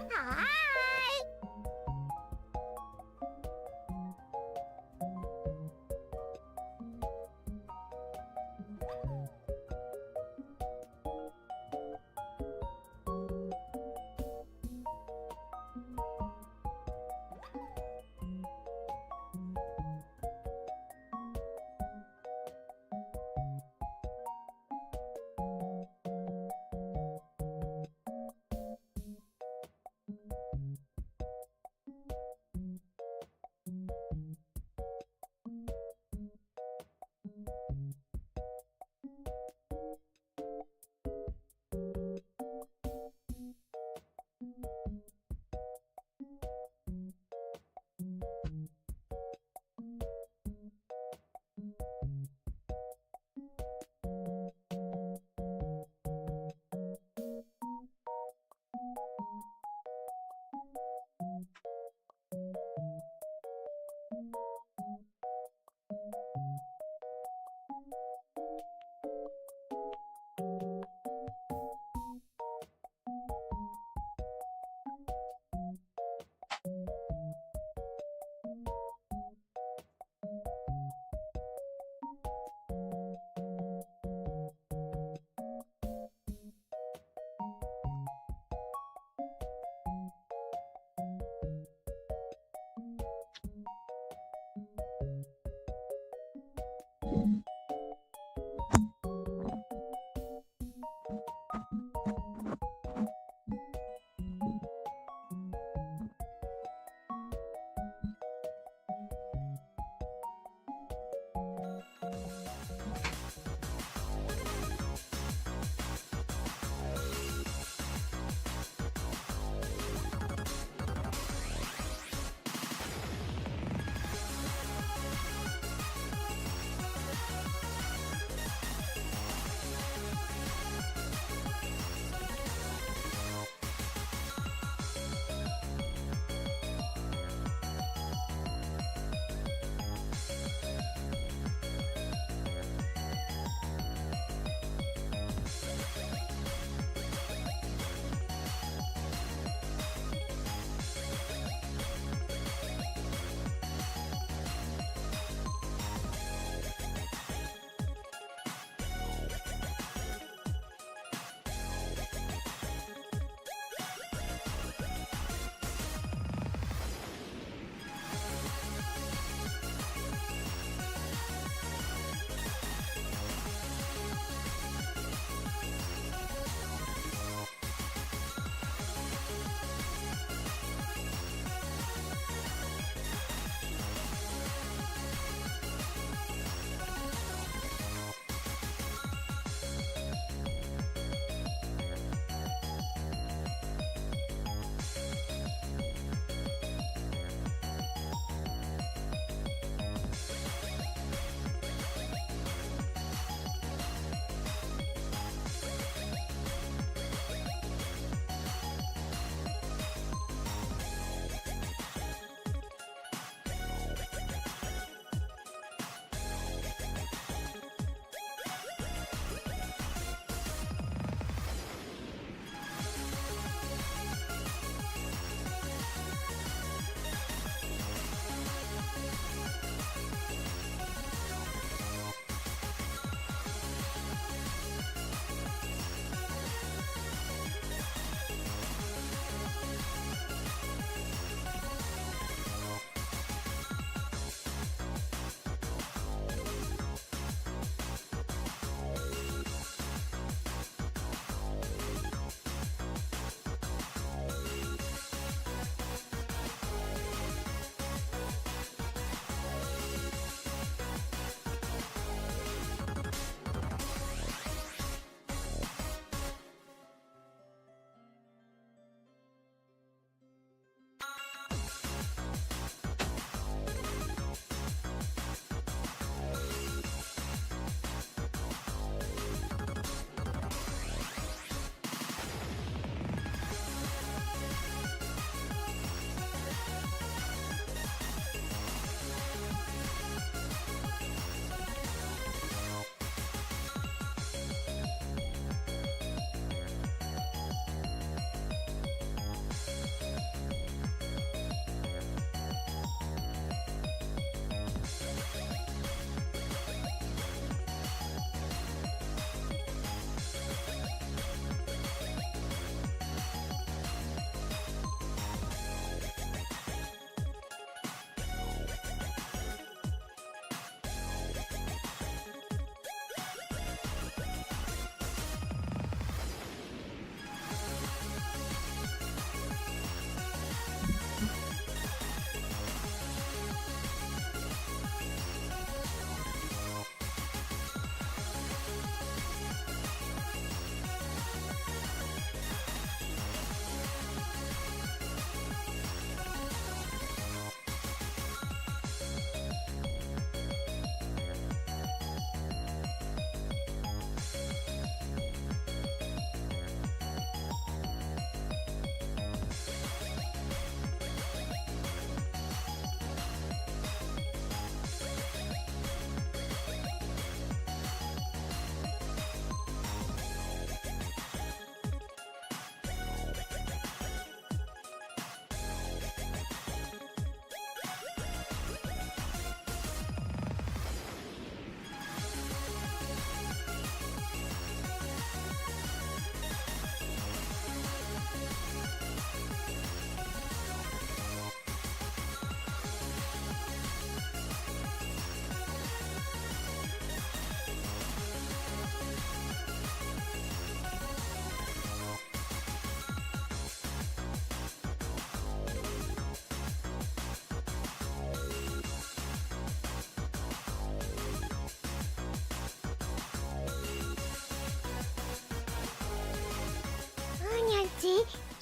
Hi!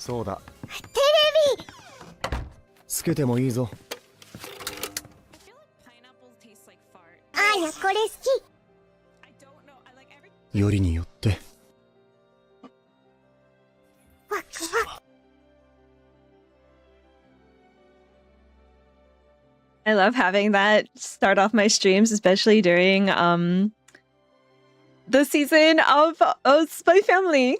そうだ。テレビ。つけてもいいぞ。あや、これ好き。よりによって。ワクワク。I love having that start off my streams, especially during the season of Spy Family.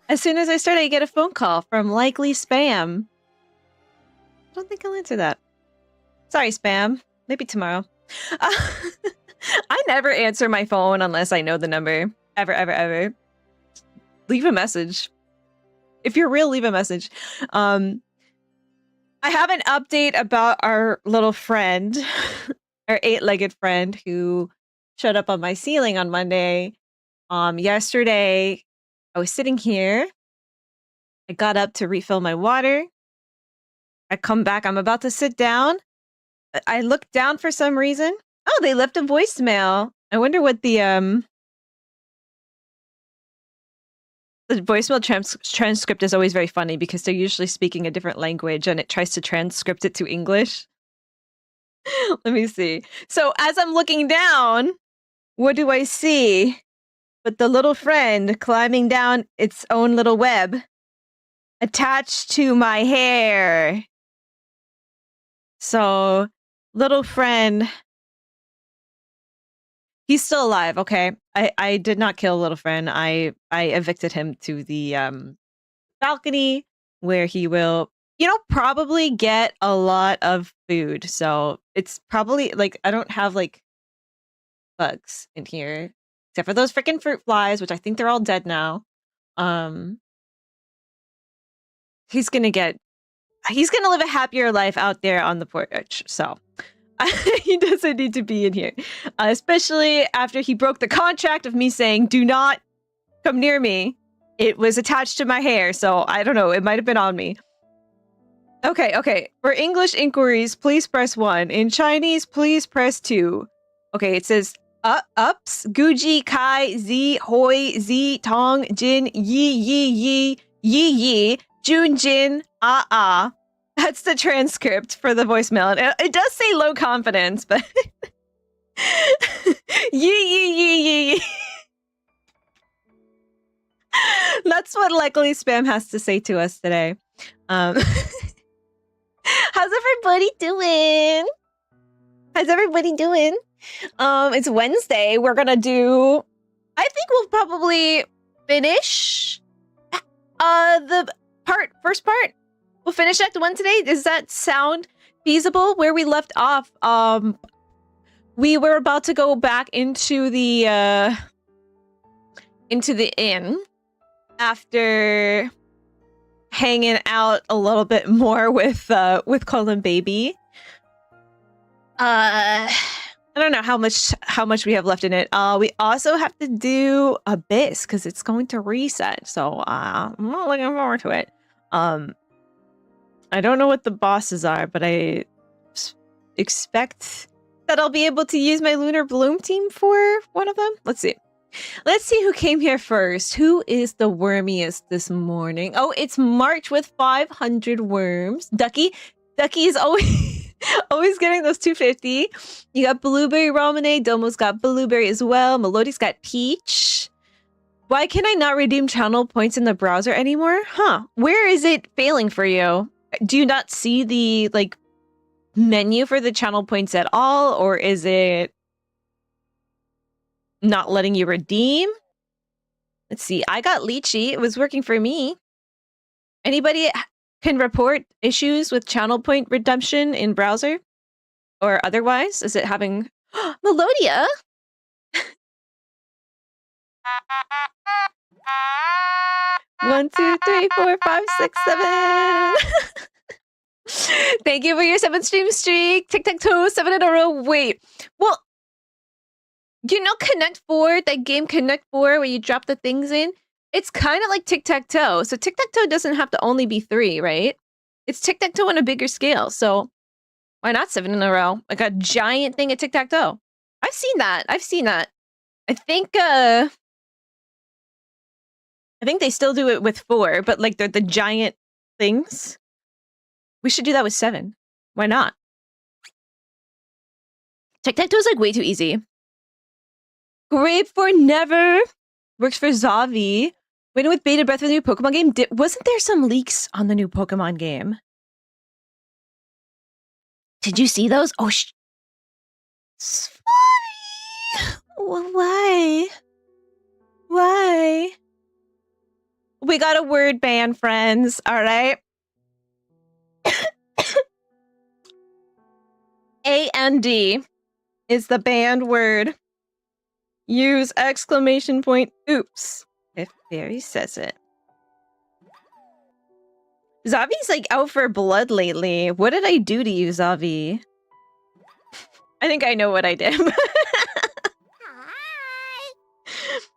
As soon as I start, I get a phone call from likely spam. I don't think I'll answer that. Sorry, spam. Maybe tomorrow. I never answer my phone unless I know the number. Ever, ever, ever. Leave a message. If you're real, leave a message. I have an update about our little friend, our 8-legged friend who showed up on my ceiling on Monday. Yesterday, I was sitting here. I got up to refill my water. I come back. I'm about to sit down. I look down for some reason. Oh, they left a voicemail. I wonder what the voicemail transcript is always very funny because they're usually speaking a different language and it tries to transcript it to English. Let me see. So as I'm looking down, what do I see? But the little friend climbing down its own little web attached to my hair. So, little friend, he's still alive, okay? I did not kill little friend. I evicted him to the balcony where he will, probably get a lot of food. So, it's probably like I don't have like bugs in here except for those freaking fruit flies, which I think they're all dead now. He's gonna live a happier life out there on the porch. So he doesn't need to be in here, especially after he broke the contract of me saying, do not come near me. It was attached to my hair. So I don't know. It might've been on me. Okay. For English inquiries, please press 1. In Chinese, please press 2. Okay. It says ups, guji, kai, zi, hoi, zi, tong, jin, yi, Junjin, That's the transcript for the voicemail. It does say low confidence, but yee. That's what likely spam has to say to us today. How's everybody doing? It's Wednesday. We're gonna do. I think we'll probably finish the first part. We'll finish Act 1 today. Does that sound feasible? Where we left off, we were about to go back into the inn after hanging out a little bit more with Colin Baby. I don't know how much we have left in it. We also have to do Abyss because it's going to reset. So I'm not looking forward to it. I don't know what the bosses are, but I expect that I'll be able to use my Lunar Bloom team for one of them. Let's see. Let's see who came here first. Who is the wormiest this morning? Oh, it's March with 500 worms. Ducky is always always getting those 250. You got Blueberry Ramune. Domo's got Blueberry as well. Melody's got Peach. Why can I not redeem channel points in the browser anymore? Where is it failing for you? Do you not see the menu for the channel points at all? Or is it not letting you redeem? Let's see. I got Lychee. It was working for me. Anybody can report issues with channel point redemption in browser? Or otherwise? Is it having... Melodia? One, two, three, 4, 5, 6, 7. Thank you for your 7th streak. Tic-tac-toe, 7 in a row. Wait. Well, Connect 4, that game Connect 4 where you drop the things in? It's kind of like tic-tac-toe. So tic-tac-toe doesn't have to only be 3, right? It's tic-tac-toe on a bigger scale. So why not 7 in a row? Like a giant thing at tic-tac-toe. I've seen that. I think I think they still do it with 4, but like they're the giant things. We should do that with 7. Why not? Tic-tac-toe is like way too easy. Grape for never. Works for Zavi. Waiting with bated breath for the new Pokemon game. Wasn't there some leaks on the new Pokemon game? Did you see those? Oh, why? Why? We got a word ban, friends. All right. A-N-D is the banned word. Use exclamation point oops if Barry says it. Zavi's like out for blood lately. What did I do to you, Zavi? I think I know what I did. Hi.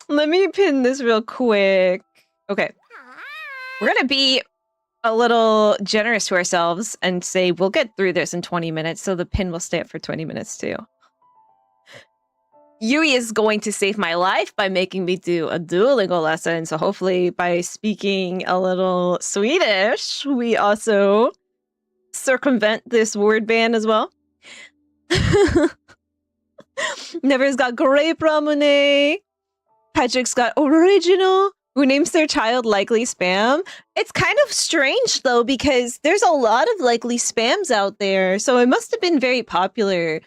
Let me pin this real quick. Okay. We're gonna be a little generous to ourselves and say we'll get through this in 20 minutes, so the pin will stay up for 20 minutes too. Yui is going to save my life by making me do a Duolingo lesson, so hopefully by speaking a little Swedish, we also circumvent this word ban as well. Never's got grape ramune. Patrick's got original. Who names their child likely spam? It's kind of strange though, because there's a lot of likely spams out there, so it must have been very popular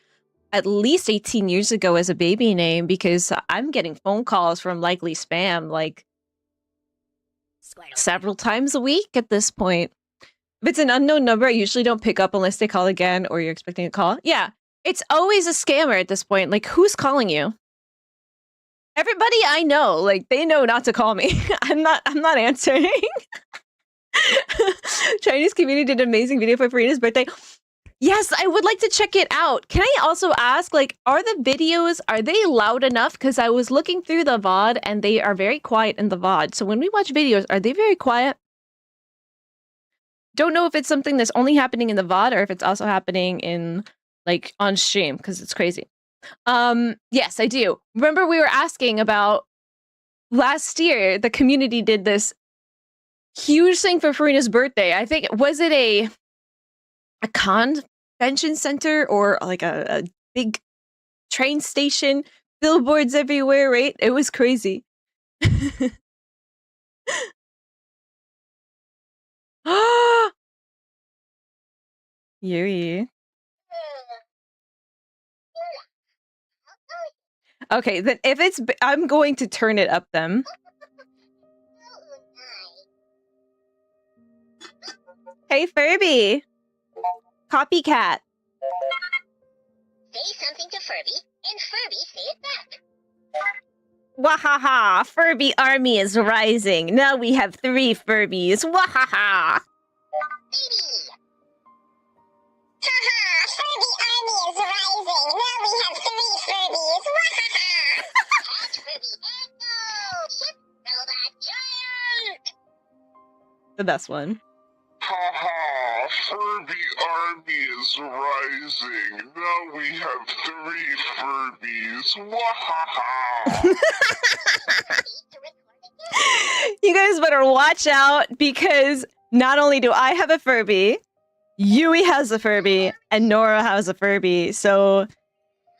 at least 18 years ago as a baby name, because I'm getting phone calls from likely spam like several times a week at this point. If it's an unknown number, I usually don't pick up unless they call again or you're expecting a call. Yeah, it's always a scammer at this point. Like, who's calling you? Everybody I know, like, they know not to call me. I'm not answering. Chinese community did an amazing video for Farina's birthday. Yes, I would like to check it out. Can I also ask, like, are the videos, are they loud enough? Because I was looking through the VOD and they are very quiet in the VOD. So when we watch videos, are they very quiet? Don't know if it's something that's only happening in the VOD or if it's also happening in, like, on stream, because it's crazy. Yes, I do. Remember we were asking about last year, the community did this huge thing for Farina's birthday. I think, was it a convention center or like a big train station, billboards everywhere, right? It was crazy. Yui. Okay, then if it's, I'm going to turn it up then. Hey, Furby. Copycat. Say something to Furby, and Furby say it back. Wahaha! Furby army is rising. Now we have 3 Furbies. Wahaha! Baby! Haha! Furby army is rising. Now we have 3 Furbies. Wahaha! Catch Furby and go! Ship robot giant! The best one. Haha, Furby army is rising. Now we have 3 Furbies. Wahaha! You guys better watch out, because not only do I have a Furby, Yui has a Furby, and Nora has a Furby. So,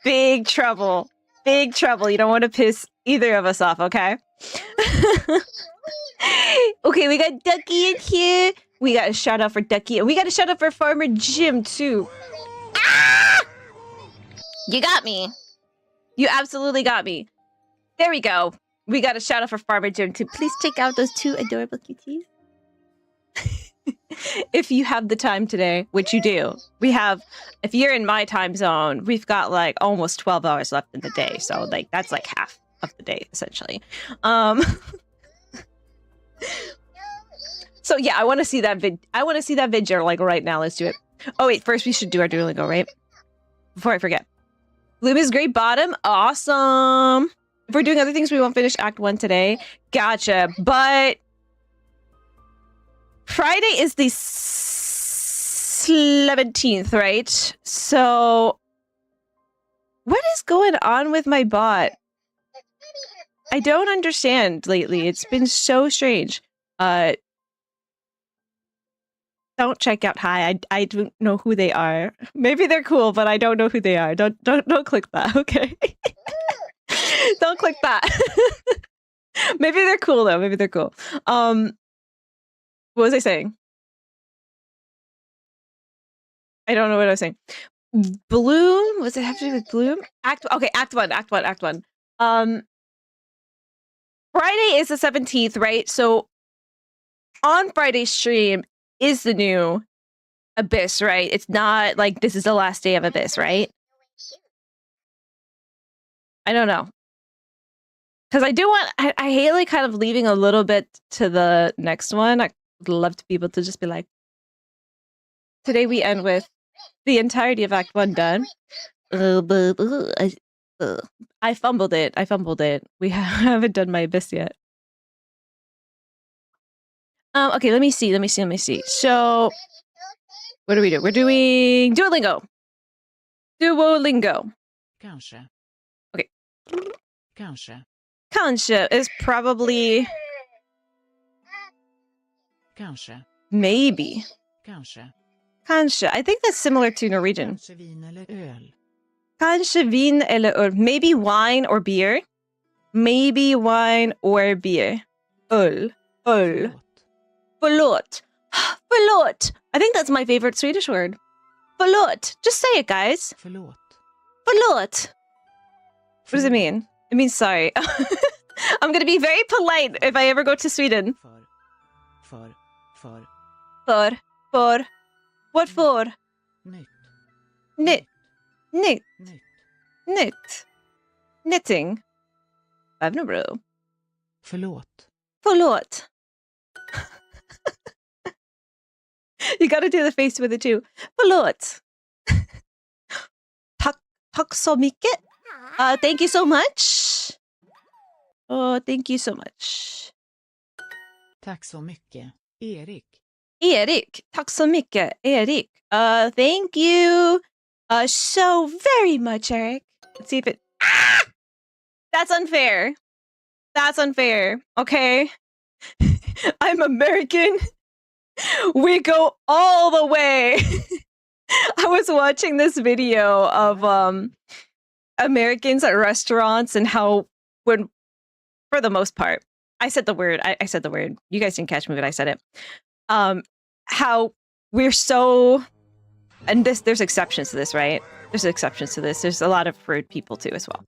big trouble. Big trouble. You don't want to piss either of us off, okay? Okay, we got Ducky in here. We got a shout out for Ducky. And we got a shout out for Farmer Jim, too. Ah! You got me. You absolutely got me. There we go. We got a shout out for Farmer Jim, too. Please check out those 2 adorable cuties. If you have the time today, which you do. We have, if you're in my time zone, we've got like almost 12 hours left in the day. So like that's like half of the day, essentially. So yeah, I want to see that video like right now. Let's do it. Oh wait, first we should do our Duolingo, right? Before I forget. Bloom is great bottom. Awesome. If we're doing other things, we won't finish Act 1 today. Gotcha. But Friday is the 17th, right? So what is going on with my bot? I don't understand lately. It's been so strange. Don't check out Hi. I don't know who they are. Maybe they're cool, but I don't know who they are. Don't click that, okay? Don't click that. Maybe they're cool though. Maybe they're cool. What was I saying? I don't know what I was saying. Bloom? Was it have to do with Bloom? Act 1. Friday is the 17th, right? So on Friday's stream is the new Abyss, right? It's not like this is the last day of Abyss, right? I don't know. Because I do want, I hate like kind of leaving a little bit to the next one. I would love to be able to just be like, today we end with the entirety of Act 1 done. I fumbled it. We haven't done my Abyss yet. Okay, let me see. So, what do we do? We're doing Duolingo. Kanske. Okay. Kanske. Is probably Kanske. maybe. Kanske. Kanske. I think that's similar to Norwegian. Kanske vin eller öl. Kanske vin eller öl. Maybe wine or beer. Maybe wine or beer. Öl. Förlåt. Förlåt. Förlåt. I think that's my favorite Swedish word. Förlåt. Just say it, guys. Förlåt. Förlåt. What does it mean? It means sorry. I'm gonna be very polite if I ever go to Sweden. För. For. What for? Nytt. Nytt. Knitting. Bro. Förlåt. You gotta do the face with it too. Förlåt. Tack så mycket. Thank you so much. Oh, thank you so much. Tack så mycket. Erik. Tack så mycket, Erik. Thank you so very much, Eric. Let's see if it... Ah! That's unfair. Okay? I'm American. We go all the way. I was watching this video of Americans at restaurants and how when, for the most part, I said the word. I said the word. You guys didn't catch me, but I said it. How we're so, and there's exceptions to this, right? There's exceptions to this. There's a lot of rude people too as well.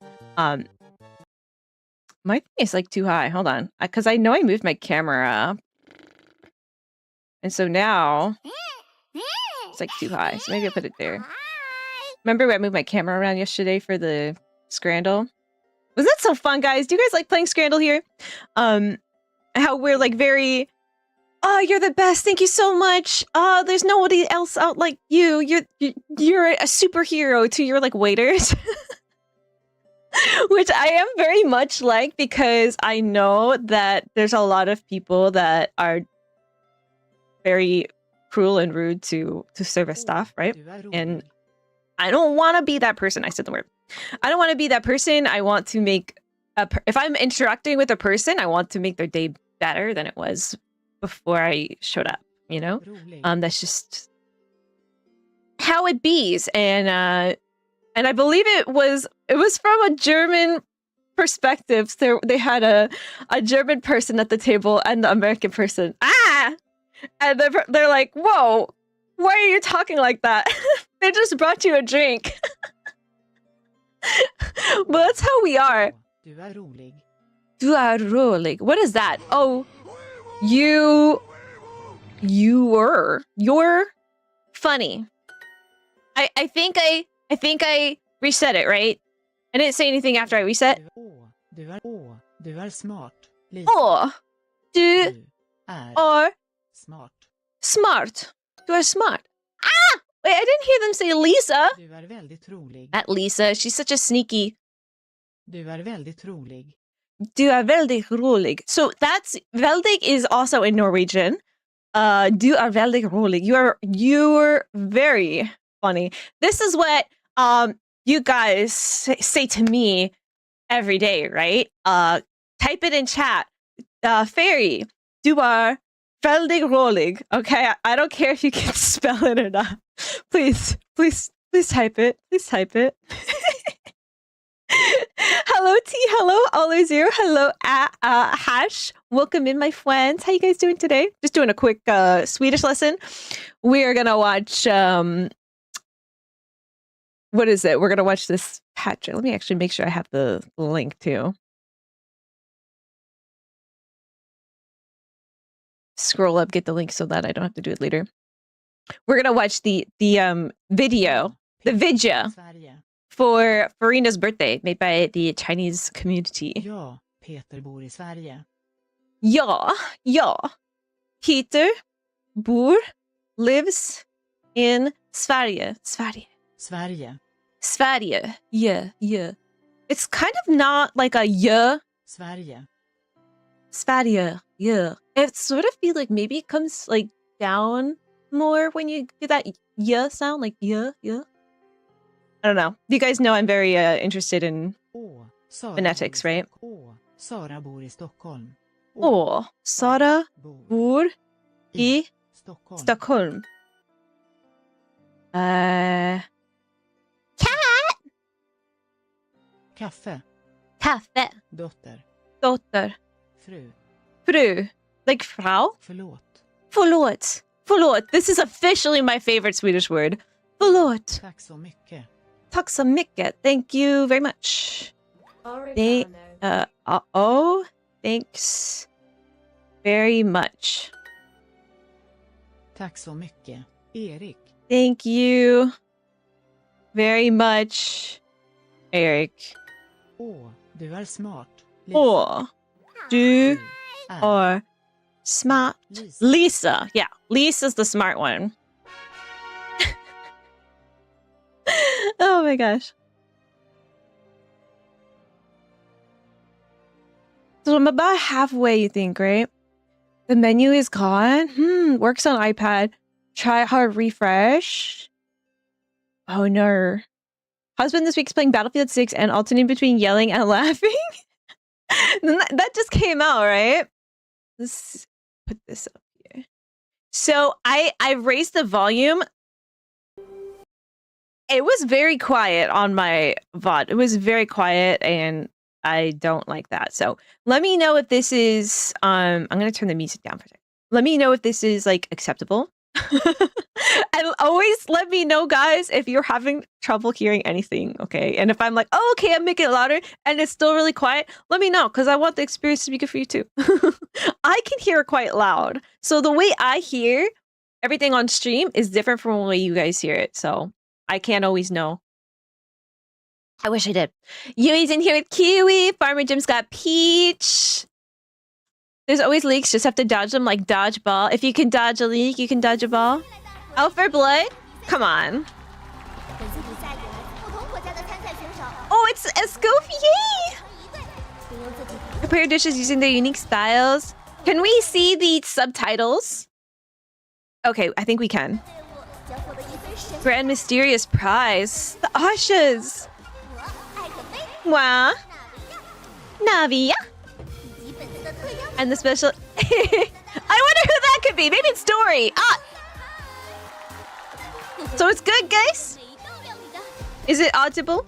My thing is like too high. Hold on, because I know I moved my camera, and so now it's like too high. So maybe I'll put it there. Remember when I moved my camera around yesterday for the Scrandle? Was that so fun, guys? Do you guys like playing Scrandle here? How we're like very, oh, you're the best. Thank you so much. There's nobody else out like you. You're a superhero to your like waiters. Which I am very much like, because I know that there's a lot of people that are very cruel and rude to service staff, right? And I don't want to be that person. I said the word. I don't want to be that person. I want to make if I'm interacting with a person, I want to make their day better than it was before I showed up, you know? That's just how it bees. And I believe it was from a German perspective. So they had a German person at the table and the American person. And they're like, whoa, why are you talking like that? They just brought you a drink. But that's how we are. Du är rolig. Du är rolig. What is that? Oh, you're funny. I think I reset it, right? I didn't say anything after I reset. Du är smart. Lisa. Du är smart. Smart. Du är smart. Ah! Wait, I didn't hear them say Lisa. Du är väldigt rolig. Not Lisa. She's such a sneaky. Du är väldigt rolig. Du är väldigt rolig. So that's väldigt is also in Norwegian. Du är väldigt rolig. You're very funny. This is what you guys say to me every day, right? Type it in chat. Fairy, du är väldigt rolig. Okay, I don't care if you can spell it or not. Please type it. Please type it. Hello T, hello All0, hello Hash. Welcome in, my friends. How you guys doing today? Just doing a quick Swedish lesson. We're gonna watch what is it? We're gonna watch this patch. Let me actually make sure I have the link too. Scroll up, get the link so that I don't have to do it later. We're gonna watch the video Sverige. for Farina's birthday, made by the Chinese community. Ja, Peter bor I Sverige. Ja. Peter lives in Sverige. Sverige. Yeah. It's kind of not like a yeah. Sverige. Yeah. It sort of feel like maybe it comes like down more when you get that yeah sound, like yeah. I don't know. You guys know I'm very interested in phonetics, right? Sara bor I Stockholm. Sara bor I Stockholm. Stockholm. Kaffe. Kaffe. Dotter. Fru. Like Frau? Förlåt. This is officially my favorite Swedish word. Förlåt. Tack så mycket. Thank you very much. Thanks very much. Tack så mycket. Erik. Thank you very much, Eric. Du är smart. Du are smart. Lisa. Yeah, Lisa's the smart one. Oh my gosh. So I'm about halfway, you think, right? The menu is gone. Works on iPad. Try hard refresh. Oh no. Husband this week's playing Battlefield 6 and alternating between yelling and laughing. That just came out, right? Let's put this up here. So I raised the volume. It was very quiet on my VOD. It was very quiet and I don't like that. So let me know if this is I'm gonna turn the music down for a second. Let me know if this is like acceptable. And always let me know, guys, if you're having trouble hearing anything, okay? And if I'm like, oh, okay, I'm making it louder and it's still really quiet, let me know, because I want the experience to be good for you too. I can hear it quite loud. So the way I hear everything on stream is different from the way you guys hear it. So I can't always know. I wish I did. Yui's in here with Kiwi. Farmer Jim's got Peach. There's always leaks, just have to dodge them like dodgeball. If you can dodge a leak, you can dodge a ball. Out for blood? Come on. Oh, it's Escoffier! Prepare dishes using their unique styles. Can we see the subtitles? Okay, I think we can. Grand mysterious prize. The Ashas! Wow. Navia. And the special... I wonder who that could be. Maybe it's Dory. So it's good, guys? Is it audible?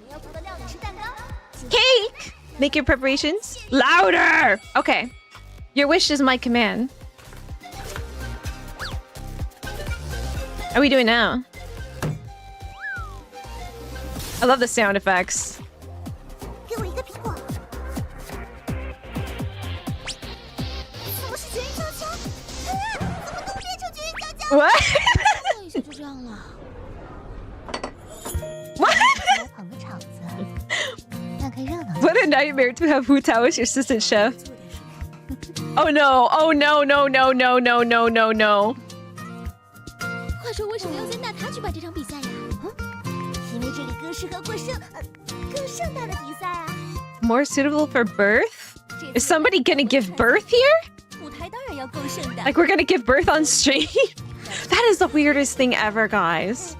Cake! Make your preparations louder! Okay. Your wish is my command. How are we doing now? I love the sound effects. What? What? What a nightmare to have Hu Tao as your assistant chef. Oh no, oh no, no, no, no, no, no, no, no. More suitable for birth? Is somebody gonna give birth here? Like we're gonna give birth on stream? That is the weirdest thing ever, guys.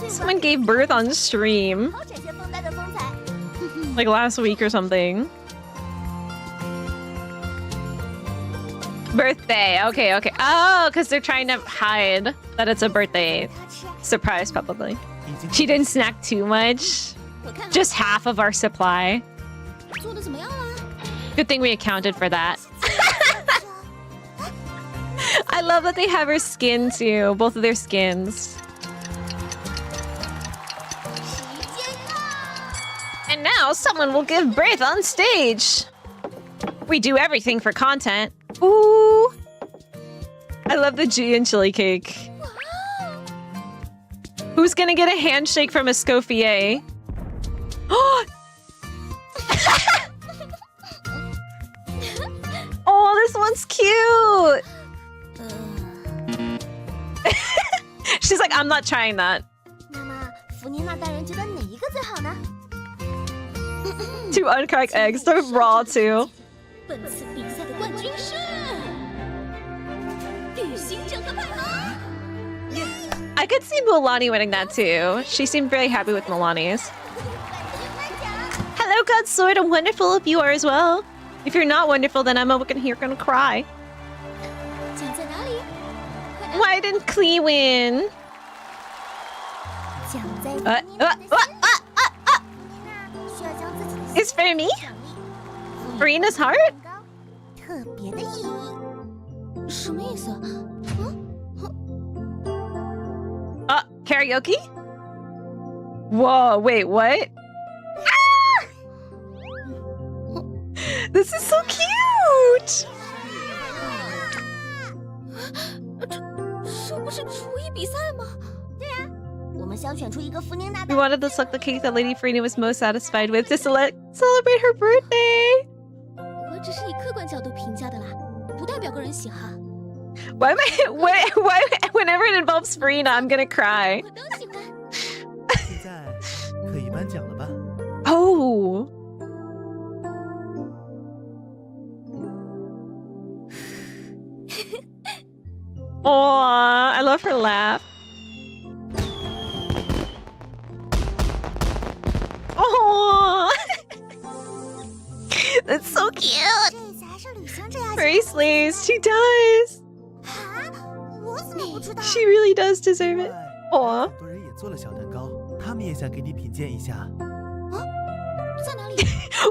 Someone gave birth on stream. Like last week or something. Birthday. Okay, okay. Oh, because they're trying to hide that it's a birthday surprise, probably. She didn't snack too much. Just half of our supply. Good thing we accounted for that. I love that they have her skin too. Both of their skins. And now someone will give birth on stage. We do everything for content. Ooh. I love the G and chili cake. Who's gonna get a handshake from Escoffier? Oh, this one's cute. She's like, I'm not trying that. 2 uncracked eggs. They're raw too. I could see Milani winning that too. She seemed very happy with Milani's. Hello, God Sword. I'm wonderful if you are as well. If you're not wonderful, then I'm here gonna cry. Why didn't Klee win? It's for me? Farina's heart? Karaoke? Whoa, wait, what? Ah! This is so cute! We wanted to suck the cake that Lady Farina was most satisfied with to celebrate her birthday. Why whenever it involves Farina, I'm gonna cry. Oh. Aw, I love her laugh. Oh, that's so cute. Fairy slays, she does. She really does deserve it. Aw.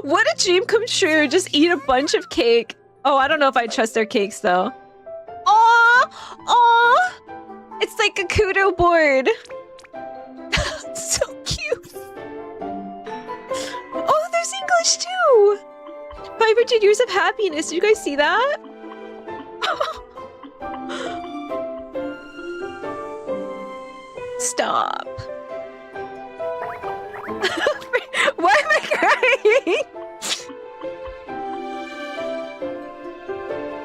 What a dream come true. Just eat a bunch of cake. Oh, I don't know if I trust their cakes though. Aw, aw. It's like a kudo board. So cute. Oh, there's English too. 500 years of happiness. Did you guys see that? Stop. Why am I crying?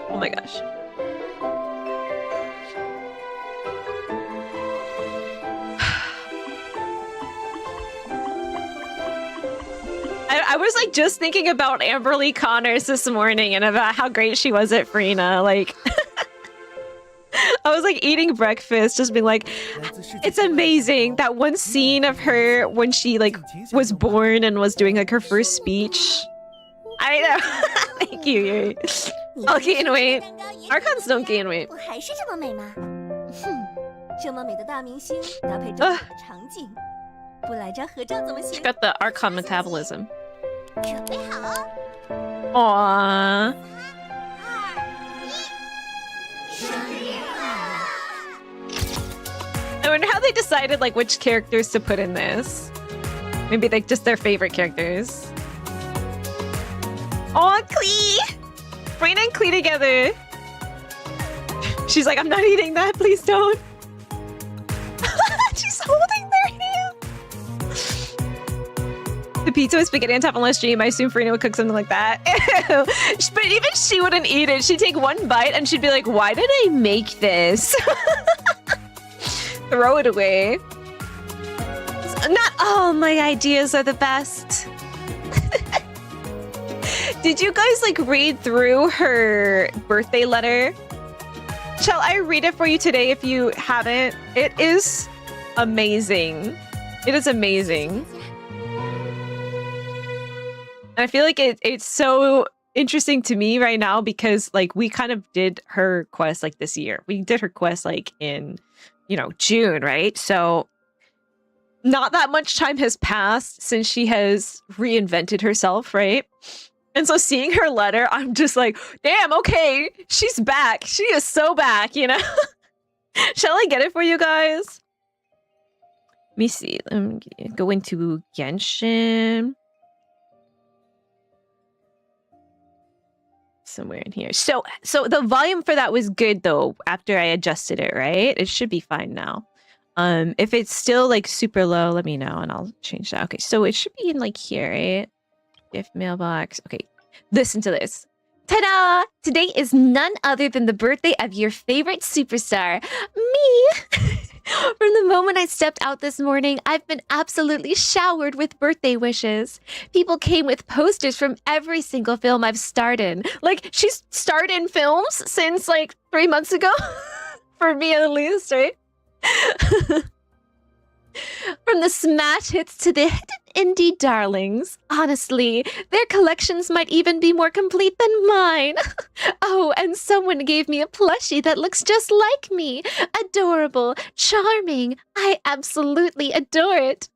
Oh my gosh. I was like just thinking about Amberly Connors this morning and about how great she was at Farina. Like, I was like eating breakfast, just being like, it's amazing. That one scene of her when she like was born and was doing like her first speech. I know. Thank you, Yuri. I'll gain weight. Archons don't gain weight. She got the Archon metabolism. Aww. I wonder how they decided like which characters to put in this. Maybe like just their favorite characters. Aw, Klee! Farina and Klee together. She's like, I'm not eating that, please don't. She's holding their hand. The pizza with spaghetti on top unless stream. I assume Farina would cook something like that. But even she wouldn't eat it. She'd take one bite and she'd be like, why did I make this? Throw it away. Not all my ideas are the best. Did you guys like read through her birthday letter? Shall I read it for you today if you haven't? It is amazing. It is amazing. And I feel like it's so interesting to me right now because like we kind of did her quest like this year. We did her quest like in, June, right? So not that much time has passed since she has reinvented herself, right? And so seeing her letter, I'm just like, damn, okay, she's back. She is so back, Shall I get it for you guys? Let me see. Let me go into Genshin. Somewhere in here. So the volume for that was good though after I adjusted it, right? It should be fine now. If it's still like super low, let me know and I'll change that. Okay, so it should be in like here, right? Gift mailbox. Okay, listen to this. Ta-da! Today is none other than the birthday of your favorite superstar, me! From the moment I stepped out this morning, I've been absolutely showered with birthday wishes. People came with posters from every single film I've starred in. Like, she's starred in films since, like, 3 months ago? For me, at least, right? From the smash hits to the hidden indie darlings. Honestly, their collections might even be more complete than mine. Oh, and someone gave me a plushie that looks just like me. Adorable, charming. I absolutely adore it.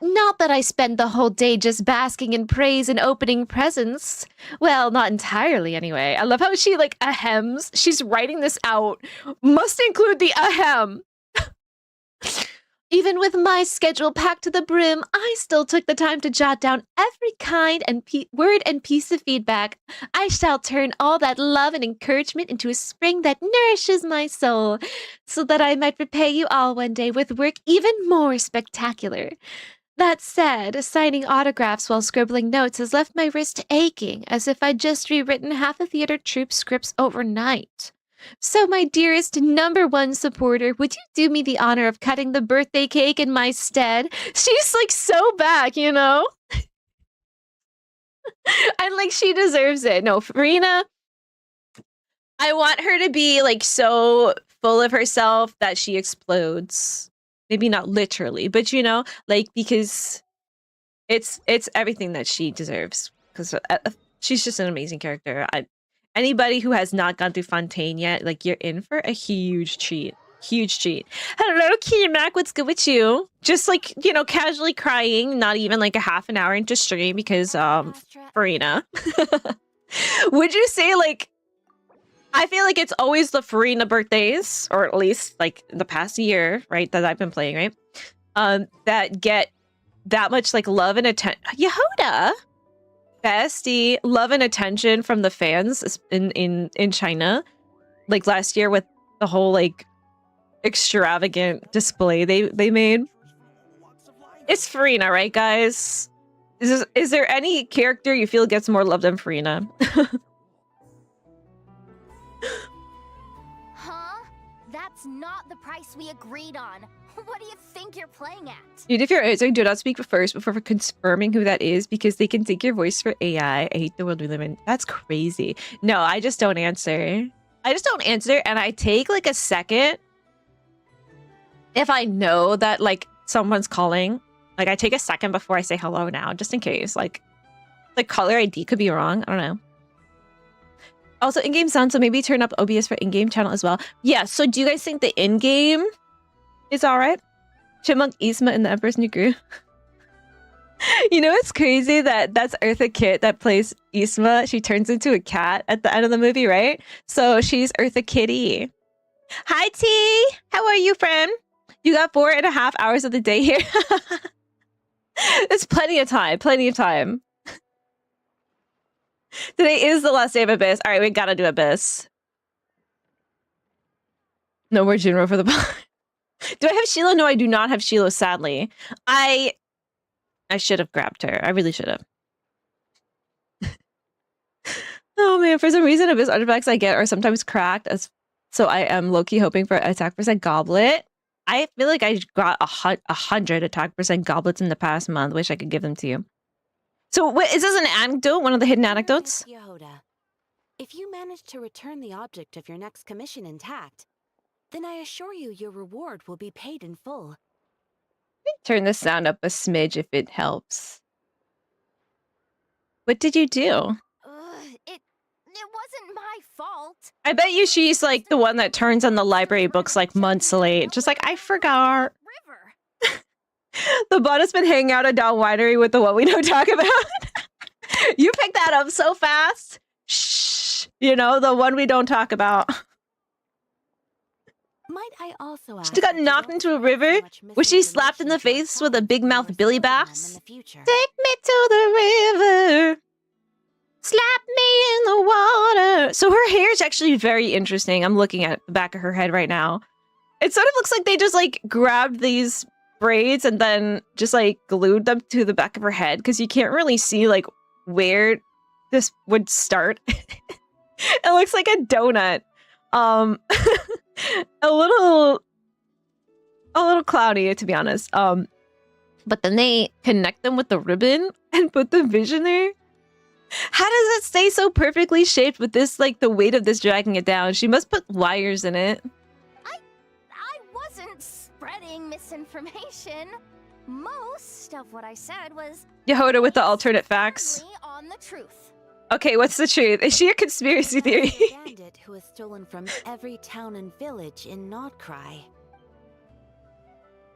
Not that I spend the whole day just basking in praise and opening presents. Well, not entirely anyway. I love how she like ahems. She's writing this out. Must include the ahem. Even with my schedule packed to the brim, I still took the time to jot down every kind and word and piece of feedback. I shall turn all that love and encouragement into a spring that nourishes my soul, so that I might repay you all one day with work even more spectacular. That said, signing autographs while scribbling notes has left my wrist aching, as if I'd just rewritten half a theater troupe scripts overnight. So, my dearest #1 supporter, would you do me the honor of cutting the birthday cake in my stead? She's like so back, And like she deserves it. No, Farina, I want her to be like so full of herself that she explodes. Maybe not literally, but like because it's everything that she deserves. Because she's just an amazing character. Anybody who has not gone through Fontaine yet, like you're in for a huge treat. Huge treat. Hello, Mac. What's good with you? Just like, casually crying, not even like a half an hour into stream because Farina. Would you say like I feel like it's always the Farina birthdays, or at least like the past year, right, that I've been playing, right? That get that much like love and attention. Jahoda! Bestie, love and attention from the fans in China, like last year with the whole like extravagant display they made. It's Farina, right, guys? Is there any character you feel gets more love than Farina? Huh? That's not the price we agreed on. What do you think you're playing at? Dude, if you're answering, do not speak first before confirming who that is because they can take your voice for AI. I hate the world we live in. That's crazy. No, I just don't answer. And I take like a second if I know that like someone's calling. Like I take a second before I say hello now, just in case. Like the caller ID could be wrong. I don't know. Also, in-game sound, so maybe turn up OBS for in-game channel as well. Yeah, so do you guys think the in-game is alright? Chipmunk Isma in the Emperor's New Groove. It's crazy that that's Eartha Kitt that plays Isma. She turns into a cat at the end of the movie, right? So she's Eartha Kitty. Hi, T! How are you, friend? You got 4.5 hours of the day here. It's plenty of time. Today is the last day of Abyss. All right, we gotta do Abyss. No more Jinro for the bot. Do I have Shiloh? No, I do not have Shiloh, sadly. I should have grabbed her. I really should have. Oh man, for some reason, Abyss artifacts I get are sometimes cracked, so I am low-key hoping for attack percent goblet. I feel like I got 100 attack percent goblets in the past month. Wish I could give them to you. So, is this an anecdote? One of the hidden anecdotes? Jahoda, if you manage to return the object of your next commission intact, then I assure you your reward will be paid in full. Turn the sound up a smidge if it helps. What did you do? It wasn't my fault. I bet you she's like the one that turns on the library books like months late. Just like, I forgot. River. The bot has been hanging out at Down Winery with the What We Don't Talk About. You picked that up so fast. Shh. You know, the one we don't talk about. Might I also ask She got if you knocked don't into a have river? so much Was she slapped in the misinformation to face with a apply big to mouth your Billy story them Bass? in the future? Take me to the river. Slap me in the water. So her hair is actually very interesting. I'm looking at the back of her head right now. It sort of looks like they just like grabbed these braids and then just like glued them to the back of her head because you can't really see like where this would start. It looks like a donut. A little cloudy to be honest. But then they connect them with the ribbon and put the vision there. How does it stay so perfectly shaped with this, like, the weight of this dragging it down? She must put wires in it. I wasn't spreading misinformation. Most of what I said was Jahoda with the alternate facts. firmly on the truth. Okay, what's the truth? Is she a conspiracy theory? A bandit who has stolen from every town and village in Nod Krai.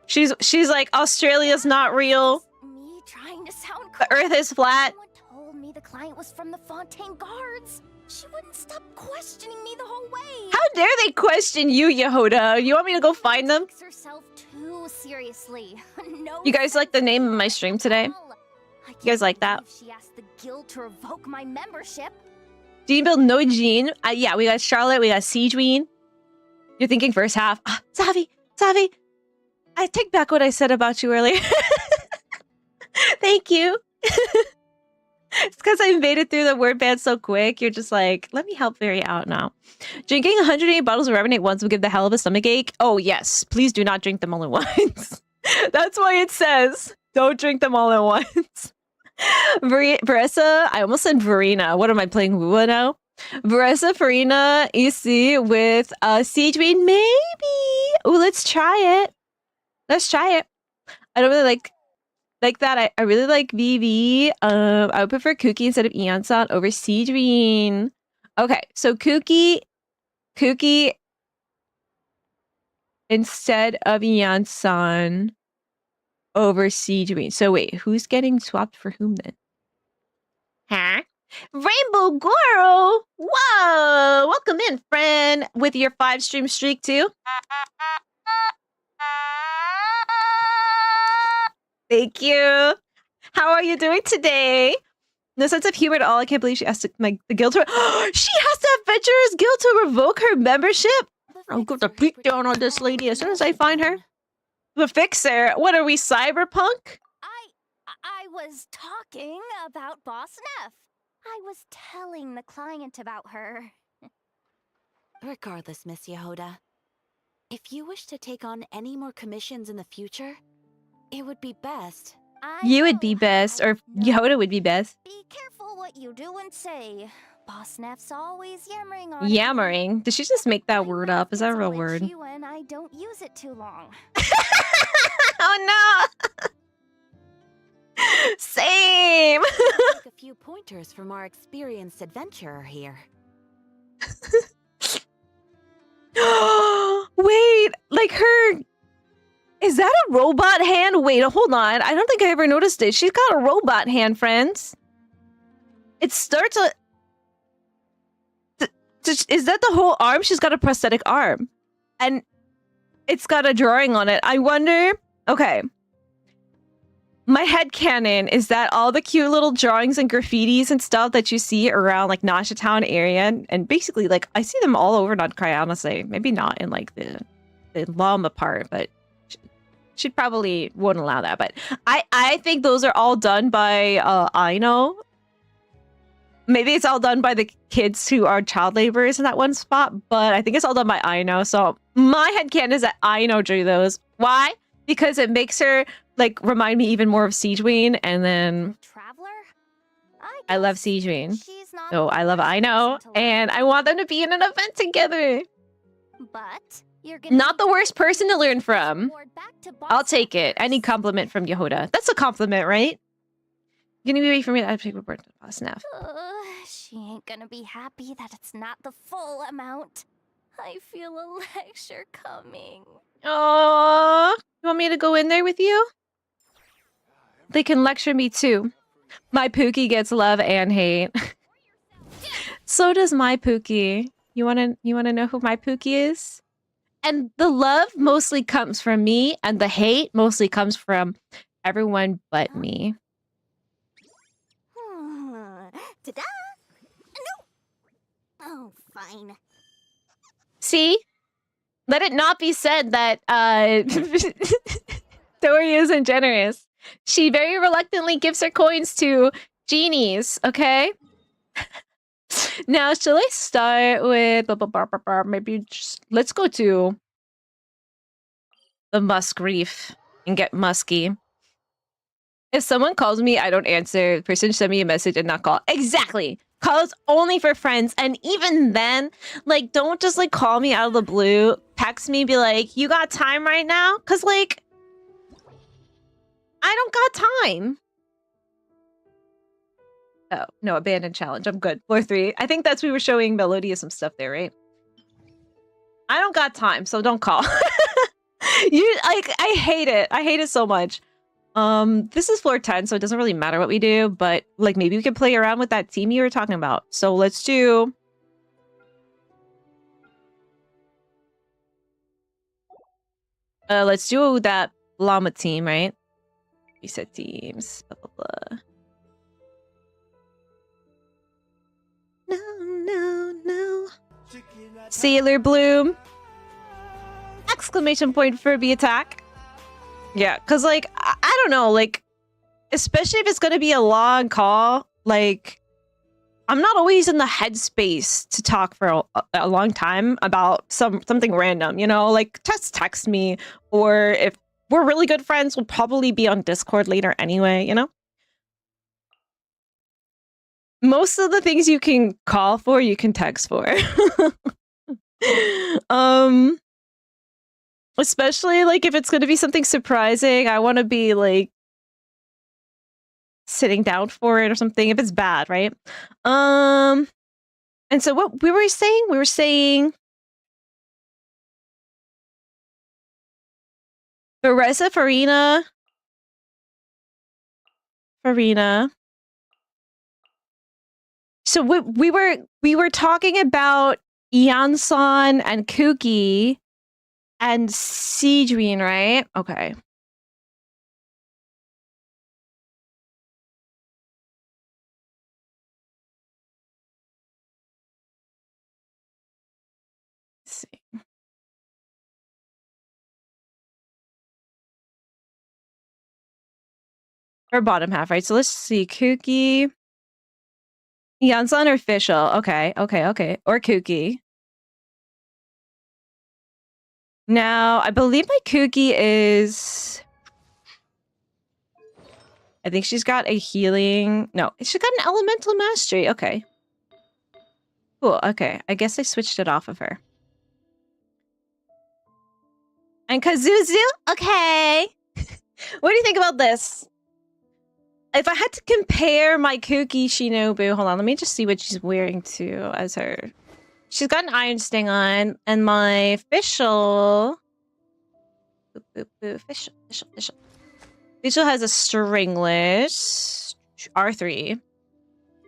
She's like, Australia's not real. Me trying to sound The cool. Earth is flat. Someone told me the client was from the Fontaine Guards. She wouldn't stop questioning me the whole way. How dare they question you, Jahoda? You want me to go find them? Takes herself too seriously. No You guys like the sense name of my at stream today? all. I You guys can't like that? believe she asked the guild to revoke my membership. Jean build no Jean. Yeah, we got Charlotte, we got Siegeween. You're thinking first half. Savi, I take back what I said about you earlier. Thank you. It's because I made it through the word band so quick. You're just like, let me help Fairy out now. Drinking 108 bottles of Revenate once will give the hell of a stomach ache. Oh, yes. Please do not drink them all at once. That's why it says, don't drink them all at once. Veressa, I almost said Verena. What am I playing Wua now? Veressa, Farina, EC with Siegeween, maybe. Oh, let's try it. Let's try it. I don't really like that. I really like VV. I would prefer Kookie instead of Eon-san over Siegeween. Okay, so Kookie instead of Eon-san over Siegeween. So wait, who's getting swapped for whom then? Huh? Rainbow Girl! Whoa! Welcome in, friend, with your 5-stream streak too. Thank you. How are you doing today? No sense of humor at all. I can't believe she asked the guild to... She has the Adventurers Guild to revoke her membership? I'll go to beat down on this lady as soon as I find her. The Fixer? What are we, cyberpunk? I was talking about Boss Neff. I was telling the client about her. Regardless, Miss Jahoda, if you wish to take on any more commissions in the future, it would be best. You would be best, or Jahoda would be best. Be careful what you do and say. Boss Neff's always yammering on Yammering? Did she just make that word up? Is that a real It's word? itchy when I don't use it too long. Oh no! Same! Take a few pointers from our experienced adventurer here. Wait, like her... Is that a robot hand? Wait, hold on. I don't think I ever noticed it. She's got a robot hand, friends. It starts a... Is that the whole arm? She's got a prosthetic arm. And it's got a drawing on it. I wonder... Okay. My headcanon is that all the cute little drawings and graffitis and stuff that you see around like Nasha Town area and basically like I see them all over Nod Krai, honestly. Maybe not in like the llama part, but she'd probably won't allow that. But I think those are all done by Aino. Maybe it's all done by the kids who are child laborers in that one spot, but I think it's all done by Aino. So my headcanon is that Aino drew those. Why? Because it makes her like remind me even more of Siegeween, and then Traveler? I love guess Siegeween. she's not So the I love first Aino, person to and I want them to be in an event together. But you're gonna Not the need worst to person to learn give from. this award back to I'll Boss take it. Neff Any first. compliment from Jahoda. That's a compliment, right? Gonna be waiting for me to take report to Boss Neff. She ain't gonna be happy that it's not the full amount. I feel a lecture coming. Oh, you want me to go in there with you? They can lecture me too. My Pookie gets love and hate. So does my Pookie. You wanna know who my Pookie is? And the love mostly comes from me, and the hate mostly comes from everyone but me. Ta-da! No! Oh, fine. See? Let it not be said that Tori isn't generous. She very reluctantly gives her coins to genies, okay? Now, shall I start with maybe just let's go to the Musk Reef and get musky. If someone calls me, I don't answer. The person send me a message and not call. Exactly. Calls only for friends, and even then, like, don't just like call me out of the blue. Text me, be like, "You got time right now?" Cause like, I don't got time. Oh no, abandoned challenge. I'm good. Floor 3. I think that's we were showing Melodia some stuff there, right? I don't got time, so don't call. You like, I hate it. I hate it so much. This is floor 10, so it doesn't really matter what we do, but like maybe we could play around with that team you were talking about. So let's do that llama team, right? Reset teams. Blah, blah, blah. No. Sailor Bloom. Exclamation point Furby attack. Yeah, because, like, I don't know, like, especially if it's going to be a long call, like, I'm not always in the headspace to talk for a long time about something random, you know? Like, just text me, or if we're really good friends, we'll probably be on Discord later anyway, you know? Most of the things you can call for, you can text for. Especially, like, if it's going to be something surprising, I want to be, like, sitting down for it or something, if it's bad, right? And so what we were saying? We were saying Bereza Farina. So we were talking about Yansan and Kuki and Seedreen, right? Okay. Let's see. Or bottom half, right? So let's see. Kuki. Yansan or Fischl. Okay. Or Kuki. Now, I believe my Kuki is... I think she's got a healing... No, she's got an elemental mastery. Okay. Cool, okay. I guess I switched it off of her. And Kazuzu? Okay. What do you think about this? If I had to compare my Kuki Shinobu... Hold on, let me just see what she's wearing too as her... She's got an iron sting on. And my Fischl... Fischl. Fischl has a stringless R3. And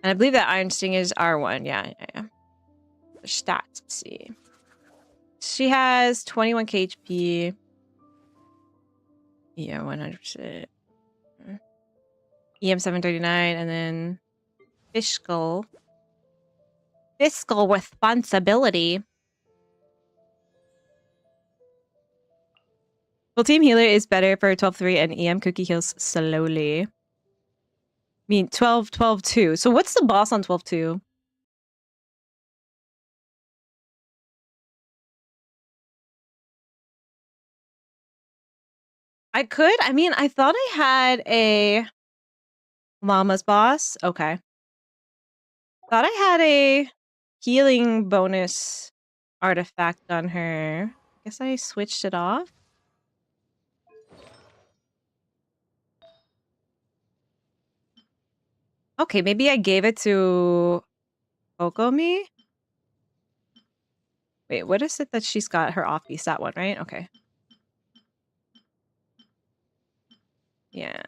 I believe that iron sting is R1. Yeah. The stats, let's see. She has 21 HP. Yeah, 100%. EM 739, and then fiscal responsibility. Well, Team Healer is better for 12-3, and EM Cookie heals slowly. I mean, 12-2. So what's the boss on 12-2? I could. I mean, I thought I had a Llama's boss. Okay. Thought I had a healing bonus artifact on her. Guess I switched it off. Okay, maybe I gave it to Okomi? Wait, what is it that she's got? Her off-piece, that one, right? Okay. Yeah.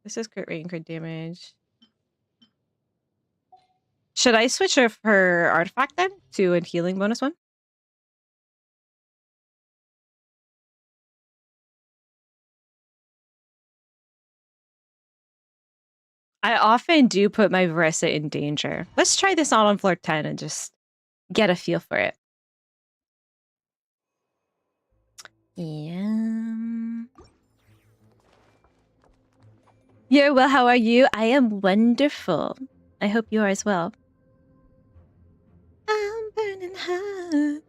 This is crit rate and crit damage. Should I switch her artifact then to a healing bonus one? I often do put my Veresa in danger. Let's try this out on floor 10 and just get a feel for it. Yeah. Yeah, well, how are you? I am wonderful. I hope you are as well. I'm burning hot.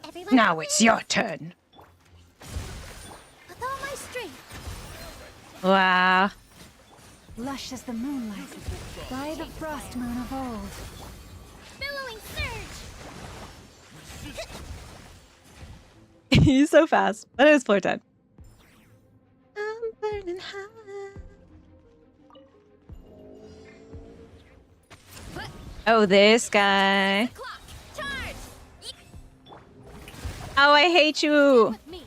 Everyone Now it's your turn. with all my strength. Wow. Lush as the moonlight, by the frost moon of old. Billowing surge. He's so fast. But it was floor 10. I'm burning hot. Oh, this guy. Clock. Charge. Oh, I hate you. With me.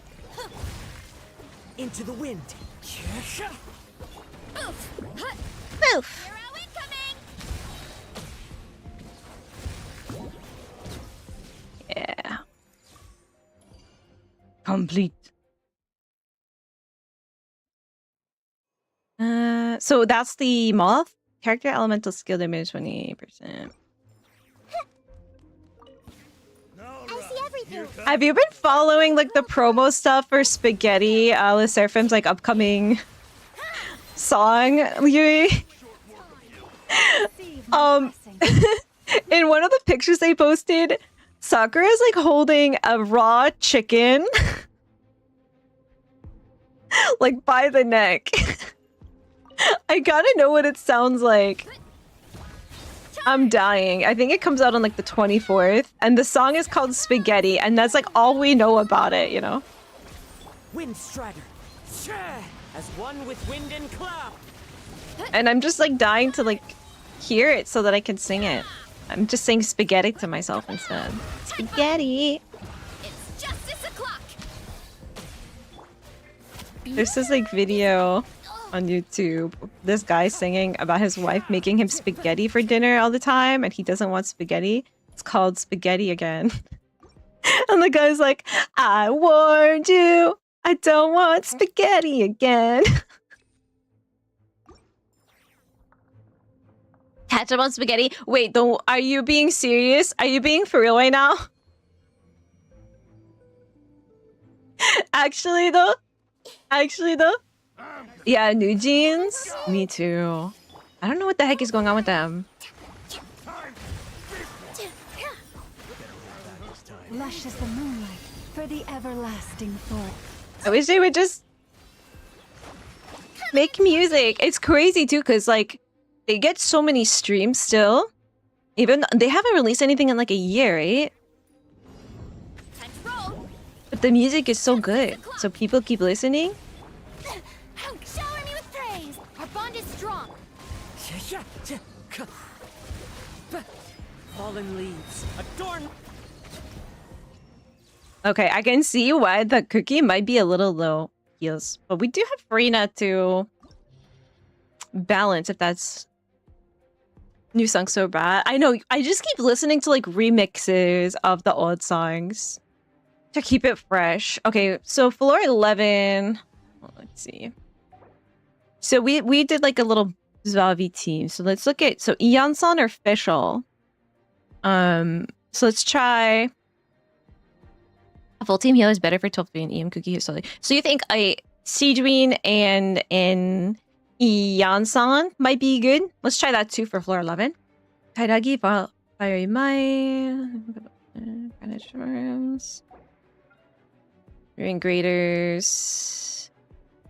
Into the wind. Oof. Move. Hero incoming. Yeah. Complete. So that's the moth. Character elemental skill damage 28%. I see everything. Have you been following like the promo stuff for Spaghetti, Le Seraphim's like upcoming song, Yui? In one of the pictures they posted, Sakura is like holding a raw chicken like by the neck. I gotta know what it sounds like. I'm dying. I think it comes out on like the 24th, and the song is called Spaghetti, and that's like all we know about it, you know? Wind Strider. As one with wind and cloud. And I'm just like dying to like hear it so that I can sing it. I'm just saying spaghetti to myself instead. Spaghetti. It's justice o'clock. There's this like video on YouTube. This guy singing about his wife making him spaghetti for dinner all the time, and he doesn't want spaghetti. It's called Spaghetti Again. And the guy's like, I warned you. I don't want spaghetti again. Catch up on spaghetti. Wait, don't. Are you being serious? Are you being for real right now? Actually though. Yeah, new jeans. Me too. I don't know what the heck is going on with them. Lush as the moonlight, for the everlasting forest. I wish they would just make music. It's crazy too, because like they get so many streams still. Even they haven't released anything in like a year, right? Time to roll. But the music is so good, so people keep listening. Shower me with praise. Our bond is strong. Fallen leaves. Adorn. Okay, I can see why the cookie might be a little low heals, but we do have Farina to balance if that's new song so bad. I know, I just keep listening to like remixes of the old songs to keep it fresh. Okay, so floor 11. Well, let's see. So we did like a little Zavi team. So let's look at Ian-san or Fischl. So let's try. A full team heal is better for 12 and EM cookie. So you think a Seedween and Ian-san might be good? Let's try that too for floor 11. Kairagi, Fiery Mine, Mushrooms, Ring Graters,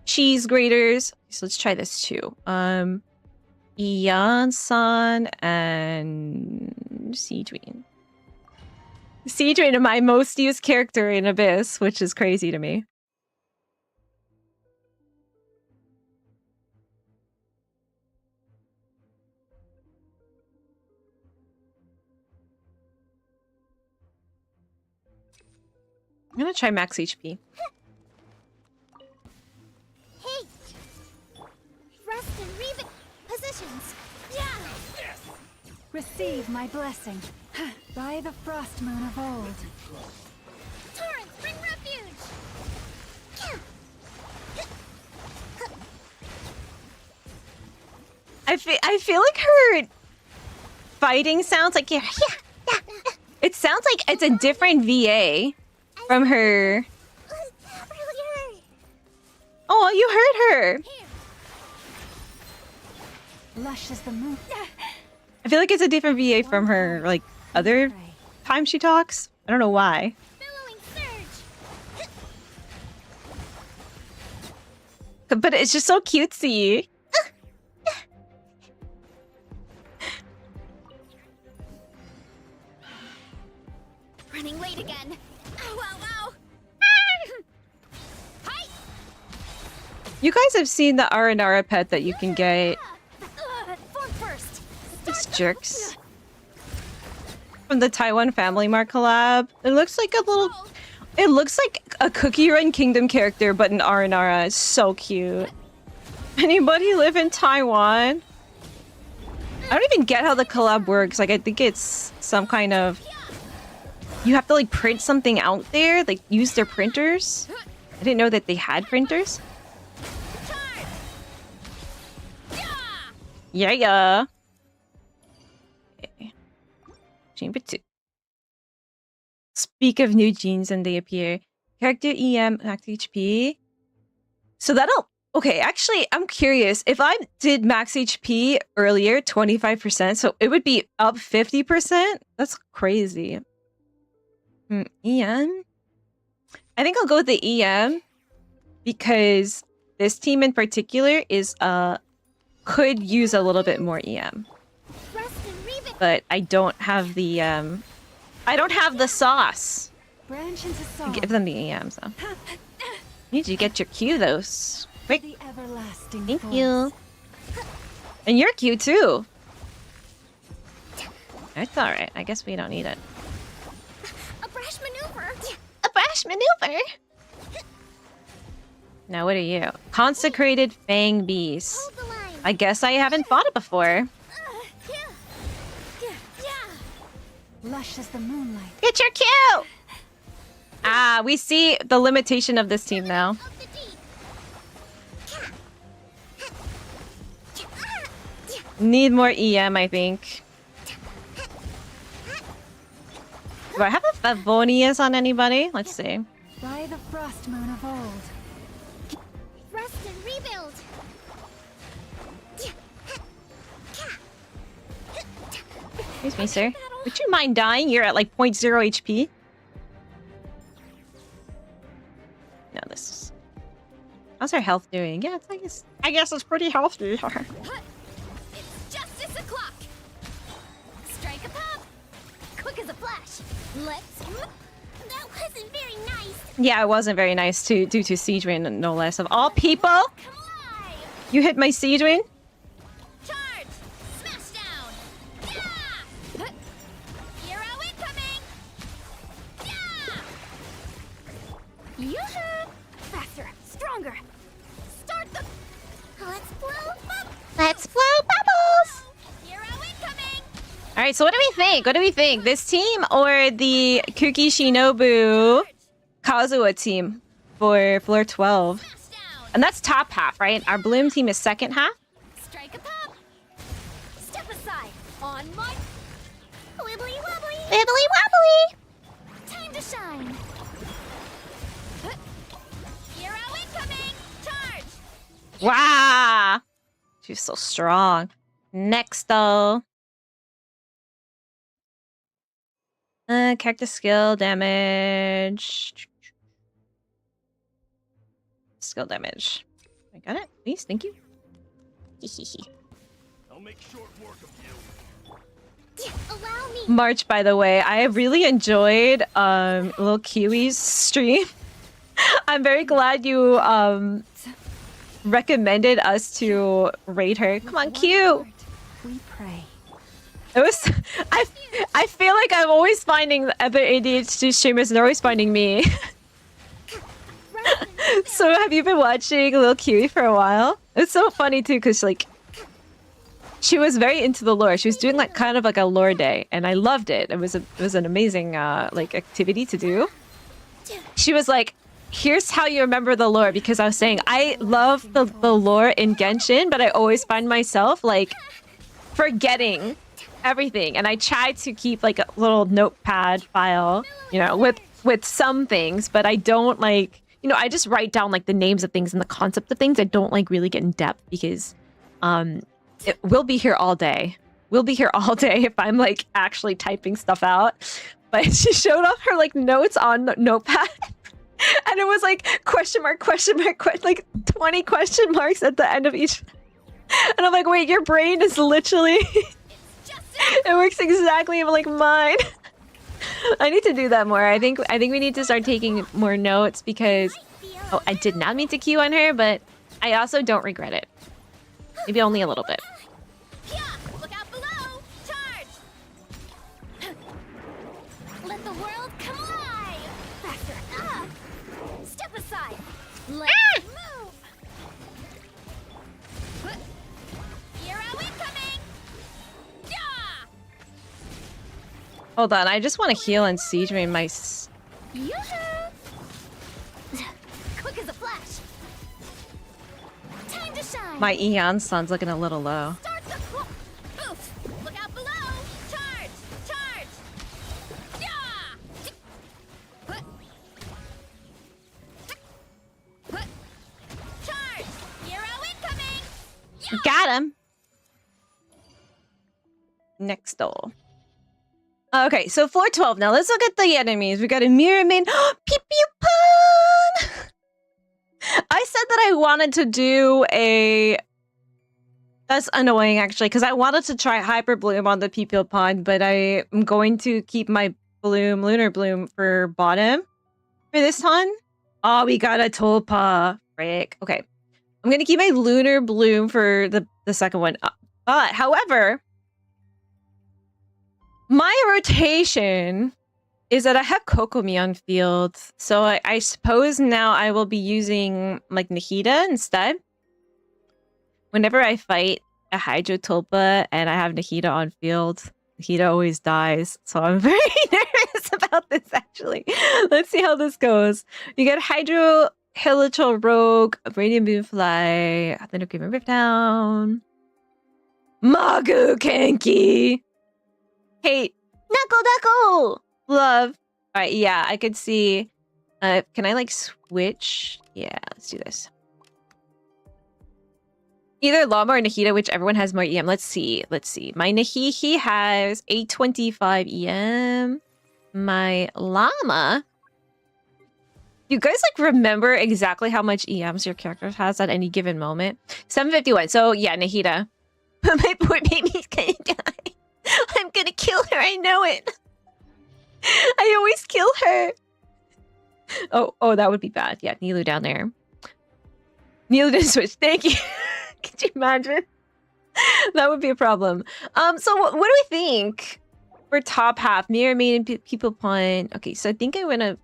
Cheese Graters. So let's try this too. Ian-san and Seedween. Seedween, my most used character in Abyss, which is crazy to me. I'm gonna try max HP. Hey! Rest and revisit positions. Yeah! Receive my blessing. By the frost moon of old. Torrents, bring refuge! I feel like her fighting sounds like it sounds like it's a different VA from her. Oh, you heard her. Lush as the moon. I feel like it's a different VA from her like other time she talks. I don't know why. Billowing surge! But it's just so cutesy. Running late again. Ow, ow, ow! Hi! You guys have seen the Aranara pet that you can get. Form first! These jerks. From the Taiwan Family Mart collab. It looks like a little... It looks like a Cookie Run Kingdom character, but in Aranara. It's so cute. Anybody live in Taiwan? I don't even get how the collab works. Like, I think it's some kind of... You have to, like, print something out there? Like, use their printers? I didn't know that they had printers. Yeah. Okay. Chamber 2. Speak of new genes and they appear. Character EM, max HP. So that'll... Okay, actually, I'm curious. If I did max HP earlier, 25%, so it would be up 50%? That's crazy. EM? I think I'll go with the EM because this team in particular is could use a little bit more EM. But I don't have the sauce. Branch into song. Give them the EM, so. Need you to get your Q though. Quick. The everlasting Thank force. you. And your Q too. It's alright. I guess we don't need it. A brash maneuver! A brash maneuver! Now what are you? Consecrated Fang Beast. Hold the line! I guess I haven't fought it before. Lush as the moonlight. Get your Q! Ah, we see the limitation of this team now. Need more EM, I think. Do I have a Favonius on anybody? Let's see. By the frost moon of old. Rest and rebuild! Excuse me, sir. Would you mind dying? You're at like 0.0 HP. No, this is... How's our health doing? Yeah, I guess it's pretty healthy. It's justice o'clock! Strike a pop! Quick as a flash! Let's... That wasn't very nice! Yeah, it wasn't very nice due to Siege Wind, no less. Of all people! Come alive! You hit my Siege Wind? Charge! Smash down! Yeah! Hero incoming! Yeah! Yoo-hoo! Faster! Stronger! Start the... Let's blow bubbles! Let's blow bubbles! Hero incoming! Alright, so what do we think? What do we think? This team or the Kuki Shinobu Kazuha team for floor 12? Smash down! And that's top half, right? Our Bloom team is second half? Strike a pop! Step aside! On my... Wibbly wobbly! Wibbly wobbly! Time to shine! Hero incoming! Charge! Wow! She's so strong. Next, though. Character skill damage. Skill damage. I got it. Please, thank you. I'll make short work of you. Allow me! March, by the way, I really enjoyed Lil Kiwi's stream. I'm very glad you recommended us to raid her. Come on, Q. We pray. It was. I feel like I'm always finding the other ADHD streamers, and they're always finding me. So have you been watching Lil Kiwi for a while? It's so funny too, because like she was very into the lore. She was doing like kind of like a lore day, and I loved it. It was an amazing like activity to do. She was like, here's how you remember the lore, because I was saying I love the lore in Genshin, but I always find myself like forgetting everything, and I try to keep like a little notepad file, you know, with some things, but I don't like, you know, I just write down like the names of things and the concept of things. I don't like really get in depth because we'll be here all day. We'll be here all day if I'm like actually typing stuff out. But she showed off her like notes on notepad. And it was like question mark, like 20 question marks at the end of each. And I'm like, wait, your brain is literally it works exactly like mine. I need to do that more. I think we need to start taking more notes because I did not mean to queue on her, but I also don't regret it. Maybe only a little bit. Look out below! Charge! Let the world come alive! Faster! Step aside! Let's move! Hero incoming! Yeah! Hold on, I just want to heal and siege me my... Yoo-hoo! Quick as a flash! Time to shine! My Eon sun's looking a little low. Start the boof! Look out below! Charge! Charge! Yeah! Charge! Hero incoming! Got him! Next door. Okay, so floor 12 now. Let's look at the enemies. We got a mirror main. Pew pew pun! I said that I wanted to do a... That's annoying, actually, because I wanted to try Hyper Bloom on the Pew Pond, but I am going to keep my Bloom, Lunar Bloom for bottom for this one. Oh, we got a Tulpa. Frick. Okay. I'm going to keep my Lunar Bloom for the second one. But, however... My rotation is that I have Kokomi on field, so I suppose now I will be using like Nahida instead. Whenever I fight a Hydro Tulpa and I have Nahida on field, Nahida always dies, so I'm very nervous about this actually. Let's see how this goes. You get Hydro, Hilichurl Rogue, Radiant Moonfly, then Rift Riftdown, Magu Kenki. Hate. Knuckle. Love. All right, yeah, I could see. Can I like switch? Yeah, let's do this. Either Llama or Nahida, whichever one has more EM. Let's see. My Nahihi has 825 EM. My Llama. You guys like remember exactly how much EMs your character has at any given moment? 751. So yeah, Nahida. My poor baby's gonna die. I'm gonna kill her, I know it. I always kill her. Oh, that would be bad. Yeah, Nilu down there. Nilu didn't switch. Thank you. Could you imagine? That would be a problem. So what do we think for top half? Mirror Maiden, People Point. Okay, so I think I'm gonna...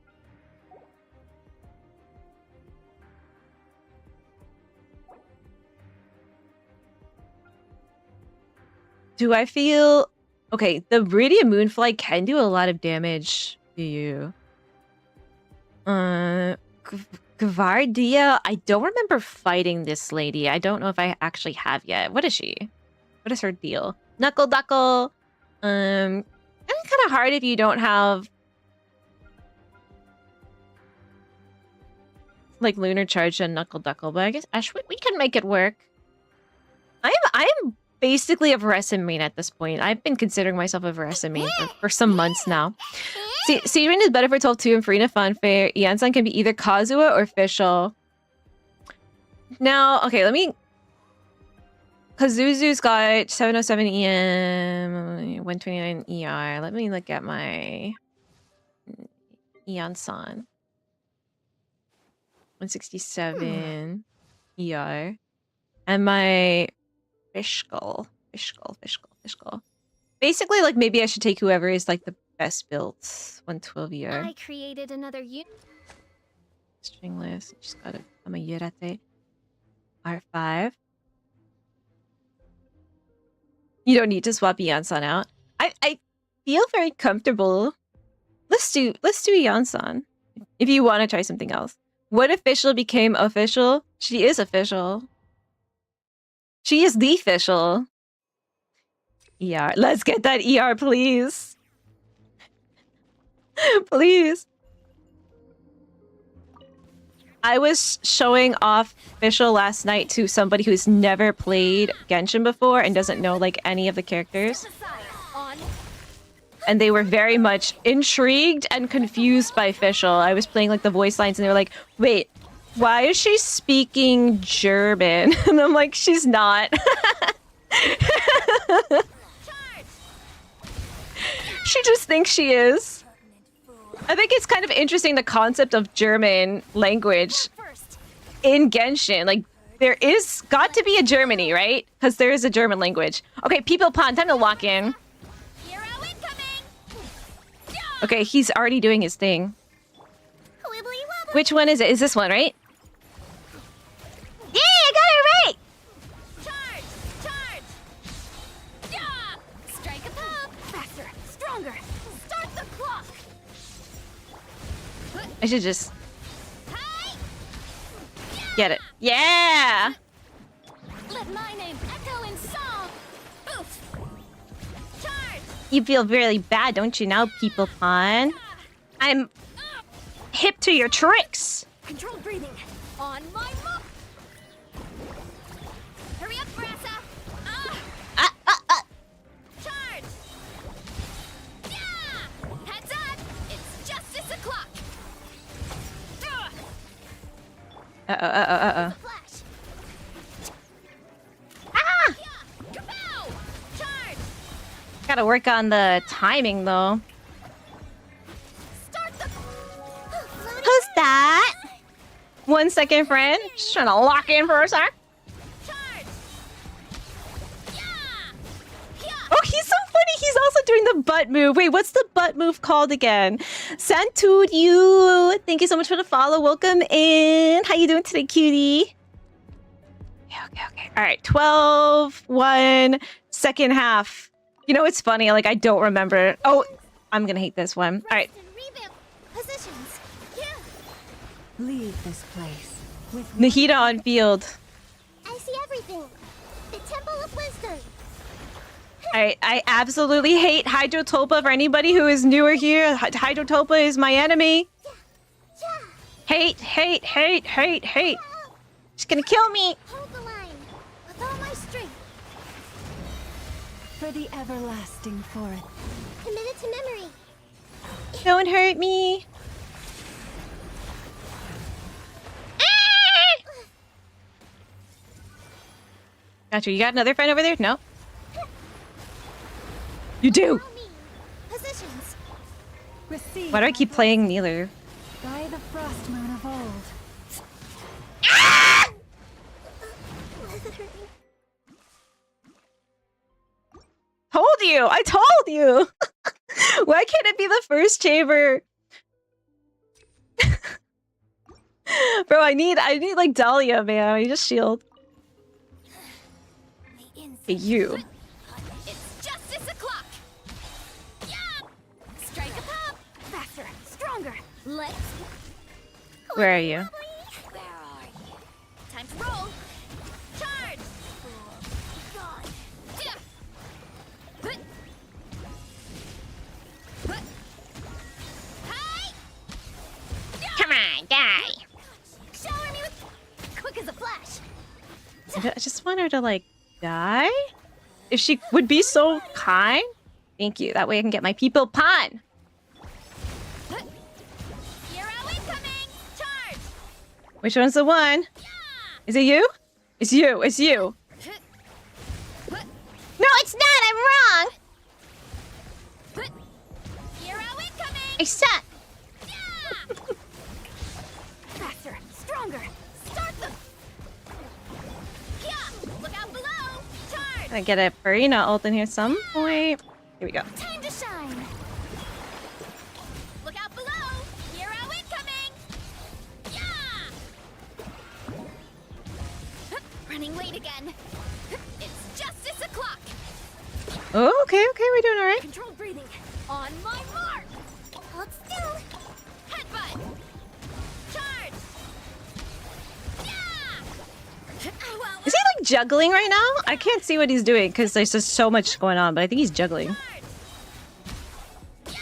Do I feel... Okay, the Radiant Moonfly can do a lot of damage to you. Gvardia, I don't remember fighting this lady. I don't know if I actually have yet. What is she? What is her deal? Knuckle Duckle. Kind of hard if you don't have... like Lunar Charge and Knuckle Duckle, but I guess we can make it work. I'm basically a Veressen main at this point. I've been considering myself a Veressen main for some months now. Seedrin is better for 12-2 and Farina Funfair. Yansan can be either Kazuha or Fischl. Now, okay, let me... Kazuzu's got 707 EM, 129 ER. Let me look at my... Yansan. 167 ER. And my... Fischl. Basically, like, maybe I should take whoever is, like, the best built. 112 ER. I created another Stringless. Just gotta become a Yurate. R5. You don't need to swap Yansan out. I feel very comfortable. Let's do Yansan. If you want to try something else. What official became official? She is official. She is the official. ER. Let's get that ER, please. Please. I was showing off official last night to somebody who's never played Genshin before and doesn't know like any of the characters. And they were very much intrigued and confused by official. I was playing like the voice lines and they were like, wait, why is she speaking German? And I'm like, she's not. She just thinks she is. I think it's kind of interesting, the concept of German language in Genshin. Like, there is got to be a Germany, right? Because there is a German language. Okay, people pond, time to lock in. Okay, he's already doing his thing. Which one is it? Is this one, right? Yeah, I got it right! Charge! Charge! Yeah! Strike a pop! Faster! Stronger! Start the clock! I should just get it. Yeah! Let my name echo in song! Oof! Charge! You feel really bad, don't you now, people pawn? I'm hip to your tricks. Controlled breathing! On my mark! Hurry up, Brassa! Charge! Yeah! Heads up! It's justice o'clock! Flash! Ah! Kapow! Charge! Gotta work on the timing, though. Start the... Who's that? 1 second, friend. Just trying to lock in for a sec. Charge! Yeah! Oh, he's so funny. He's also doing the butt move. Wait, what's the butt move called again? Santud, you. Thank you so much for the follow. Welcome in. How you doing today, cutie? Okay. All right, 12, 1, second half. You know, it's funny. Like, I don't remember. Oh, I'm going to hate this one. All right. Revamp positions. Yeah. Leave this place with Nahida on field. I see everything. The Temple of Wisdom. I absolutely hate Hydrotopa. For anybody who is newer here, Hydrotopa is my enemy. Hate. She's gonna kill me. Hold the line with all my strength. for the everlasting forest. Committed to memory. Don't hurt me. Gotcha. You got another friend over there? No. You do. Positions. Receive Why do I keep playing neither? by the frost moon of old. Told you. I told you. Why can't it be the first chamber? Bro, I need like Dahlia, man. I just shield. Hey, you. It's justice o'clock. Yeah. Strike a pop. Faster, stronger. Let's. Where are you? Where are you? Time to roll. Charge. Gone. Yeah. Hut. Hut. Hi. Come on, die. Shower me with quick as a flash. I just want her to like die. If she would be so kind. Thank you. That way I can get my people pawn. Hero incoming. Charge. Which one's the one? Is it you? It's you. It's you. No, it's not. I'm wrong. Hero incoming. I suck. Faster, stronger. Start them. Yeah. Look out below. Charge. Gonna get a Farina ult in here some point. Here we go. Time to shine. Look out below. Hero incoming. Yeah. Oh, okay, we're doing all right. Controlled breathing. On my mark. Hold still. Headbutt. Charge. Yeah. Well, Is he like juggling right now? I can't see what he's doing because there's just so much going on, but I think he's juggling. yeah.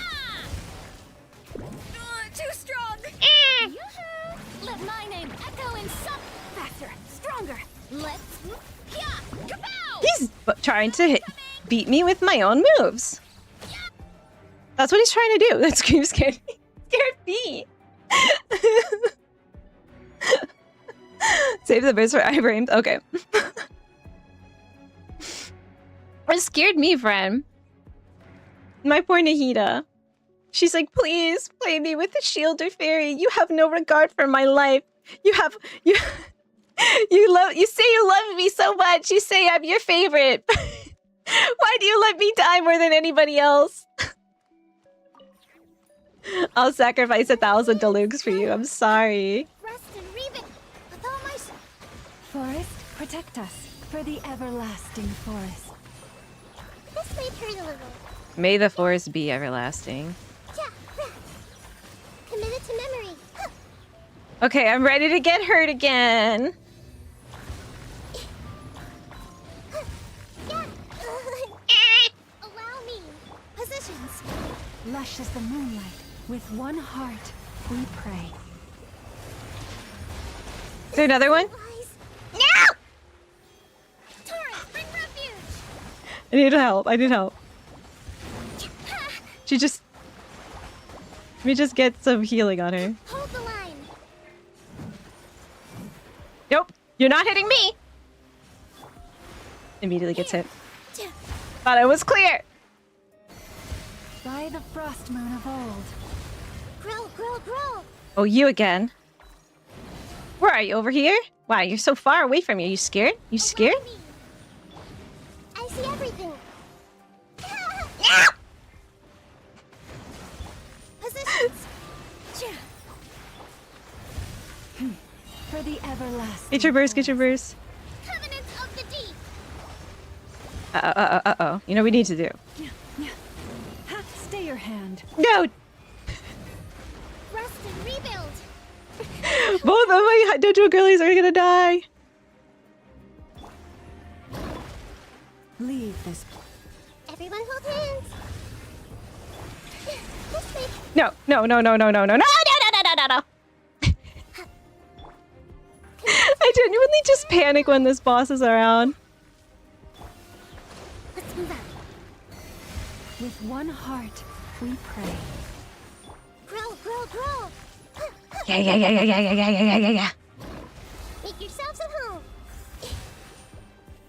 Too strong. Yoo-hoo. Let my name echo in some faster, stronger. Let's. Yeah. Kapow! He's trying to beat me with my own moves. That's what he's trying to do. That scream scared me. Scared me. Save the birds for iframes. Okay. It scared me, friend. My poor Nahida. She's like, please play me with the shielder fairy. You have no regard for my life. You say you love me so much. You say I'm your favorite. Why do you let me die more than anybody else? I'll sacrifice 1,000 deluxe for you. I'm sorry. Rest and rebuild with all my. Forest, protect us for the everlasting forest. This may hurt a little. May the forest be everlasting. Yeah. Committed to memory. Okay, I'm ready to get hurt again. Yeah. Allow me. Positions. Lush as the moonlight. With one heart, we pray. Is there another one? No! Torrent, bring refuge. I need help. I need help. She just... Let me just get some healing on her. Hold the line. Nope. You're not hitting me. Immediately gets hit. Thought it was clear. By the frost moon of old. Grow. Oh, you again. Where are you? Over here? Wow, you're so far away from me. Are you scared? You scared? I see everything. Positions. For the everlasting. Get your burst. Get your burst. Covenants of the deep. Uh-oh. You know what we need to do? Ha, stay your hand. No! Rest and rebuild. Both of my dojo girlies are gonna die. Leave this. Everyone hold hands. This way. No. I genuinely just panic when this boss is around. Let's move out. With one heart, we pray. Grow. Yeah. Make yourselves at home.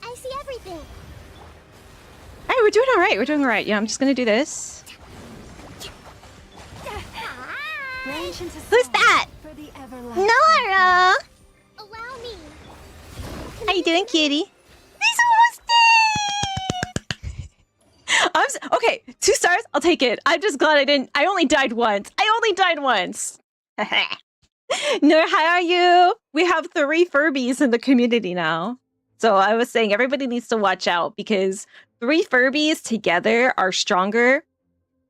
I see everything. Alright, we're doing alright. Yeah, I'm just gonna do this. Branch into Who's song that? For the everlasting. Nora! Allow me. How you doing, kitty? He's almost dead! Okay, 2 stars, I'll take it. I'm just glad I only died once. Nora, how are you? We have 3 Furbies in the community now. So I was saying everybody needs to watch out because 3 Furbies together are stronger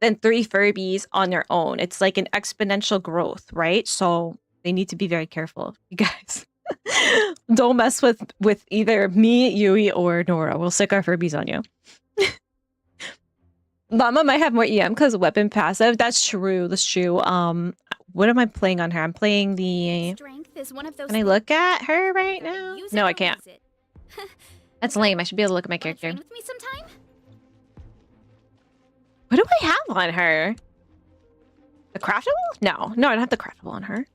than 3 Furbies on their own. It's like an exponential growth, right? So they need to be very careful, you guys. Don't mess with either me, Yui, or Nora. We'll stick our Furbies on you. Llama might have more EM because weapon passive. That's true. What am I playing on her? I'm playing the... Strength is one of those. Can I look at her right now? No, I can't. That's lame. I should be able to look at my character. Train with me sometime? What do I have on her? The craftable? No, I don't have the craftable on her.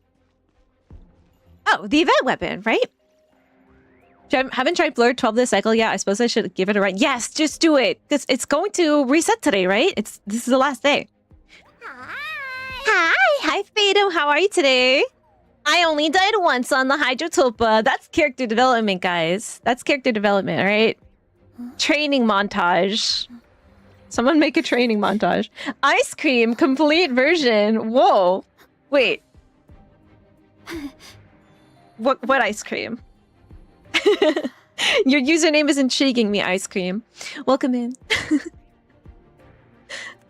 Oh, the event weapon, right? Haven't tried Blur 12 this cycle yet. I suppose I should give it a run. Yes, just do it. Because it's going to reset today, right? This is the last day. Hi, Fatum. How are you today? I only died once on the Hydrotopa. That's character development, guys. That's character development, right? Training montage. Someone make a training montage. Ice cream, complete version. Whoa. Wait. What ice cream? Your username is intriguing me, ice cream. Welcome in.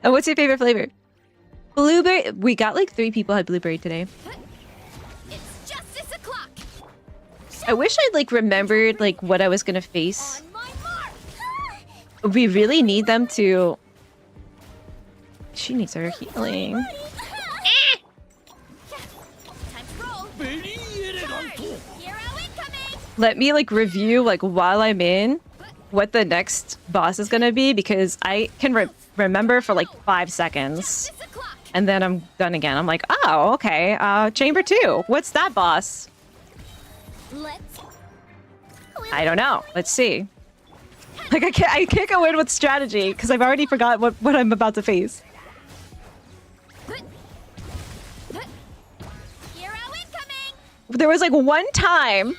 And what's your favorite flavor? Blueberry. We got like 3 people had blueberry today. It's justice o'clock. I wish I'd like remembered like what I was gonna face. On my mark. We really need them to. She needs her healing. Time to roll. Hero incoming. Let me like review like while I'm in what the next boss is gonna be, because I can remember for like 5 seconds Justice o'clock. and then I'm done again. I'm like, oh, okay. Chamber 2. What's that boss? Let's. I don't know. Let's see. Like I can't go in with strategy because I've already forgot what I'm about to face. Hero incoming. There was like one time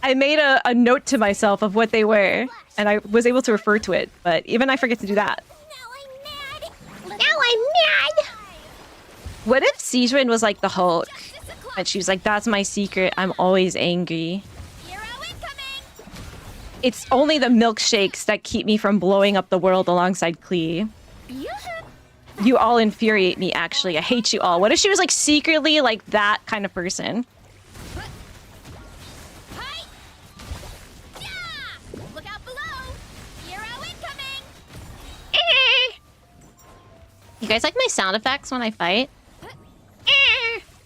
I made a note to myself of what they were, and I was able to refer to it, but even I forget to do that. Now I'm mad. What if Sejuan was like the Hulk, and she was like, that's my secret, I'm always angry. Hero incoming. It's only the milkshakes that keep me from blowing up the world alongside Klee. You all infuriate me, actually. I hate you all. What if she was like secretly like that kind of person? Hi. Yeah. Look out below. Hero incoming. You guys like my sound effects when I fight?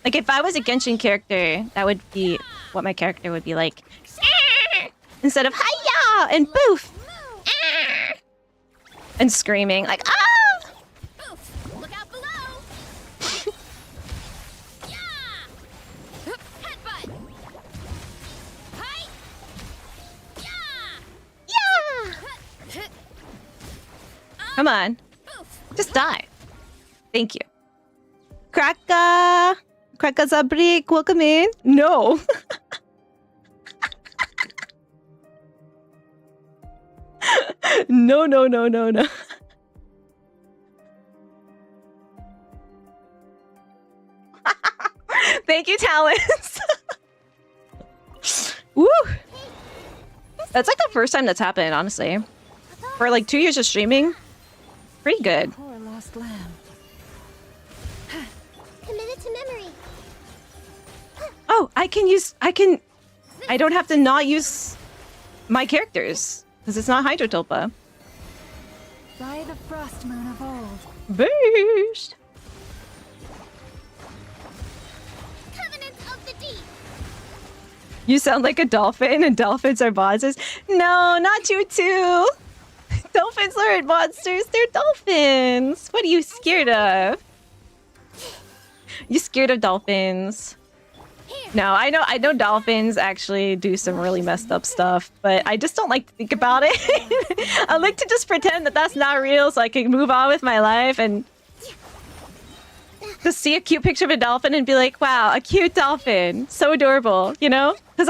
Like if I was a Genshin character, that would be what my character would be like. Instead of hiya and boof and screaming like ah. Oof. Look out below. Yeah. Headbutt. Hi. Yeah. Yeah. Come on, Oof. just die. Thank you. Kraka Zabrik, welcome in. No. No. Thank you, Talents. Woo! That's like the first time that's happened, honestly. For like 2 years of streaming, pretty good. Poor lost lamb. Committed to memory. Oh, I don't have to not use my characters because it's not Hydrotulpa. By the frost moon of old. Burst. Covenant of the deep. You sound like a dolphin, and dolphins are monsters. No, not you too. Dolphins aren't monsters. They're dolphins. What are you scared of? You scared of dolphins? No, I know dolphins actually do some really messed up stuff, but I just don't like to think about it. I like to just pretend that that's not real so I can move on with my life and just see a cute picture of a dolphin and be like, wow, a cute dolphin. So adorable, you know? Because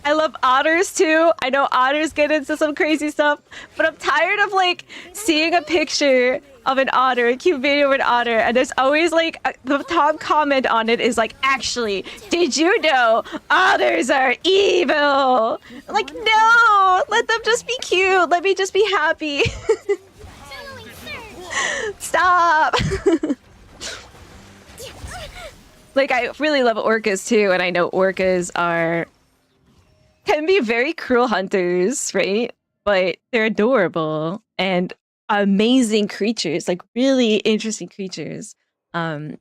I love otters too. I know otters get into some crazy stuff, but I'm tired of like seeing a picture of an otter, a cute video of an otter, and there's always like the top comment on it is like, actually, did you know otters are evil? Like, no, let them just be cute. Let me just be happy. Stop. Like, I really love orcas too, and I know orcas can be very cruel hunters, right? But they're adorable and amazing creatures, like really interesting creatures. And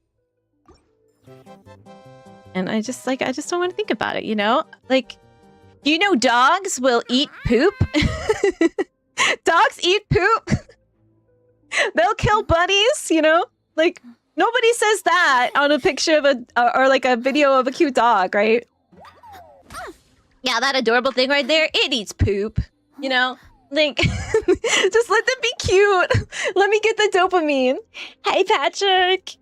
I just don't want to think about it, you know? Like, you know dogs will eat poop? Dogs eat poop? They'll kill bunnies, you know? Like, nobody says that on a picture of or like a video of a cute dog, right? Yeah, that adorable thing right there, it eats poop, you know? Like, just let them be cute. Let me get the dopamine. Hey, Patrick.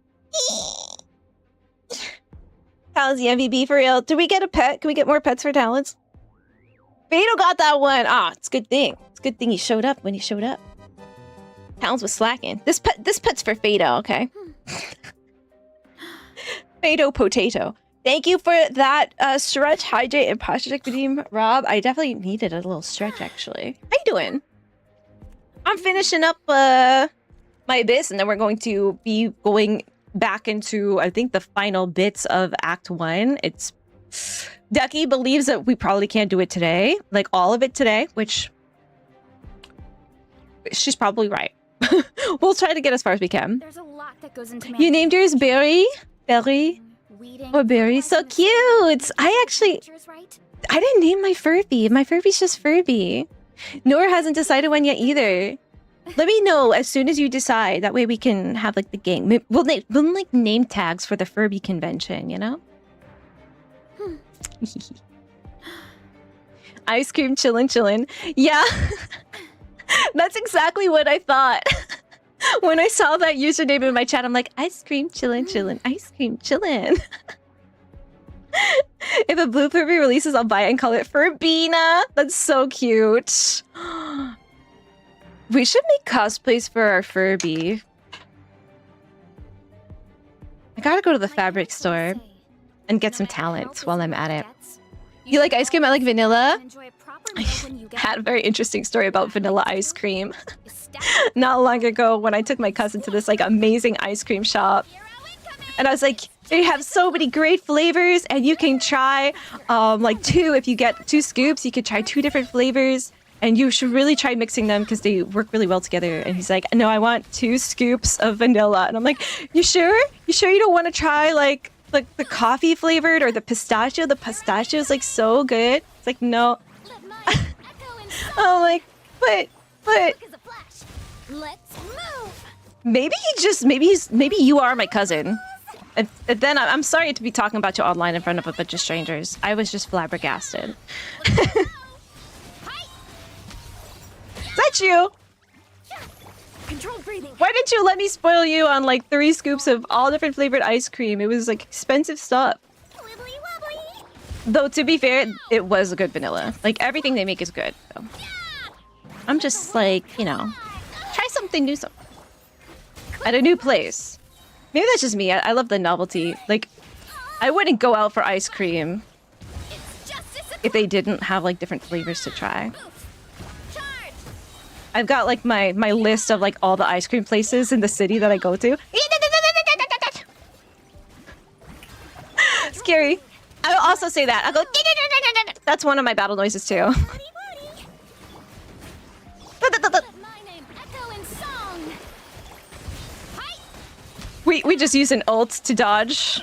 How's the MVP for real? Did we get a pet? Can we get more pets for Talents? Beto got that one. Ah, it's a good thing. It's a good thing he showed up when he showed up. Talents was slacking. This pet's for Fado, okay? Fado Potato. Thank you for that stretch, hydrate, and posture redeem, Rob. I definitely needed a little stretch, actually. How you doing? I'm finishing up my abyss, and then we're going to be going back into, I think, the final bits of Act 1. It's Ducky believes that we probably can't do it today, like all of it today, which she's probably right. We'll try to get as far as we can. There's a lot that goes into You named yours Berry? Berry? weeding, Or Berry? So cute! I didn't name my Furby. My Furby's just Furby. Nora hasn't decided one yet either. Let me know as soon as you decide. That way we can have like the gang. We'll like name tags for the Furby convention, you know? Ice cream chillin'. Yeah. That's exactly what I thought. When I saw that username in my chat, I'm like, ice cream chillin', ice cream chillin'. If a blue Furby releases, I'll buy it and call it Furbina. That's so cute. We should make cosplays for our Furby. I gotta go to the fabric store and get some talents while I'm at it. You like ice cream? I like vanilla. I had a very interesting story about vanilla ice cream. Not long ago when I took my cousin to this like amazing ice cream shop. And I was like, they have so many great flavors and you can try like if you get 2 scoops, you could try 2 different flavors. And you should really try mixing them because they work really well together. And he's like, no, I want 2 scoops of vanilla. And I'm like, you sure? You sure you don't want to try like the coffee flavored or the pistachio? The pistachio is like so good. It's like, no. I'm like, but Let's move. maybe you are my cousin. And then I'm sorry to be talking about you online in front of a bunch of strangers. I was just flabbergasted. Is that you? Controlled breathing. Why didn't you let me spoil you on like 3 scoops of all different flavored ice cream? It was like expensive stuff. Wibbly wobbly. Though to be fair, it was a good vanilla. Like everything they make is good. So. I'm just like, you know, try something new at a new place. Maybe that's just me. I love the novelty. Like, I wouldn't go out for ice cream if they didn't have like different flavors to try. I've got like my list of like all the ice cream places in the city that I go to. Scary. I'll also say that. I'll go. That's one of my battle noises too. We just use an ult to dodge.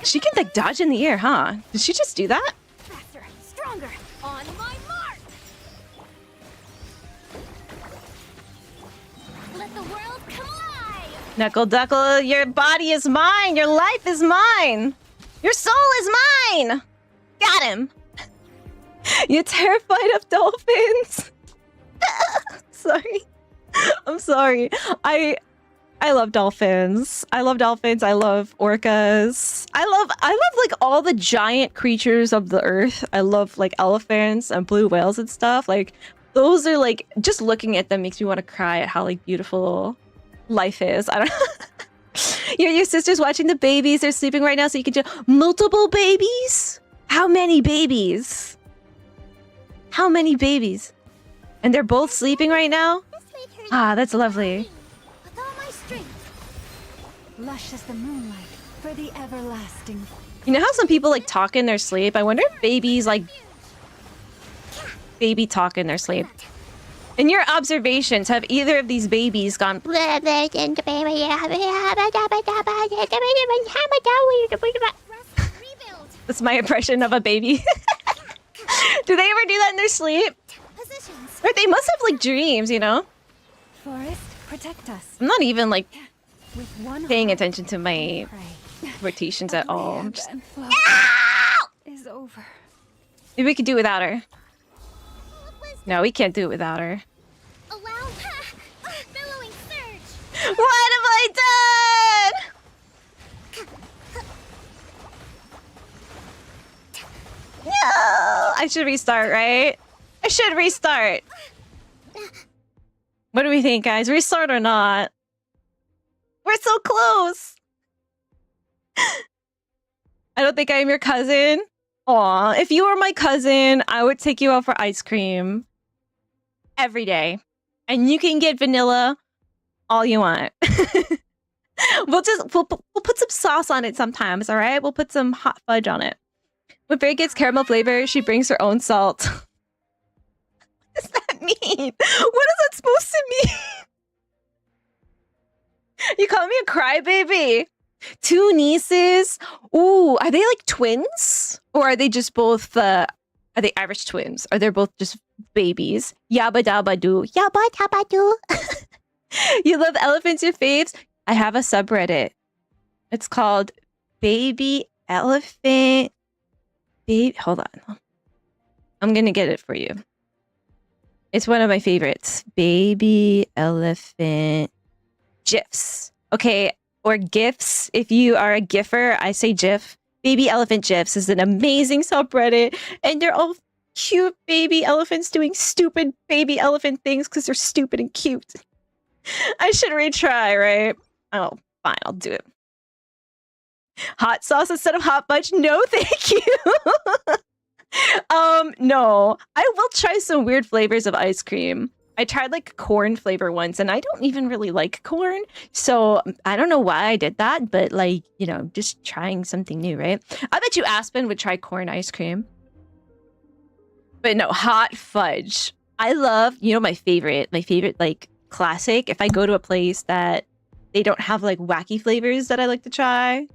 She can like dodge in the air, huh? Did she just do that? Faster, stronger, on my mark. Let the world come alive. Knuckle Duckle, your body is mine. Your life is mine. Your soul is mine. Got him. You're terrified of dolphins. Sorry. I'm sorry. I love dolphins. I love dolphins. I love orcas. I love like all the giant creatures of the earth. I love like elephants and blue whales and stuff. Like those are like, just looking at them makes me want to cry at how like beautiful life is. I don't your sister's watching the babies. They're sleeping right now, so you can do multiple babies? How many babies? How many babies? And they're both sleeping right now? Ah, that's lovely. With all my strength. Lush as the moonlight for the everlasting. You know how some people like talk in their sleep? I wonder if babies like baby talk in their sleep. In your observations, have either of these babies gone blah, blah, That's my impression of a baby. Do they ever do that in their sleep? Positions. Or they must have like dreams, you know? Forest, protect us. I'm not even like With one paying heart, attention to my pray. rotations at all. I'm just... And flow is over. Maybe we could do it without her. No, we can't do it without her. Allow billowing surge. What have I done? No! I should restart, right? I should restart. What do we think, guys? Restart or not? We're so close. I don't think I am your cousin. Aw, if you were my cousin, I would take you out for ice cream every day. And you can get vanilla all you want. we'll put some sauce on it sometimes, all right? We'll put some hot fudge on it. When Fairy gets caramel flavor, she brings her own salt. What does that mean? What is that supposed to mean? You call me a crybaby? 2 nieces? Ooh, are they like twins? Or are they just both, are they Irish twins? Are they both just babies? Yabba dabba doo. Yabba dabba doo. You love elephants, your faves? I have a subreddit. It's called Baby Elephant. Hold on. I'm gonna get it for you. It's one of my favorites. Baby Elephant GIFs. Okay, or GIFs. If you are a GIFer, I say GIF. Baby Elephant GIFs is an amazing subreddit, and they're all cute baby elephants doing stupid baby elephant things because they're stupid and cute. I should retry, right? Oh, fine, I'll do it. Hot sauce instead of hot fudge? No, thank you. No. I will try some weird flavors of ice cream. I tried like corn flavor once, and I don't even really like corn. So I don't know why I did that, but like, you know, just trying something new, right? I bet you Aspen would try corn ice cream. But no, hot fudge. I love, you know, my favorite like classic. If I go to a place that they don't have like wacky flavors that I like to try,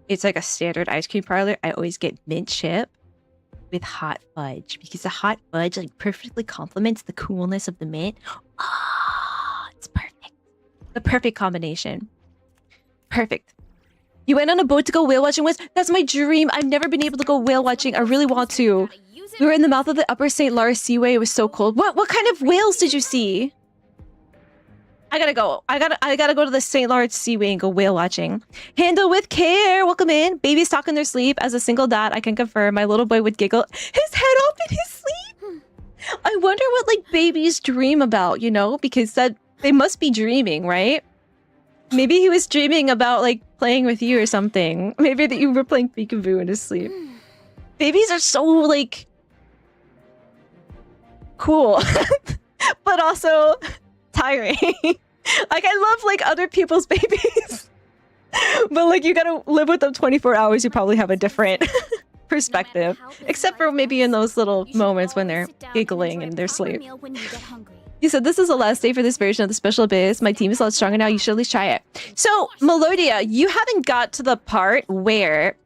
it's like a standard ice cream parlor. I always get mint chip with hot fudge because the hot fudge like perfectly complements the coolness of the mint. Ah, it's perfect. The perfect combination. Perfect. You went on a boat to go whale watching once? That's my dream. I've never been able to go whale watching. I really want to. We were in the mouth of the Upper St. Lawrence Seaway. It was so cold. What kind of whales did you see? I gotta go. I gotta go to the St. Lawrence Seaway and go whale watching. Handle with care. Welcome in. Babies talk in their sleep. As a single dad, I can confirm my little boy would giggle his head off in his sleep. I wonder what like babies dream about, you know, because that they must be dreaming, right? Maybe he was dreaming about like playing with you or something. Maybe that you were playing peekaboo in his sleep. Babies are so like cool, but also tiring. Like I love like other people's babies, but like you gotta live with them 24 hours. You probably have a different perspective, except for maybe in those little moments when they're giggling in their sleep. You said this is the last day for this version of the special biz. My team is a lot stronger now. You should at least try it. So Melodia, you haven't got to the part where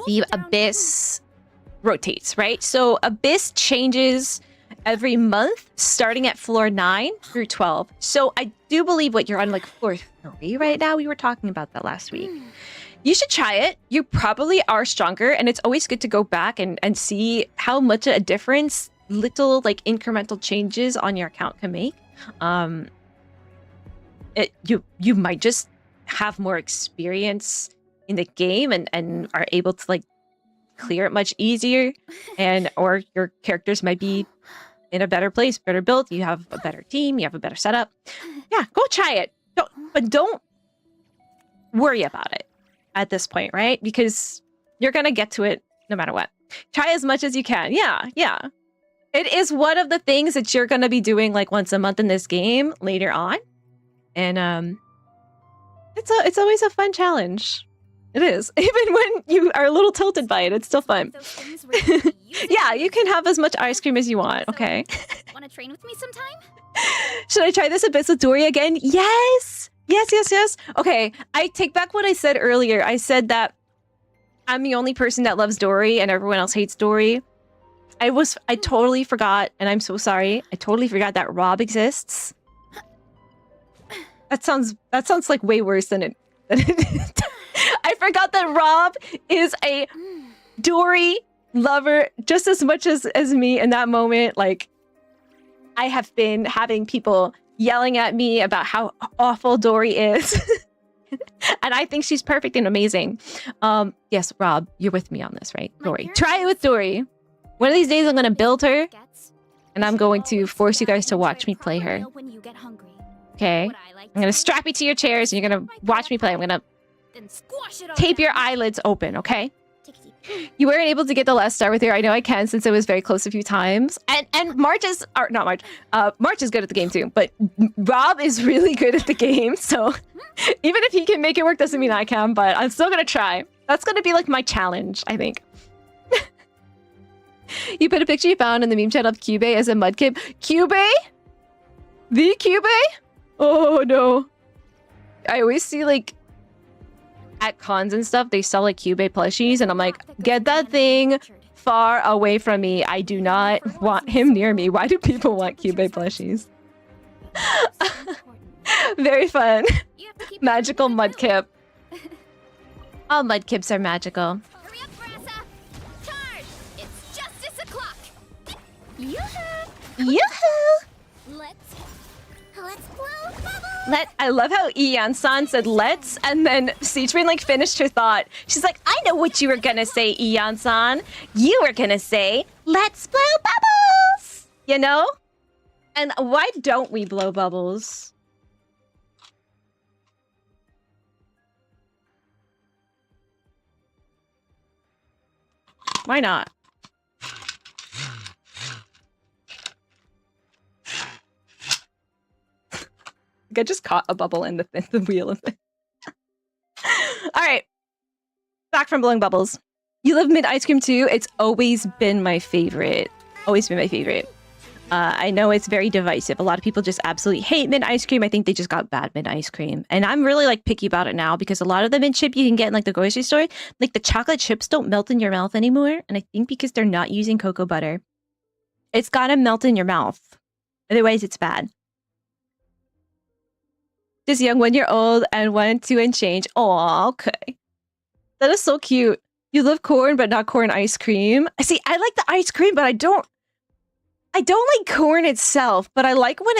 the abyss rotates, right? So abyss changes every month, starting at floor 9 through 12. So I do believe what you're on like floor 3 right now. We were talking about that last week. You should try it. You probably are stronger, and it's always good to go back and see how much a difference little like incremental changes on your account can make. You might just have more experience in the game and are able to like clear it much easier, and or your characters might be in a better place, better built. You have a better team, you have a better setup. Yeah, go try it. Don't worry about it at this point, right? Because you're gonna get to it no matter what. Try as much as you can. Yeah. It is one of the things that you're gonna be doing like once a month in this game later on, and it's always a fun challenge. It is. Even when you are a little tilted by it, it's still fun. Yeah, you can have as much ice cream as you want, okay? Want to train with me sometime? Should I try this abyss with Dory again? Yes! Yes. Okay, I take back what I said earlier. I said that I'm the only person that loves Dory and everyone else hates Dory. I totally forgot, and I'm so sorry. I totally forgot that Rob exists. That sounds like way worse than it I forgot that Rob is a Dory lover just as much as me in that moment. Like, I have been having people yelling at me about how awful Dory is. And I think she's perfect and amazing. Yes, Rob, you're with me on this, right? Dory. Try it with Dory. One of these days I'm going to build her, and I'm going to force you guys to watch me play her. Okay? I'm going to strap you to your chairs, and you're going to watch me play. I'm going to tape your eyelids open, okay? You weren't able to get the last star with her. I know I can since it was very close a few times. And March is, or not March, March is good at the game too, but Rob is really good at the game. So even if he can make it work doesn't mean I can, but I'm still gonna try. That's gonna be like my challenge, I think. You put a picture you found in the meme chat of Cube as a mudkip. Cube? The Cube? Oh no. I always see like at cons and stuff, they sell like Cube plushies, and I'm like, get that thing far away from me. I do not want him near me. Why do people want Cube plushies? Very fun. Magical mudkip. All mudkips are magical. Hurry up, Brassa! Charge! It's justice o'clock! Yoo-hoo! Yoo-hoo! Let's blow bubbles! I love how Ian-san said let's, and then Seachrin like finished her thought. She's like, I know what you were gonna say, Ian-san. You were gonna say, let's blow bubbles! You know? And why don't we blow bubbles? Why not? I just caught a bubble in the wheel of it. All right. Back from blowing bubbles. You love mint ice cream too? It's always been my favorite. Always been my favorite. I know it's very divisive. A lot of people just absolutely hate mint ice cream. I think they just got bad mint ice cream. And I'm really like picky about it now because a lot of the mint chip you can get in like the grocery store, like the chocolate chips don't melt in your mouth anymore. And I think because they're not using cocoa butter. It's gotta melt in your mouth. Otherwise it's bad. Just young 1 year old and 1, 2 and change. Oh, okay. That is so cute. You love corn, but not corn ice cream. See, I like the ice cream, but I don't like corn itself, but I like when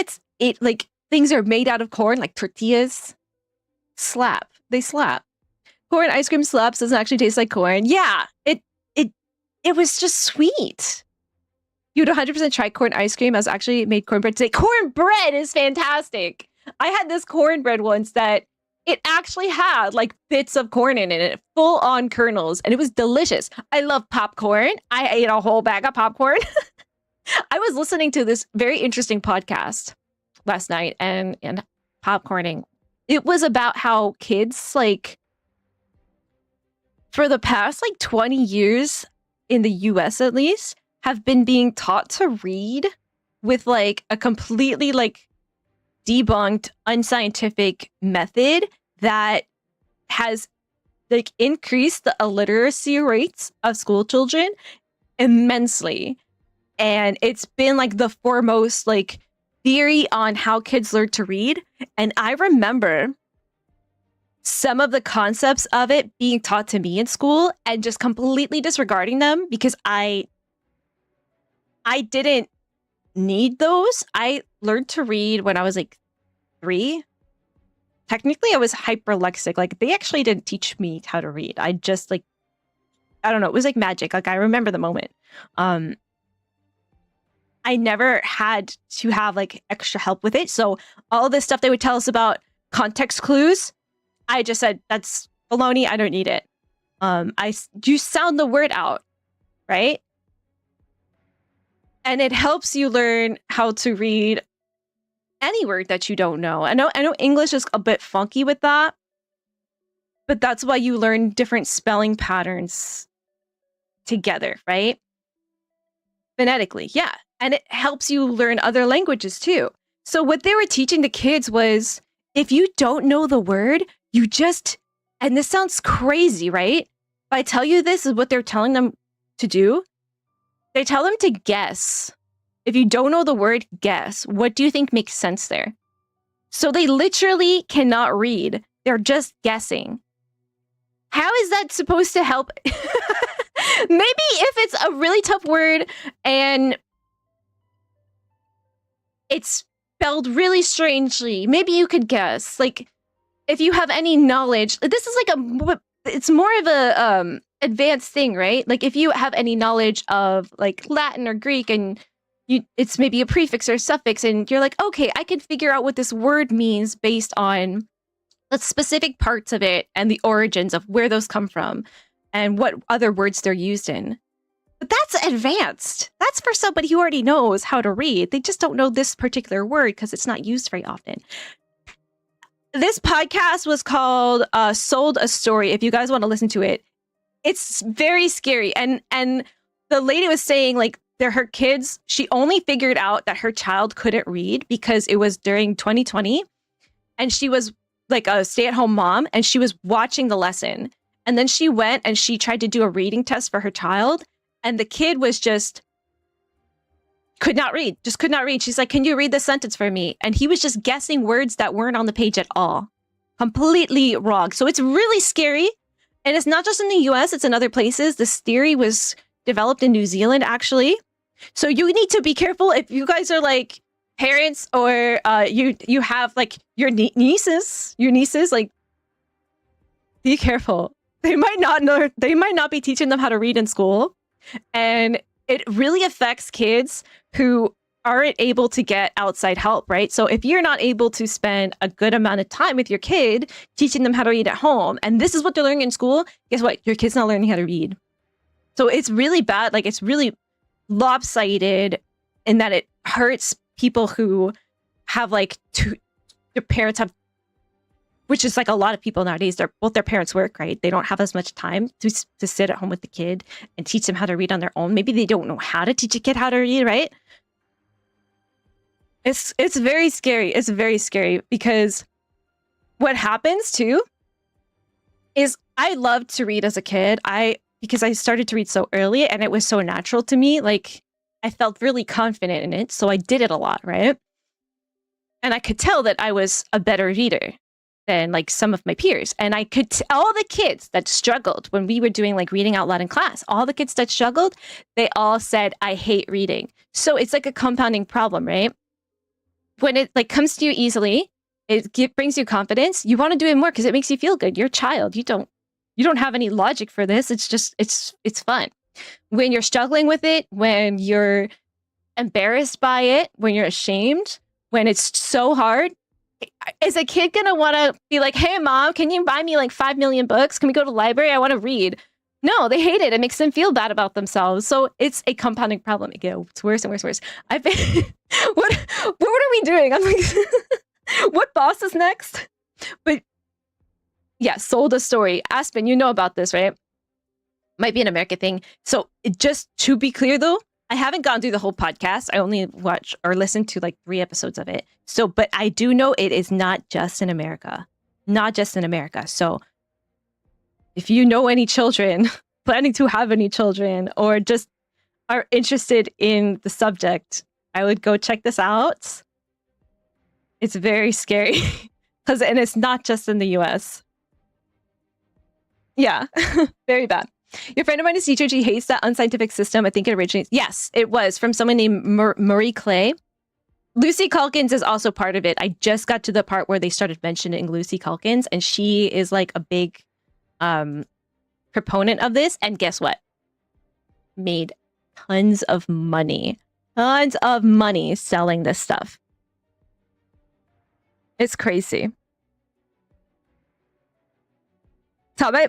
like things are made out of corn, like tortillas. Slap. They slap. Corn ice cream slaps, doesn't actually taste like corn. Yeah, it was just sweet. You'd 100% try corn ice cream. I was actually made cornbread today. Cornbread is fantastic. I had this cornbread once that it actually had like bits of corn in it, full on kernels, and it was delicious. I love popcorn. I ate a whole bag of popcorn. I was listening to this very interesting podcast last night and popcorning. It was about how kids, like, for the past like 20 years in the US at least, have been being taught to read with like a completely like debunked unscientific method that has like increased the illiteracy rates of school children immensely. And it's been like the foremost like theory on how kids learn to read. And I remember some of the concepts of it being taught to me in school and just completely disregarding them because I didn't need those. I learned to read when I was like 3. Technically, I was hyperlexic. Like, they actually didn't teach me how to read. I just like, I don't know. It was like magic. Like, I remember the moment. I never had to have like extra help with it. So all this stuff they would tell us about context clues, I just said, that's baloney. I don't need it. You sound the word out, right? And it helps you learn how to read any word that you don't know. I know English is a bit funky with that, but that's why you learn different spelling patterns together, right? Phonetically, yeah. And it helps you learn other languages too. So what they were teaching the kids was, if you don't know the word, you just, and this sounds crazy, right? If I tell you this is what they're telling them to do, they tell them to guess. If you don't know the word, guess. What do you think makes sense there? So they literally cannot read. They're just guessing. How is that supposed to help? Maybe if it's a really tough word and it's spelled really strangely, maybe you could guess. Like, if you have any knowledge, this is like it's more of a advanced thing, right? Like, if you have any knowledge of like Latin or Greek and it's maybe a prefix or a suffix and you're like, okay, I can figure out what this word means based on the specific parts of it and the origins of where those come from. and what other words they're used in. But that's advanced. That's for somebody who already knows how to read. They just don't know this particular word because it's not used very often. This podcast was called Sold a Story. If you guys want to listen to it, it's very scary. And the lady was saying, like, they're her kids. She only figured out that her child couldn't read because it was during 2020. And she was like a stay-at-home mom, and she was watching the lesson. And then she went and she tried to do a reading test for her child. And the kid was just could not read. She's like, can you read this sentence for me? And he was just guessing words that weren't on the page at all. Completely wrong. So it's really scary. And it's not just in the US, it's in other places. This theory was developed in New Zealand, actually. So you need to be careful if you guys are like parents or you have like your nieces, like, be careful. They might not be teaching them how to read in school. And it really affects kids who aren't able to get outside help, right? So if you're not able to spend a good amount of time with your kid teaching them how to read at home, and this is what they're learning in school, guess what? Your kid's not learning how to read. So it's really bad. Like, it's really lopsided in that it hurts people who have like their parents have, which is like a lot of people nowadays, both their parents work, right? They don't have as much time to sit at home with the kid and teach them how to read on their own. Maybe they don't know how to teach a kid how to read, right? It's very scary. It's very scary because what happens too is I loved to read as a kid. Because I started to read so early and it was so natural to me. Like, I felt really confident in it. So I did it a lot, right? And I could tell that I was a better reader than like some of my peers. And I could all the kids that struggled when we were doing like reading out loud in class, all the kids that struggled, they all said, I hate reading. So it's like a compounding problem, right? When it like comes to you easily, it brings you confidence. You want to do it more because it makes you feel good. You're a child. You don't have any logic for this. It's just, it's fun. When you're struggling with it, when you're embarrassed by it, when you're ashamed, when it's so hard, is a kid gonna want to be like, hey, mom, can you buy me like 5 million books? Can we go to the library? I want to read. No, they hate it. It makes them feel bad about themselves. So it's a compounding problem. It gets worse and worse and worse. I've been, what are we doing? I'm like, what boss is next? But yeah, Sold a Story. Aspen, you know about this, right? Might be an American thing. So just to be clear, though, I haven't gone through the whole podcast. I only watched or listened to like 3 episodes of it. So, but I do know it is not just in America. Not just in America. So if you know any children, planning to have any children, or just are interested in the subject, I would go check this out. It's very scary. And it's not just in the US. Yeah, very bad. Your friend of mine is teacher. She hates that unscientific system. I think it originates. Yes, it was from someone named Marie Clay. Lucy Calkins is also part of it. I just got to the part where they started mentioning Lucy Calkins, and she is like a big proponent of this. And guess what? Made tons of money selling this stuff. It's crazy.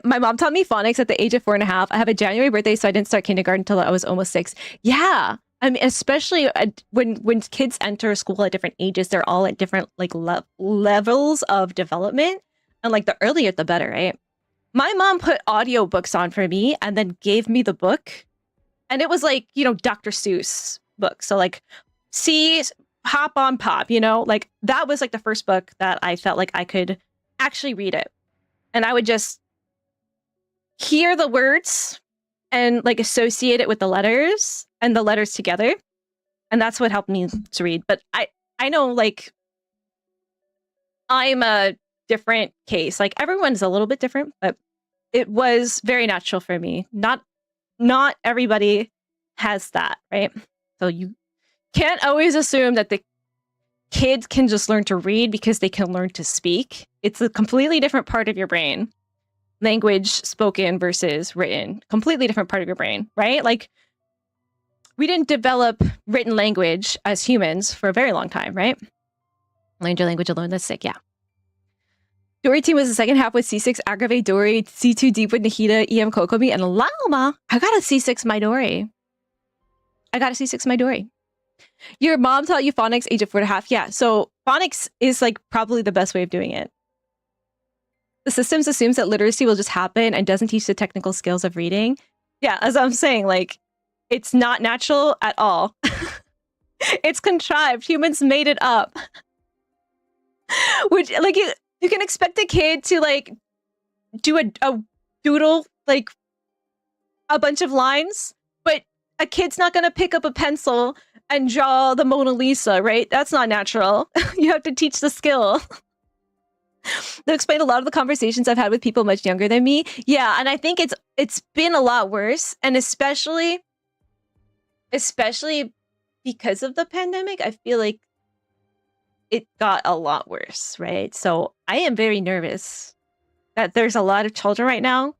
My mom taught me phonics at the age of 4.5. I have a January birthday, so I didn't start kindergarten until I was almost 6. Yeah. I mean, especially when kids enter school at different ages, they're all at different like levels of development. And like the earlier, the better, right? My mom put audiobooks on for me and then gave me the book. And it was like, Dr. Seuss book. So like, see, hop on pop, like that was like the first book that I felt like I could actually read it. And I would just hear the words and like associate it with the letters and the letters together. And that's what helped me to read. But I know like I'm a different case. Like everyone's a little bit different, but it was very natural for me. Not everybody has that, right? So you can't always assume that the kids can just learn to read because they can learn to speak. It's a completely different part of your brain. Language spoken versus written, completely different part of your brain, right? Like we didn't develop written language as humans for a very long time, right? Learn your language alone, that's sick, yeah. Dory team was the second half with C6, Aggravate Dory, C2 deep with Nahida, EM Kokomi, and Llama. I got a C6 my Dory. Your mom taught you phonics age of 4.5. Yeah, so phonics is like probably the best way of doing it. The systems assumes that literacy will just happen and doesn't teach the technical skills of reading. Yeah, as I'm saying, like, it's not natural at all. It's contrived. Humans made it up. Which, like, you can expect a kid to, like, do a doodle, like, a bunch of lines, but a kid's not going to pick up a pencil and draw the Mona Lisa, right? That's not natural. You have to teach the skill. They'll explain a lot of the conversations I've had with people much younger than me. Yeah, and I think it's been a lot worse, and especially because of the pandemic, I feel like it got a lot worse, right? So I am very nervous that there's a lot of children right now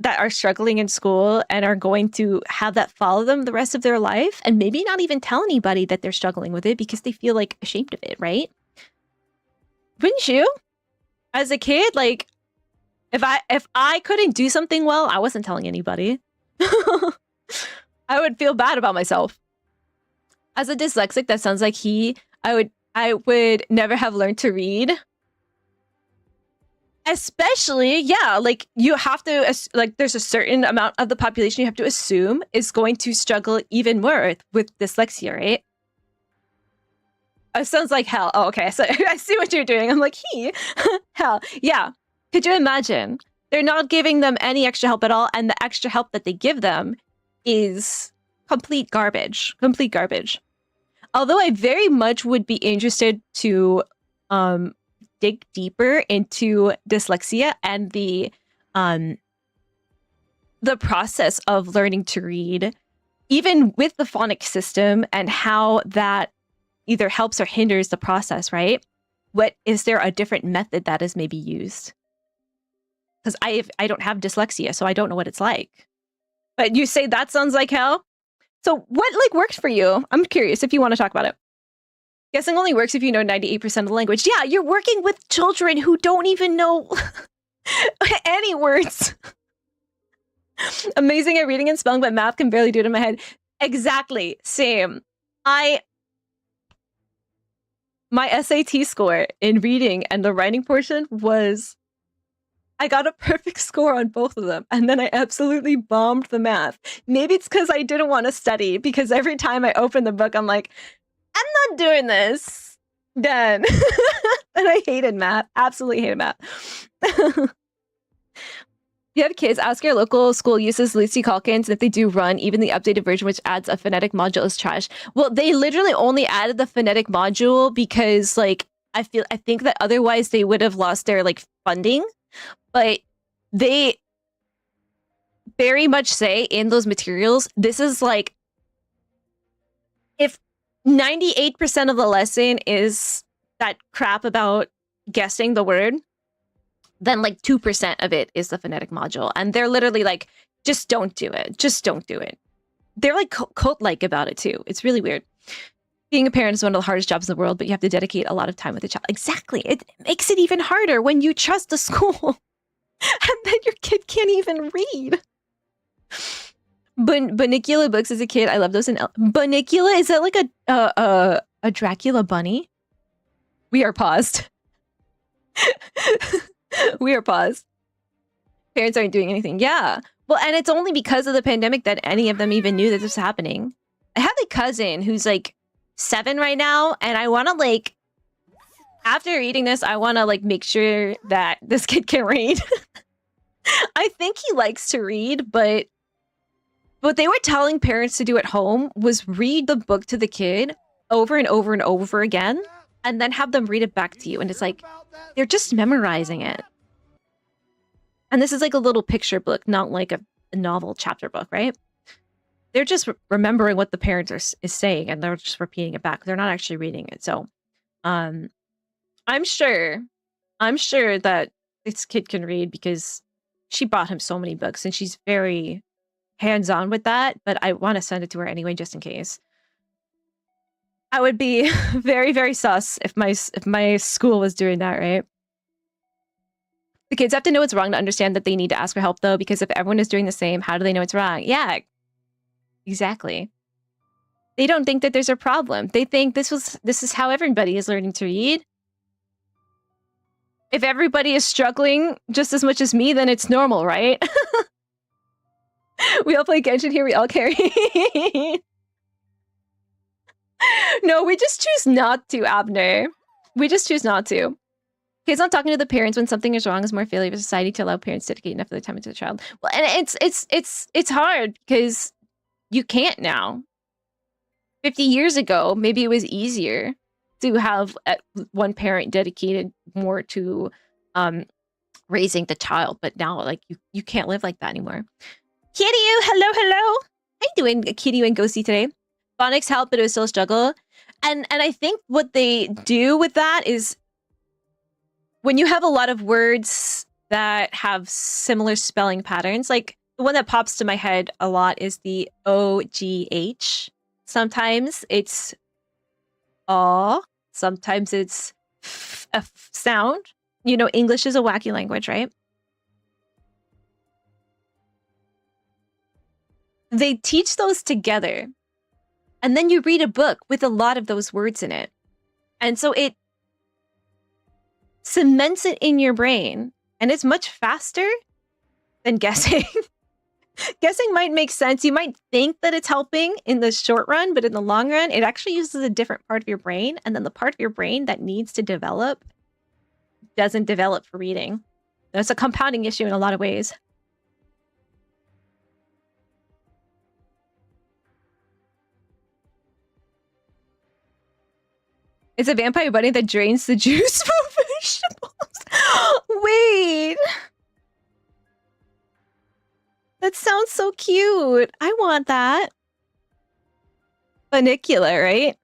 that are struggling in school and are going to have that follow them the rest of their life and maybe not even tell anybody that they're struggling with it because they feel like ashamed of it, right? Wouldn't you? As a kid, like, if I couldn't do something well, I wasn't telling anybody. I would feel bad about myself. As a dyslexic, that sounds like I would never have learned to read. Especially, yeah, like you have to, like there's a certain amount of the population you have to assume is going to struggle even more with dyslexia, right? It sounds like hell. Oh, okay, so I see what you're doing. I'm like, hell, yeah. Could you imagine? They're not giving them any extra help at all, and the extra help that they give them is complete garbage. Complete garbage. Although I very much would be interested to dig deeper into dyslexia and the process of learning to read, even with the phonics system and how that either helps or hinders the process, right? Is there a different method that is maybe used? Because I don't have dyslexia, so I don't know what it's like. But you say that sounds like hell? So what like worked for you? I'm curious if you want to talk about it. Guessing only works if you know 98% of the language. Yeah, you're working with children who don't even know any words. Amazing at reading and spelling, but math can barely do it in my head. Exactly, same. My SAT score in reading and the writing portion was, I got a perfect score on both of them, and then I absolutely bombed the math. Maybe it's because I didn't want to study, because every time I open the book, I'm like, I'm not doing this. Done. And I hated math. Absolutely hated math. You have kids, ask your local school uses Lucy Calkins, and if they do run, even the updated version which adds a phonetic module is trash. Well, they literally only added the phonetic module because, like, I think that otherwise they would have lost their, like, funding. But they very much say in those materials, this is like, if 98% of the lesson is that crap about guessing the word, then like 2% of it is the phonetic module. And they're literally like, just don't do it. Just don't do it. They're like cult-like about it too. It's really weird. Being a parent is one of the hardest jobs in the world, but you have to dedicate a lot of time with the child. Exactly. It makes it even harder when you trust the school and then your kid can't even read. Bunnicula books as a kid. I love those. Bunnicula, is that like a Dracula bunny? We are paused. We are paused. Parents aren't doing anything. Yeah. Well, and it's only because of the pandemic that any of them even knew that this was happening. I have a cousin who's like 7 right now, and I want to like, after reading this, I want to like make sure that this kid can read. I think he likes to read, but what they were telling parents to do at home was read the book to the kid over and over and over again, and then have them read it back to you. And it's like, they're just memorizing it. And this is like a little picture book, not like a novel chapter book, right? They're just remembering what the parent is saying, and they're just repeating it back. They're not actually reading it. So I'm sure that this kid can read because she bought him so many books, and she's very hands-on with that. But I want to send it to her anyway, just in case. I would be very, very sus if my school was doing that, right? The kids have to know it's wrong to understand that they need to ask for help, though, because if everyone is doing the same, how do they know it's wrong? Yeah, exactly. They don't think that there's a problem. They think this is how everybody is learning to read. If everybody is struggling just as much as me, then it's normal, right? We all play Genshin here, we all carry. No, we just choose not to, Abner. We just choose not to. Kids not talking to the parents when something is wrong is more failure of society to allow parents to dedicate enough of their time into the child. Well, and it's hard because you can't now. 50 years ago, maybe it was easier to have one parent dedicated more to raising the child, but now like you can't live like that anymore. Kiryu, hello. How you doing, Kiryu and Ghosty today? Phonics helped, but it was still a struggle. And I think what they do with that is when you have a lot of words that have similar spelling patterns, like the one that pops to my head a lot is the OGH. Sometimes it's sometimes it's a sound. You know, English is a wacky language, right? They teach those together. And then you read a book with a lot of those words in it. And so it cements it in your brain. And it's much faster than guessing. Guessing might make sense. You might think that it's helping in the short run, but in the long run, it actually uses a different part of your brain. And then the part of your brain that needs to develop doesn't develop for reading. That's a compounding issue in a lot of ways. It's a vampire bunny that drains the juice from vegetables. Wait. That sounds so cute. I want that. Funicula, right?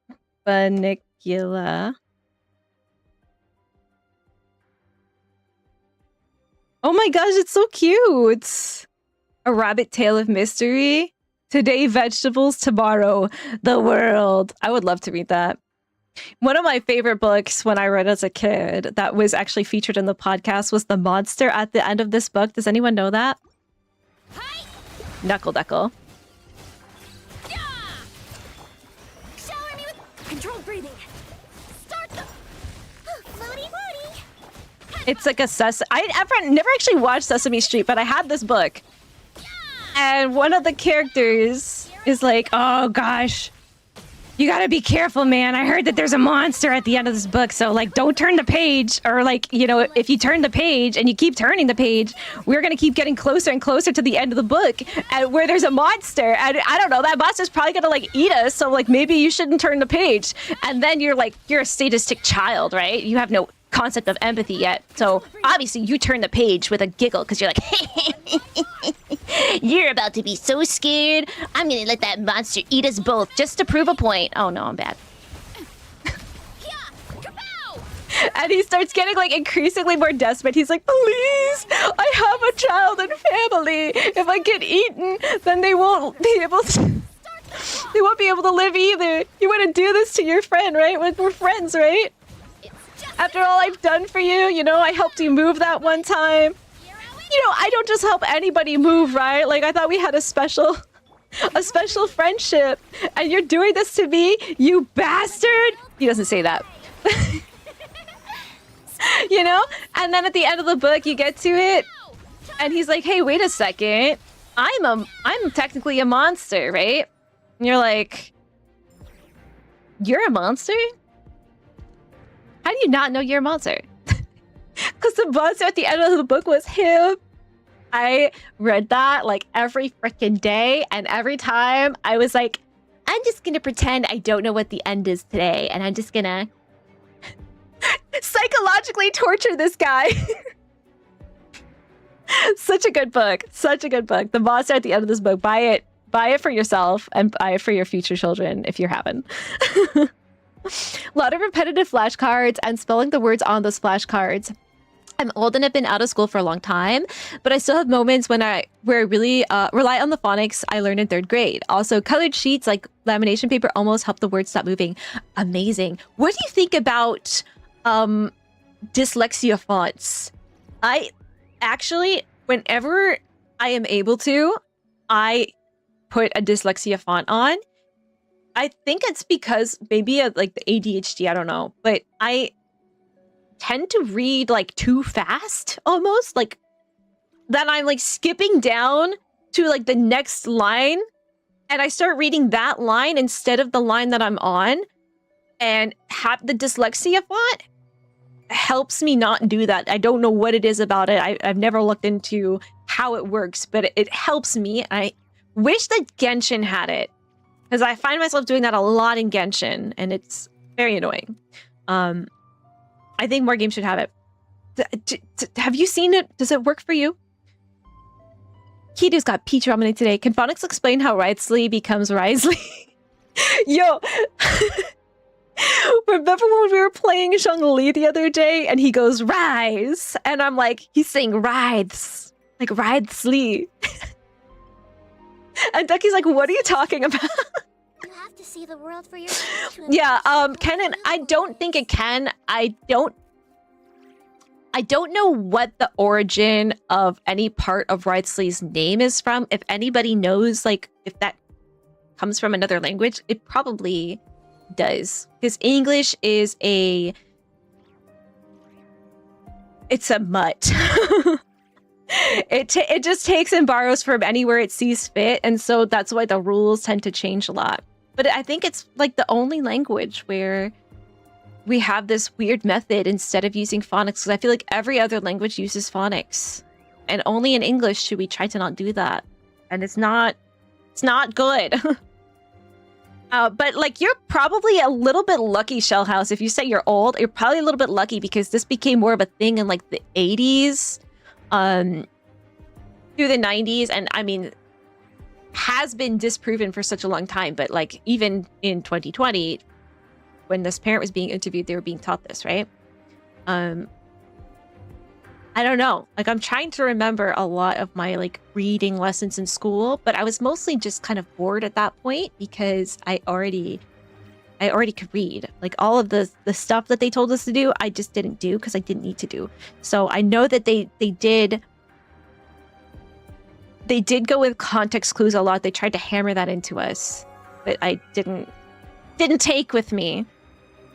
Funicula. Oh my gosh, it's so cute. A rabbit tale of mystery. Today, vegetables. Tomorrow, the world. I would love to read that. One of my favorite books when I read as a kid that was actually featured in the podcast was the monster at the end of this book. Does anyone know that? Knuckle Duckle. Shower me with controlled breathing. Start the floaty floaty. It's like a I never actually watched Sesame Street, but I had this book. And one of the characters is like, oh gosh, you gotta be careful, man. I heard that there's a monster at the end of this book, so like don't turn the page, or like, you know, if you turn the page and you keep turning the page, we're gonna keep getting closer and closer to the end of the book and where there's a monster, and I don't know, that monster's probably gonna like eat us, so like maybe you shouldn't turn the page. And then you're like, you're a sadistic child, right? You have no concept of empathy yet, so obviously you turn the page with a giggle because you're like, you're about to be so scared, I'm gonna let that monster eat us both just to prove a point. Oh no, I'm bad. And he starts getting like increasingly more desperate. He's like, please, I have a child and family. If I get eaten, then they won't be able to they won't be able to live either. You wouldn't do this to your friend, right? We're friends, right? After all I've done for you, you know, I helped you move that one time. You know, I don't just help anybody move, right? Like, I thought we had a special friendship. And you're doing this to me, you bastard! He doesn't say that. You know? And then at the end of the book, you get to it, and he's like, hey, wait a second. I'm technically a monster, right? And you're like, you're a monster? How do you not know you're a monster? Because the monster at the end of the book was him. I read that like every freaking day, and every time I was like, I'm just gonna pretend I don't know what the end is today, and I'm just gonna psychologically torture this guy. Such a good book. Such a good book. The monster at the end of this book. Buy it. Buy it for yourself and buy it for your future children if you're having. A lot of repetitive flashcards and spelling the words on those flashcards. I'm old and have been out of school for a long time, but I still have moments where I really rely on the phonics I learned in 3rd grade. Also, colored sheets like lamination paper almost help the words stop moving. Amazing. What do you think about dyslexia fonts? actually, whenever I am able to, I put a dyslexia font on. I think it's because maybe like the ADHD, I don't know, but I tend to read like too fast almost, like that I'm like skipping down to like the next line and I start reading that line instead of the line that I'm on, and have the dyslexia font helps me not do that. I don't know what it is about it. I've never looked into how it works, but it helps me. I wish that Genshin had it, because I find myself doing that a lot in Genshin, and it's very annoying. I think more games should have it. Have you seen it? Does it work for you? Kido's got peach ramen today. Can Phonics explain how Wriothesley becomes Wriothesley? Yo! Remember when we were playing Zhongli the other day and he goes, rise! And I'm like, he's saying writhes. Like, Wriothesley. And Ducky's like, what are you talking about? You have to see the world for yourself. Yeah, Kenan, I don't think it can. I don't know what the origin of any part of Wriothesley's name is from. If anybody knows, like, if that comes from another language, it probably does. Because English is it's a mutt. It just takes and borrows from anywhere it sees fit, and so that's why the rules tend to change a lot. But I think it's like the only language where we have this weird method instead of using phonics, because I feel like every other language uses phonics, and only in English should we try to not do that. And it's not good. But like, you're probably a little bit lucky, Shellhouse. If you say you're old, you're probably a little bit lucky, because this became more of a thing in like the 80s, through the 90s, and I mean, has been disproven for such a long time. But like, even in 2020, when this parent was being interviewed, they were being taught this, right? I don't know. Like, I'm trying to remember a lot of my like reading lessons in school, but I was mostly just kind of bored at that point because I already could read. Like, all of the stuff that they told us to do, I just didn't do because I didn't need to do. So I know that they did go with context clues a lot. They tried to hammer that into us, but I didn't take with me.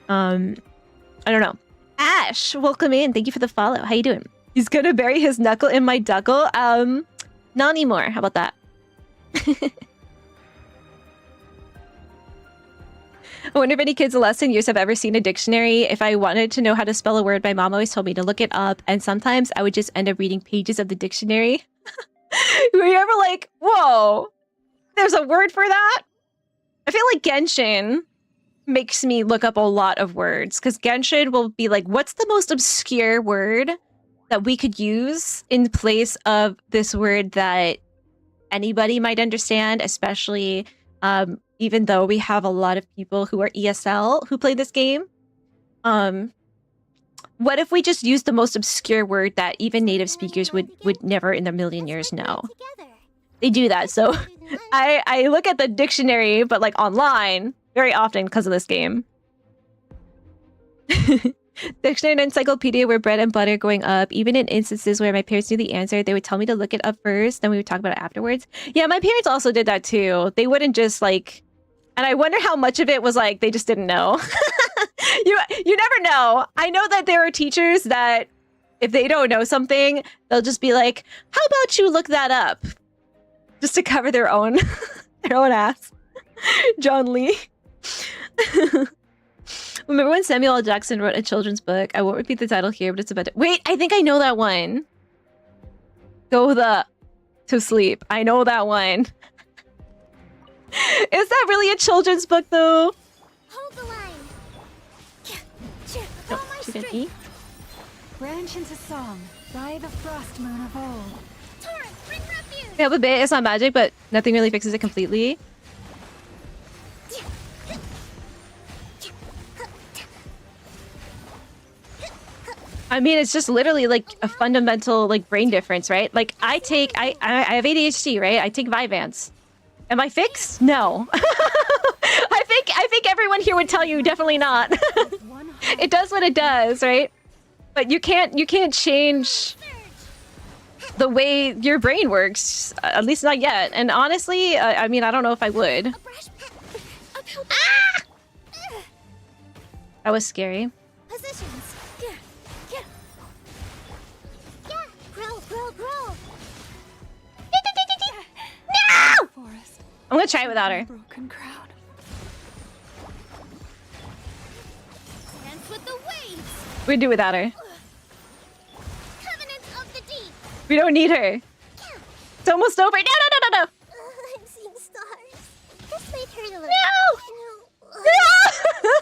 I don't know. Ash, welcome in. Thank you for the follow. How you doing? He's gonna bury his knuckle in my duckle. Not anymore. How about that? I wonder if any kids in less than years have ever seen a dictionary. If I wanted to know how to spell a word, my mom always told me to look it up, and sometimes I would just end up reading pages of the dictionary. Were you ever like, whoa, there's a word for that? I feel like Genshin makes me look up a lot of words, because Genshin will be like, what's the most obscure word that we could use in place of this word that anybody might understand, especially even though we have a lot of people who are ESL who play this game. What if we just use the most obscure word that even native speakers would never in a million years know? They do that, so I look at the dictionary, but like online, very often because of this game. Dictionary and encyclopedia were bread and butter growing up. Even in instances where my parents knew the answer, they would tell me to look it up first, then we would talk about it afterwards. Yeah, my parents also did that too. They wouldn't just like... And I wonder how much of it was like, they just didn't know. You never know. I know that there are teachers that if they don't know something, they'll just be like, how about you look that up? Just to cover their own ass. John Lee. Remember when Samuel L. Jackson wrote a children's book? I won't repeat the title here, but it's about... Wait, I think I know that one. Go to sleep. I know that one. Is that really a children's book, though? Hold the line. No, she didn't eat. Branch into song by the frost moon of old. Torrent, bring refuge. We have a bit. It's not magic, but nothing really fixes it completely. I mean, it's just literally like a fundamental like brain difference, right? Like I have ADHD, right? I take Vyvanse. Am I fixed? No. I think everyone here would tell you definitely not. It does what it does, right? But you can't change the way your brain works. At least not yet. And honestly, I mean, I don't know if I would. A brush pet. A pill. That was scary. Positions. Yeah. Yeah. Yeah. Grow, grow, grow. No! Forest. I'm gonna try it without her. Broken crown. Dance with the waves. We do without her. Covenant of the deep. We don't need her. It's almost over. No, no, no, no, no. I'm seeing stars. This might hurt a little. No! No. No!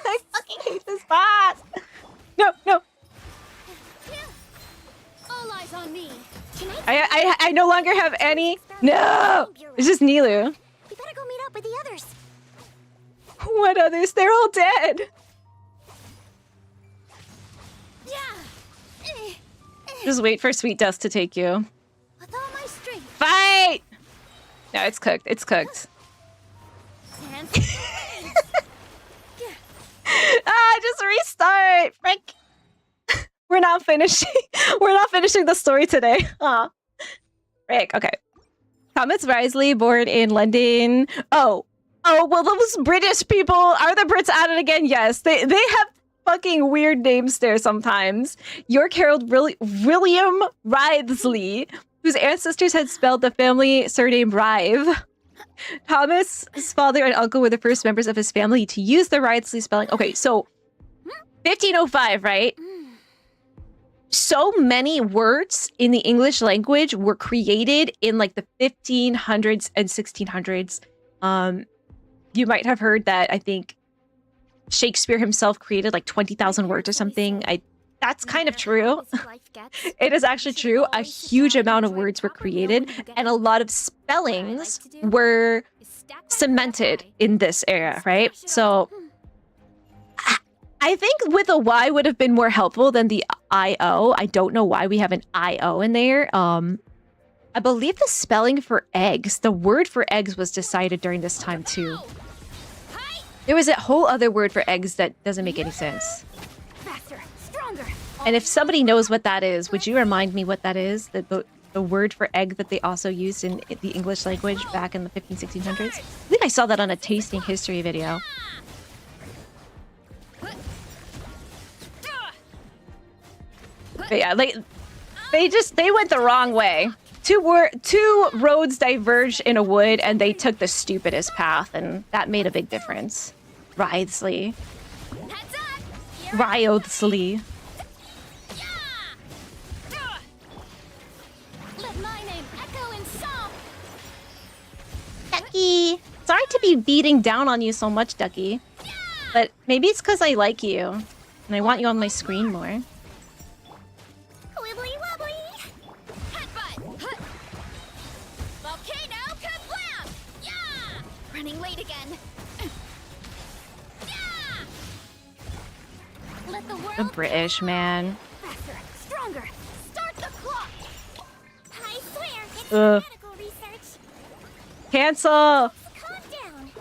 I fucking hate this boss. No, no. All eyes on me. Can I no longer have any. No! It's just Nilu. You better go meet up with the others. What others? They're all dead. Yeah. Just wait for Sweet Dust to take you. With all my strength. Fight! No, it's cooked. It's cooked. Hands. Just restart. Frick. We're not finishing. We're not finishing the story today. Aw. Frick. Okay. Thomas Risley, born in London. Oh, well, those British people, are the Brits at it again? Yes, they have fucking weird names there sometimes. York Herald William Risley, whose ancestors had spelled the family surname Rive. Thomas' father and uncle were the first members of his family to use the Risley spelling. Okay, so 1505, right? So many words in the English language were created in like the 1500s and 1600s. You might have heard that I think Shakespeare himself created like 20,000 words or something. That's kind of true. It is actually true. A huge amount of words were created and a lot of spellings were cemented in this era, right? So I think with a Y would have been more helpful than the I-O. I don't know why we have an I-O in there. I believe the spelling for eggs, the word for eggs was decided during this time too. There was a whole other word for eggs that doesn't make any sense. Faster, stronger. And if somebody knows what that is, would you remind me what that is? The word for egg that they also used in the English language back in the 1600s? I think I saw that on a tasting history video. But yeah, like they went the wrong way. Two roads diverged in a wood, and they took the stupidest path, and that made a big difference. Risley. Risley. Let my name echo in song. Ducky. Sorry to be beating down on you so much, Ducky. But maybe it's because I like you, and I want you on my screen more. Wibbly wobbly. Headbutt. Hut. Volcano kablam. Yeah. Running late again. Yeah. Let the world The British, man. faster, stronger. Start the clock. I swear it's Ugh. medical research. Cancel! Calm down.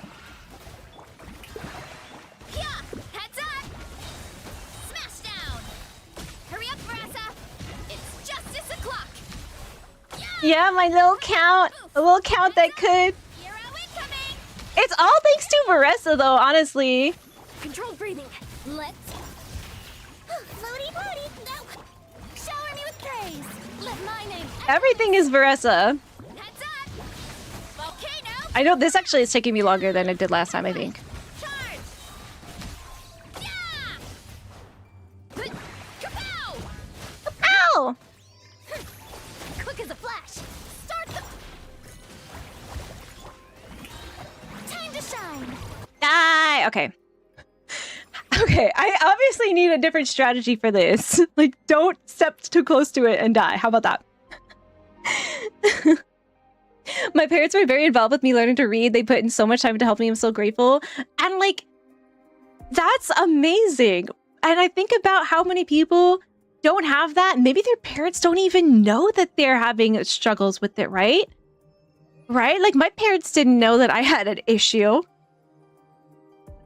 Yeah. Heads up. Smash down. Hurry up, Brassa. It's justice o'clock. Yeah, my little count. A little count that could. Zero incoming. It's all thanks to Varessa, though, honestly. Controlled breathing. Let's. Floaty, floaty. No. Shower me with praise. Let my name. Everything is Varessa. Heads up. Volcano. I know this actually is taking me longer than it did last time, I think. Charge. Yeah. Kapow. Ow! Quick as a flash. Start the. Time to shine. Die! Okay. Okay, I obviously need a different strategy for this. Like, don't step too close to it and die. How about that? My parents were very involved with me learning to read. They put in so much time to help me. I'm so grateful. And like, that's amazing. And I think about how many people don't have that. Maybe their parents don't even know that they're having struggles with it, right? Right? Like, my parents didn't know that I had an issue.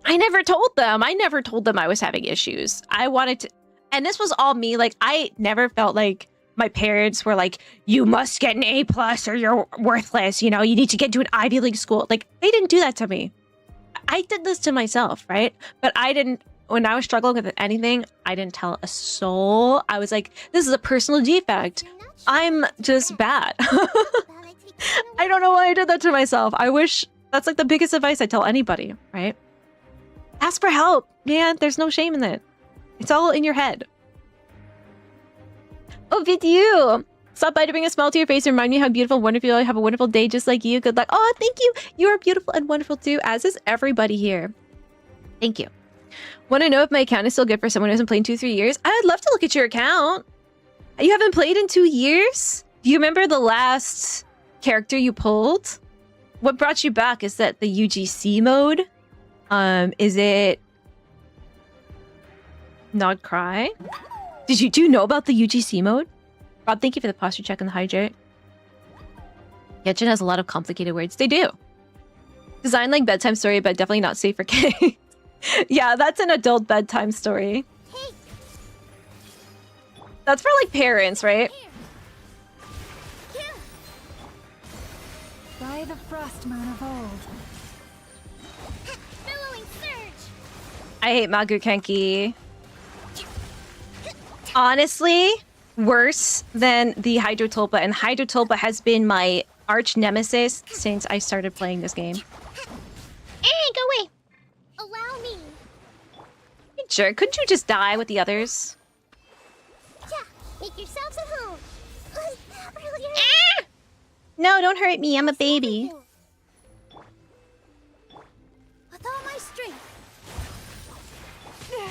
I never told them. I never told them I was having issues. I wanted to, and this was all me. Like, I never felt like my parents were like, you must get an A+ or you're worthless. You know, you need to get to an Ivy League school. Like, they didn't do that to me. I did this to myself, right? But I didn't, when I was struggling with anything, I didn't tell a soul. I was like, this is a personal defect. I'm just bad. I don't know why I did that to myself. I wish that's like the biggest advice I tell anybody, right? Ask for help, man. There's no shame in it. It's all in your head. Oh, with you. Stop by to bring a smile to your face and remind me how beautiful, wonderful you are. Have a wonderful day just like you. Good luck. Oh, thank you. You are beautiful and wonderful too, as is everybody here. Thank you. Want to know if my account is still good for someone who hasn't played in 2-3 years? I'd love to look at your account. You haven't played in 2 years? Do you remember the last character you pulled? What brought you back? Is that the UGC mode? Is it Nod Krai? Do you know about the UGC mode? Rob, thank you for the posture check and the hydrate. Genshin has a lot of complicated words. They do. Designed like bedtime story, but definitely not safe for kids. Yeah, that's an adult bedtime story. That's for like parents, right? By the frost moon of old. Billowing surge. I hate Magukenki. Honestly, worse than the Hydrotulpa, and Hydrotulpa has been my arch nemesis since I started playing this game. Hey, go away. Allow me. Sure, couldn't you just die with the others? Yeah, make yourselves at home. Ah! No, don't hurt me. I'm a baby. With all my strength. No!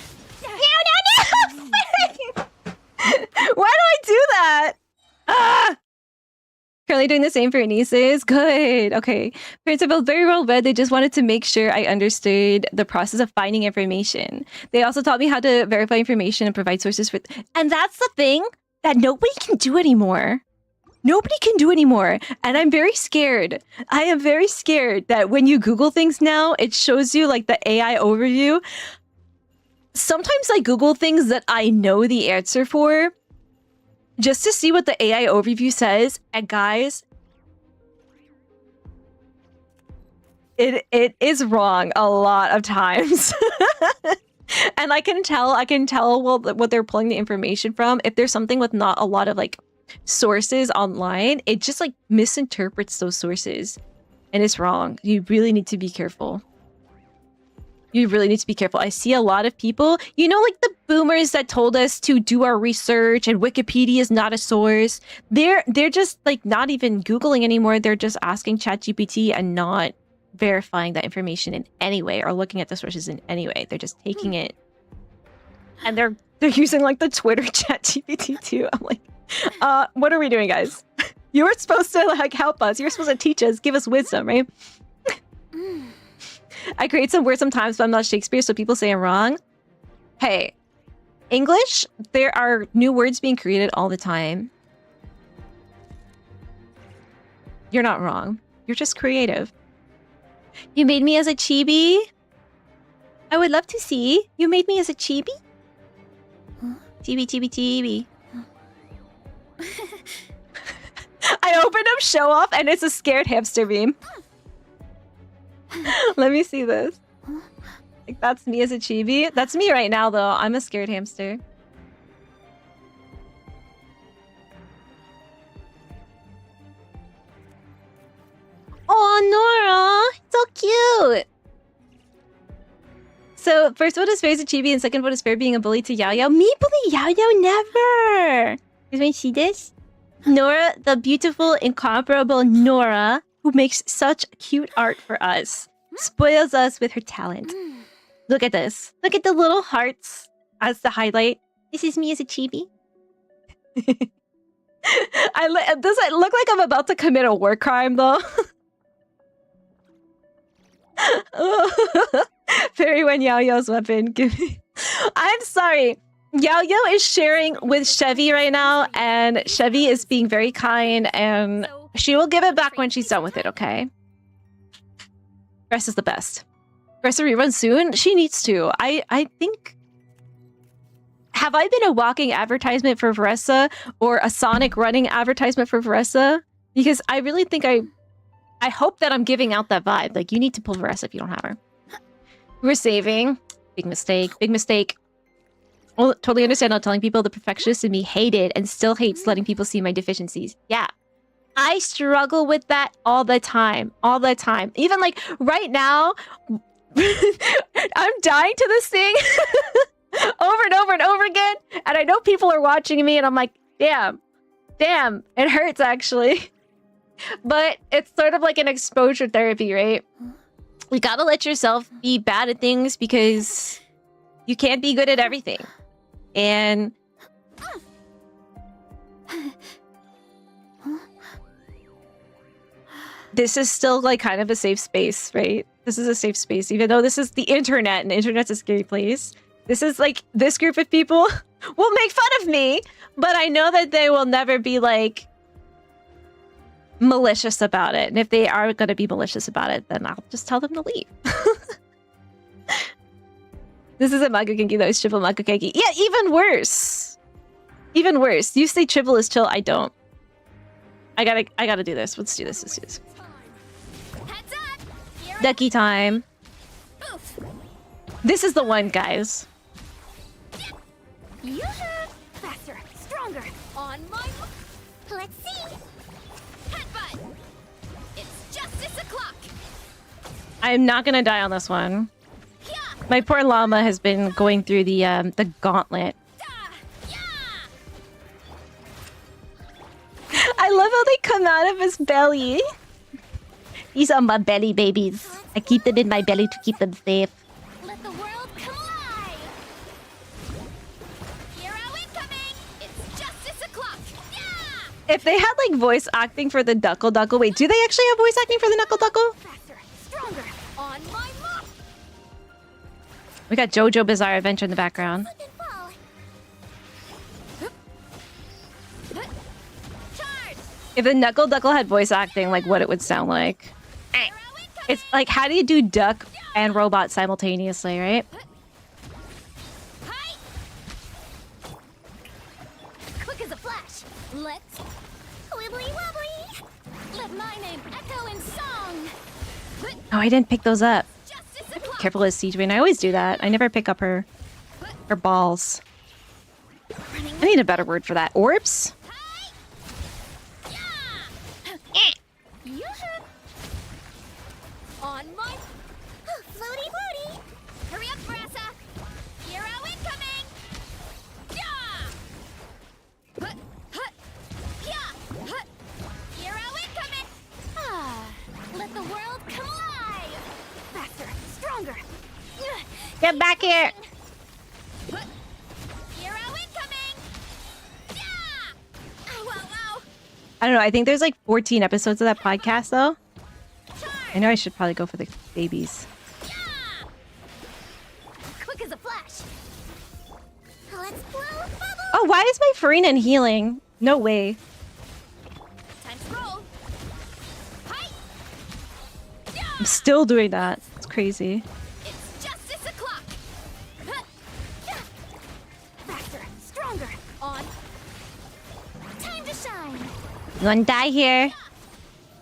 Why do I do that? Ah! Currently doing the same for nieces. Good. Okay. Parents have felt very well read. They just wanted to make sure I understood the process of finding information. They also taught me how to verify information and provide sources for... And that's the thing that nobody can do anymore. Nobody can do anymore. And I'm very scared. I am very scared that when you Google things now, it shows you like the AI overview. Sometimes I Google things that I know the answer for just to see what the AI overview says. And guys, it is wrong a lot of times. And I can tell well what they're pulling the information from. If there's something with not a lot of like sources online, it just like misinterprets those sources. And it's wrong. You really need to be careful. You really need to be careful. I see a lot of people, you know, like the boomers that told us to do our research and Wikipedia is not a source. They're just like not even Googling anymore. They're just asking ChatGPT and not verifying that information in any way or looking at the sources in any way. They're just taking it. And they're using like the Twitter ChatGPT too. I'm like, what are we doing, guys? You were supposed to like help us. You're supposed to teach us, give us wisdom, right? I create some words sometimes, but I'm not Shakespeare, so people say I'm wrong. Hey, English, there are new words being created all the time. You're not wrong. You're just creative. You made me as a chibi? I would love to see. You made me as a chibi? Huh? Chibi. I opened up show off and it's a scared hamster beam. Let me see this. Like, that's me as a chibi. That's me right now, though. I'm a scared hamster. Oh, Nora! So cute! So, first vote is fair as a chibi, and second vote is fair being a bully to Yao Yao. Me bully Yao Yao? Never! Can you see this? Nora, the beautiful, incomparable Nora, who makes such cute art for us, spoils us with her talent. Look at this. Look at the little hearts as the highlight. This is me as a chibi. Does it look like I'm about to commit a war crime, though? Fairy when Yao Yao's weapon. Give me... I'm sorry. Yao Yao is sharing with Chevy right now, and Chevy is being very kind, and she will give it back when she's done with it, okay? Dress is the best. Dress a rerun soon? She needs to. I think... have I been a walking advertisement for Veressa or a Sonic running advertisement for Veressa? Because I really think I hope that I'm giving out that vibe. Like, you need to pull Veressa if you don't have her. We're saving. Big mistake. Big mistake. Well, totally understand not telling people the perfectionist in me hated and still hates letting people see my deficiencies. Yeah. I struggle with that all the time. All the time. Even like right now, I'm dying to this thing over and over and over again. And I know people are watching me and I'm like, damn, it hurts actually. But it's sort of like an exposure therapy, right? You gotta let yourself be bad at things because you can't be good at everything. And this is still like kind of a safe space, right? This is a safe space, even though this is the internet and the internet's a scary place. This is like, this group of people will make fun of me, but I know that they will never be like malicious about it. And if they are going to be malicious about it, then I'll just tell them to leave. This isn't Makukeki though, it's triple Makukeki. Yeah, even worse. Even worse. You say triple is chill, I don't. I gotta do this. Let's do this. Ducky time. This is the one, guys. Faster, stronger. On my. Let's see. Headbutt. It's justice o'clock. I'm not gonna die on this one. My poor llama has been going through the gauntlet. I love how they come out of his belly. These are my belly babies. I keep them in my belly to keep them safe. Let the world come alive. Hero incoming. It's justice o'clock. Yeah. If they had like voice acting for the Duckle Duckle, wait, do they actually have voice acting for the Knuckle Duckle? Faster, stronger. On my mark. We got JoJo Bizarre Adventure in the background. If the Knuckle Duckle had voice acting, like what it would sound like. It's like, how do you do duck and robot simultaneously, right? Quick as a flash. Let's wibbly wobbly. Let my name echo in song. Oh, I didn't pick those up. Careful as Siege Wayne. I always do that. I never pick up her balls. I need a better word for that. Orbs? On my floaty floaty. Hurry up, Brassa. Hero incoming. Yeah. Hero incoming. Let the world come alive. Faster, stronger. Get back here. Hero incoming. Yeah. Ow, ow, ow. I don't know. I think there's like 14 episodes of that podcast, though. I know I should probably go for the babies. Yeah. Quick as a flash. Let's blow bubble. Oh, why is my Farina healing? No way. Time to roll. Hi. Yeah. I'm still doing that. It's crazy. It's justice o'clock. Yeah. Faster, stronger. On. Time to shine. You wanna die here?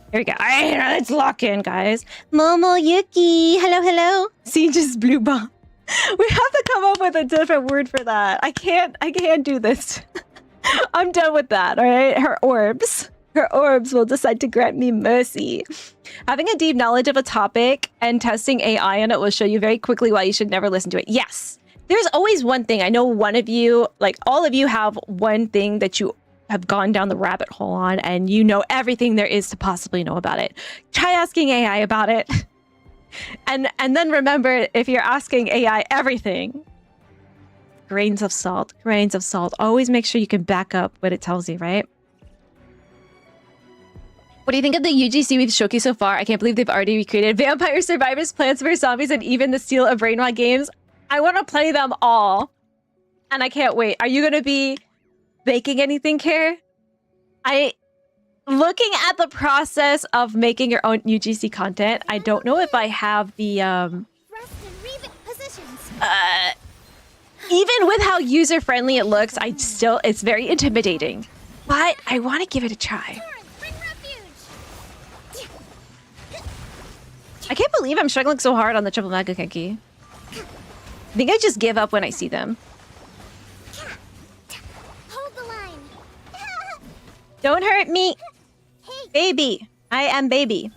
Here we go. All right, let's lock in, guys. Momoyuki. Hello, hello. See, just blue bomb. We have to come up with a different word for that. I can't do this. I'm done with that, all right? Her orbs will decide to grant me mercy. Having a deep knowledge of a topic and testing AI on it will show you very quickly why you should never listen to it. Yes. There's always one thing. I know one of you, like all of you have one thing that you have gone down the rabbit hole on and you know everything there is to possibly know about it. Try asking AI about it. And then remember, if you're asking AI everything, grains of salt. Always make sure you can back up what it tells you, right? What do you think of the UGC we've showcased so far? I can't believe they've already recreated Vampire Survivors, Plants vs. Zombies, and even the Steel of Brainrot games. I want to play them all. And I can't wait. Are you going to be baking anything, Care? Looking at the process of making your own UGC content, I don't know if I have the Rest and revet positions. Even with how user-friendly it looks, it's very intimidating. But I want to give it a try. Bring refuge. I can't believe I'm struggling so hard on the triple mega Kenki. I think I just give up when I see them. Hold the line. Don't hurt me, Hey, baby. I am baby.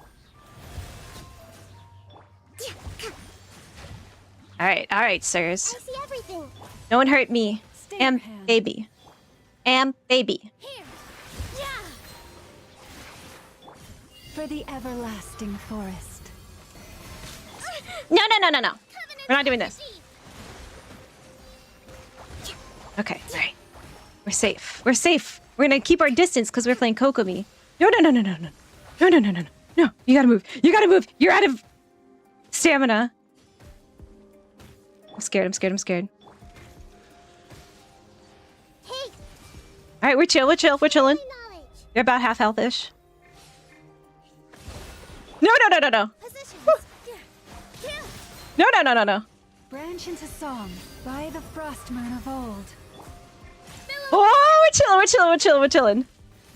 All right, sirs. I see everything. Don't hurt me. Stay Am your hand. baby. Am baby. Here. Yeah. For the everlasting forest. No. We're not doing this. Deep. Okay, all right. We're safe. We're safe. We're gonna keep our distance because we're playing Kokomi. No. No, you gotta move. You gotta move. You're out of stamina. I'm scared. Hey, All right, we're chilling. knowledge. They're about half health-ish. No. Positions. Yeah. No. Branch into song by the frost moon of old. Oh, we're chilling.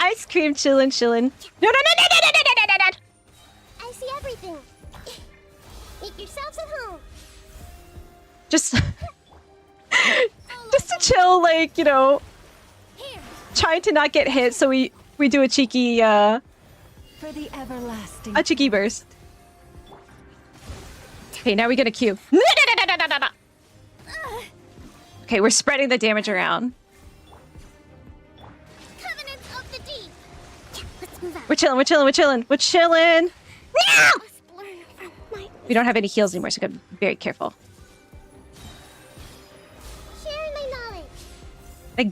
Ice cream chilling. No. I see everything. Make yourselves at home. Just to chill, like, you know, Here. trying to not get hit, so we do a cheeky For the everlasting. burst. Okay, now we get a Q. No. Okay, we're spreading the damage around. Covenants of the deep. Yeah, let's move out. We're chilling. No! Must learn from my We don't have any heals anymore, so we gotta be very careful. sharing my knowledge. The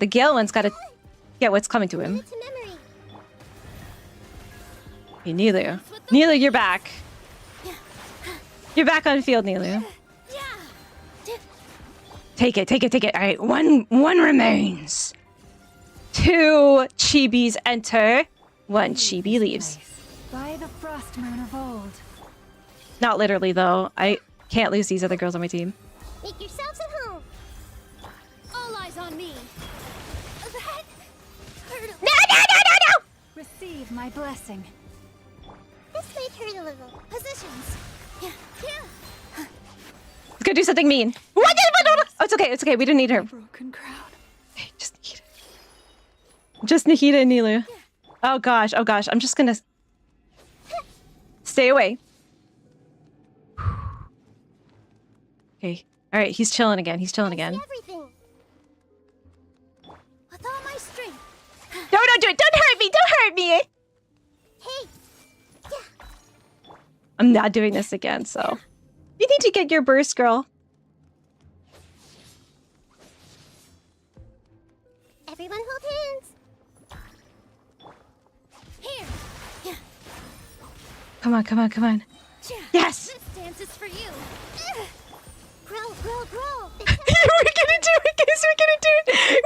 Gale one's gotta get what's coming to him. It's a memory. Okay, Neelu, you're back. You're back on the field, Neelu. Yeah. Take it. All right, one remains. 2 chibis enter. 1 chibi leaves. By the frost moon of old. Not literally, though. I can't lose these other girls on my team. Make yourselves at home. All eyes on me. That hurt a No! Receive my blessing. This might hurt a little. Positions. Yeah. Let's go do something mean. What? Oh, it's okay. We didn't need her. Broken crown. Okay, just Nahida and Neelu. Oh gosh. I'm just gonna stay away. Okay. All right. He's chilling again. I see everything. With all my strength. No, don't do it. Don't hurt me. Hey. I'm not doing this again. So you need to get your burst, girl. Everyone hold hands. Here. Yeah. Come on. Yes. This dance is for you. Grow. We're gonna do it, guys. We're gonna do it.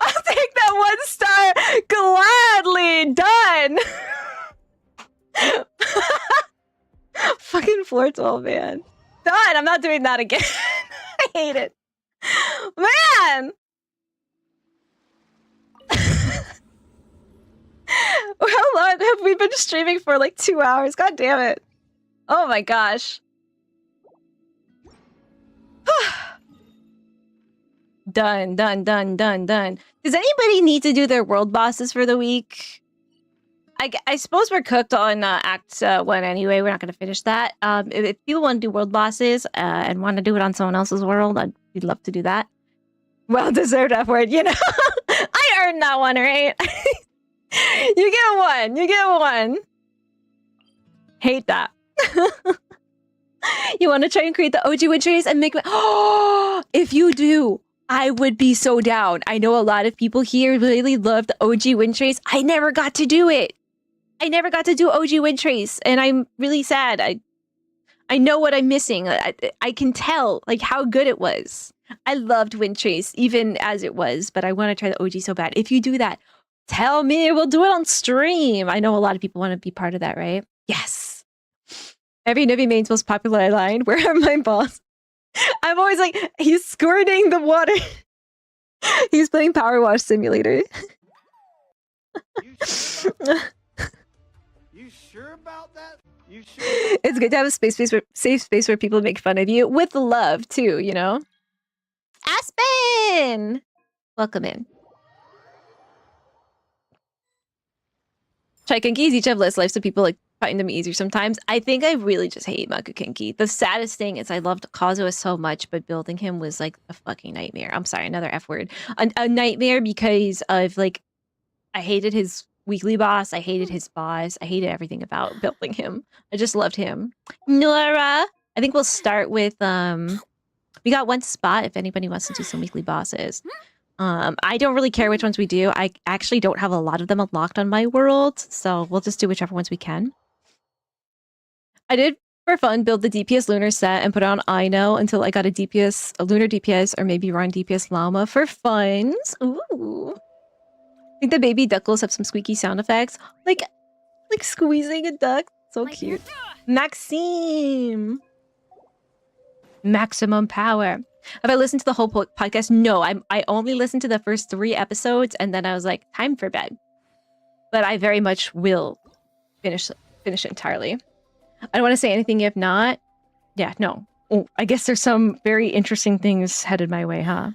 I'll take that 1 star gladly. Done. Fucking floor 12, man. Done. I'm not doing that again. I hate it. Man. How long have we been streaming for? Like 2 hours. God damn it. Oh my gosh. Done. Does anybody need to do their world bosses for the week? I suppose we're cooked on Act 1 anyway. We're not going to finish that. If people want to do world bosses and want to do it on someone else's world, we'd love to do that. Well-deserved effort, you know? I earned that one, right? You get one. Hate that. You want to try and create the OG win trace and make... Oh, if you do, I would be so down. I know a lot of people here really love the OG win trace. I never got to do it. I never got to do OG win trace, and I'm really sad. I know what I'm missing. I can tell like how good it was. I loved win trace even as it was, but I want to try the OG so bad. If you do that, tell me. We'll do it on stream. I know a lot of people want to be part of that, right? Yes. Every Novi main's most popular line. Where are my balls? I'm always like, he's squirting the water. He's playing Power Wash Simulator. You sure about that? You sure? It's good to have a safe space where people make fun of you with love too, you know? Aspen! Welcome in. Chaikenki each have less life, so people like find them easier sometimes. I think I really just hate Makukenki. The saddest thing is I loved Kazuha so much, but building him was like a fucking nightmare. I'm sorry, another F word. A nightmare because of like, I hated his weekly boss, I hated his boss, I hated everything about building him. I just loved him. Nora! I think we'll start with, we got one spot if anybody wants to do some weekly bosses. I don't really care which ones we do. I actually don't have a lot of them unlocked on my world, so we'll just do whichever ones we can. I did, for fun, build the DPS Lunar set and put it on Ino until I got a Lunar DPS, or maybe Run DPS Llama for funs. Ooh. I think the baby duckles have some squeaky sound effects. Like squeezing a duck. So cute. Maxime! Maximum power. Have I listened to the whole podcast? No, I only listened to the first 3 episodes, and then I was like, time for bed. But I very much will finish it entirely. I don't want to say anything if not. Yeah, no. Oh, I guess there's some very interesting things headed my way, huh?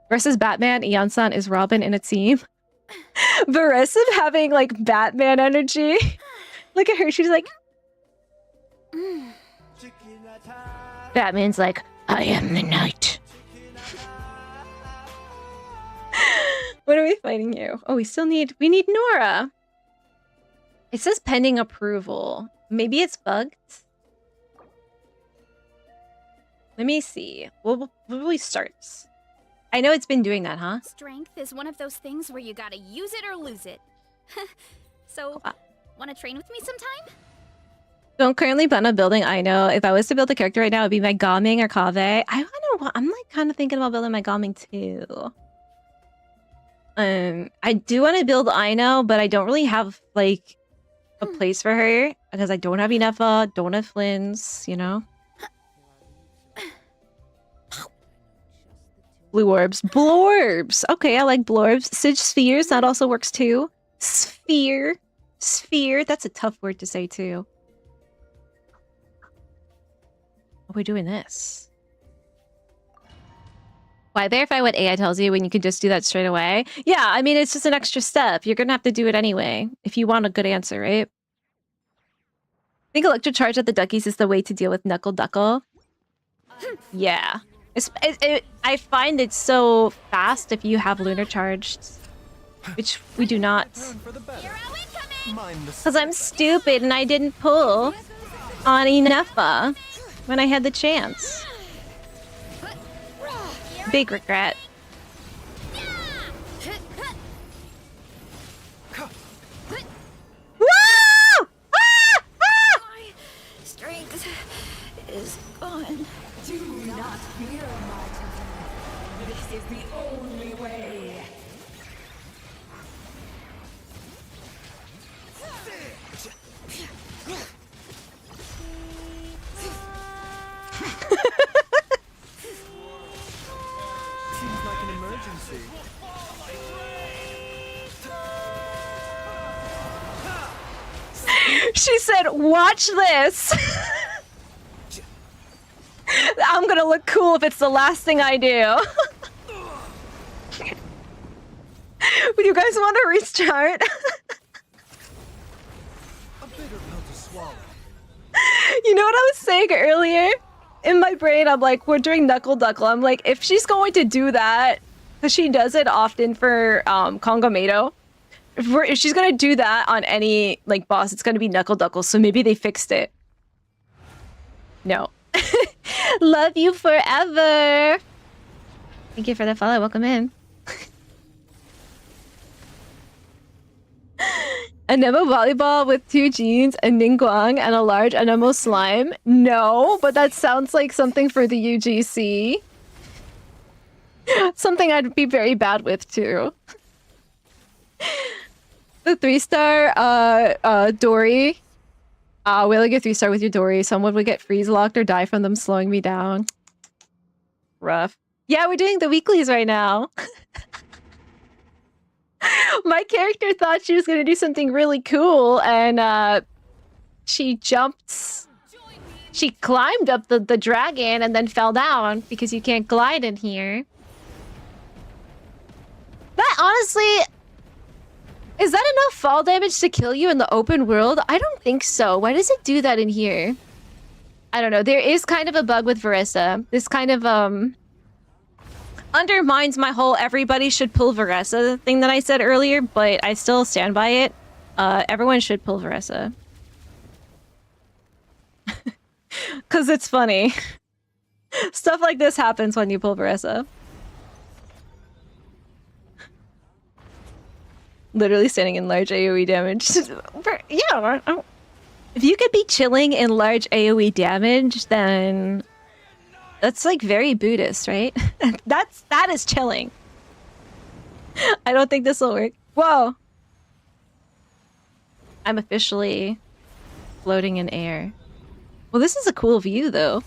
Versus Batman, Ian-san is Robin in a team. Versus having like Batman energy. Look at her, she's like... Batman's like, I am the night. What are we fighting here? Oh, we need Nora. It says pending approval. Maybe it's bugged. Let me see. We'll probably start. I know it's been doing that, huh? Strength is one of those things where you gotta use it or lose it. So, wanna train with me sometime? So I'm currently planning on building Ino. If I was to build a character right now, it would be my Gaming or Kaveh. I'm like kind of thinking about building my Gaming too. I do want to build Ino, but I don't really have like a place for her because I don't have enough don't have Flynn's, you know. Blue orbs. Blorbs! Okay, I like blorbs. Sige spheres, that also works too. Sphere. Sphere, that's a tough word to say too. Are we doing this? Why verify what AI tells you when you can just do that straight away? Yeah, I mean, it's just an extra step. You're gonna have to do it anyway if you want a good answer, right? I think electrocharge at the duckies is the way to deal with Knuckle Duckle. Yeah. I find it so fast if you have Lunar Charged, which we do not. Because I'm stupid and I didn't pull on Inefa when I had the chance. Big regret. Woo! My strength is gone. Do not fear, Martin. This is the only way. Seems like an emergency. She said, watch this. I'm gonna look cool if it's the last thing I do. Would you guys want to restart? A bitter pill to swallow. You know what I was saying earlier? In my brain, I'm like, we're doing Knuckle Duckle. I'm like, if she's going to do that, because she does it often for Kongamato, if she's gonna do that on any like boss, it's gonna be Knuckle Duckle. So maybe they fixed it. No. Love you forever. Thank you for the follow. Welcome in. Anemo volleyball with 2 jeans, a Ningguang, and a large Anemo slime. No, but that sounds like something for the UGC. Something I'd be very bad with too. The 3-star Dory. Will I get 3-star with your Dory? Someone would get freeze locked or die from them slowing me down. Rough. Yeah, we're doing the weeklies right now. My character thought she was gonna do something really cool, and she jumped. She climbed up the dragon and then fell down because you can't glide in here. That honestly, is that enough fall damage to kill you in the open world? I don't think so. Why does it do that in here? I don't know. There is kind of a bug with Veressa. This kind of undermines my whole everybody should pull Veressa thing that I said earlier, but I still stand by it. Everyone should pull Veressa. Cause it's funny. Stuff like this happens when you pull Veressa. Literally standing in large AoE damage. Yeah, if you could be chilling in large AoE damage, then that's like very Buddhist, right? that is chilling. I don't think this will work. Whoa! I'm officially floating in air. Well, this is a cool view, though.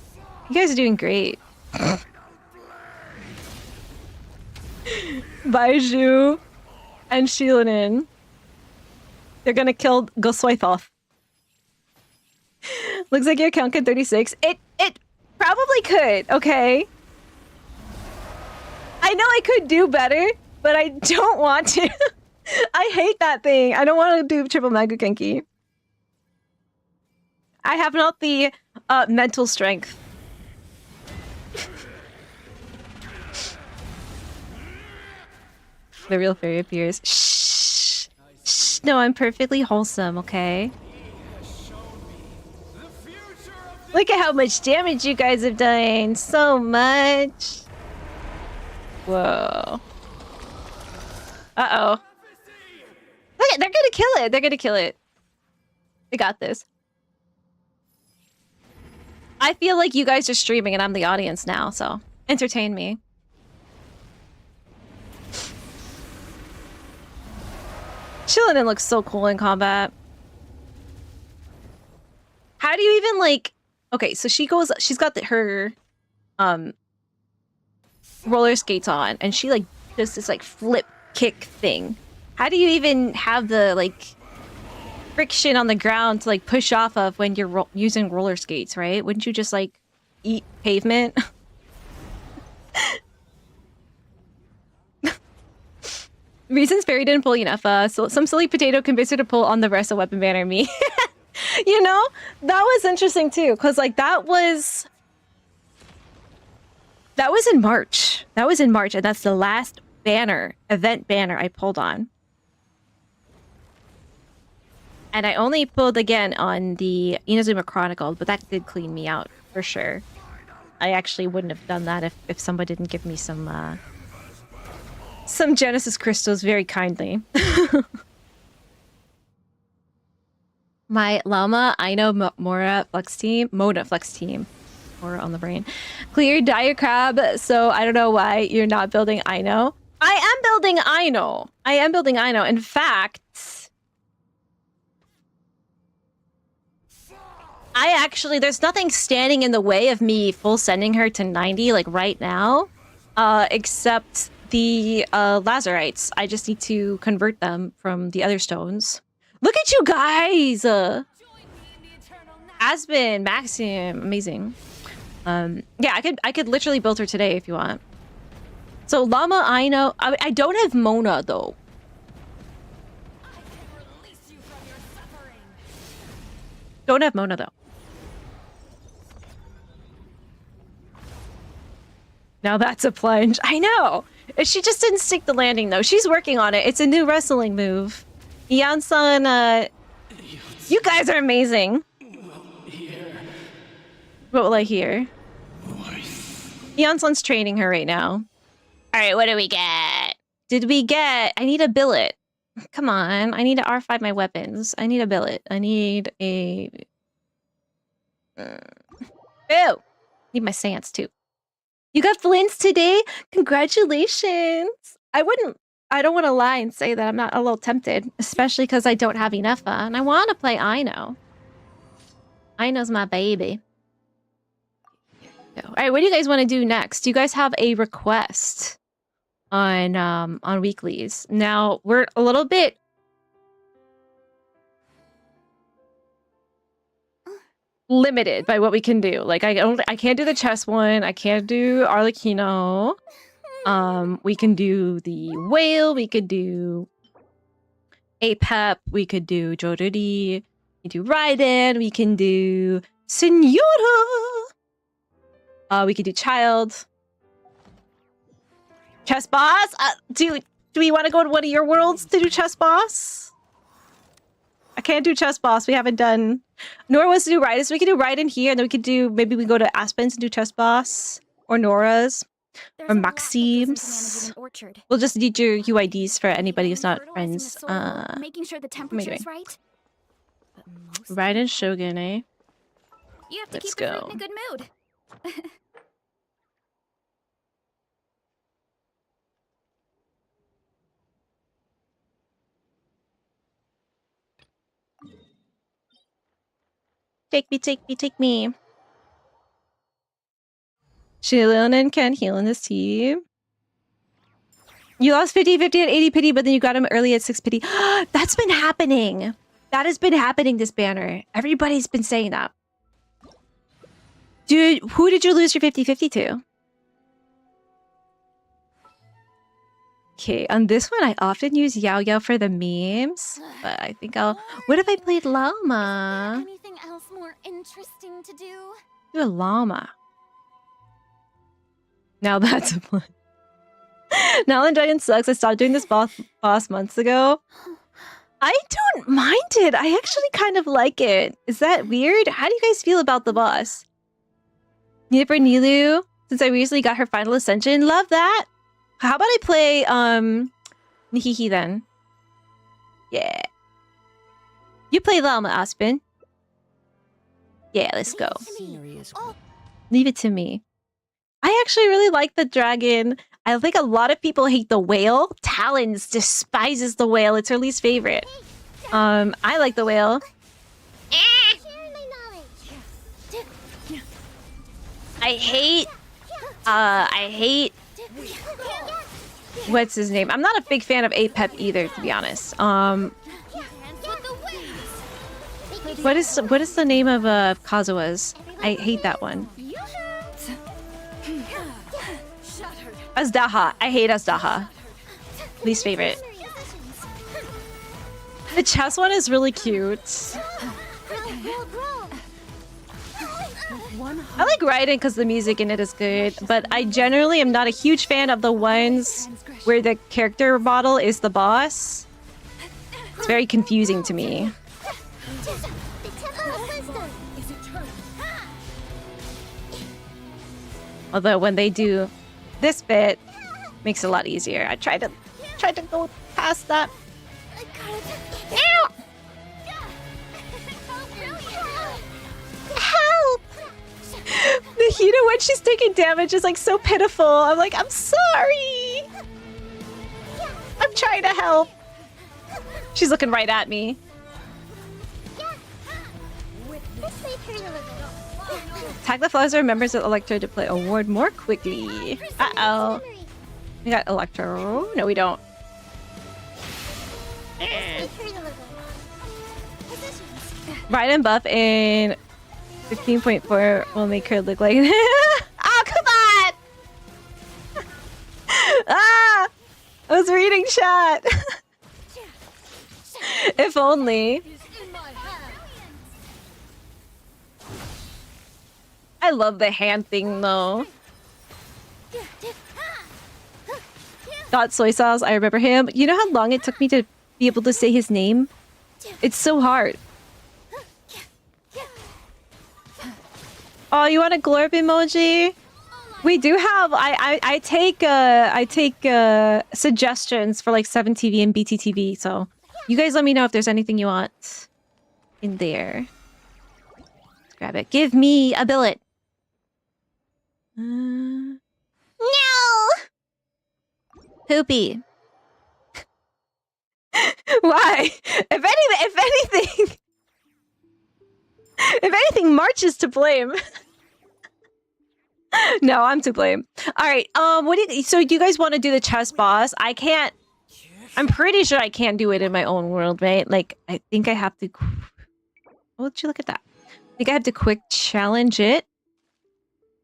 You guys are doing great. Baiju and Shilinin. They're gonna kill Goswaithoth. Looks like your account can 36. It probably could, okay? I know I could do better, but I don't want to. I hate that thing. I don't want to do triple Mega Genki. I have not the mental strength. The real fairy appears. Shh. Shh. No, I'm perfectly wholesome, okay? Look at how much damage you guys have done. So much. Whoa. Uh-oh. Look, they're gonna kill it. They're gonna kill it. They got this. I feel like you guys are streaming and I'm the audience now, so entertain me. Shilinin looks so cool in combat. How do you even like... Okay, so she's got her roller skates on and she like does this like flip kick thing. How do you even have the like friction on the ground to like push off of when you're using roller skates, right? Wouldn't you just like eat pavement? Reasons Fairy didn't pull enough. So some silly potato convinced her to pull on the rest of weapon banner me. You know, that was interesting too, because like that was in March. That was in March, and that's the last event banner I pulled on. And I only pulled again on the Inazuma Chronicle, but that did clean me out for sure. I actually wouldn't have done that if someone didn't give me some Genesis crystals very kindly. My llama, Aino, Mona flex team, Mora on the brain. Cleared Dire Crab, so I don't know why you're not building Aino. I am building Aino. In fact, there's nothing standing in the way of me full sending her to 90 like right now, except the Lazarites. I just need to convert them from the other stones. Look at you guys! Aspen, Maxim, amazing. Yeah, I could literally build her today if you want. So Llama, Aino, I don't have Mona though. Don't have Mona though. Now that's a plunge. I know! She just didn't stick the landing though. She's working on it. It's a new wrestling move. Ian-san, you guys are amazing. What will I hear? Ian-san's training her right now. Alright, what do we get? I need a billet. Come on, I need to R5 my weapons. I need a billet. I need a... Ew! Need my stance too. You got flints today? Congratulations! I don't want to lie and say that I'm not a little tempted, especially because I don't have enough and I want to play Aino. Aino's my baby. All right, what do you guys want to do next? Do you guys have a request on weeklies? Now we're a little bit limited by what we can do. Like I can't do the chess one. I can't do Arlecchino. We can do the whale. We could do Apep. We could do Joruri. We can do Raiden. We can do Senora. We could do child. Chess boss. Do we want to go to one of your worlds to do chess boss? I can't do chess boss. We haven't done. Nora wants to do Raiden, so we can do Raiden here, and then we could do. Maybe we go to Aspen's and do chess boss, or Nora's, There's or a lot that goes into managing Maxime's. an orchard. We'll just need your UIDs for anybody who's not Fertilizing the friends. soil, making sure the temperature's doing? right. But most Raiden Shogun, eh? you have to Let's keep the fruit go. in a good mood. Take me, take me, take me. Shilin can heal in this team. You lost 50-50 at 80 pity, but then you got him early at 6 pity. That's been happening. That has been happening this banner. Everybody's been saying that. Dude, who did you lose your 50-50 to? Okay, on this one, I often use Yao Yao for the memes, but I think I'll... What if I played Llama? Anything else more interesting to do? Do a llama. Now that's a plan. Now Dragon sucks. I stopped doing this boss months ago. I don't mind it. I actually kind of like it. Is that weird? How do you guys feel about the boss? Need for Nilu, since I recently got her final ascension. Love that. How about I play Nihihi then? Yeah. You play Llama, Aspen. Yeah, let's go. Scenery is Leave it to me. I actually really like the dragon. I think a lot of people hate the whale. Talons despises the whale. It's her least favorite. I like the whale. Sharing my knowledge. I hate what's his name? I'm not a big fan of Apep either, to be honest. What is the name of Kazua's? I hate that one. Azdaha. I hate Azdaha. Least favorite. The chess one is really cute. I like Raiden because the music in it is good, but I generally am not a huge fan of the ones where the character model is the boss. It's very confusing to me. The Temple of Wisdom. Is it true? Although when they do this bit, makes it a lot easier. I tried to go past that. Ow! Help! Nahida, when she's taking damage, is like so pitiful. I'm like, I'm sorry. I'm trying to help. She's looking right at me. This may hurt a little. Tag the flowers remembers that Electro to play award more quickly. Uh-oh. We got Electro. No, we don't. This may hurt a little. Raiden buff in 15.4 will make her look like... Oh, come on! Ah! I was reading chat. If only. I love the hand thing though. Got soy sauce. I remember him. You know how long it took me to be able to say his name? It's so hard. Oh, you want a glorp emoji? We do have. I take suggestions for like 7TV and BTTV. So you guys let me know if there's anything you want in there. Let's grab it. Give me a billet. No! Poopy. Why? If anything, March is to blame. No, I'm to blame. All right. So do you guys want to do the chess boss? I can't. I'm pretty sure I can't do it in my own world, right? Like, I think I have to. Oh, would you look at that? I think I have to quick challenge it.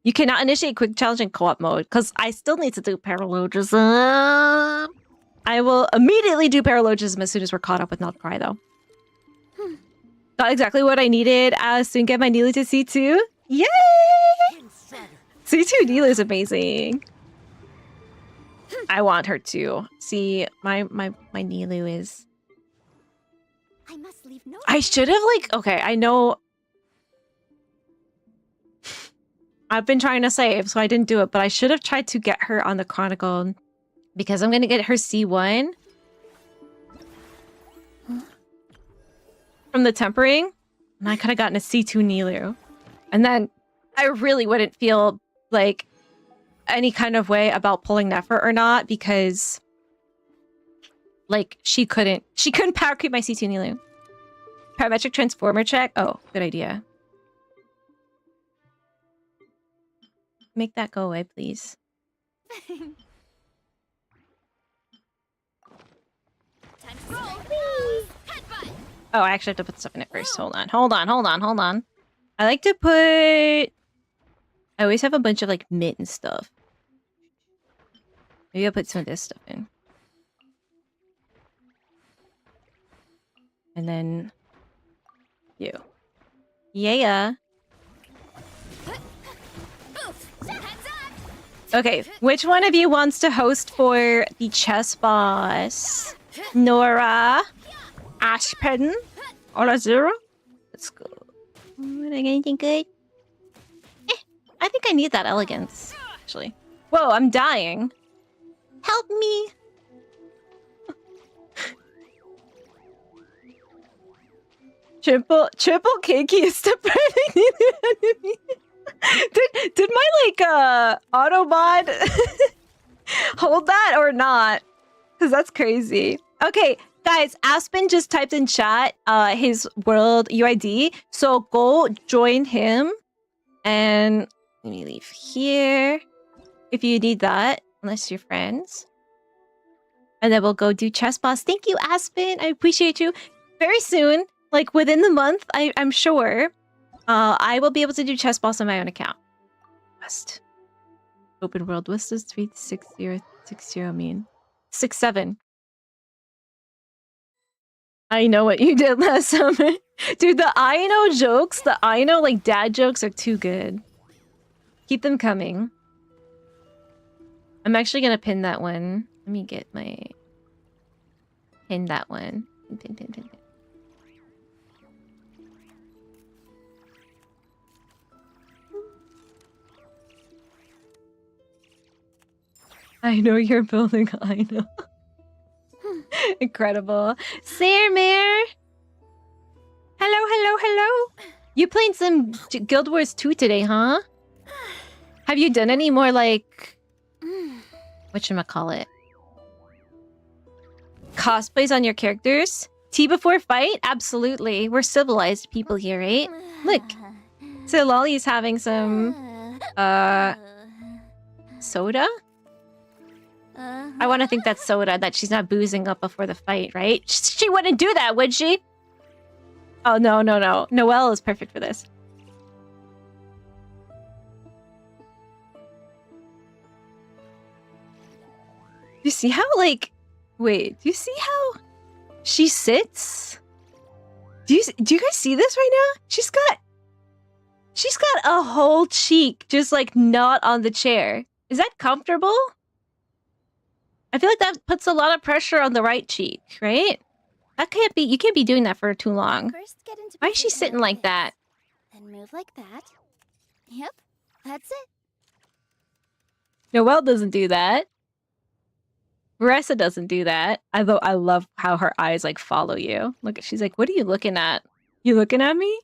You cannot initiate quick challenge in co-op mode because I still need to do paralogism. I will immediately do paralogism as soon as we're caught up with Nod Krai, though. Got exactly what I needed as soon get my Neelu to C2. Yay! C2 Neelu is amazing. I want her to. See, my Neelu is... I must leave no. I should have, like... Okay, I know... I've been trying to save, so I didn't do it, but I should have tried to get her on the Chronicle because I'm going to get her C1 from the tempering, and I could have gotten a C2 Neelu. And then I really wouldn't feel like any kind of way about pulling Nefer or not because like she couldn't power creep my C2 Neelu. Parametric transformer check? Oh, good idea. Make that go away, please. Time to roll. Headbutt. Oh, I actually have to put stuff in it first. Hold on. I like to put... I always have a bunch of like mitt and stuff. Maybe I'll put some of this stuff in. And then... you. Yeah. Okay, which one of you wants to host for the chess boss? Nora? Ashpen? Or Azura? Let's go. Anything good? I think I need that elegance, actually. Whoa, I'm dying. Help me. Triple Keiki is the perfect enemy. Did my like auto mod hold that or not? Because that's crazy. Okay, guys, Aspen just typed in chat his world UID. So go join him. And let me leave here if you need that, unless you're friends. And then we'll go do chess boss. Thank you, Aspen. I appreciate you. Very soon, like within the month, I'm sure. I will be able to do chess boss on my own account. West. Open world. What's this 36060 mean? 67. I know what you did last summer. Dude, the I know jokes, the I know like dad jokes are too good. Keep them coming. I'm actually gonna pin that one. Let me get my... Pin that one. Pin. I know you're building. I know. Incredible. Saremare! Hello. You playing some Guild Wars 2 today, huh? Have you done any more, like... whatchamacallit? Cosplays on your characters? Tea before fight? Absolutely. We're civilized people here, right? Look. So Lolly's having some... soda? I want to think that's soda, that she's not boozing up before the fight, right? She wouldn't do that, would she? Oh, no. Noelle is perfect for this. You see how, like... Wait, do you see how she sits? Do you guys see this right now? She's got a whole cheek just, like, not on the chair. Is that comfortable? I feel like that puts a lot of pressure on the right cheek, right? That can't be... You can't be doing that for too long. First, get into Why is she sitting like that? Then move like that. Yep, that's it. Noelle doesn't do that. Marissa doesn't do that. Although I love how her eyes like follow you. Look, she's like, what are you looking at? You looking at me?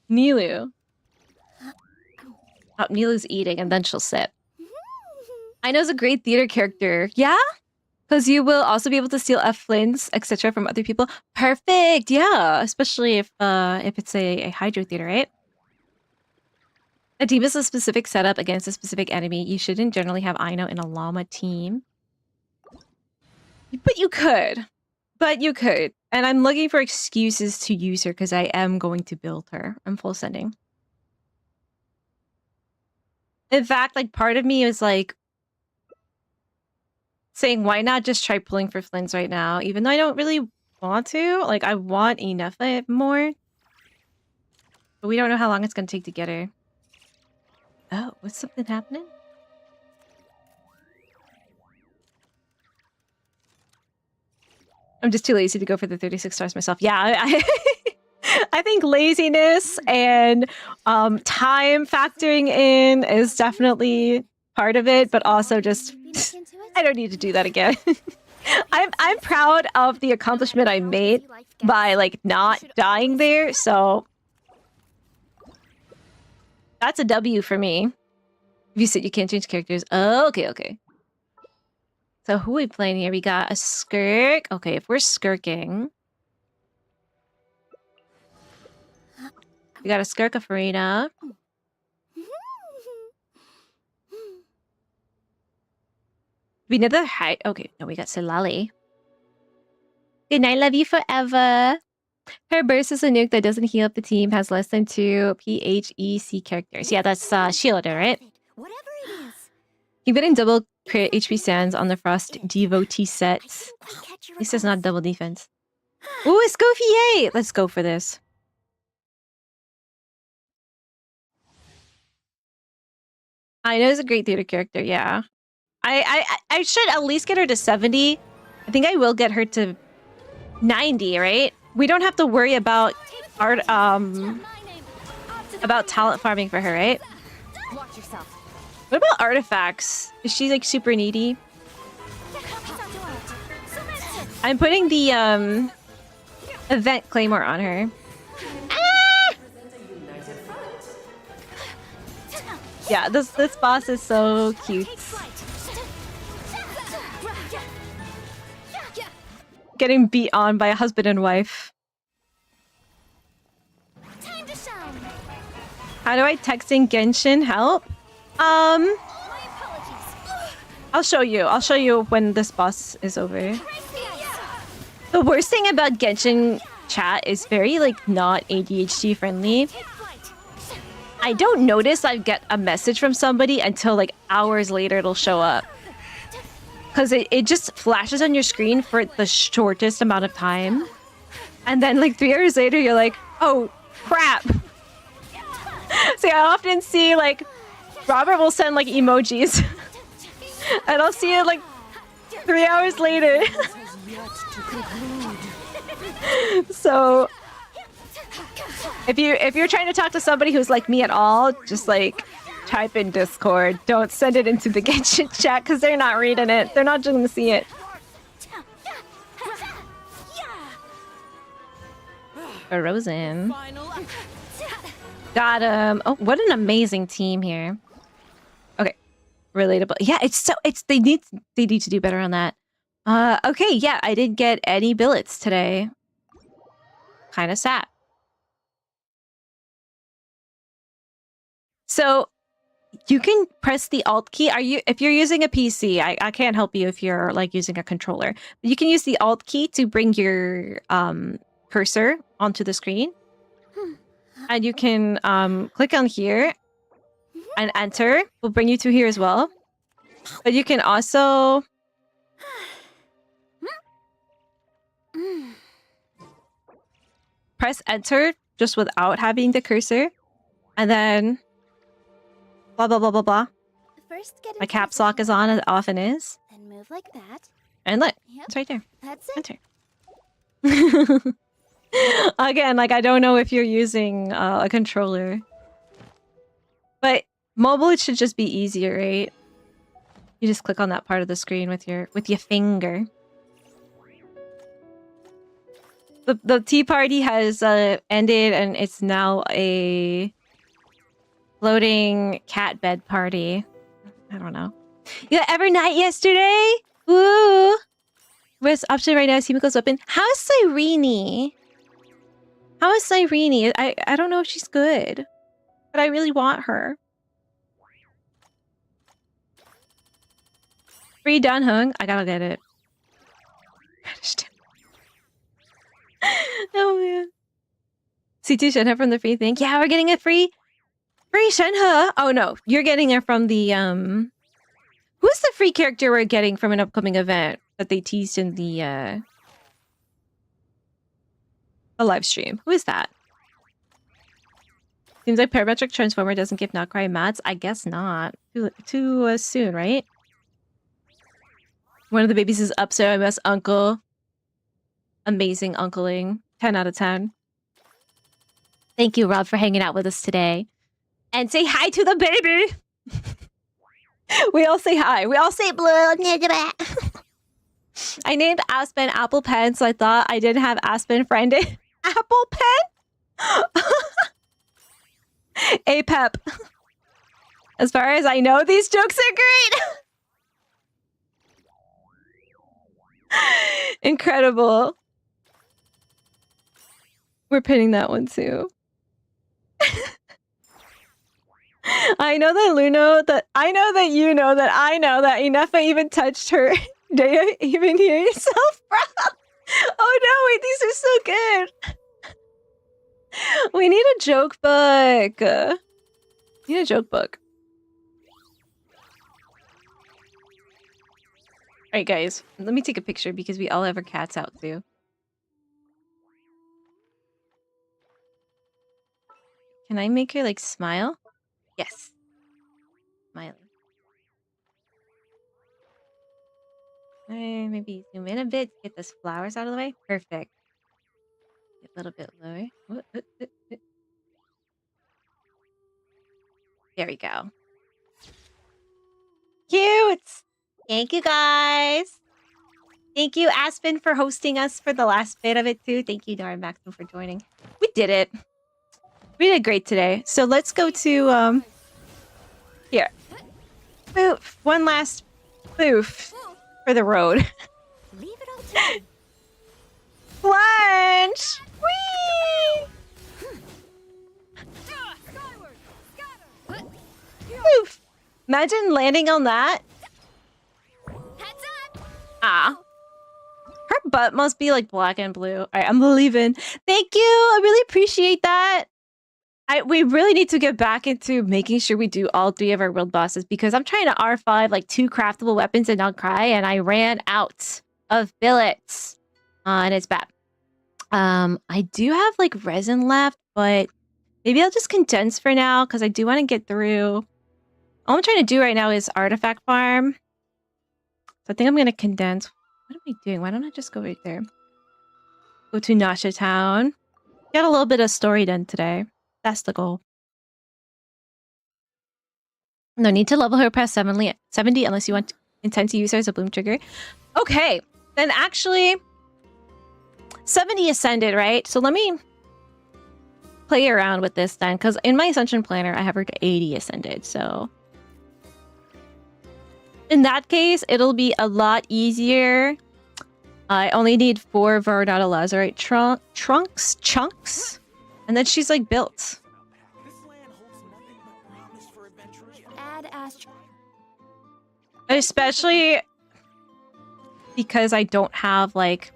Neelu. Oh, Neelu's eating and then she'll sip. I know's a great theater character. Yeah? Because you will also be able to steal F-Flins, etc. from other people. Perfect! Yeah! Especially if it's a Hydro theater, right? A team is a specific setup against a specific enemy. You shouldn't generally have Aino in a llama team. But you could. But you could. And I'm looking for excuses to use her because I am going to build her. I'm full sending. In fact, like part of me is like saying, why not just try pulling for Flynn's right now? Even though I don't really want to. Like I want enough more. But we don't know how long it's going to take to get her. Oh, what's something happening? I'm just too lazy to go for the 36 stars myself. Yeah, I think laziness and time factoring in is definitely part of it, but also just I don't need to do that again. I'm proud of the accomplishment I made by like not dying there, so that's a W for me. If you said you can't change characters. Oh, okay. So who are we playing here? We got a Skirk. Okay, if we're skirking. We got a Skirk of Farina. We need the height. Okay, no, we got Silali. Good night, love you forever. Her burst is a nuke that doesn't heal up the team, has less than 2 PHEC characters. Yeah, that's Shielder, right? Whatever it is. Keep getting double crit HP sands on the Frost devotee sets. At least it's not double defense. Ooh, it's Goofy! Yay! Let's go for this. I know it's a great theater character, yeah. I should at least get her to 70. I think I will get her to 90, right? We don't have to worry about art about talent farming for her, right? Watch yourself. What about artifacts? Is she like super needy? I'm putting the event claymore on her. Ah! Yeah, this boss is so cute. Getting beat on by a husband and wife. Time to shine. How do I text in Genshin help? My apologies. I'll show you. I'll show you when this boss is over. The worst thing about Genshin chat is very like not ADHD friendly. I don't notice I get a message from somebody until like hours later it'll show up. Because it just flashes on your screen for the shortest amount of time. And then like 3 hours later you're like, oh crap. So I often see like Robert will send like emojis. And I'll see it like 3 hours later. So if you're trying to talk to somebody who's like me at all, just like type in Discord. Don't send it into the Genshin chat because they're not reading it. They're not going to see it. Rosen. Got him. Oh, what an amazing team here. Okay. Relatable. Yeah, they need to do better on that. Okay, yeah, I didn't get any billets today. Kind of sad. So you can press the Alt key. If you're using a PC, I can't help you if you're like using a controller. But you can use the Alt key to bring your cursor onto the screen. And you can click on here and enter. Will bring you to here as well. But you can also press enter just without having the cursor. And then blah, blah, blah, blah, blah. First, get My caps lock is on as it often is. Then move like that. And look, Yep. it's right there. That's it. Enter. Again, like I don't know if you're using a controller. But mobile, it should just be easier, right? You just click on that part of the screen with your finger. The tea party has ended, and it's now a floating cat bed party. I don't know. You got every night yesterday? Woo! Where's option right now? Himiko's open. How's Cyrene? How is Cyrene? I don't know if she's good, but I really want her. free Danhung. I gotta get it. Oh man. C2 Shenhe from the free thing. Yeah, we're getting a free Shenhe. Oh no, you're getting it from the who's the free character we're getting from an upcoming event that they teased in the live stream? Who is that? Seems like parametric transformer doesn't give Nod Krai mats. I guess not. Too soon, right? One of the babies is up, so I miss Uncle. Amazing uncling. 10 out of 10. Thank you, Rob, for hanging out with us today. And say hi to the baby! We all say hi. We all say blue. I named Aspen Apple Pen, so I thought I didn't have Aspen friended. Apple Pen? A-Pep. As far as I know, these jokes are great! Incredible. We're pinning that one too. I know that Luno, I know that you know that I know that Inefa even touched her. Do you even hear yourself, bro? Oh no, wait, these are so good. We need a joke book. We need a joke book. Alright guys, let me take a picture because we all have our cats out too. Can I make her like smile? Yes. Smiling. Maybe zoom in a bit, get those flowers out of the way. Perfect. A little bit lower. There we go. Cute! Thank you guys! Thank you, Aspen, for hosting us for the last bit of it too. Thank you, Nora and Maxim, for joining. We did it. We did great today. So let's go to here. Boof. One last boof for the road. Leave it all to me. Lunch! Whee! Skyward! Scatter! Boof. Imagine landing on that. Heads up! Ah. Her butt must be like black and blue. Alright, I'm leaving. Thank you! I really appreciate that. We really need to get back into making sure we do all 3 of our world bosses because I'm trying to R5 like 2 craftable weapons in Nod Krai and I ran out of billets. And it's bad. I do have like resin left, but maybe I'll just condense for now because I do want to get through. All I'm trying to do right now is artifact farm. So I think I'm going to condense. What am I doing? Why don't I just go right there? Go to Nasha Town. Got a little bit of story done today. That's the goal. No need to level her past 70 unless you intend to use her as a bloom trigger. Okay, then actually 70 ascended, right? So let me play around with this then, because in my ascension planner I have her to 80 ascended. So in that case, it'll be a lot easier. I only need 4 Varanada Lazarite chunks. And then she's like built. Add astro. Especially because I don't have like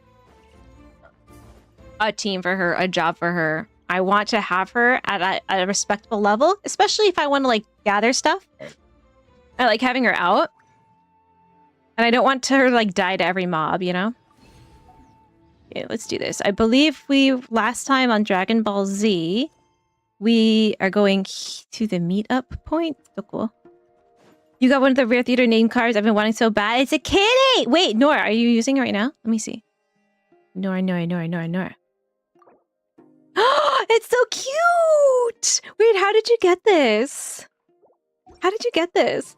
a team for her, a job for her. I want to have her at a respectable level, especially if I want to like gather stuff. I like having her out. And I don't want her to like die to every mob, you know? Okay, let's do this. I believe last time on Dragon Ball Z, we are going to the meetup point. So cool. You got one of the rare theater name cards I've been wanting so bad. It's a kitty! Wait, Nora, are you using it right now? Let me see. Nora. Oh, it's so cute! Wait, how did you get this? How did you get this?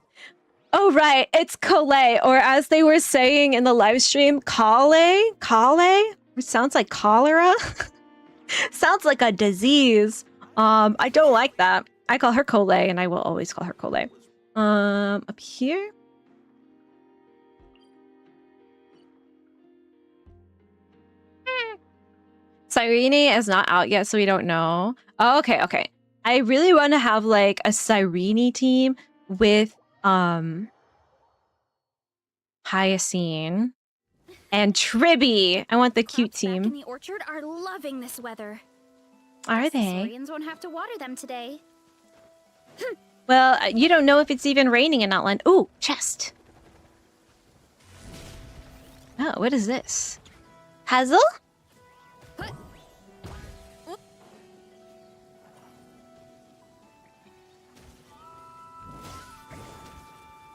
Oh, right. It's Kale, or as they were saying in the live stream, Kale? Kale? It sounds like cholera. Sounds like a disease. I don't like that. I call her Kale, and I will always call her Kale. Up here? Cyrene is not out yet, so we don't know. Oh, okay. I really want to have like a Cyrene team with Hyacine, and Tribby. I want the cute Crops back in team. the orchard are loving this weather. Are Guess the they? Saurians won't have to water them today. Well, you don't know if it's even raining in Outland. Ooh, chest. Oh, what is this? Hazel?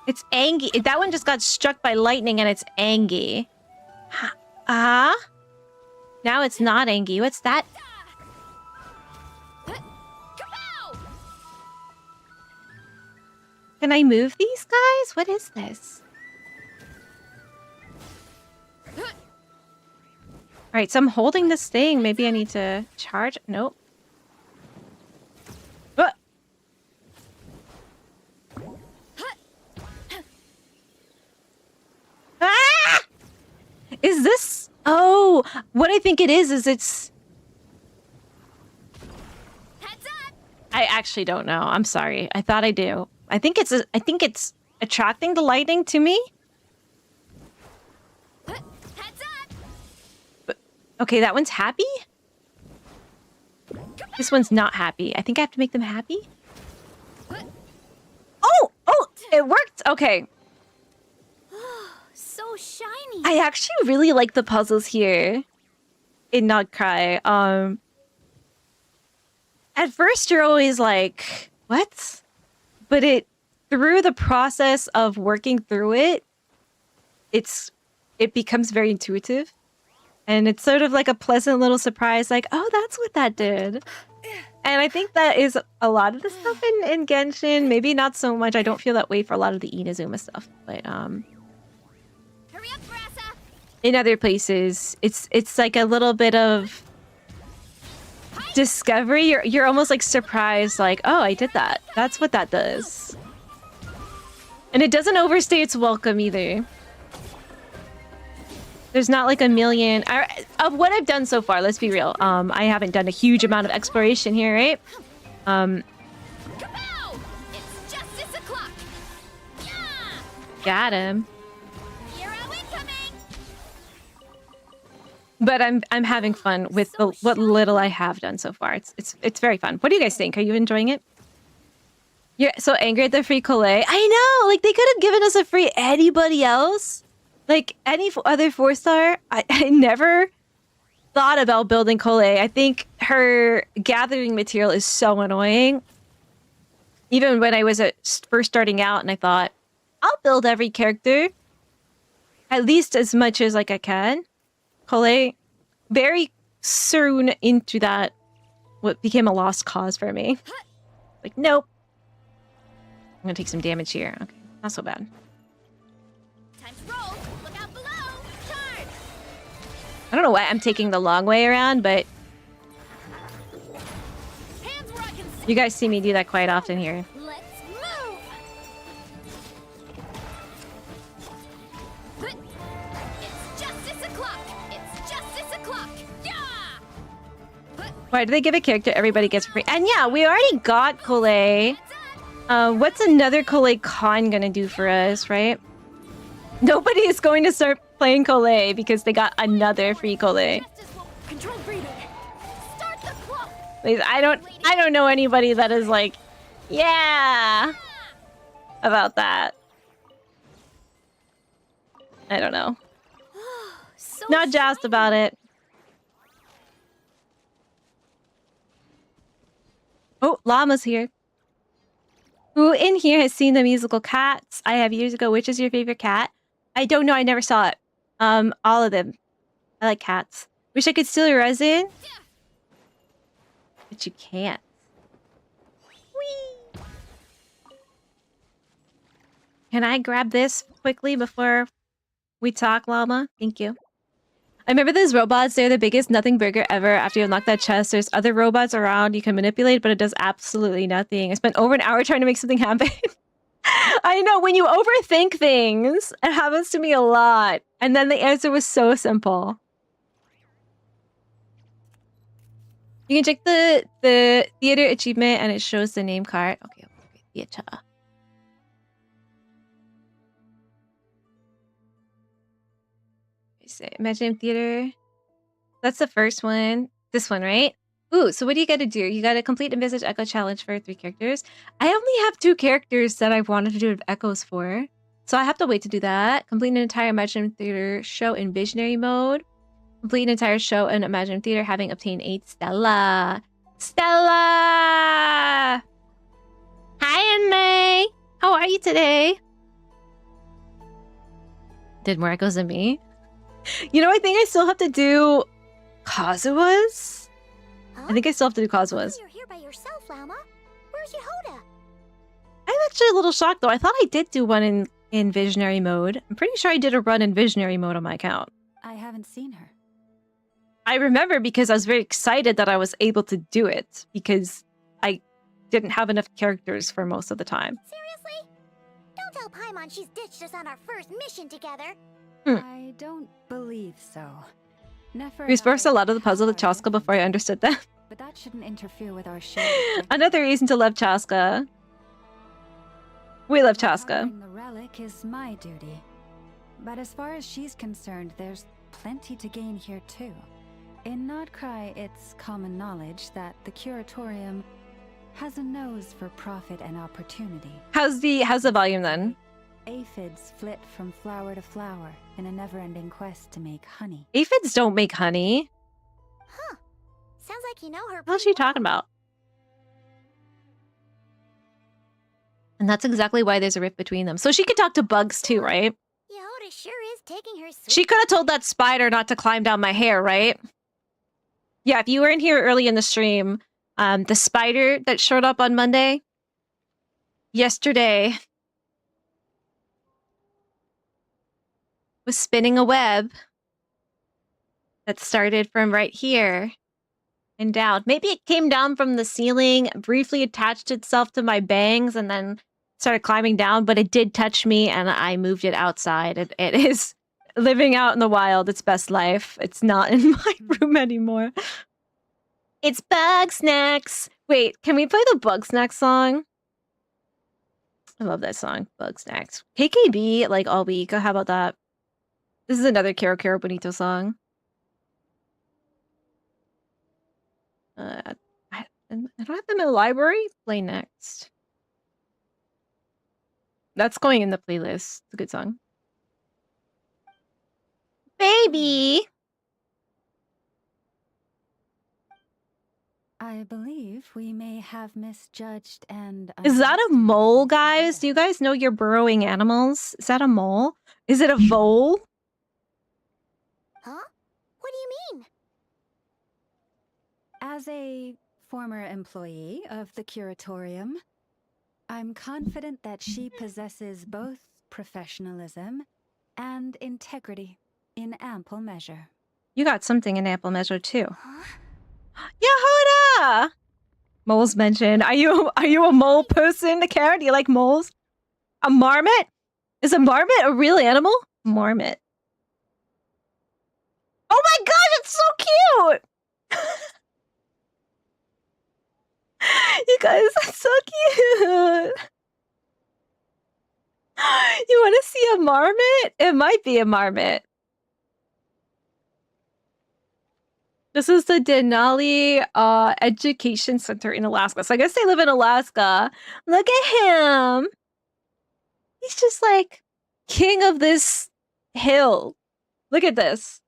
It's Angie. That one just got struck by lightning and it's Angie. Ah? Now it's not Angie. What's that? Kapow! Can I move these guys? What is this? Alright, so I'm holding this thing. Maybe I need to charge. Nope. Ah! Ah! Is this... Oh, what I think it is it's... Heads up! I actually don't know. I'm sorry. I thought I do. I think it's attracting the lightning to me. Heads up! But, okay, that one's happy? This one's not happy. I think I have to make them happy. Oh! Oh! It worked! Okay. So shiny. I actually really like the puzzles here in Nod Krai. At first you're always like, what? But through the process of working through it, it becomes very intuitive. And it's sort of like a pleasant little surprise, like, oh, that's what that did. And I think that is a lot of the stuff in Genshin. Maybe not so much. I don't feel that way for a lot of the Inazuma stuff. But Hurry up, Brassa! in other places, it's like a little bit of discovery. You're almost like surprised, like, oh, I did that. That's what that does. And it doesn't overstay its welcome either. There's not like a million of what I've done so far. Let's be real. I haven't done a huge amount of exploration here, right? Kapow! It's justice o'clock! Yeah! Got him. Hero incoming! But I'm having fun with what little I have done so far. It's very fun. What do you guys think? Are you enjoying it? You're so angry at the free Collet. I know, like they could have given us a free anybody else. Like any other 4-star. I never thought about building Collet. I think her gathering material is so annoying. Even when I was first starting out and I thought, I'll build every character. At least as much as like I can. Collet, very soon into that, what became a lost cause for me. Like, nope. I'm gonna take some damage here. Okay, not so bad. Time to roll! Look out below! Charge! I don't know why I'm taking the long way around, but Hands where I can see! you guys see me do that quite often here. Let's move! It's justice o'clock! It's justice o'clock! Yeah! Why do they give a character everybody gets for free? And yeah, we already got Collet. What's another Collet con gonna do for us, right? Nobody is going to start playing Collet because they got another free Collet. Justice will control breathing. Start the clock! Please, I don't know anybody that is like, yeah, about that. I don't know. So Not jazzed about it. Oh, Llama's here. Who in here has seen the musical Cats? I have years ago. Which is your favorite cat? I don't know. I never saw it. All of them. I like cats. Wish I could steal your resin. But you can't. Whee! Can I grab this quickly before we talk, Llama? Thank you. I remember those robots. They're the biggest nothing burger ever. After you unlock that chest, there's other robots around you can manipulate, but it does absolutely nothing. I spent over an hour trying to make something happen. I know, when you overthink things, it happens to me a lot. And then the answer was so simple. You can check the theater achievement and it shows the name card. Okay, theater. Imagine Theater. That's the first one. This one, right? Ooh, so what do you gotta do? You gotta complete Envisage Echo Challenge for 3 characters. I only have 2 characters that I've wanted to do echoes for. So I have to wait to do that. Complete an entire Imagine Theater show in Visionary mode. Complete an entire show in Imagine Theater having obtained 8 Stella. Stella! Hi, Anne. How are you today? Did more echoes than me? You know, I think I still have to do Kazuha's. I think I still have to do Kazuha's. You're here by yourself, Lama. Where's Jahoda? I'm actually a little shocked though. I thought I did do one in Visionary mode. I'm pretty sure I did a run in Visionary mode on my account. I haven't seen her. I remember because I was very excited that I was able to do it because I didn't have enough characters for most of the time. Seriously? Don't tell Paimon she's ditched us on our first mission together. I don't believe so. Nefer We reversed a and I lot of the puzzle with have Chaska before I understood that. but that shouldn't interfere with our shared objective. Another reason to love Chaska. We love Chaska. Recovering the relic is my duty. But as far as she's concerned, there's plenty to gain here too. In Nod Krai, it's common knowledge that the Curatorium has a nose for profit and opportunity. How's the volume then? Aphids flit from flower to flower in a never-ending quest to make honey. Aphids don't make honey. Huh. Sounds like you know her. What's she talking about? And that's exactly why there's a rift between them. So she can talk to bugs too, right? Jahoda sure is taking her sweet. She could have told that spider not to climb down my hair, right? Yeah, if you were in here early in the stream, the spider that showed up on Monday, yesterday, was spinning a web that started from right here and down. Maybe it came down from the ceiling, briefly attached itself to my bangs, and then started climbing down, but it did touch me and I moved it outside. It is living out in the wild its best life. It's not in my room anymore. It's Bug Snacks. Wait, can we play the Bug Snacks song? I love that song, Bug Snacks. KKB, like all week. How about that? This is another Kero Kero Bonito song. I don't have them in the library. Play next. That's going in the playlist. It's a good song. Baby! I believe we may have misjudged and... Is that a mole, guys? Do you guys know your burrowing animals? Is that a mole? Is it a vole? Huh? What do you mean? As a former employee of the Curatorium, I'm confident that she possesses both professionalism and integrity in ample measure. You got something in ample measure too. Huh? Jahoda! Moles mentioned. Are you a mole person, Kara? Do you like moles? A marmot? Is a marmot a real animal? Marmot. Oh my god, it's so cute! You guys, that's so cute! You want to see a marmot? It might be a marmot. This is the Denali Education Center in Alaska. So I guess they live in Alaska. Look at him. He's just like king of this hill. Look at this.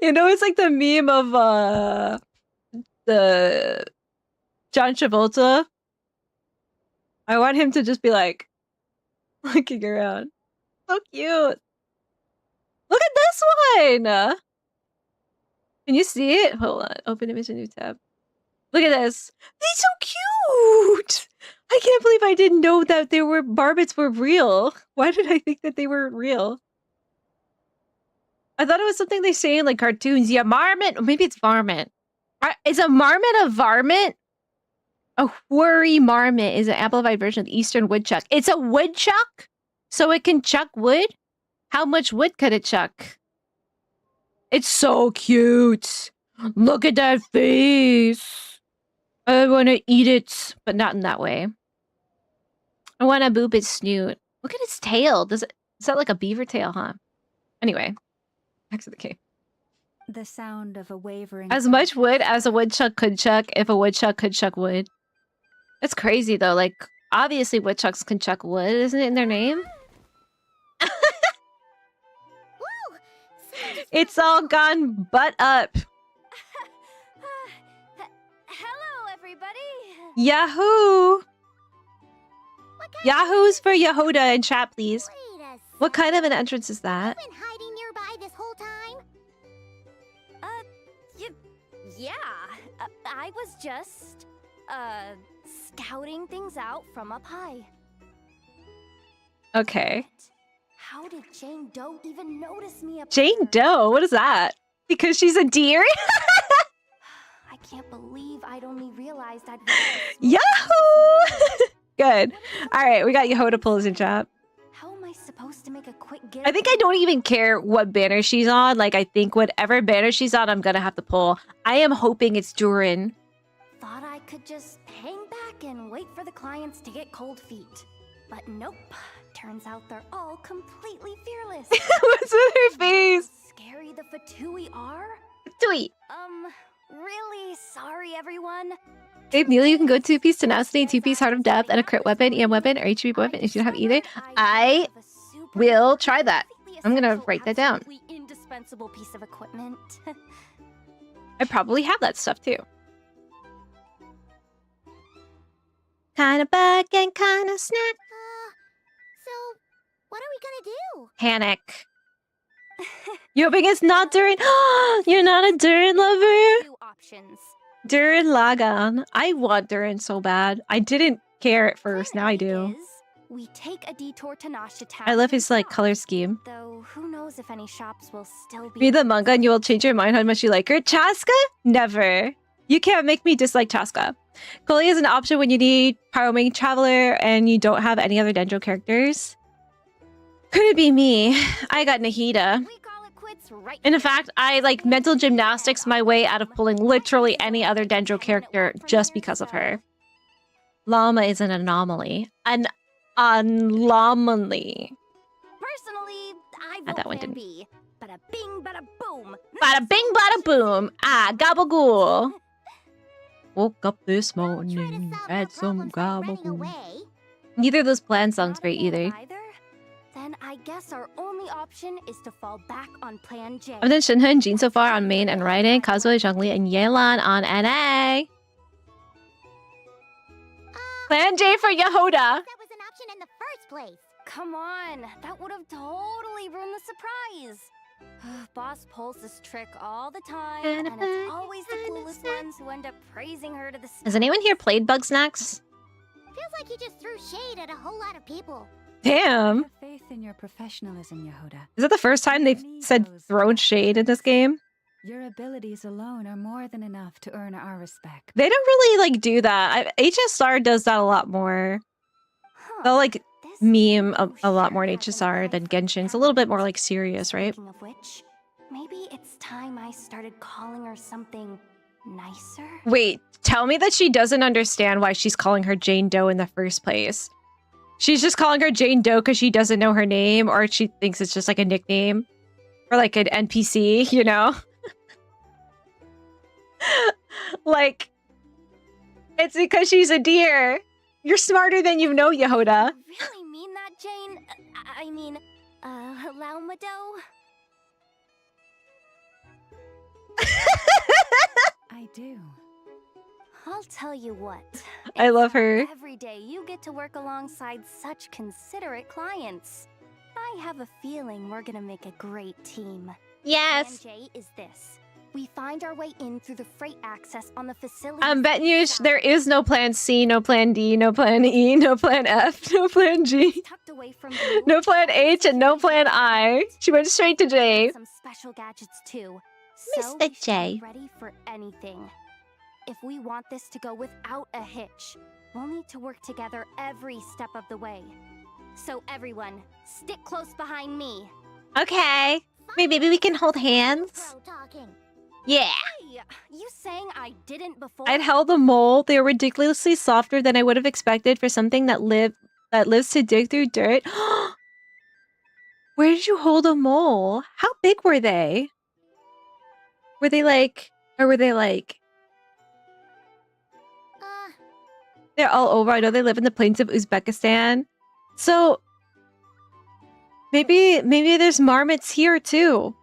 You know, it's like the meme of the John Travolta. I want him to just be like looking around. So cute. Look at this one! Can you see it? Hold on. Open image in new tab. Look at this. They're so cute! I can't believe I didn't know that they were marmots were real. Why did I think that they were real? I thought it was something they say in like cartoons. Yeah, marmot. Or maybe it's varmint. Is a marmot a varmint? A whirry marmot is an amplified version of the eastern woodchuck. It's a woodchuck? So it can chuck wood? How much wood could it chuck? It's so cute. Look at that face. I want to eat it, but not in that way. I want to boop its snoot. Look at its tail. Does it? Is that like a beaver tail, huh? Anyway, back to the cave. The sound of a wavering. As much wood as a woodchuck could chuck if a woodchuck could chuck wood. That's crazy though. Like, obviously woodchucks can chuck wood, isn't it in their name? Woo! It's all gone butt up. Hello, everybody. Yahoo! What kind Yahoo's for Jahoda in chat, please. Wait a What kind of an entrance is that? You've been hiding nearby this whole time? Yeah. I was just, scouting things out from up high. Okay. How did Jane Doe even notice me up Jane there? Doe? What is that? Because she's a deer? I can't believe I'd only realized I'd... Yahoo! Good. Alright, we got Jahoda pulls in chat. How am I supposed to make a quick get? I think I don't even care what banner she's on. Like, I think whatever banner she's on, I'm gonna have to pull. I am hoping it's Durin. Thought I could just hang back and wait for the clients to get cold feet. But nope. Turns out they're all completely fearless. What's with her face? Scary the Fatui are? Tweet. Really sorry, everyone. Dave Neal, you can go 2-piece tenacity, 2-piece heart of depth, and a crit weapon, EM weapon, or HB weapon if you don't have either. I will try that. I'm gonna write that down. Indispensable piece of equipment. I probably have that stuff too. Kinda bug and kinda snack. So, what are we gonna do? Panic. You hoping it's not Durin? You're not a Durin lover? Two options. Durin Lagan. I want Durin so bad. I didn't care at first, now I do. We take a detour to Nasha Town. I love his like color scheme. Though who knows if any shops will still be. Read the manga and you will change your mind how much you like her. Chaska? Never. You can't make me dislike Chaska. Koli is an option when you need Power Wing Traveler and you don't have any other Dendro characters. Could it be me? I got Nahida. We call it quits right And in here. fact, I like mental gymnastics my way out of pulling literally any other Dendro character just because of her. Llama is an anomaly. An anomaly. Personally, I vote that one plan didn't. B. Bada bing, bada boom. Bada bing, bada boom. Ah, gabagool. Woke up this Try to morning, solve had our some problems by running gabagool. away. Neither of those plans sounds Not a great fan either. of Then I guess our only option is to fall back on Plan J. I've done Shinha and Jin so far on main and Raiden, Kazuo, Zhongli, and Yelan on NA. Plan J for Jahoda. That was an option in the first place. Come on, that would have totally ruined the surprise. Boss pulls this trick all the time, and it's always the coolest ones who end up praising her to the Has anyone here played Bugsnax? Feels like you just threw shade at a whole lot of people. Damn. Have faith in your professionalism, Jahoda. Is that the first time they've said thrown shade in this game? Your abilities alone are more than enough to earn our respect. They don't really like do that. HSR does that a lot more. They'll like meme a lot more in HSR than Genshin. It's a little bit more like serious, right? Speaking of which, maybe it's time I started calling her something nicer. Wait, tell me that she doesn't understand why she's calling her Jane Doe in the first place. She's just calling her Jane Doe because she doesn't know her name, or she thinks it's just like a nickname or like an NPC, you know? Like, it's because she's a deer. You're smarter than you know, Jahoda. You really mean that, Jane? I mean, Laumado? I do. I'll tell you what. I love her. Every day you get to work alongside such considerate clients. I have a feeling we're gonna make a great team. Yes. Plan J is this. We find our way in through the freight access on the facility. I'm betting you there is no plan C, no plan D, no plan E, no plan F, no plan G, Tucked away from you, no plan H, and no plan I. She went straight to J. some special gadgets too. Mr. So we should J. be ready for anything. If we want this to go without a hitch, we'll need to work together every step of the way. So everyone, stick close behind me. Okay. Maybe we can hold hands. Yeah. Hey, you saying I didn't before? I'd held a mole. They were ridiculously softer than I would have expected for something that lives to dig through dirt. Where did you hold a mole? How big were they? Were they like, or were they like? They're all over. I know they live in the plains of Uzbekistan. So maybe there's marmots here too.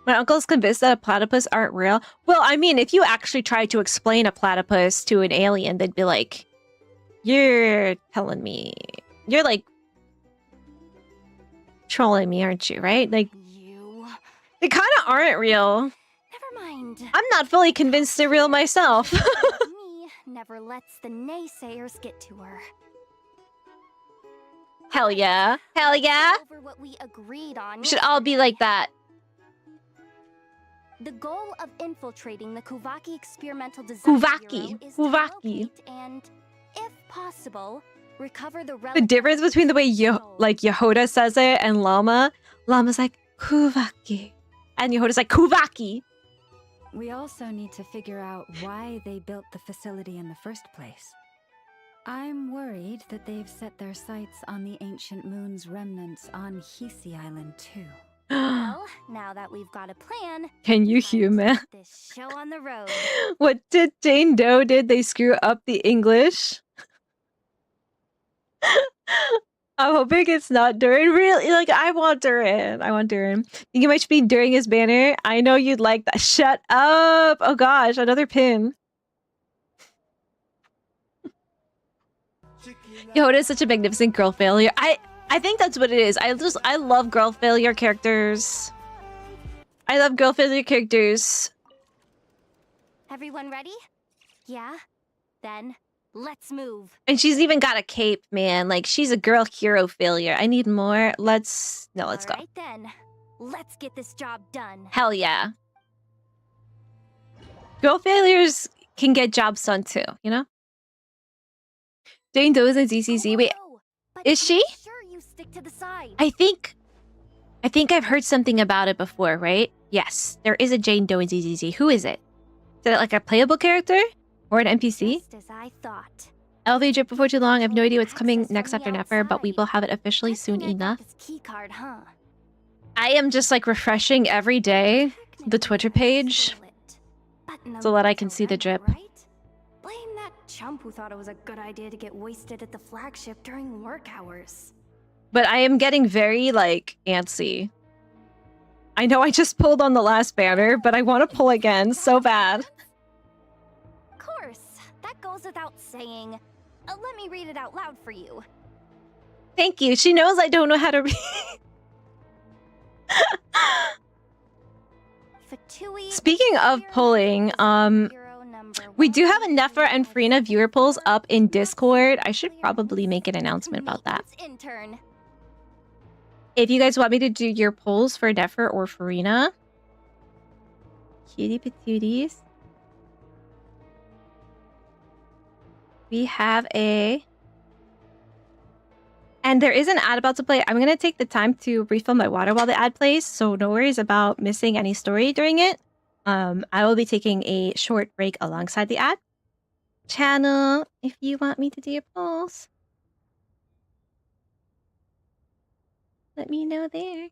My uncle's convinced that a platypus aren't real. Well, I mean, if you actually tried to explain a platypus to an alien, they'd be like, "You're telling me, you're like trolling me, aren't you?" Right? Like, they kind of aren't real. Never mind. I'm not fully convinced they're real myself. Me never lets the naysayers get to her. Hell yeah. Hell yeah. Over what we agreed on. We should all be like that. The goal of infiltrating the Kuvaki experimental design bureau is to locate and, if possible, recover the The difference between the way Jahoda says it and Llama's like Kuvaki, and Yahoda's like Kuvaki. We also need to figure out why they built the facility in the first place. I'm worried that they've set their sights on the ancient moon's remnants on Hisi Island too. Well, now that we've got a plan, Can you human? this show on the road. What did Jane Doe did? They screw up the English. I'm hoping it's not Durin. Really, like I want Durin. Think it might be during his banner. I know you'd like that. Shut up! Oh gosh, another pin. Yahoda is such a magnificent girl failure. I think that's what it is. I love girl failure characters. I love girl failure characters. Everyone ready? Yeah? Then, let's move. And she's even got a cape, man. Like, she's a girl hero failure. I need more. Let's go. Alright then. Let's get this job done. Hell yeah. Girl failures can get jobs done too, you know? Jane Doe is in ZCZ. Wait, is she? Sure you stick to the side. I think I've heard something about it before, right? Yes, there is a Jane Doe in ZZZ. Who is it? Is it like a playable character? Or an NPC? Just as I thought. LV drip before too long. I have no idea what's coming next after Nefer, but we will have it officially soon enough. Key card, huh? I am just like refreshing every day the Twitter page so that I can see the drip. Right? Blame that chump who thought it was a good idea to get wasted at the flagship during work hours. But I am getting very like antsy. I know I just pulled on the last banner, but I want to pull again so bad. Of course, that goes without saying. Let me read it out loud for you. Thank you. She knows I don't know how to read. Speaking of pulling, we do have a Nefer and Frina viewer polls up in Discord. I should probably make an announcement about that. Intern. If you guys want me to do your polls for Nefer or Farina, cutie patooties. We have a... And there is an ad about to play. I'm going to take the time to refill my water while the ad plays, so no worries about missing any story during it. I will be taking a short break alongside the ad. Channel, if you want me to do your polls, let me know there.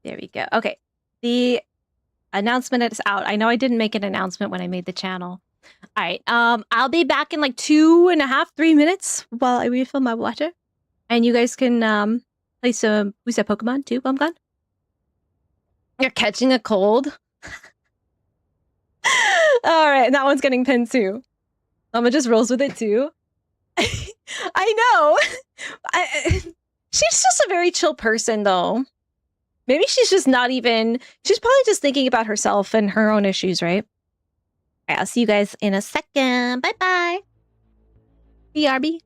There we go. Okay. The announcement is out. I know I didn't make an announcement when I made the channel. All right. I'll be back in like 2.5, 3 minutes while I refill my water. And you guys can play some Who's That Pokemon too, Bumgun? You're catching a cold? All right. That one's getting pinned too. Mama just rolls with it too. I know. She's just a very chill person though. Maybe she's just not even... She's probably just thinking about herself and her own issues, right? All right, I'll see you guys in a second. Bye-bye. BRB.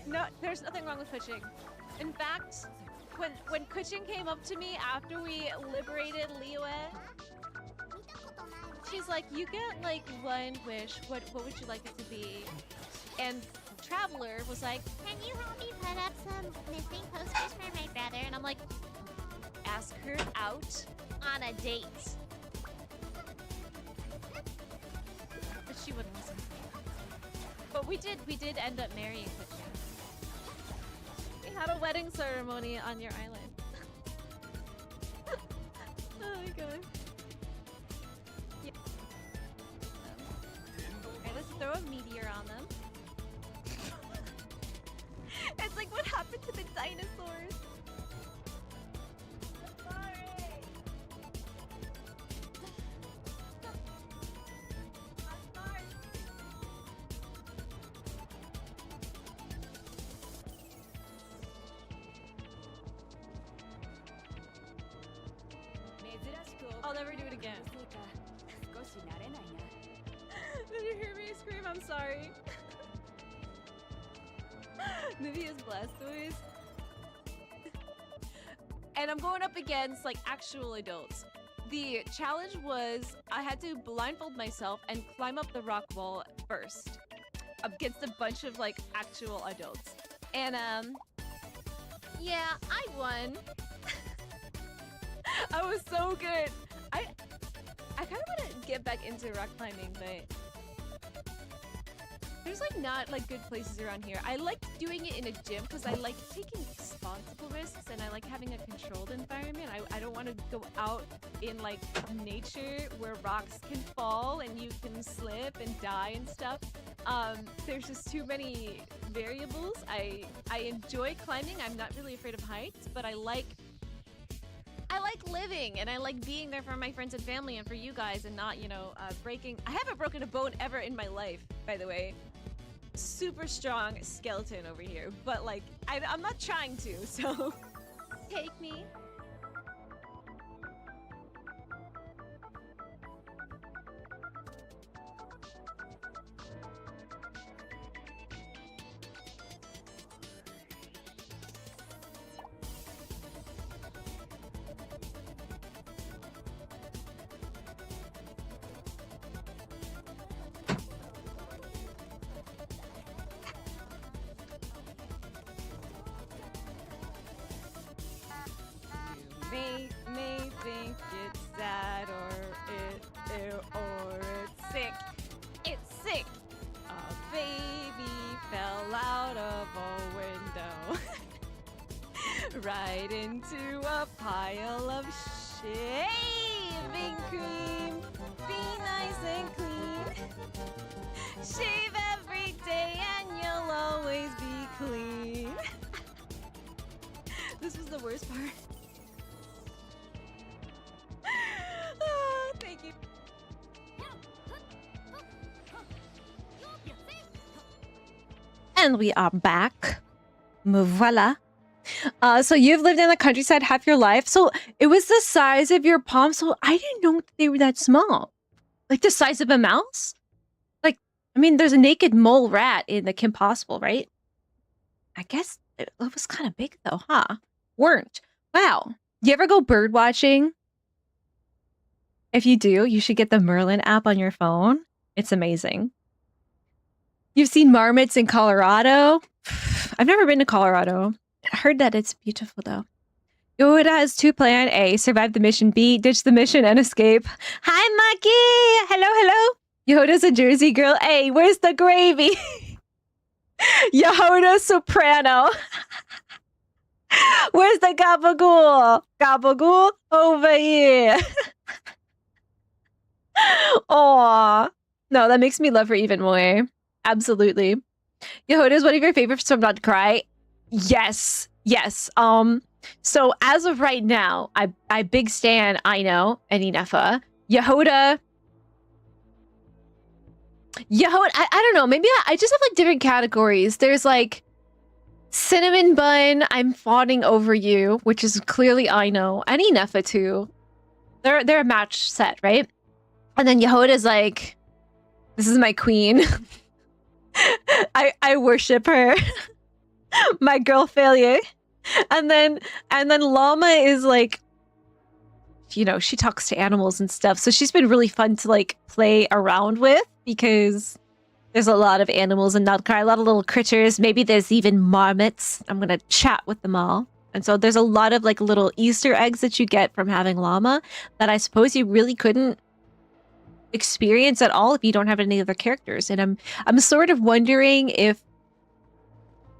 No, there's nothing wrong with Kuching. In fact, when Kuching came up to me after we liberated Liyue, she's like, you get like one wish. What would you like it to be? And Traveler was like, can you help me put up some missing posters for my brother? And I'm like, ask her out on a date. But she wouldn't listen. We did end up marrying Pitcher. We had a wedding ceremony on your island. Oh my god. Yeah. Alright, let's throw a meteor on them. It's like what happened to the dinosaurs. I'll never do it again. Did you hear me scream? I'm sorry. Nivea's Blastoise. And I'm going up against like actual adults. The challenge was I had to blindfold myself and climb up the rock wall first against a bunch of like actual adults. And yeah, I won. I was so good. I kind of want to get back into rock climbing, but there's like not like good places around here. I like doing it in a gym because I like taking responsible risks and I like having a controlled environment. I don't want to go out in like nature where rocks can fall and you can slip and die and stuff. There's just too many variables. I enjoy climbing. I'm not really afraid of heights, but I like living and I like being there for my friends and family and for you guys and not, you know, breaking. I haven't broken a bone ever in my life, by the way. Super strong skeleton over here, but like, I'm not trying to, so take me. May think it's sad or it's sick. It's sick. A baby fell out of a window right into a pile of shaving cream. Be nice and clean. Shave every day and you'll always be clean. This was the worst part. Thank you. And we are back. Voila. So you've lived in the countryside half your life. So it was the size of your palm. So I didn't know they were that small. Like the size of a mouse? Like, I mean, there's a naked mole rat in the Kim Possible, right? I guess it was kind of big though, huh? Weren't. Wow. You ever go bird watching? If you do, you should get the Merlin app on your phone. It's amazing. You've seen marmots in Colorado? I've never been to Colorado. I heard that it's beautiful though. Jahoda has two plans. A, survive the mission. B, ditch the mission and escape. Hi, Maki! Hello, hello. Jahoda's a Jersey girl. A, where's the gravy? Jahoda soprano. Where's the gabagool? Gabagool over here. Aw. No, that makes me love her even more. Absolutely. Jahoda is one of your favorites from Nod Krai. Yes. Yes. So as of right now, I big stan Aino and Inefa. Jahoda, I don't know. Maybe I just have like different categories. There's like Cinnamon Bun, I'm fawning over you, which is clearly Aino, and Inefa too. They're a match set, right? And then Jahoda's like, this is my queen. I worship her. My girl failure. And then Llama is like, you know, she talks to animals and stuff. So she's been really fun to like play around with because there's a lot of animals in Nod Krai, a lot of little critters. Maybe there's even marmots. I'm gonna chat with them all. And so there's a lot of like little Easter eggs that you get from having Llama that I suppose you really couldn't experience at all if you don't have any other characters. And I'm sort of wondering if,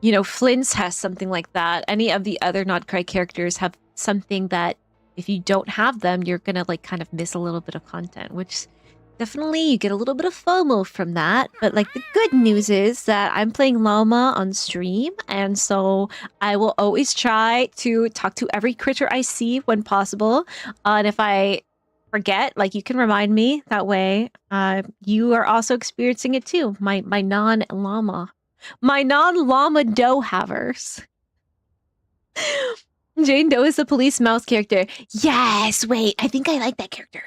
you know, Flint's has something like that. Any of the other Nod Krai characters have something that if you don't have them, you're gonna like kind of miss a little bit of content, which definitely you get a little bit of FOMO from that. But like the good news is that I'm playing Llama on stream, and so I will always try to talk to every critter I see when possible. And if I forget, like, you can remind me that way. You are also experiencing it too. My non-llama doe havers. Jane Doe is the police mouse character. Yes, wait, I think I like that character.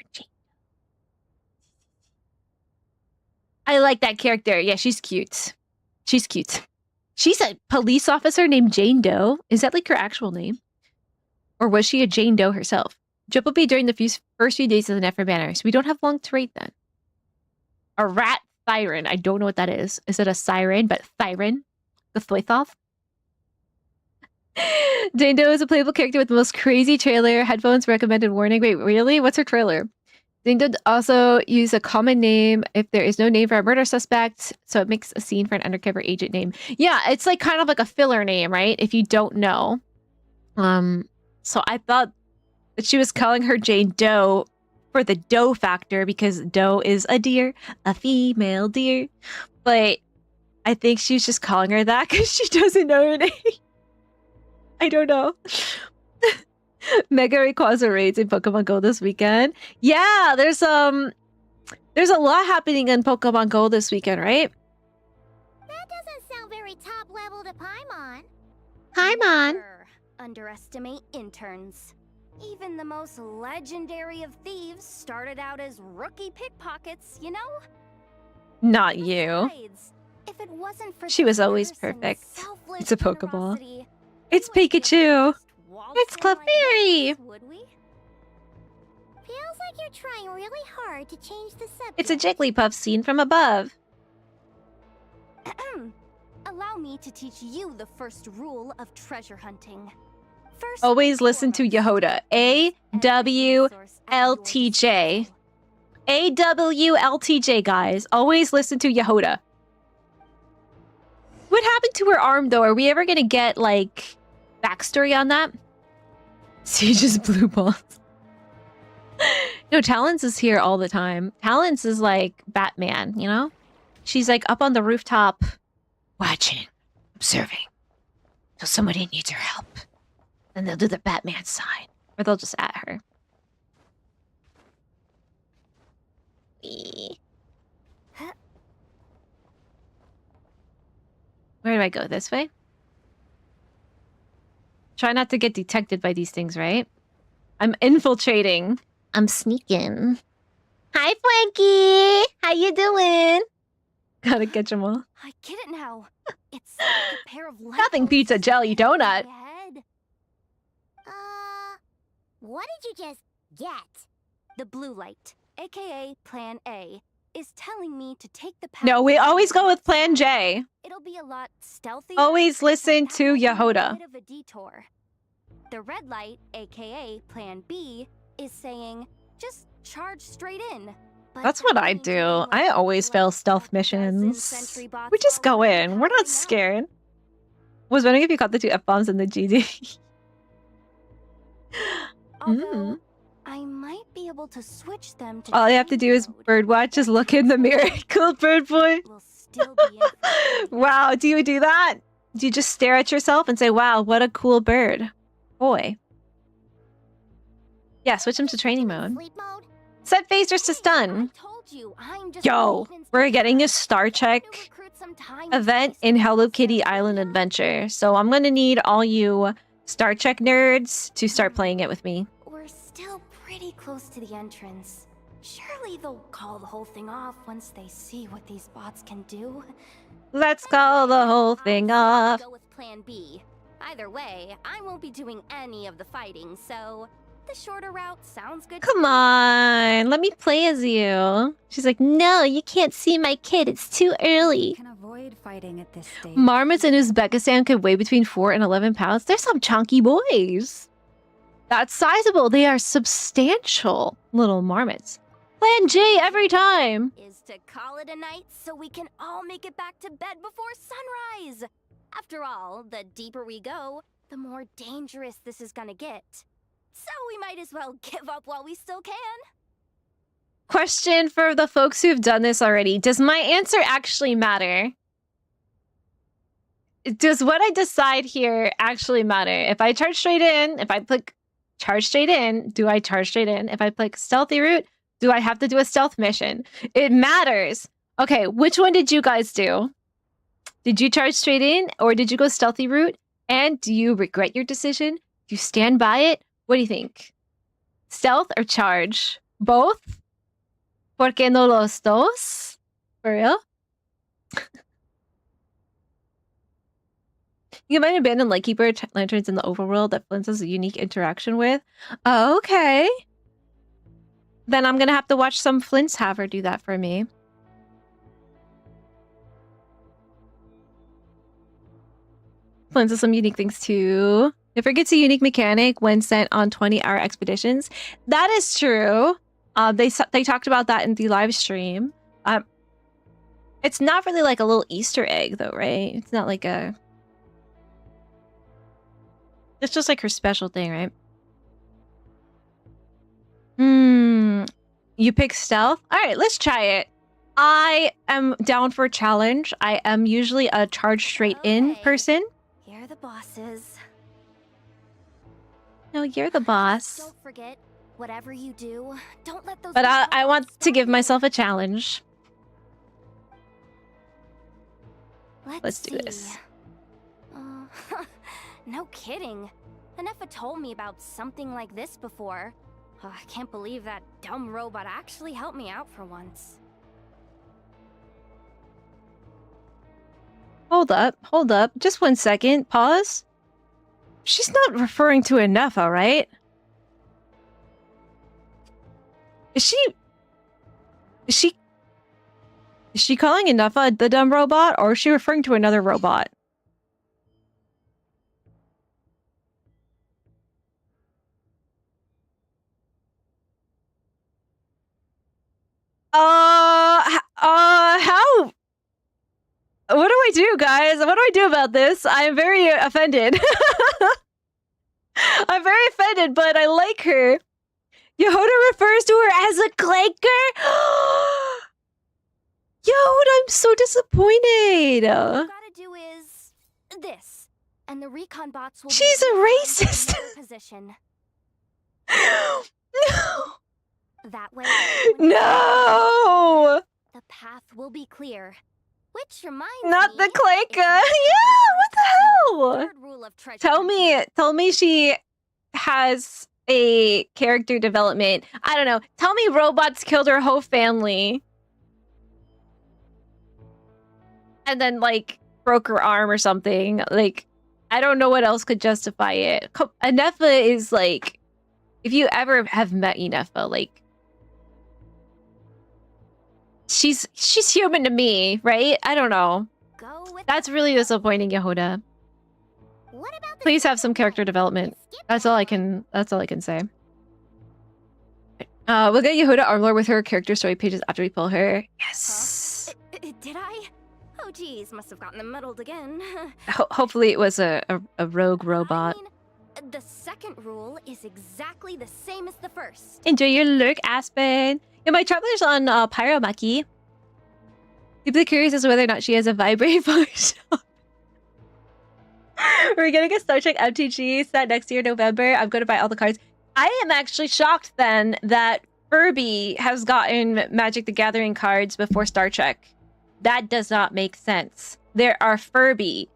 I like that character. Yeah, she's cute. She's cute. She's a police officer named Jane Doe. Is that like her actual name? Or was she a Jane Doe herself? Jump will be during the first few days of the Nefer banner, so we don't have long to wait then. A rat siren. I don't know what that is. Is it a siren? But siren? The Thwithoth? Jane Doe is a playable character with the most crazy trailer. Headphones recommended warning. Wait, really? What's her trailer? Jane Doe also use a common name if there is no name for a murder suspect, so it makes a scene for an undercover agent name. Yeah, it's like kind of like a filler name, right? If you don't know. So I thought that she was calling her Jane Doe for the doe factor because doe is a deer, a female deer. But I think she's just calling her that because she doesn't know her name. I don't know. Mega Rayquaza raids in Pokemon Go this weekend. Yeah, there's a lot happening in Pokemon Go this weekend, right? That doesn't sound very top level to Paimon. Paimon. Never underestimate interns. Even the most legendary of thieves started out as rookie pickpockets, you know? Not you. Besides, if it wasn't for She was always thirst and perfect. selfless It's a Pokeball. generosity, It's we wouldn't be Pikachu. just waltzing It's Clefairy. like this, would we? Feels like you're trying really hard to change the subject. It's a Jigglypuff scene from above. Allow me to teach you the first rule of treasure hunting. First, Always listen to Jahoda. AWLTJ. AWLTJ, guys. Always listen to Jahoda. What happened to her arm, though? Are we ever gonna get, like, backstory on that? Siege's blue balls. No, Talons is here all the time. Talons is like Batman, you know? She's like up on the rooftop, watching, observing, till somebody needs her help. Then they'll do the Batman sign, or they'll just at her. Wee. Where do I go? This way? Try not to get detected by these things, right? I'm infiltrating. I'm sneaking. Hi, Frankie! How you doing? Gotta catch them all. I get it now. It's like a pair of Nothing light beats a bulbs jelly donut. in my head. What did you just get? The blue light, aka Plan A, is telling me to take the path. No, we to always the go with left Plan side. J. It'll be a lot stealthier. Always but listen that to might be a Jahoda. bit of a detour. The red light, aka Plan B, is saying just charge straight in. But That's what I that means do. you'll I have always like fail a stealth dozen missions. sentry bots We just go following in. We're not powering up. scared. Was wondering if you caught the two F-bombs in the GD. Although, I might be able to switch them to All you have to do is training mode. birdwatch, just look in the mirror. Cool bird boy. Will still be in Wow, do you do that? Do you just stare at yourself and say, wow, what a cool bird? Boy. Yeah, switch him to training mode. Sleep mode? Set phasers to stun. I told you, I'm just Yo, maintenance we're getting a specialist. Star Trek To recruit some time event space in Hello and Kitty stuff. Island Adventure. So I'm gonna need all you Star Trek nerds to start playing it with me. We're still pretty close to the entrance. Surely they'll call the whole thing off once they see what these bots can do. Let's call the whole thing off. Go with Plan B. Either way, I won't be doing any of the fighting, so the shorter route sounds good. to Come me. on, let me play as you. She's like, no, you can't see my kid. It's too early. Can avoid fighting at this stage. Marmots in Uzbekistan could weigh between 4 and 11 pounds. They're some chunky boys. That's sizable. They are substantial little marmots. Plan J every time. Is to call it a night so we can all make it back to bed before sunrise. After all, the deeper we go, the more dangerous this is gonna get. So we might as well give up while we still can. Question for the folks who've done this already. Does my answer actually matter? Does what I decide here actually matter? If I charge straight in, if I click charge straight in, do I charge straight in? If I click stealthy route, do I have to do a stealth mission? It matters. Okay, which one did you guys do? Did you charge straight in or did you go stealthy route? And do you regret your decision? Do you stand by it? What do you think? Stealth or charge? Both? ¿Por qué no los dos? For real? You might abandon Lightkeeper lanterns in the overworld that Flint has a unique interaction with. Okay. Then I'm gonna have to watch some Flints have her do that for me. Flint has some unique things too. It forgets a unique mechanic when sent on 20-hour expeditions. That is true. They talked about that in the live stream. It's not really like a little Easter egg though, right? It's not like a... It's just like her special thing, right? You pick stealth? Alright, let's try it. I am down for a challenge. I am usually a charge straight in person. Here are the bosses. No, you're the boss. Don't forget, whatever you do, don't let those... But I want to give myself a challenge. Let's do this. No kidding. Anefa told me about something like this before. I can't believe that dumb robot actually helped me out for once. Hold up. Just 1 second. Pause. She's not referring to Anefa, right? Is she calling Anefa the dumb robot, or is she referring to another robot? How? What do I do, guys? What do I do about this? I'm very offended. I'm very offended, but I like her. Jahoda refers to her as a clanker? Jahoda, I'm so disappointed. All you gotta do is... this. And the recon bots will... She's a racist. Position. No. That way... No! The path will be clear. Which reminds Not me... the clanker. Yeah, what the hell? Third rule of treasure Tell me she has a character development. I don't know. Tell me robots killed her whole family. And then, like, broke her arm or something. Like, I don't know what else could justify it. Anefa is, like... If you ever have met Anefa, like... She's human to me, right? I don't know. That's really disappointing, Jahoda. Please have some character development. That's all I can say. We'll get Jahoda Armlord with her character story pages after we pull her. Yes. Did I? Oh geez, must have gotten them muddled again. Hopefully it was a rogue robot. I mean, the second rule is exactly the same as the first. Enjoy your lurk, Aspen. Yeah, my traveler's on Pyromaki. Deeply curious as to whether or not she has a vibrate function. We're getting a Star Trek MTG set next year, November. I'm going to buy all the cards. I am actually shocked then that Furby has gotten Magic the Gathering cards before Star Trek. That does not make sense. There are Furby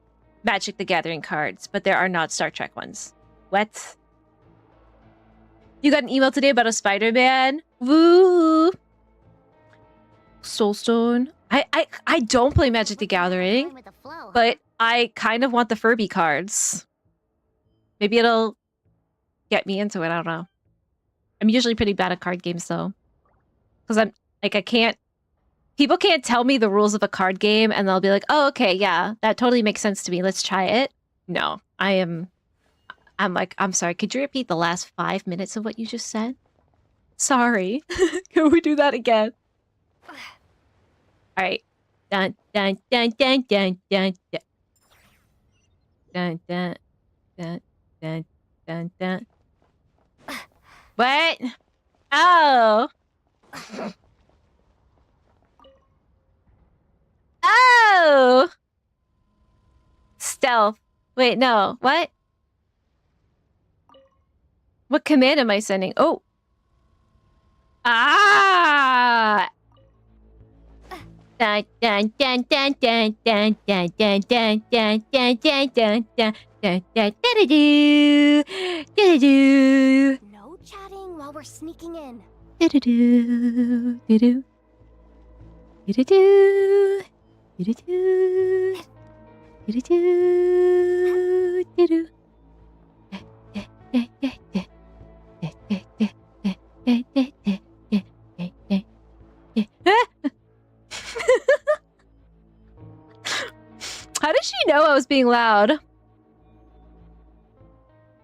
Magic the Gathering cards, but there are not Star Trek ones. What? You got an email today about a Spider-Man? Woo! Soulstone. I don't play Magic the Gathering, but I kind of want the Furby cards. Maybe it'll get me into it. I don't know. I'm usually pretty bad at card games though, because I'm like I can't. People can't tell me the rules of a card game, and they'll be like, "Oh, okay, yeah, that totally makes sense to me. Let's try it." No, I'm like, I'm sorry. Could you repeat the last 5 minutes of what you just said? Sorry. Can we do that again? Alright. Dun dun dun dun dun dun dun. Dun dun dun dun dun dun. What? Oh. Oh! Stealth. Wait, no. What? What command am I sending? Oh. Ah! Dun dun dun dun dun dun dun dun dun dun dun dun dun dun dun dun do do No chatting while we're sneaking in. do do do do do do do do. How did she know I was being loud?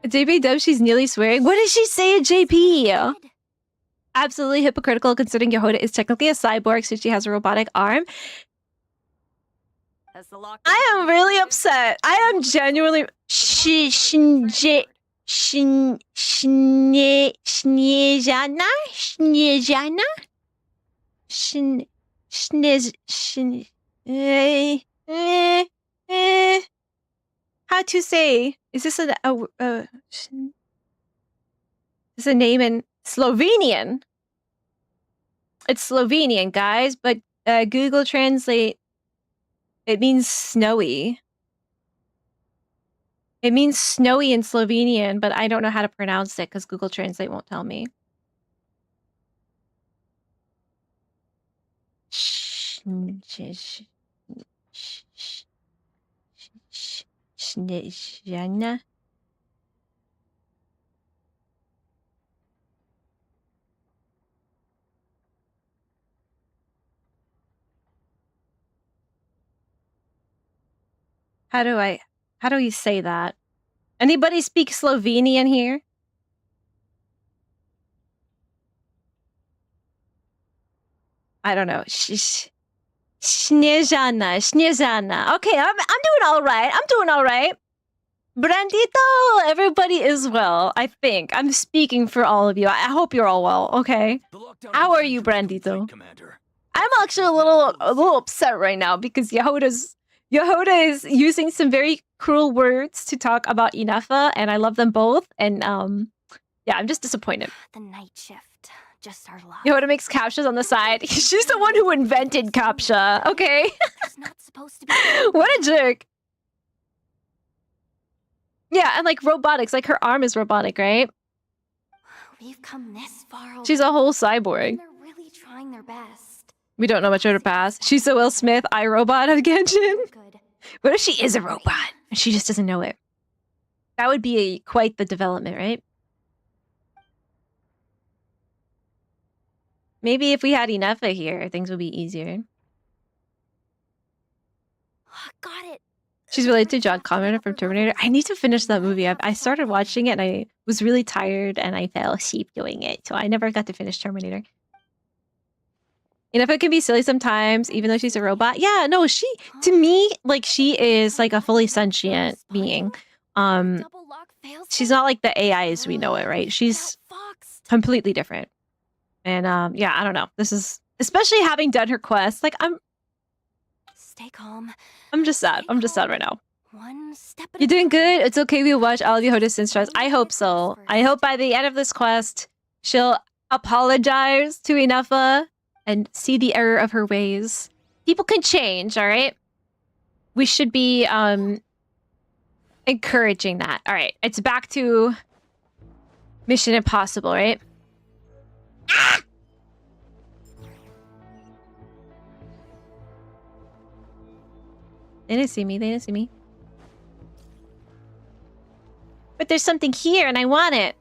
JP Dub, she's nearly swearing. What did she say at JP? Absolutely hypocritical considering Jahoda is technically a cyborg since she has a robotic arm. I am really upset. I am genuinely Śnieżana? How to say? Is this is a name in Slovenian? It's Slovenian, guys, but Google Translate, it means snowy. It means snowy in Slovenian, but I don't know how to pronounce it because Google Translate won't tell me. Śnieżana? How do you say that? Anybody speak Slovenian here? I don't know. Śnieżana. Okay, I'm doing all right. I'm doing all right. Brandito, everybody is well, I think. I'm speaking for all of you. I hope you're all well, okay? How are you, Brandito? I'm actually a little upset right now because Jahoda is using some very cruel words to talk about Inafa, and I love them both. And yeah, I'm just disappointed. The night shift, just our luck. Jahoda makes captchas on the side. She's the one who invented captcha, okay? There's not supposed to be. What a jerk. Yeah, and like robotics, like her arm is robotic, right? We've come this far. She's a whole cyborg. And they're really trying their best. We don't know much of her past. She's the Will Smith iRobot of Genshin. Good. What if she is a robot and she just doesn't know it? That would be quite the development, right? Maybe if we had Inefa here, things would be easier. Got it. She's related to John Connor from Terminator. I need to finish that movie. I started watching it and I was really tired and I fell asleep doing it. So I never got to finish Terminator. Inefa can be silly sometimes, even though she's a robot. Yeah, no, to me, like, she is like a fully sentient being. She's not like the AIs we know it, right? She's completely different. And yeah, I don't know. This is, especially having done her quest, like, Stay calm. I'm just sad. I'm just sad right now. One step at You're a doing time. good. It's okay. We'll watch all of Jahoda's sin stress. I hope so. I hope by the end of this quest, she'll apologize to Inefa and see the error of her ways. People can change, all right? We should be encouraging that. All right, it's back to Mission Impossible, right? Ah! They didn't see me. They didn't see me. But there's something here and I want it.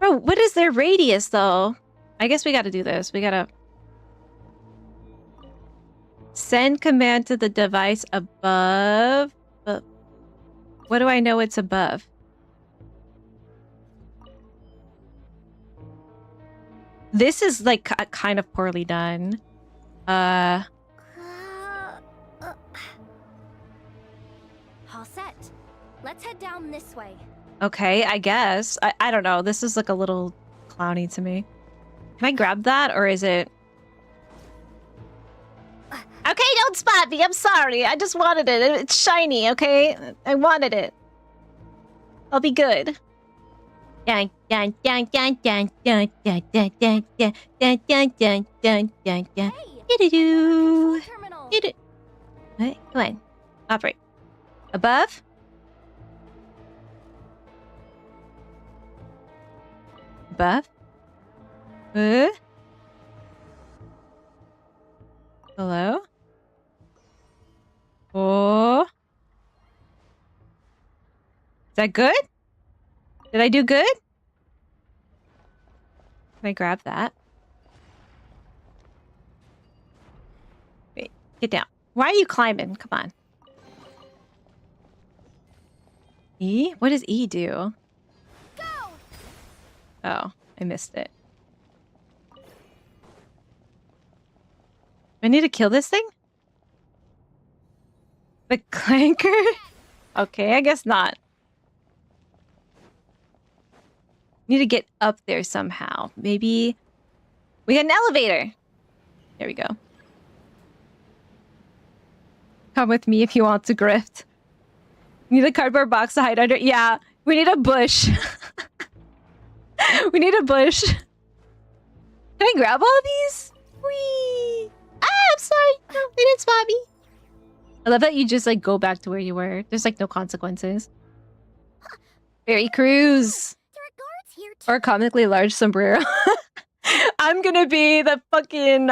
Bro, what is their radius though? I guess we gotta do this. We gotta send command to the device above. But what do I know it's above? This is like kind of poorly done. All set. Let's head down this way. Okay, I guess. I don't know. This is like a little clowny to me. Can I grab that or is it... Okay, don't spot me. I'm sorry. I just wanted it. It's shiny, okay? I wanted it. I'll be good. Dun, dun, dun, dun, dun, dun, dun, dun, dun, dun, dun, dun, dun, dun, dun, dun. Do-do-do. Terminal. Do-do. What? Come on. Operate. Above? Above? Hello? Oh. Is that good? Did I do good? Can I grab that? Wait, get down. Why are you climbing? Come on. E? What does E do? Go! Oh, I missed it. I need to kill this thing? The clanker? Okay, I guess not. Need to get up there somehow. Maybe we got an elevator. There we go. Come with me if you want to grift. Need a cardboard box to hide under. Yeah, we need a bush. We need a bush. Can I grab all these? Whee! Ah, I'm sorry. No, they didn't spot me. I love that you just like go back to where you were. There's like no consequences. Ferry cruise. There are guards here too. Or comically large sombrero. I'm gonna be the fucking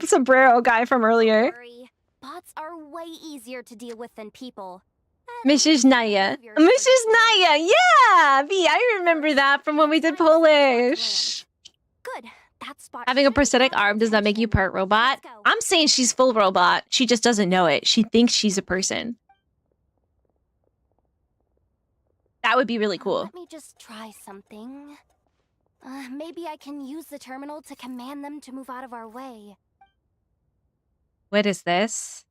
sombrero guy from earlier. Worry. Bots are way easier to deal with than people. Mrs. Naya. Mrs. Naya! Yeah! V, I remember that from when we did Polish. Good. That spot Having a should prosthetic grab our arm does not make you attention. part robot. Let's go. I'm saying she's full robot. She just doesn't know it. She thinks she's a person. That would be really cool. Let me just try something. Maybe I can use the terminal to command them to move out of our way. What is this?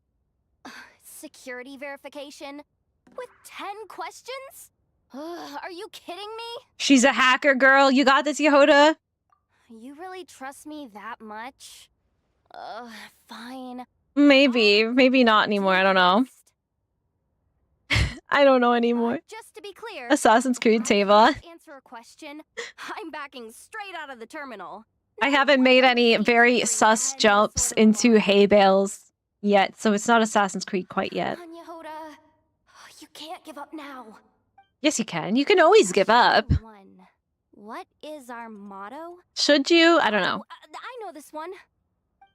Security verification? With 10 questions? Are you kidding me? She's a hacker, girl. You got this, Jahoda. You really trust me that much? Fine. Maybe. Maybe not anymore. I don't know. I don't know anymore. Just to be clear, Assassin's Creed if I Teva. can't answer a question, I'm backing straight out of the terminal. I haven't made any very sus jumps into hay bales yet, so it's not Assassin's Creed quite yet. Come on, Jahoda. You can't give up now. Yes, you can. You can always give up. One. What is our motto? Should you? I don't know. I know this one.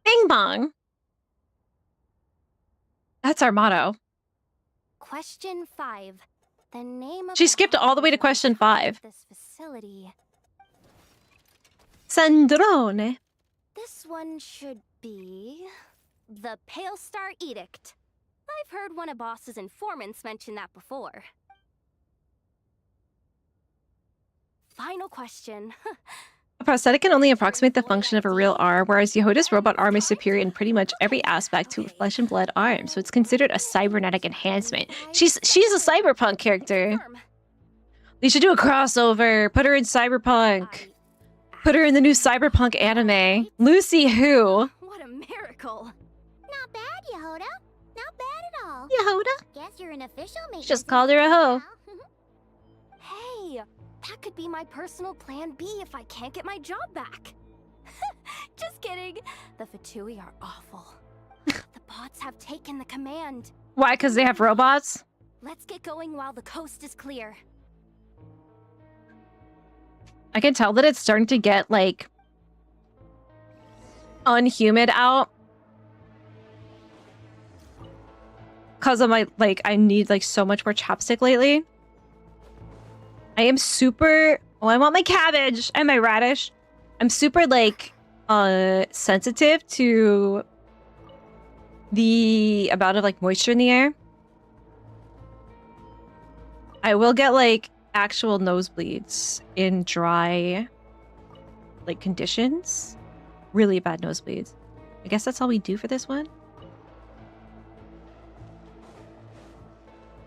Bing bong. That's our motto. Question 5. The name of She the skipped all the way to hub question of 5. This facility. Sandrone. This one should be the Pale Star Edict. I've heard one of Boss's informants mention that before. Final question. A prosthetic can only approximate the function of a real arm, whereas Jahoda's robot arm is superior in pretty much every aspect to a flesh and blood arm, so it's considered a cybernetic enhancement. She's a cyberpunk character. They should do a crossover. Put her in cyberpunk. Put her in the new cyberpunk anime. Lucy who? What a miracle. Not bad, Jahoda. Not bad at all. Jahoda? Guess you're an official maintenance Just called her a hoe. Hey, that could be my personal plan B if I can't get my job back. Just kidding. The Fatui are awful. The bots have taken the command. Why? Because they have robots? Let's get going while the coast is clear. I can tell that it's starting to get, like, unhumid out. Because of my, like, I need, like, so much more chapstick lately. I am super... Oh, I want my cabbage and my radish. I'm super, like, sensitive to the amount of, like, moisture in the air. I will get, like, actual nosebleeds in dry, like, conditions. really bad nosebleeds. I guess that's all we do for this one.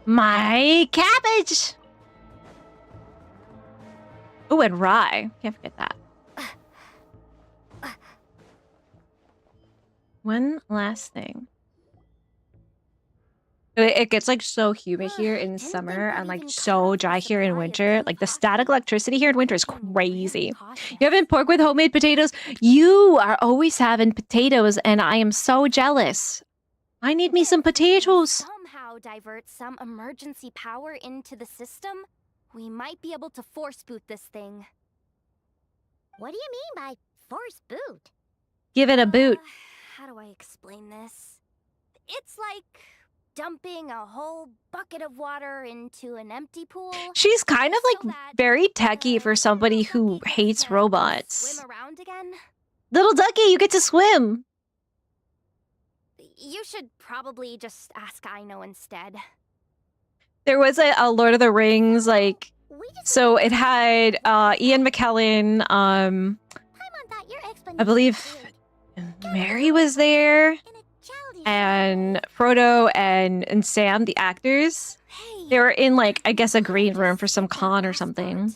My cabbage! Oh, and rye. Can't forget that. One last thing. It gets like so humid here in summer and like so dry here in winter. Like the static electricity here in winter is crazy. You having pork with homemade potatoes? You are always having potatoes and I am so jealous. I need me some potatoes. Somehow divert some emergency power into the system, we might be able to force boot this thing. What do you mean by force boot? Give it a boot. How do I explain this? It's like dumping a whole bucket of water into an empty pool. She's kind of so like that, very techie for somebody who ducky hates can robots. Swim around again. Little ducky, you get to swim. You should probably just ask Aino instead. There was a Lord of the Rings, like, We just so it had Ian McKellen, Paimon thought your explanation I believe was weird. Mary was there, In a childish and Frodo and Sam, the actors. Hey, They were in, like, I guess a green room for some con or something,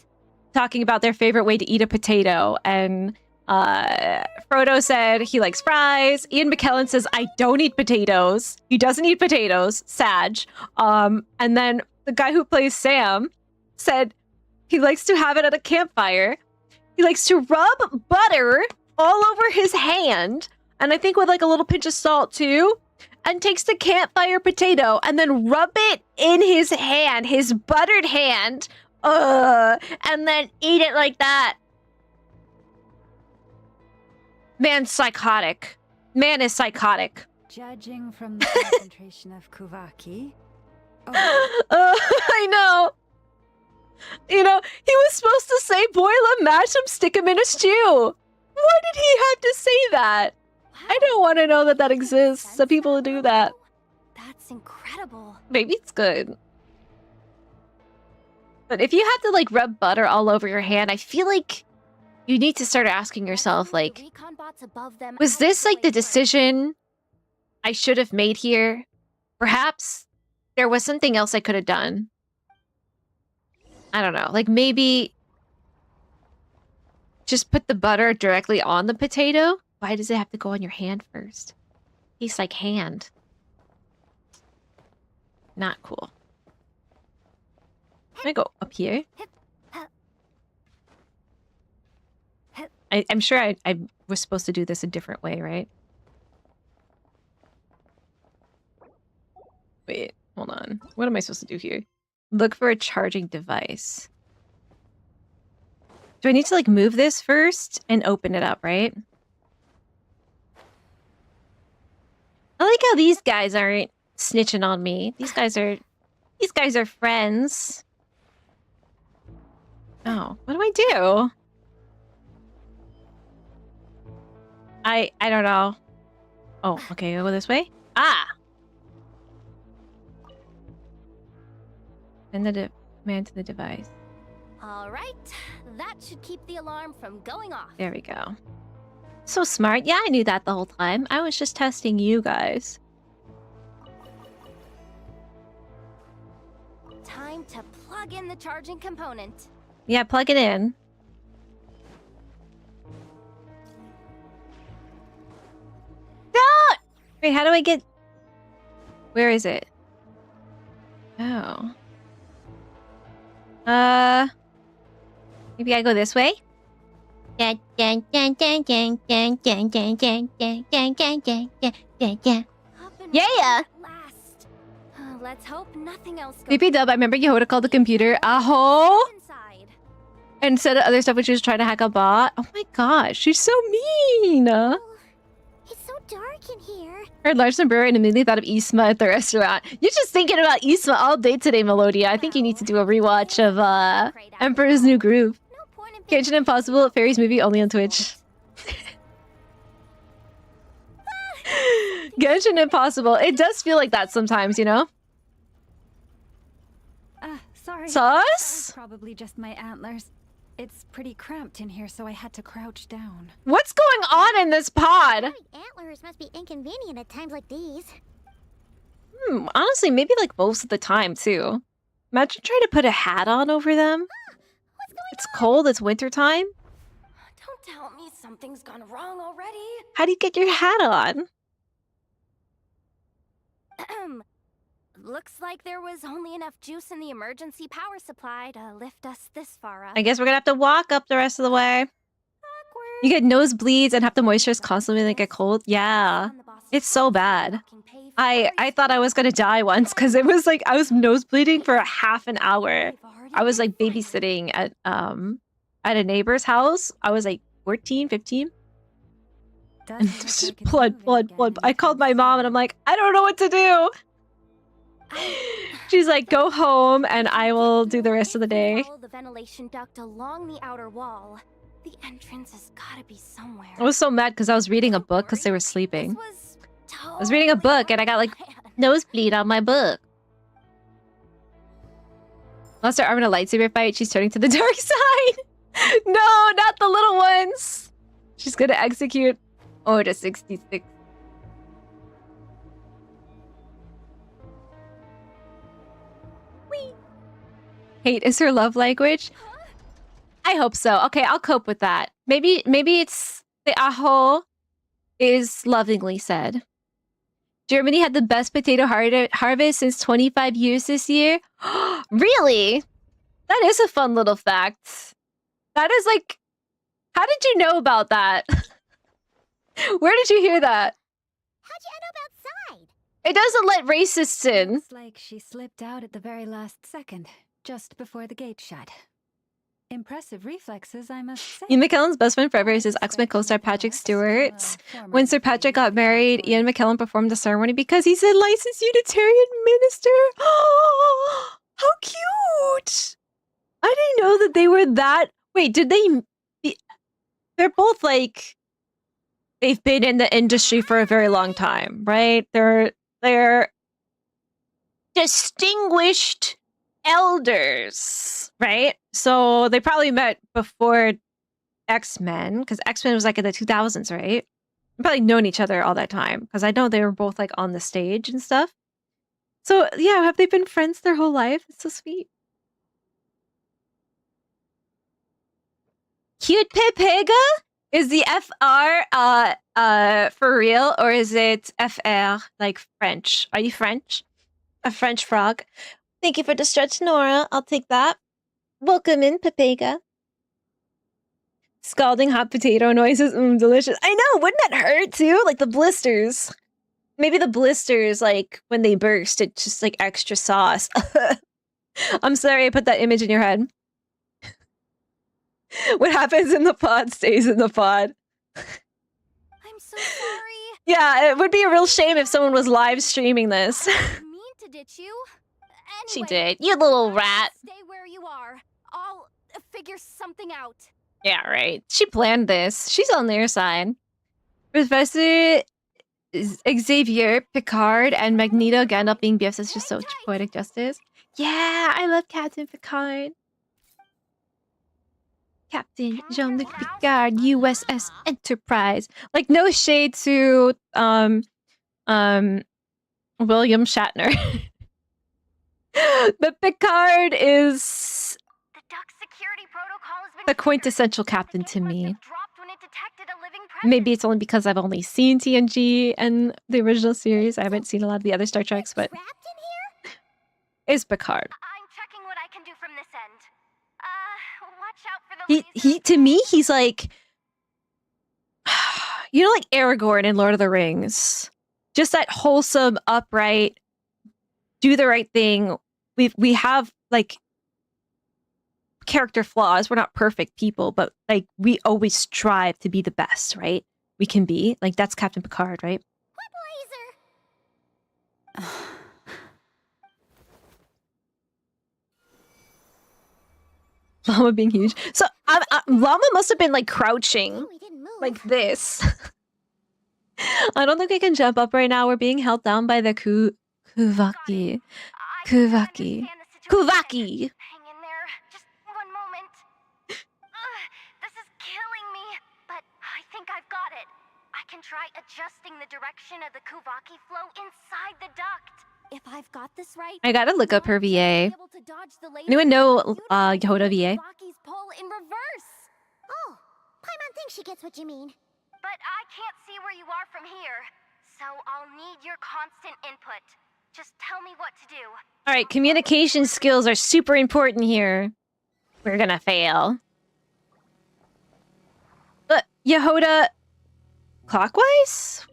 talking about their favorite way to eat a potato, and Frodo said he likes fries. Ian McKellen says, I don't eat potatoes. He doesn't eat potatoes. Sag. And then the guy who plays Sam said he likes to have it at a campfire. He likes to rub butter all over his hand, and I think with like a little pinch of salt too, and takes the campfire potato and then rub it in his hand, his buttered hand, and then eat it like that. Man's psychotic. Man is psychotic. Judging from the concentration of Kuvaki. Oh, I know. You know, he was supposed to say boil him, mash him, stick him in a stew. Why did he have to say that? I don't want to know that that exists. That people do that. That's incredible. Maybe it's good. But if you have to like rub butter all over your hand, I feel like you need to start asking yourself, like, was this like the decision I should have made here? Perhaps there was something else I could have done. I don't know. Like maybe just put the butter directly on the potato? Why does it have to go on your hand first? Tastes like hand. Not cool. Can I go up here? I'm sure I was supposed to do this a different way, right? Wait, hold on. What am I supposed to do here? Look for a charging device. Do I need to like move this first and open it up, right? I like how these guys aren't snitching on me. These guys are friends. Oh, what do I do? I don't know. Oh, okay, go this way. Ah! And the man to the device. All right, that should keep the alarm from going off. There we go. So smart. Yeah, I knew that the whole time. I was just testing you guys. Time to plug in the charging component. Yeah, plug it in. No! Wait, how do I get... Where is it? Oh. Maybe I go this way? Yeah! Up and Yeah! at last. Let's hope nothing else goes VP Dub, I remember Jahoda called the computer Aho! inside. And said other stuff when she was trying to hack a bot. Oh my gosh, she's so mean! It's so dark in here. Heard Larson Brewer and immediately thought of Isma at the restaurant. You're just thinking about Isma all day today, Melodia. I think you need to do a rewatch of Emperor's New Groove. No point in Genshin Impossible, Fairies movie only on Twitch. Genshin Impossible. It does feel like that sometimes, you know? sorry. Sauce? That was probably just my antlers. It's pretty cramped in here, so I had to crouch down. What's going on in this pod? Having antlers must be inconvenient at times like these. Honestly, maybe like most of the time too. Imagine trying to put a hat on over them. It's cold, it's wintertime. Don't tell me something's gone wrong already. How do you get your hat on? Looks like there was only enough juice in the emergency power supply to lift us this far up. I guess we're gonna have to walk up the rest of the way. Awkward. You get nosebleeds and have to moisturize constantly and get cold. Yeah, it's so bad. I thought I was gonna die once because it was like I was nosebleeding for a half an hour. I was like babysitting at a neighbor's house. I was like 14, 15. And it was just blood. I called my mom and I'm like, I don't know what to do. She's like, go home and I will do the rest of the day. Follow the ventilation duct along the outer wall. The entrance has gotta be somewhere. I was so mad because I was reading a book because they were sleeping. This was I was reading a book and I got like nosebleed on my book. Lost her arm in a lightsaber fight. She's turning to the dark side. No, not the little ones. She's gonna execute Order 66. Whee! Hate is her love language? I hope so. Okay, I'll cope with that. Maybe it's the aho is lovingly said. Germany had the best potato harvest since 25 years this year. Really? That is a fun little fact. That is like, how did you know about that? Where did you hear that? How'd you end up outside? It doesn't let racists in. Looks like she slipped out at the very last second, just before the gate shut. Impressive reflexes, I must say. Ian McKellen's best friend forever is his X-Men co-star Patrick Stewart. When Sir Patrick got married, Ian McKellen performed the ceremony because he's a licensed Unitarian minister. Oh, how cute! I didn't know that they were that. Wait, did they? They're both like they've been in the industry for a very long time, right? They're distinguished elders, right? So they probably met before X-Men, because X-Men was like in the 2000s, right? They've probably known each other all that time, because I know they were both like on the stage and stuff. So yeah, have they been friends their whole life? It's so sweet. Cute Pepega? Is the FR for real, or is it FR like French? Are you French? A French frog. Thank you for the stretch, Nora. I'll take that. Welcome in, Pepega. Scalding hot potato noises. Delicious. I know, wouldn't that hurt too? Like the blisters. Maybe the blisters, like when they burst, it's just like extra sauce. I'm sorry I put that image in your head. What happens in the pod stays in the pod. I'm so sorry. Yeah, it would be a real shame if someone was live streaming this. I didn't mean to ditch you. She Anyway, did. You little rat. stay where you are. I'll figure something out. Yeah, right. She planned this. She's on their side. Professor Xavier, Picard, and Magneto again up being BFs is just so poetic justice. Yeah, I love Captain Picard. Captain Jean-Luc Picard, USS Enterprise. Like, no shade to William Shatner. But Picard is The duck security protocol has been the quintessential captain to me. dropped when it detected a living presence. Maybe it's only because I've only seen TNG and the original series. I haven't seen a lot of the other Star Treks, but Trapped in here? it's Picard. I'm checking what I can do from this end. Watch out for the He to me, he's like, you know, like Aragorn in Lord of the Rings. Just that wholesome, upright, do the right thing. We have like character flaws. We're not perfect people, but like we always strive to be the best, right? We can be. Like that's Captain Picard, right? What blazer? Llama being huge. So Llama must have been like crouching We didn't move. like this. I don't think we can jump up right now. We're being held down by the Kuvaki. Kuvaki. Kuvaki! Hang in there. Just one moment. try adjusting the direction of the Kuvaki flow inside the duct. If I've got this right, I gotta look up her Nod should VA. be able to dodge the laser Anyone know and utilize Jahoda the VA? Kuvaki's pull in reverse. Oh, Paimon thinks she gets what you mean. But I can't see where you are from here, so I'll need your constant input. Just tell me what to do. All right, communication skills are super important here. We're gonna fail. Jahoda, clockwise?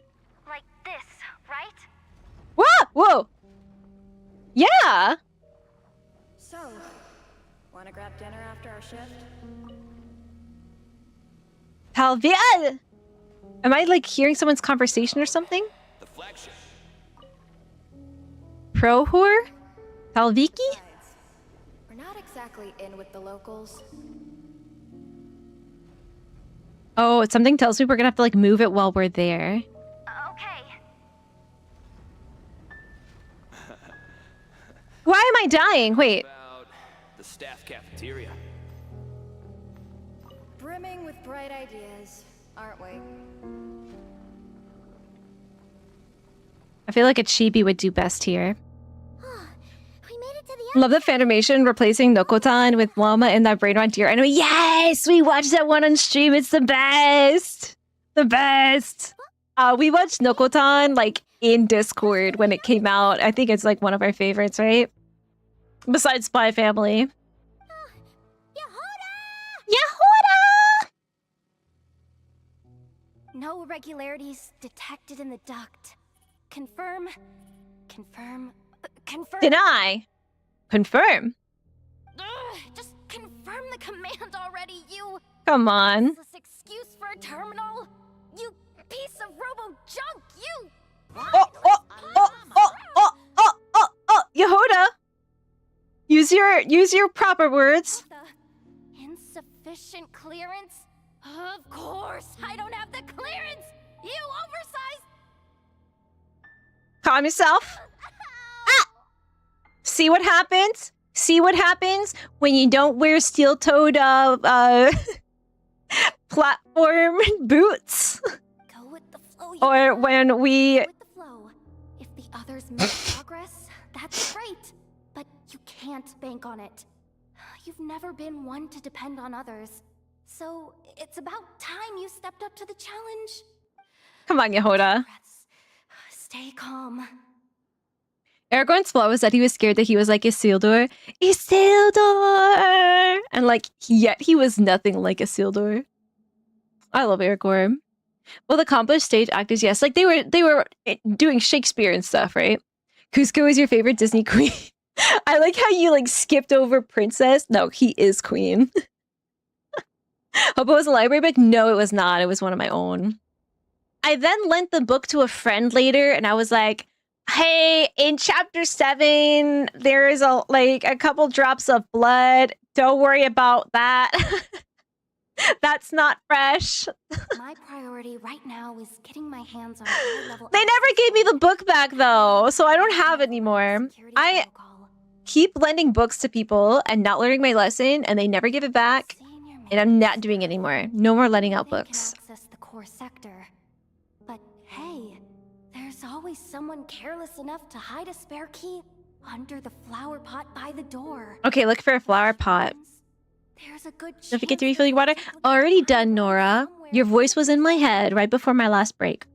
Like this, right? Whoa! Whoa! Yeah! So, wanna grab dinner after our shift? Palviel! Am I like hearing someone's conversation or something? The flagship. Prohor? Palviki? Besides, we're not exactly in with the locals. Oh, something tells me we're gonna have to like move it while we're there. Okay. Why am I dying? Wait. About the staff cafeteria. Brimming with bright ideas, aren't we? I feel like a chibi would do best here. We made it to the Love the fanimation replacing Nokotan with Llama in that brain rot deer anime. Yes! We watched that one on stream. It's the best! The best! We watched Nokotan like in Discord when it came out. I think it's like one of our favorites, right? Besides Spy Family. Jahoda! No irregularities detected in the duct. Confirm. Confirm. Confirm. Deny. Confirm. Ugh, just confirm the command already, you Come on. useless excuse for a terminal. You piece of robo junk, you. Jahoda! Use your proper words. The insufficient clearance? Of course, I don't have the clearance. You oversized. Calm yourself. Ah! See what happens? See what happens when you don't wear steel-toed platform boots? Go with the flow. Or when we... Go with the flow. If the others make progress, that's great. But you can't bank on it. You've never been one to depend on others. So it's about time you stepped up to the challenge. Come on, Jahoda. Breaths. Stay calm. Aragorn's flaw was that he was scared that he was like Isildur. Isildur! And like, yet he was nothing like Isildur. I love Aragorn. Well, accomplished stage actors, yes. Like, they were doing Shakespeare and stuff, right? Kuzco is your favorite Disney queen. I like how you, like, skipped over princess. No, he is queen. Hope it was a library book? No, it was not. It was one of my own. I then lent the book to a friend later, and I was like, hey, in chapter 7, there is a couple drops of blood. Don't worry about that. That's not fresh. My priority right now is getting my hands on high level. They never gave me the book back, though, so I don't have it anymore. I keep lending books to people and not learning my lesson, and they never give it back, and I'm not doing it anymore. No more lending out books. Access the core sector. But hey, there's always someone careless enough to hide a spare key under the flower pot by the door. Okay, look for a flower pot. There's a good Don't forget to refill your water. Already done, Nora. Your voice was in my head right before my last break.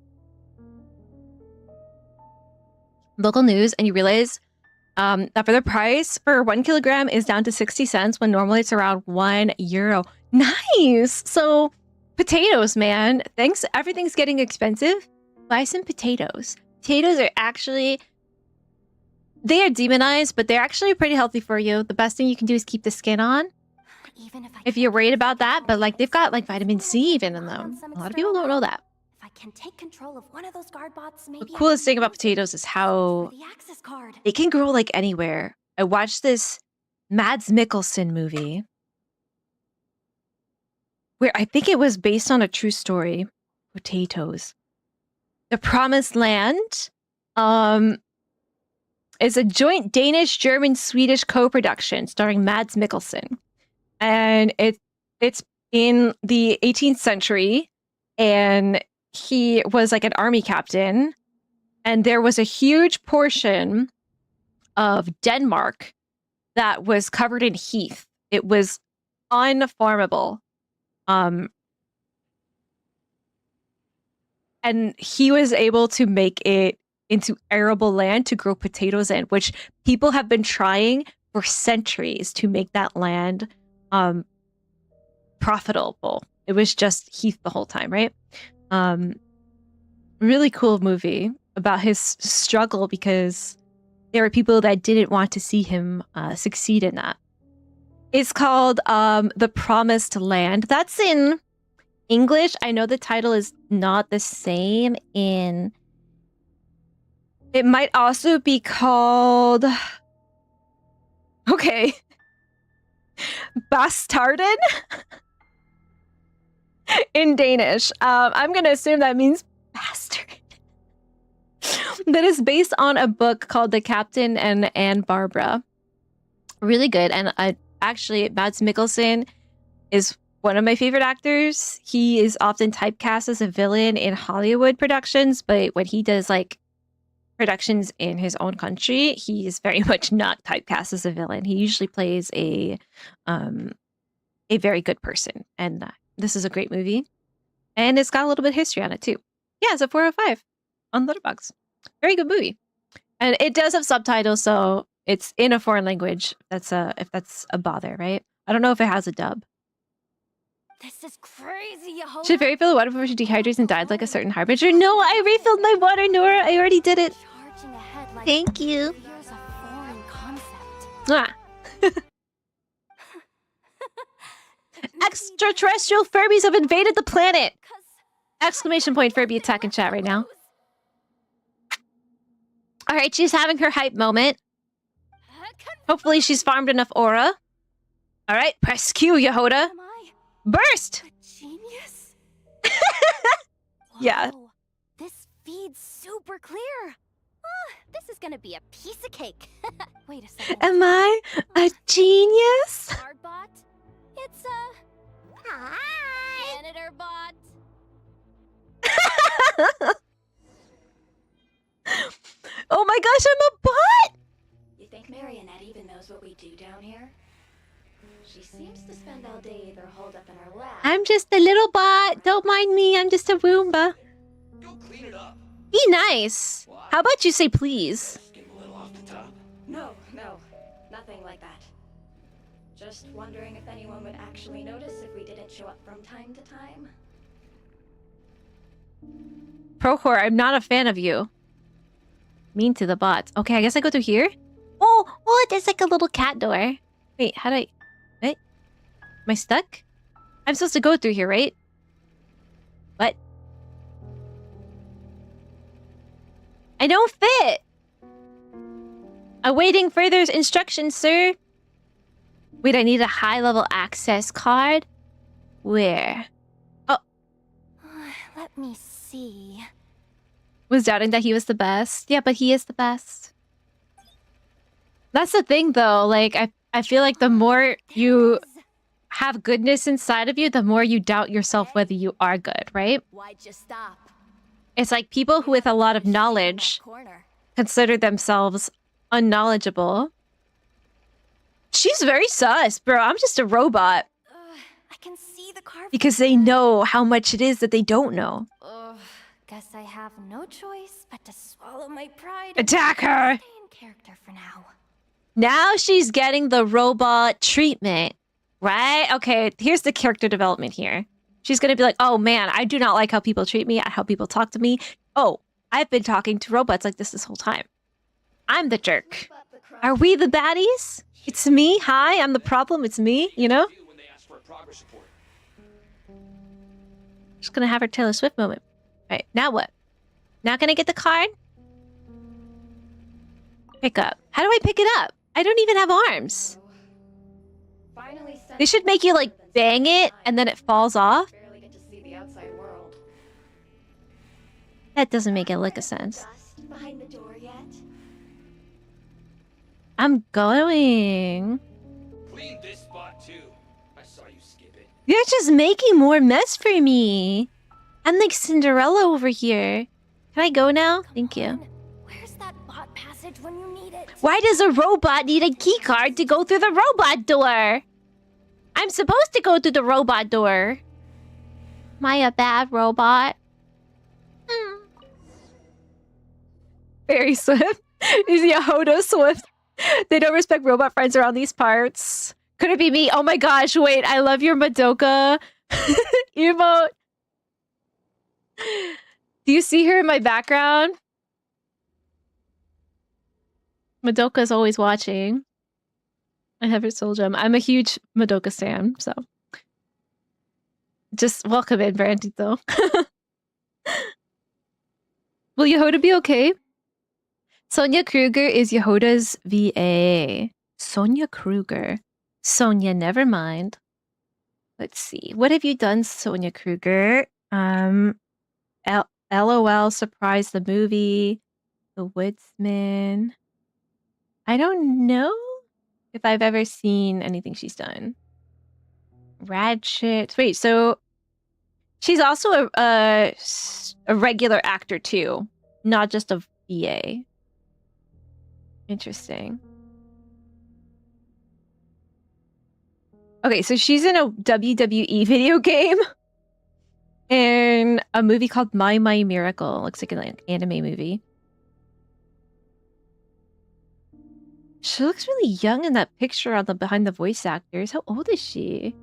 Local news, and you realize that for the price for 1 kilogram is down to 60 cents when normally it's around €1. Nice! So, potatoes, man. Thanks. Everything's getting expensive. Buy some potatoes. Potatoes are actually... They are demonized, but they're actually pretty healthy for you. The best thing you can do is keep the skin on. If you're worried about that, but like they've got like vitamin C even in them. A lot of people don't know that. If I can take control of one of those guard bots, The maybe coolest thing about potatoes is how the access card. they can grow like anywhere. I watched this Mads Mikkelsen movie where I think it was based on a true story. Potatoes. The Promised Land is a joint Danish, German, Swedish co-production starring Mads Mikkelsen. And it's in the 18th century, and he was like an army captain, and there was a huge portion of Denmark that was covered in heath. It was unfarmable. And he was able to make it into arable land to grow potatoes in, which people have been trying for centuries to make that land profitable. It was just heath the whole time, right? Really cool movie about his struggle because there were people that didn't want to see him succeed in that. It's called The Promised Land. That's in English. I know the title is not the same in... It might also be called... Okay. Bastarden? In Danish. I'm going to assume that means bastard. That is based on a book called The Captain and Anne Barbara. Really good. And actually, Mads Mikkelsen is one of my favorite actors. He is often typecast as a villain in Hollywood productions, but when he does like productions in his own country, he is very much not typecast as a villain. He usually plays a very good person. And this is a great movie. And it's got a little bit of history on it too. Yeah, it's a 405 on Letterboxd. Very good movie. And it does have subtitles, so it's in a foreign language. If that's a bother, right? I don't know if it has a dub. This is crazy, Jahoda. Should Fairy fill the water before she dehydrates and died like a certain harbinger? No, I refilled my water, Nora. I already did it. Like Thank you. here's a foreign concept. Ah. Extraterrestrial Furbies have invaded the planet! Exclamation point Furby attack in chat right now. Alright, she's having her hype moment. Hopefully she's farmed enough aura. Alright, press Q, Jahoda. Am I Burst! a genius? Yeah. Whoa, this feed's super clear. This is gonna be a piece of cake. Wait a second. Am I a genius? Cardbot? It's a janitor bot. Oh my gosh, I'm a bot! You think Marionette even knows what we do down here? She seems to spend all day either holed up in her lab. I'm just a little bot. Don't mind me, I'm just a Roomba. Go clean it up. Be nice. How about you say please? Skim a little off the top. No, nothing like that. Just wondering if anyone would actually notice if we didn't show up from time to time. Prochor, I'm not a fan of you. Mean to the bots. Okay, I guess I go through here. Oh, there's like a little cat door. Wait, how do I... What? Am I stuck? I'm supposed to go through here, right? What? I don't fit! Awaiting further instructions, sir. Wait, I need a high-level access card? Where? Oh. Let me see. Was doubting that he was the best. Yeah, but he is the best. That's the thing, though. Like, I feel like the more you have goodness inside of you, the more you doubt yourself whether you are good, right? Why'd you stop? It's like people who with a lot of knowledge consider themselves unknowledgeable. She's very sus, bro. I'm just a robot. I can see the carving. Because they know how much it is that they don't know. Guess I have no choice but to swallow my pride. Attack her! Stay in character for now. Now she's getting the robot treatment, right? Okay, here's the character development here. She's gonna be like, oh man, I do not like how people treat me, how people talk to me. Oh, I've been talking to robots like this whole time. I'm the jerk. Are we the baddies? It's me. Hi, I'm the problem. It's me, you know? Just gonna have her Taylor Swift moment. Alright, now what? Now can I get the card? Pick up. How do I pick it up? I don't even have arms. They should make you like bang it and then it falls off. Barely get to see the outside world. That doesn't make a lick of sense. Dust behind the door yet? I'm going. Clean this spot too. I saw you skip it. You're just making more mess for me. I'm like Cinderella over here. Can I go now? Thank you. Where's that bot passage when you need it? Why does a robot need a keycard to go through the robot door? I'm supposed to go through the robot door. Am I a bad robot? Very swift. Is Jahoda swift? They don't respect robot friends around these parts. Could it be me? Oh my gosh, wait. I love your Madoka emote. Do you see her in my background? Madoka's always watching. I have her soul gem. I'm a huge Madoka stan, so. Just welcome in, Brandito. Will Jahoda be okay? Sonia Kruger is Jahoda's VA. Sonia Kruger. Sonia, never mind. Let's see. What have you done, Sonia Kruger? LOL, Surprise the Movie. The Woodsman. I don't know if I've ever seen anything she's done. Rad shit. Wait, so she's also a regular actor too, not just a VA. Interesting. Okay, so she's in a WWE video game and a movie called My Miracle. Looks like an anime movie. She looks really young in that picture on the behind the voice actors. How old is she?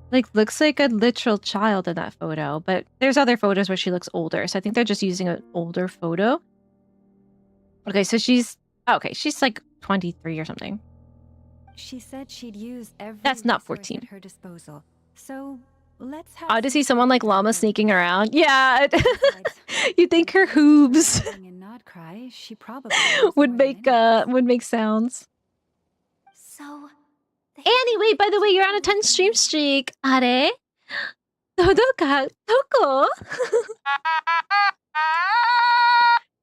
Like, looks like a literal child in that photo, but there's other photos where she looks older, so I think they're just using an older photo. Okay, so she's like 23 or something. She said she'd use every That's not resource 14. at her disposal. So let's have Odd to see someone like Llama sneaking around. Yeah. You think her hoobs in Nod Krai, she probably would make sounds. So, Anyway, by the way, you're on a 10 stream streak. Are? Todo ka? Toko?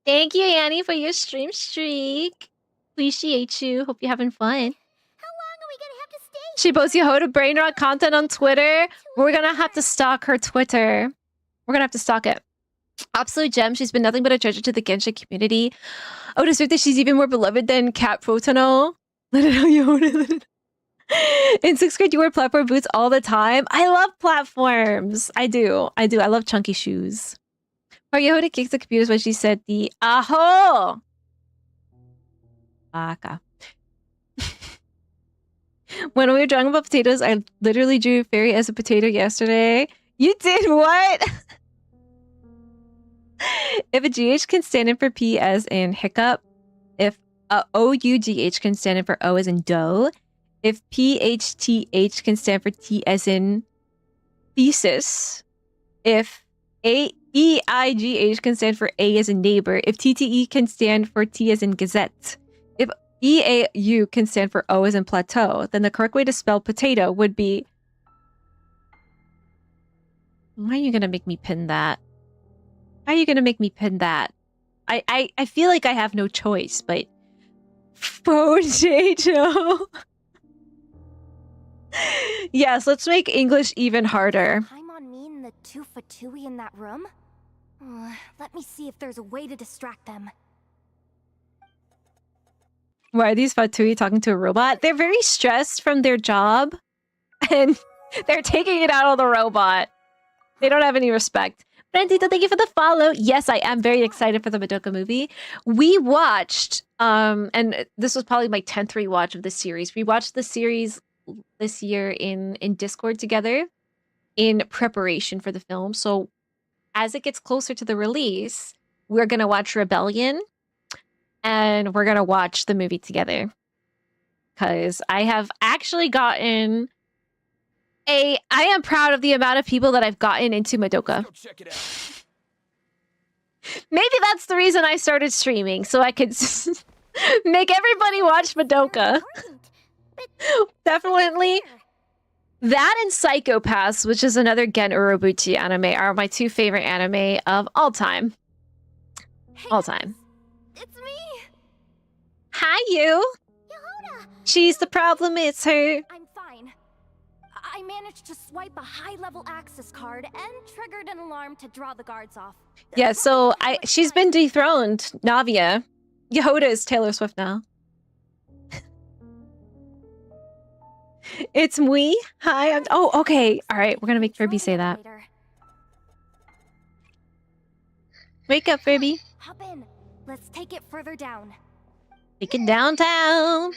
Thank you, Annie, for your stream streak. Appreciate you. Hope you're having fun. how long are we gonna have to stay? She posts Jahoda brain rot content on Twitter. We're gonna have to stalk her Twitter. We're gonna have to stalk it. Absolute gem. She's been nothing but a treasure to the Genshin community. Oh, to that she's even more beloved than Cat Protano. Let it out, Jahoda. In 6th grade, you wear platform boots all the time. I love platforms. I do. I love chunky shoes. Or Jahoda kicks the computers when she said the aho. Baka. When we were drawing about potatoes, I literally drew Fairy as a potato yesterday. You did what? If a GH can stand in for P as in hiccup, if OUGH can stand in for O as in dough, if PHTH can stand for T as in thesis, if EIGH can stand for A as in neighbor, if TTE can stand for T as in gazette, if EAU can stand for O as in plateau, then the correct way to spell potato would be... Why are you going to make me pin that? Why are you going to make me pin that? I feel like I have no choice, but... Potato. Yes, let's make English even harder. Time on me and the two Fatui in that room? Let me see if there's a way to distract them. Why are these Fatui talking to a robot? They're very stressed from their job, and they're taking it out on the robot. They don't have any respect. Brandito, thank you for the follow. Yes, I am very excited for the Madoka movie. We watched, and this was probably my 10th rewatch of the series. We watched the series this year in Discord together in preparation for the film. So as it gets closer to the release, we're going to watch Rebellion and we're going to watch the movie together. Because I have actually gotten I am proud of the amount of people that I've gotten into Madoka. Check it out. Maybe that's the reason I started streaming, so I could make everybody watch Madoka. Definitely. That and Psychopaths, which is another Gen Urobuchi anime, are my two favorite anime of all time. All time. It's me! Hi, you. Jahoda! She's the problem, it's her. I'm fine. I managed to swipe a high-level access card and triggered an alarm to draw the guards off. Yeah, so she's been dethroned, Navia. Jahoda is Taylor Swift now. It's me. Hi, oh, okay. All right, we're gonna make Furby say that. Wake up, Furby. Hop in. Let's take it further down. Take it downtown.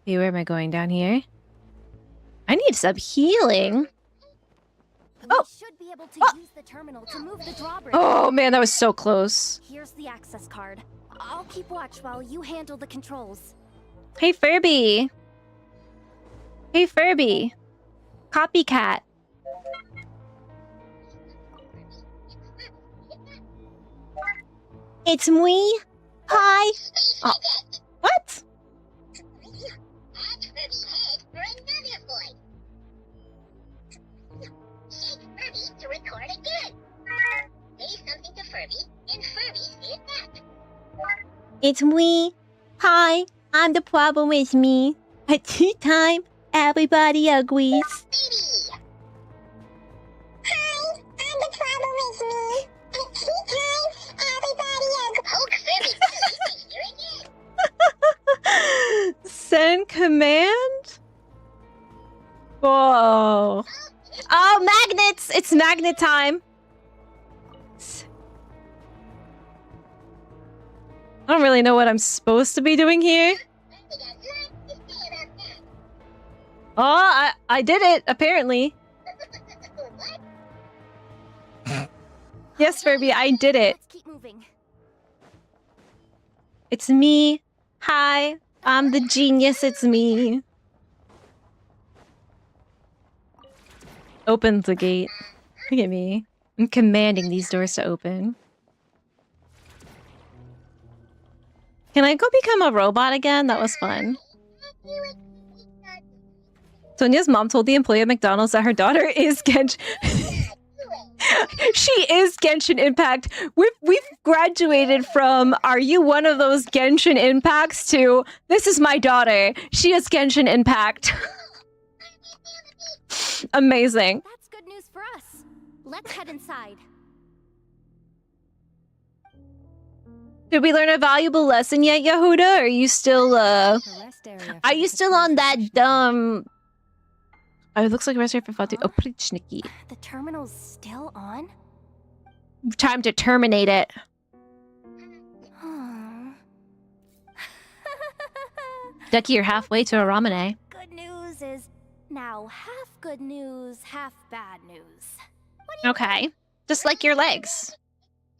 Hey, where am I going? Down here? I need some healing. We should be able to use the terminal to move the drawbridge. Oh man, that was so close. Here's the access card. I'll keep watch while you handle the controls. Hey, Furby. Hey, Furby. Copycat. It's me. Hi. Oh. What? To record again. Say something to Furby, and Furby say it back. It's me. Hi. I'm the problem is me. At tea time, everybody agrees. Baby! Hi, I'm the problem is me. At tea time, everybody poke Furby please hear again. Send command? Whoa. Oh, magnets! It's magnet time. I don't really know what I'm supposed to be doing here. Oh, I did it, apparently. Yes, Furby, I did it. Let's keep moving. It's me. Hi, I'm the genius, it's me. Open the gate. Look at me. I'm commanding these doors to open. Can I go become a robot again? That was fun. Sonia's mom told the employee at McDonald's that her daughter is Genshin. She is Genshin Impact. We've graduated from "Are you one of those Genshin Impacts?" to "This is my daughter. She is Genshin Impact." Amazing. That's good news for us. Let's head inside. Did we learn a valuable lesson yet, Jahoda? Or are you still are you still on that dumb? Oh, it looks like a rest area for Fatu. Oprichniki. The terminal's still on? Time to terminate it. Ducky, you're halfway to a ramene. Good news is now half good news, half bad news. Okay. Just like your legs.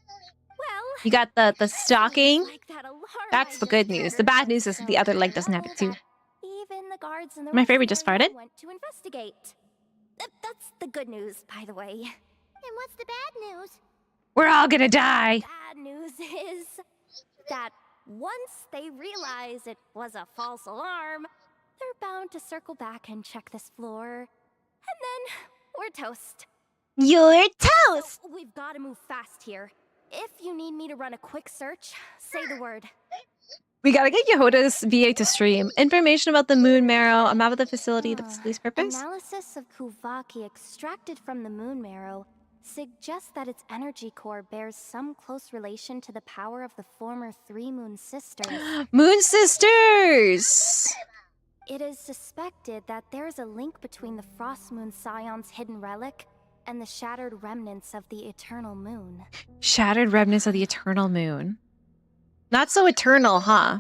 Well, You got the stocking. like that alarm That's I the just good news. The triggered. bad news is that the other leg doesn't have it too. Even the guards in the My rest favorite just area farted. went to investigate. That's the good news, by the way. And what's the bad news? We're all gonna die. Bad news is that once they realize it was a false alarm, they're bound to circle back and check this floor. And then we're toast. You're toast. So we've got to move fast here. If you need me to run a quick search, say the word. We gotta get Yahoda's VA to stream. Information about the moon marrow, a map of the facility, the facility's purpose. Analysis of Kuvaki extracted from the moon marrow suggests that its energy core bears some close relation to the power of the former three moon sisters. Moon sisters! It is suspected that there is a link between the Frost Moon Scion's hidden relic and the shattered remnants of the eternal moon. Shattered remnants of the eternal moon. Not so eternal, huh?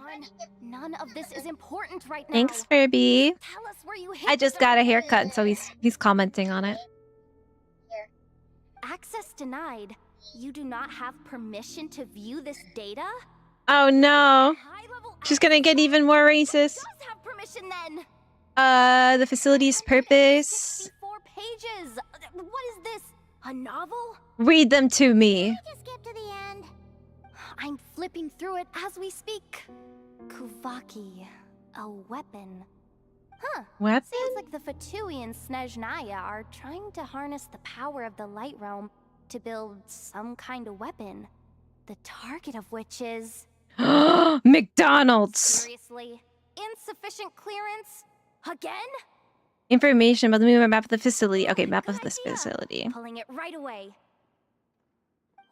None of this is important right now. Thanks, Furby. Tell us where you hid I just the got a dark haircut, so he's commenting on it. Access denied. You do not have permission to view this data? Oh no. High-level She's gonna get even more racist. does have permission then. The facility's purpose. 64 pages. What is this? A novel? Read them to me. Just skip to the end. I'm flipping through it as we speak. Kuvaki, a weapon. Weapon? Seems like the Fatui and Snezhnaya are trying to harness the power of the Light Realm to build some kind of weapon. The target of which is... McDonald's! Seriously? Insufficient clearance? Again? Information about the movement map of the facility. Okay, map of this facility. Pulling it right away.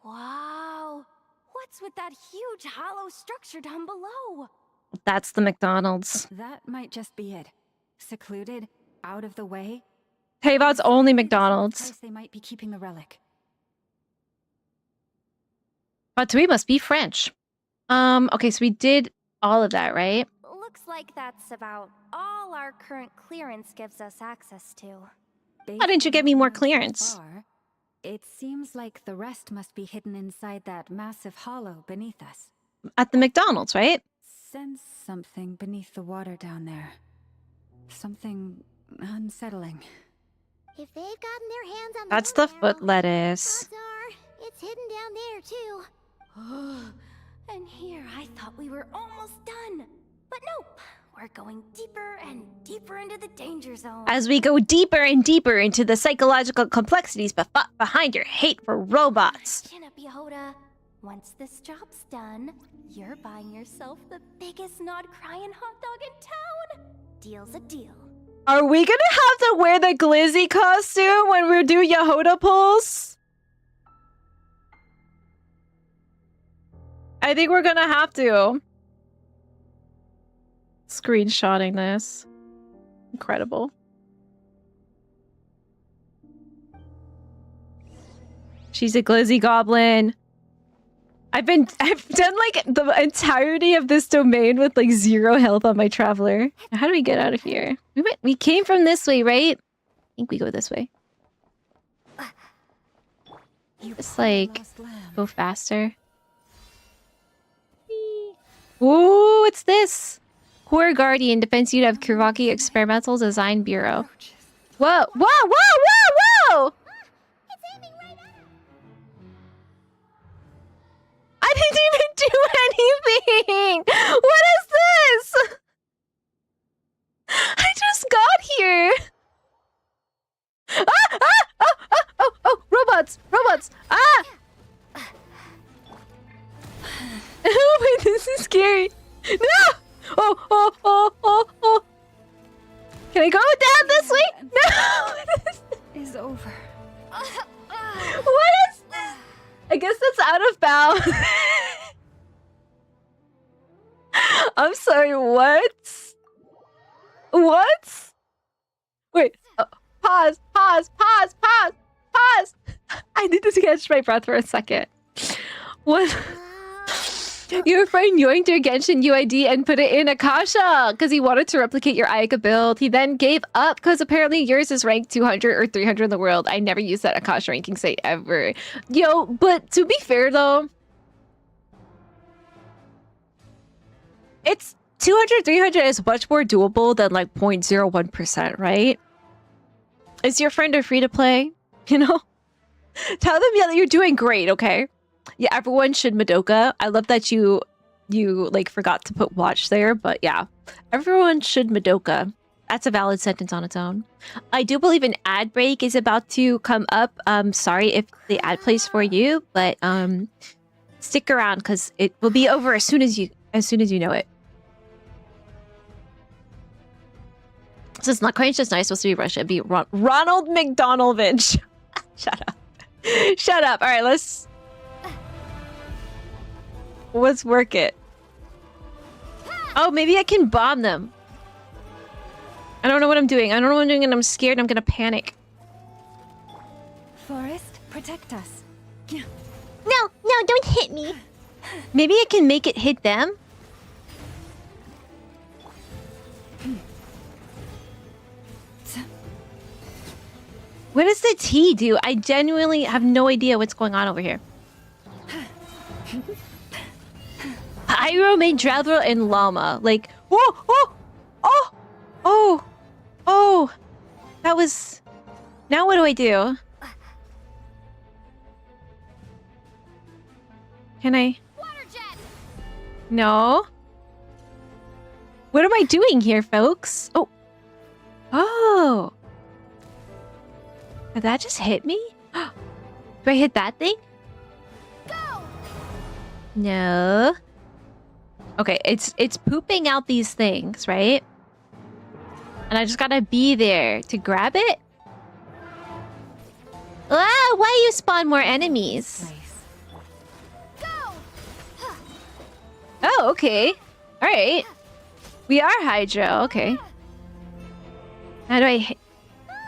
Wow. What's with that huge hollow structure down below? That's the McDonald's. That might just be it. Secluded, out of the way. Teyvat's only McDonald's. They might be keeping the relic. Fatui must be French. Okay, so we did all of that, right? Looks like that's about all our current clearance gives us access to. Why didn't you give me more clearance? It seems like the rest must be hidden inside that massive hollow beneath us. At the McDonald's, right? Sense something beneath the water down there. Something unsettling. If they've gotten their hands on That's the foot lettuce. odds are it's hidden down there too. And here I thought we were almost done. But nope, we're going deeper and deeper into the danger zone. As we go deeper and deeper into the psychological complexities behind your hate for robots. Chin up, Jahoda. Once this job's done, you're buying yourself the biggest Nod Krai hot dog in town. Deal's a deal. Are we gonna have to wear the glizzy costume when we do Jahoda pulls? I think we're gonna have to. Screenshotting this. Incredible. She's a glizzy goblin. I've done like the entirety of this domain with like 0 health on my traveler. How do we get out of here? We came from this way, right? I think we go this way. Just like go faster. Ooh, what's this? Core Guardian Defense Unit of Kirvaki Experimental Design Bureau. Whoa, whoa, whoa, whoa, whoa! I didn't even do anything! What is this? I just got here! Oh, robots! Robots! Ah! Wait, this is scary. No! Oh. Can I go down this way? No! Is over. What is this? I guess that's out of bounds. I'm sorry, what? What? Wait, pause. I need to catch my breath for a second. What? Your friend yoinked your Genshin UID and put it in Akasha because he wanted to replicate your Ayaka build. He then gave up because apparently yours is ranked 200 or 300 in the world. I never used that Akasha ranking site ever. Yo, but to be fair though, it's 200, 300 is much more doable than like 0.01%, right? Is your friend a free to play? You know? Tell them, yeah, that you're doing great, okay? Yeah, everyone should Madoka. I love that you like forgot to put watch there, but yeah. Everyone should Madoka. That's a valid sentence on its own. I do believe an ad break is about to come up. Sorry if the ad plays for you, but stick around because it will be over as soon as you know it. So it's not quite just nice, supposed to be Russia. It'd be Ronald McDonaldvich. Shut up. Shut up. All right, let's work it. Oh, maybe I can bomb them. I don't know what I'm doing. I don't know what I'm doing and I'm scared. I'm gonna panic. Forest, protect us. No, don't hit me. Maybe I can make it hit them? What does the T do? I genuinely have no idea what's going on over here. Pyro made Traveler and Llama. Like, oh! That was... Now what do I do? Can I... No? What am I doing here, folks? Oh. Oh. Did that just hit me? Do I hit that thing? Go! No. Okay, it's pooping out these things, right? And I just gotta be there to grab it? Ah, why you spawn more enemies? Go! Oh, okay. Alright. We are Hydro, okay. How do I hit?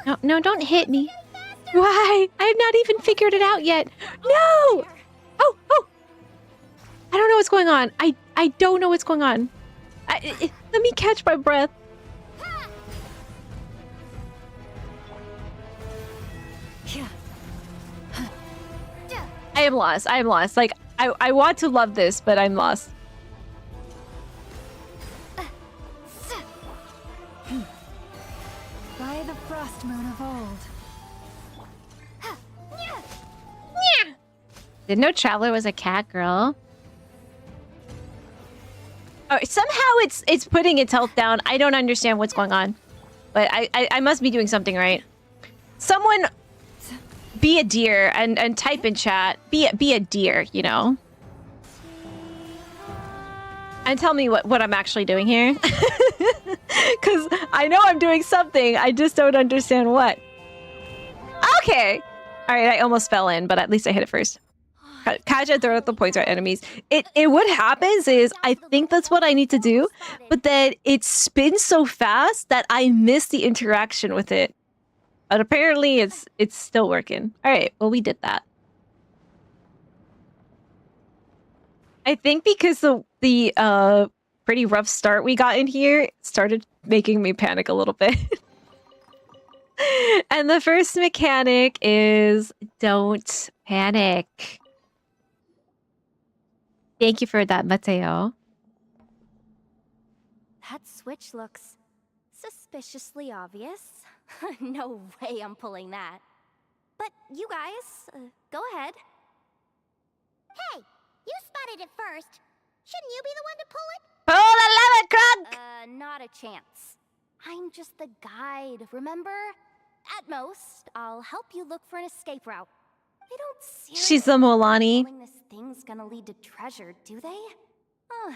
No, no, don't hit me. Why? I've not even figured it out yet. No! Oh, oh! I don't know what's going on. I don't know what's going on. Let me catch my breath. I am lost. I am lost. Like, I want to love this, but I'm lost. By the frost moon of old. Didn't know Traveler was a cat girl. Oh, somehow it's putting its health down. I don't understand what's going on. But I must be doing something right. Someone be a deer and type in chat. Be a deer, you know? And tell me what I'm actually doing here. Because I know I'm doing something. I just don't understand what. Okay. All right, I almost fell in, but at least I hit it first. Kaja throw out the points at enemies. It what happens is I think that's what I need to do, but then it spins so fast that I miss the interaction with it. But apparently it's still working. All right, well we did that. I think because the pretty rough start we got in here started making me panic a little bit. And the first mechanic is don't panic. Thank you for that, Mateo. That switch looks suspiciously obvious. No way I'm pulling that. But you guys, go ahead. Hey, you spotted it first. Shouldn't you be the one to pull it? Pull the lever, Krunk! Not a chance. I'm just the guide, remember? At most, I'll help you look for an escape route. They don't seriously She's the Molani. pulling this thing's gonna lead to treasure, do they?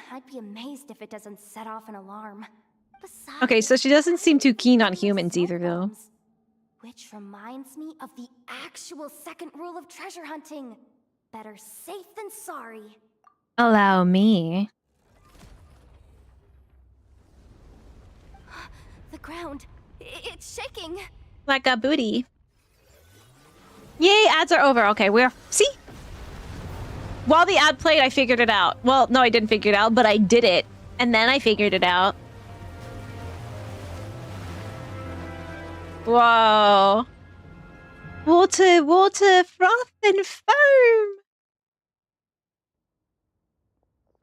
I'd be amazed if it doesn't set off an alarm. Besides, Okay, so she doesn't seem too keen on humans either, though. Which reminds me of the actual second rule of treasure hunting. Better safe than sorry. Allow me. The ground, it's shaking. Like a booty. Yay, ads are over. Okay, see? While the ad played, I figured it out. Well, no, I didn't figure it out, but I did it. And then I figured it out. Whoa. Water, froth, and foam.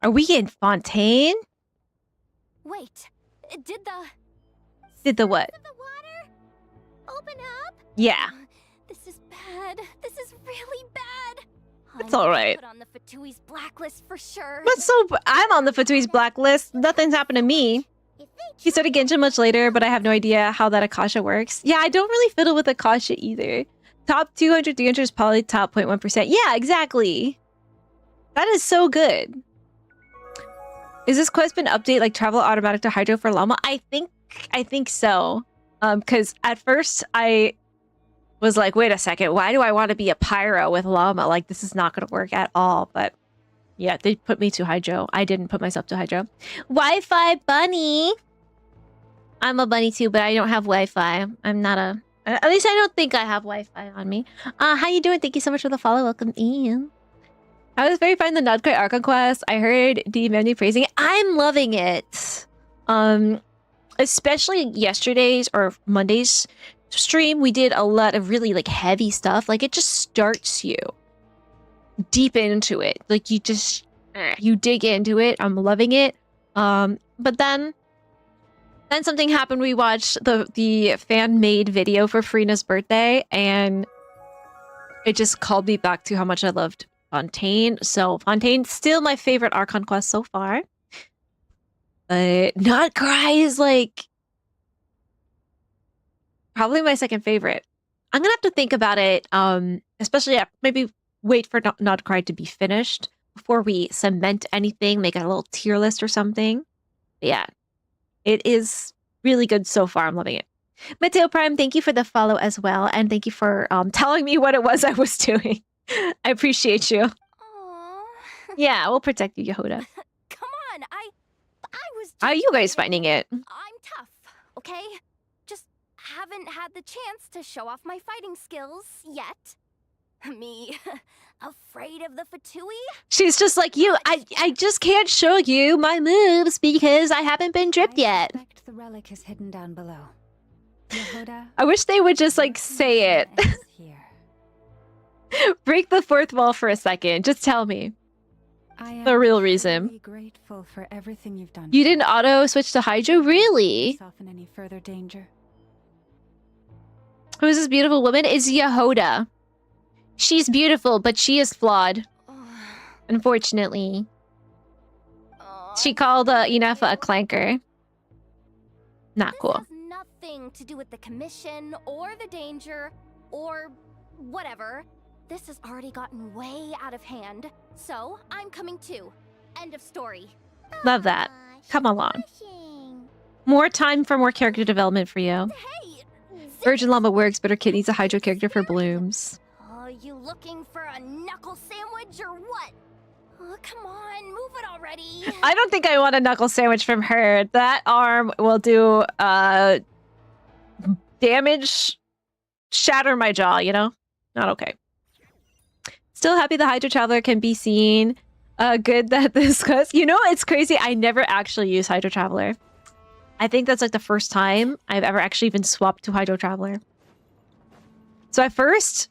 Are we in Fontaine? Wait, did the Did the what? the water open up? Yeah. This is bad. This is really bad. It's all right. Put on the Fatui's blacklist for sure. But so I'm on the Fatui's blacklist. Nothing's happened to me. He started Genshin much later, but I have no idea how that Akasha works. Yeah, I don't really fiddle with Akasha either. Top 200, 300 is probably top 0.1%. Yeah, exactly. That is so good. Is this quest been updated like travel automatic to Hydro for Llama? I think so. Because at first I was like, wait a second, why do I want to be a pyro with Llama? Like, this is not going to work at all. But yeah, they put me to Hydro. I didn't put myself to Hydro. Wi-Fi bunny. I'm a bunny too, but I don't have Wi-Fi. I'm not a... At least I don't think I have Wi-Fi on me. How you doing? Thank you so much for the follow. Welcome in. I was very fine in the Nod Krai Act quest. I heard the menu praising it. I'm loving it. Especially yesterday's or Monday's stream, we did a lot of really like heavy stuff. Like it just starts you deep into it. Like you just you dig into it. I'm loving it. But then something happened. We watched the fan-made video for Freena's birthday, and it just called me back to how much I loved Fontaine. So Fontaine's still my favorite Archon quest so far. But Nod Krai is like Probably my second favorite. I'm gonna have to think about it. Especially maybe wait for Nod Krai to be finished before we cement anything, make a little tier list or something. But yeah, it is really good so far. I'm loving it. Mateo Prime, thank you for the follow as well, and thank you for telling me what it was I was doing. I appreciate you. Aww. Yeah, we'll protect you, Jahoda. Come on, I was. How are you guys finding it? I'm tough, okay? Just haven't had the chance to show off my fighting skills yet. Me, afraid of the Fatui? She's just like you. I just can't show you my moves because I haven't been dripped yet. I suspect the relic is hidden down below. Jahoda, I wish they would just like say it. here. Break the fourth wall for a second. Just tell me the real reason. Really grateful for everything you've done. You didn't auto switch to Hydro, really? Soften any further danger. Who is this beautiful woman? It's Jahoda. She's beautiful, but she is flawed. Unfortunately. She called Inafa a clanker. Not cool. This has nothing to do with the commission or the danger or whatever. This has already gotten way out of hand. So I'm coming too. End of story. Love that. Come along. Pushing. More time for more character development for you. Hey! Virgin Llama works, but her kid needs a Hydro character for Blooms. Are you looking for a knuckle sandwich or what? Oh, come on, move it already. I don't think I want a knuckle sandwich from her. That arm will do damage, shatter my jaw, you know? Not okay. Still happy the Hydro Traveler can be seen. Good that this goes. You know, it's crazy. I never actually use Hydro Traveler. I think that's like the first time I've ever actually been swapped to Hydro Traveler. So at first,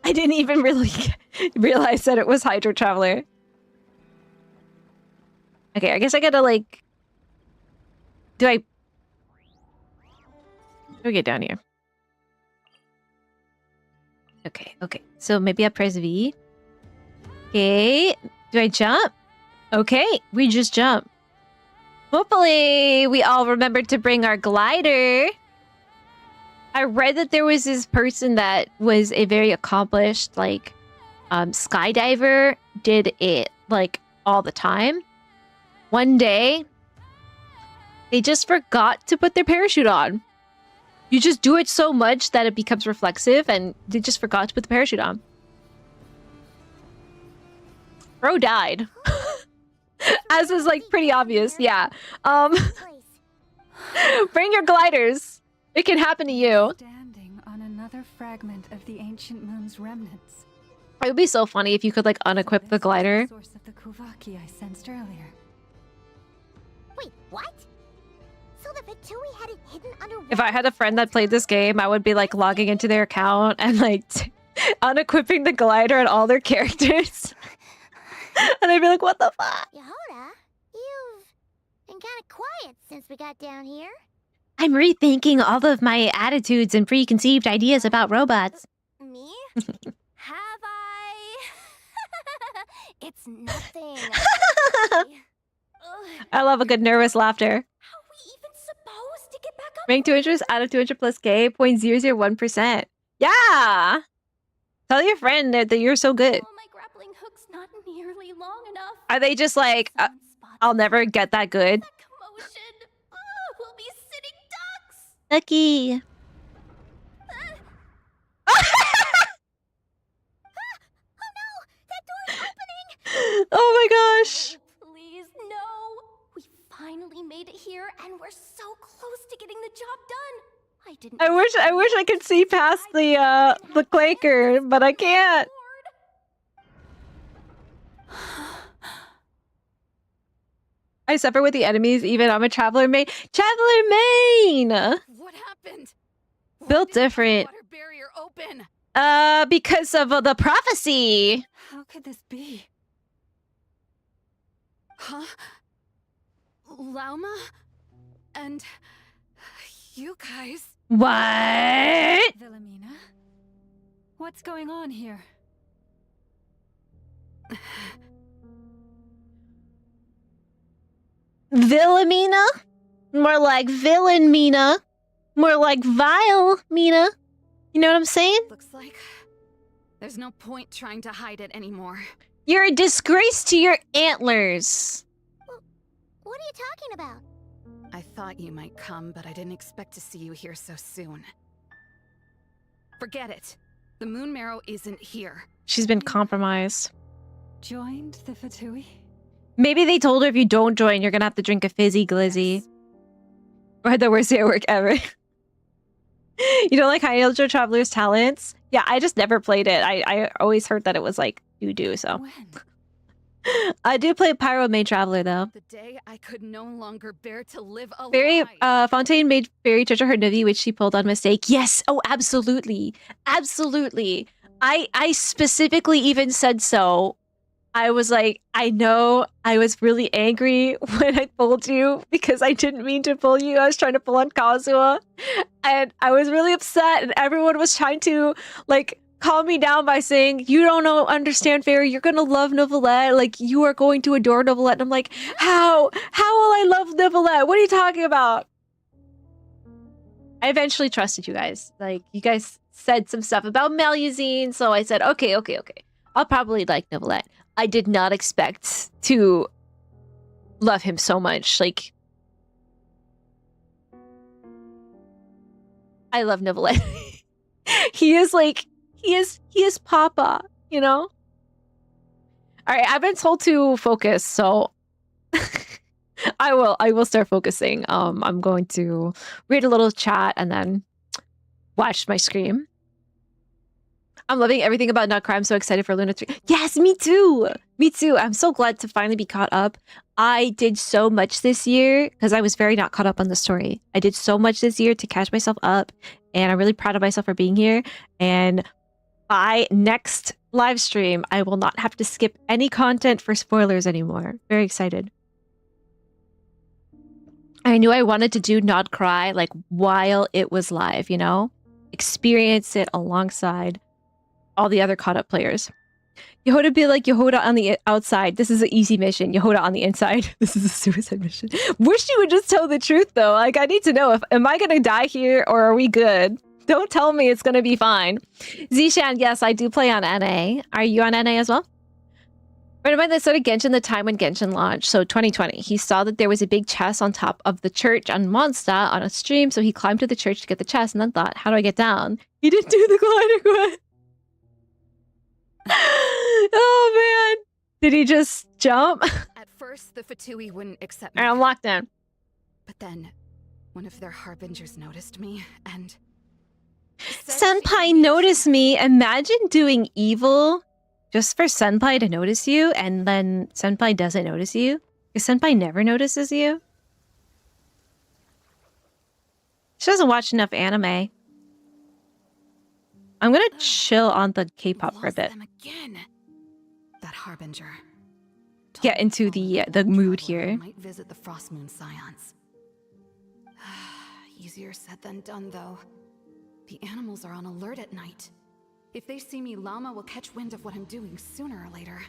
I didn't even really realize that it was Hydro Traveler. Okay, I guess I gotta like... Do we get down here? Okay. So maybe I press V. Okay. Do I jump? Okay, we just jump. Hopefully, we all remembered to bring our glider. I read that there was this person that was a very accomplished, like, skydiver, did it, like, all the time. One day, they just forgot to put their parachute on. You just do it so much that it becomes reflexive, and they just forgot to put the parachute on. Bro died. As is, like, pretty obvious, yeah. Bring your gliders. It can happen to you. Standing on another fragment of the ancient moon's remnants. It would be so funny if you could, like, unequip the glider. Source of the Kuvaki I sensed earlier. Wait, what? So the Fatui had it hidden under. If I had a friend that played this game, I would be, like, logging into their account and, like, unequipping the glider and all their characters. And I'd be like, what the fuck? Jahoda, you've been kind of quiet since we got down here. I'm rethinking all of my attitudes and preconceived ideas about robots. Me? Have I? It's nothing. I love a good nervous laughter. How are we even supposed to get back up? Rank 200 out of 200 plus K, 0.001%. Yeah! Tell your friend that you're so good. Oh, my grappling hook's not nearly long enough. Are they just like, I'll never get that good? That commotion. Oh, we'll be sitting ducks. Lucky. Oh no! That door's opening! Oh my gosh. Please, no! We finally made it here, and we're so close to getting the job done. I wish I could see past the clanker, but I can't. I suffer with the enemies, even I'm a traveler main. Traveler main! What happened? Built different. Water barrier open. Because of the prophecy. How could this be? Huh? Lauma? And you guys? What? Wilhelmina? What's going on here? Wilhelmina? More like Villain Mina. More like vile, Mina. You know what I'm saying? Looks like there's no point trying to hide it anymore. You're a disgrace to your antlers. What are you talking about? I thought you might come, but I didn't expect to see you here so soon. Forget it. The moon marrow isn't here. She's been compromised. Joined the Fatui? Maybe they told her if you don't join, you're gonna have to drink a fizzy glizzy. Yes. Or the worst day at work ever. You don't like High Elder Traveler's Talents? Yeah, I just never played it. I always heard that it was like doo-doo, so. When? I do play Pyro Maid Traveler though. The day I could no longer bear to live a Fairy lie. Fontaine made Fairy treasure her Nivi, which she pulled on mistake. Yes! Oh, absolutely. Absolutely. I specifically even said so. I was like, I know I was really angry when I pulled you because I didn't mean to pull you. I was trying to pull on Kazuha. And I was really upset and everyone was trying to like calm me down by saying, you don't understand Fairy, you're gonna love Novelette. Like you are going to adore Novelette. And I'm like, how will I love Novelette? What are you talking about? I eventually trusted you guys. Like you guys said some stuff about Melusine. So I said, okay. I'll probably like Novelette. I did not expect to love him so much. Like, I love Novelette. He is Papa, you know? All right, I've been told to focus, so I will start focusing. I'm going to read a little chat and then watch my screen. I'm loving everything about Nod Krai. I'm so excited for Luna 3. Yes, me too. Me too. I'm so glad to finally be caught up. I did so much this year because I was very not caught up on the story. I did so much this year to catch myself up, and I'm really proud of myself for being here. And by next live stream, I will not have to skip any content for spoilers anymore. Very excited. I knew I wanted to do Nod Krai like while it was live, you know? Experience it alongside all the other caught up players. Jahoda be like Jahoda on the outside. This is an easy mission. Jahoda on the inside. This is a suicide mission. Wish you would just tell the truth though. Like I need to know, am I gonna die here or are we good? Don't tell me it's gonna be fine. Zishan, yes, I do play on NA. Are you on NA as well? Right about that started Genshin the time when Genshin launched, so 2020. He saw that there was a big chest on top of the church on Mondstadt on a stream, so he climbed to the church to get the chest and then thought, how do I get down? He didn't do the glider quest. Oh man, did he just jump? At first, the Fatui wouldn't accept me. I'm locked down. But then, one of their harbingers noticed me and... Senpai noticed me. Imagine doing evil just for Senpai to notice you, and then Senpai doesn't notice you. Because Senpai never notices you. She doesn't watch enough anime. I'm gonna chill on the K-pop for a bit. Them again. That harbinger. Get into the mood here. Might visit the Frost Moon Scions. Easier said than done, though. The animals are on alert at night. If they see me, Llama will catch wind of what I'm doing sooner or later.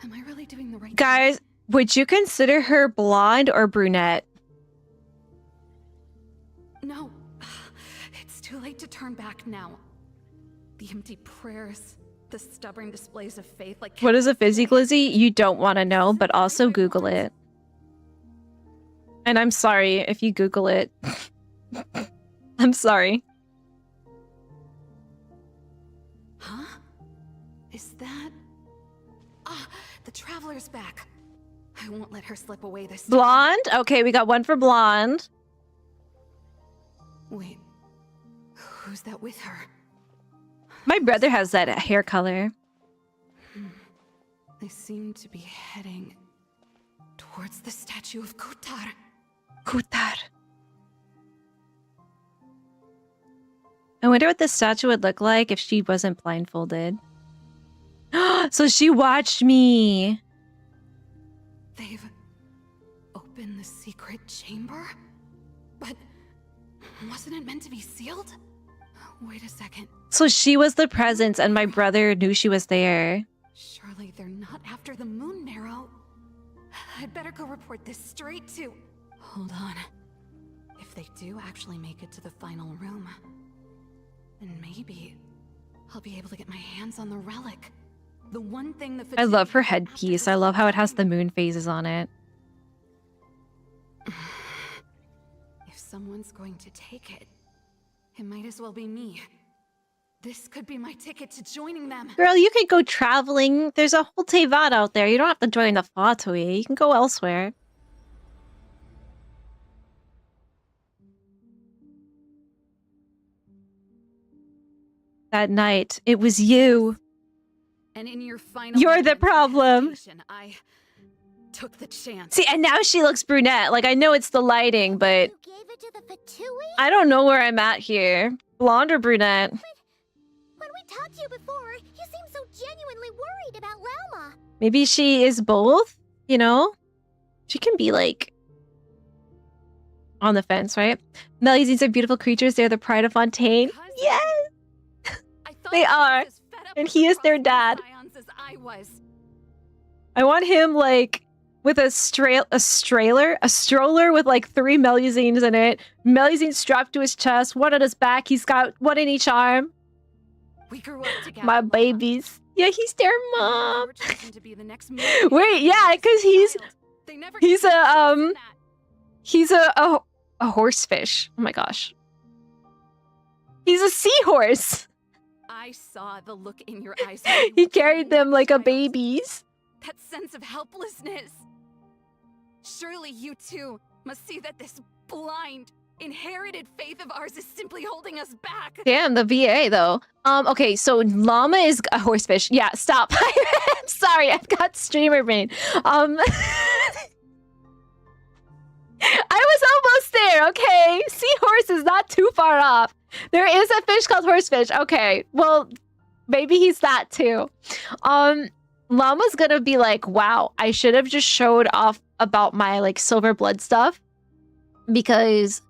Am I really doing the right thing? Guys, would you consider her blonde or brunette? No. It's too late to turn back now. The empty prayers, the stubborn displays of faith like... What is a fizzy glizzy? You don't want to know, but also Google it. And I'm sorry if you Google it. I'm sorry. Huh? Is that... Ah, the Traveler's back. I won't let her slip away this time. Blonde? Okay, we got one for blonde. Wait, who's that with her? My brother has that hair color. They seem to be heading towards the statue of Kutar. Kutar. I wonder what this statue would look like if she wasn't blindfolded. So she watched me. They've opened the secret chamber? But wasn't it meant to be sealed? Wait a second. So she was the presence and my brother knew she was there. Surely they're not after the moon marrow. I'd better go report this straight to... Hold on. If they do actually make it to the final room, then maybe I'll be able to get my hands on the relic. The one thing that I love her headpiece. I love how it has the moon phases on it. If someone's going to take it, it might as well be me. This could be my ticket to joining them. Girl, you could go traveling. There's a whole Tevat out there. You don't have to join the Fatui. You can go elsewhere. That night, it was you. And in your final You're the problem. I took the chance. See, and now she looks brunette. Like, I know it's the lighting, but You gave it to the Fatui? I don't know where I'm at here. Blonde or brunette? When we talked to you before, you seemed so genuinely worried about Lauma. Maybe she is both, you know? She can be, like, on the fence, right? Melusines are beautiful creatures. They're the pride of Fontaine. Yes! They are. And he is their dad. I want him, like, with a stroller with, like, 3 Melusines in it. Melusine strapped to his chest, one on his back. He's got one in each arm. We grew up together. My babies. Yeah, he's their mom. Wait, yeah, because he's a horsefish. Oh my gosh. He's a seahorse. I saw the look in your eyes. He carried them like a babies. That sense of helplessness. Surely you too must see that this blind, inherited faith of ours is simply holding us back. Damn, the VA though. Okay, so llama is a horsefish. Yeah, stop. I'm sorry, I've got streamer brain. I was almost there, okay? Seahorse is not too far off. There is a fish called horsefish. Okay, well, maybe he's that too. Llama's gonna be like, wow, I should have just showed off about my, like, silver blood stuff. Because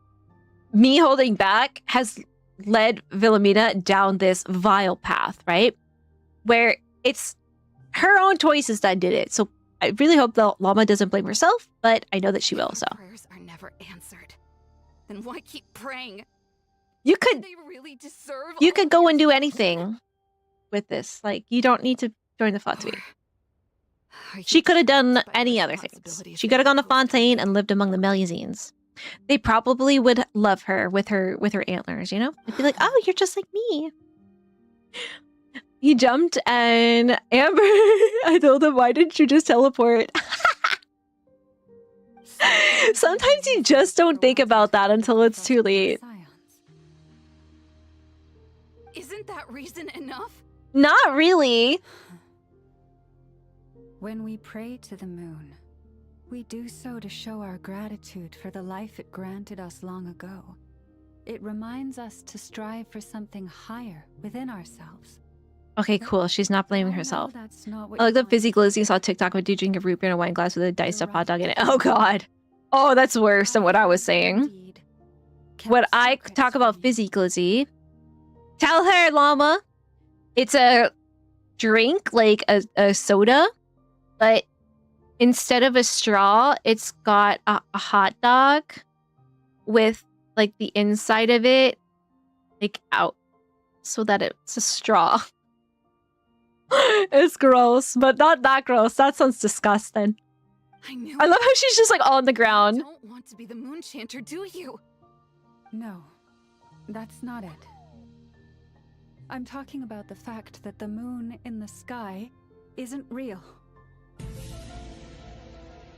me holding back has led Wilhelmina down this vile path, right? Where it's her own choices that did it. So I really hope the llama doesn't blame herself, but I know that she will, so. Prayers are never answered. Then why keep praying? You could, They really deserve you all could of go your and do devotion? anything with this. Like, you don't need to join the Fatui. Are She you could have done troubled by any other things. responsibilities She that could have gone to you're supposed Fontaine do? and lived among the Melusines. They probably would love her with her antlers, you know? They'd be like, oh, you're just like me. He jumped and Amber, I told him, why didn't you just teleport? Sometimes you just don't think about that until it's too late. Isn't that reason enough? Not really. When we pray to the moon, we do so to show our gratitude for the life it granted us long ago. It reminds us to strive for something higher within ourselves. Okay, cool. She's not blaming I know herself. that's not what I like you the fizzy want. glizzy saw TikTok with dude drink a root beer in a wine glass with a diced up hot dog in it. Oh god. Oh, that's worse than what I was saying. Indeed. When Kept I secret talk to about you. fizzy glizzy, tell her, llama, it's a drink, like a soda, but instead of a straw, it's got a hot dog with, like, the inside of it, like, out, so that it's a straw. It's gross, but not that gross. That sounds disgusting. I knew I love how she's just, like, on the you ground. don't want to be the moon chanter, do you? No, that's not it. I'm talking about the fact that the moon in the sky isn't real.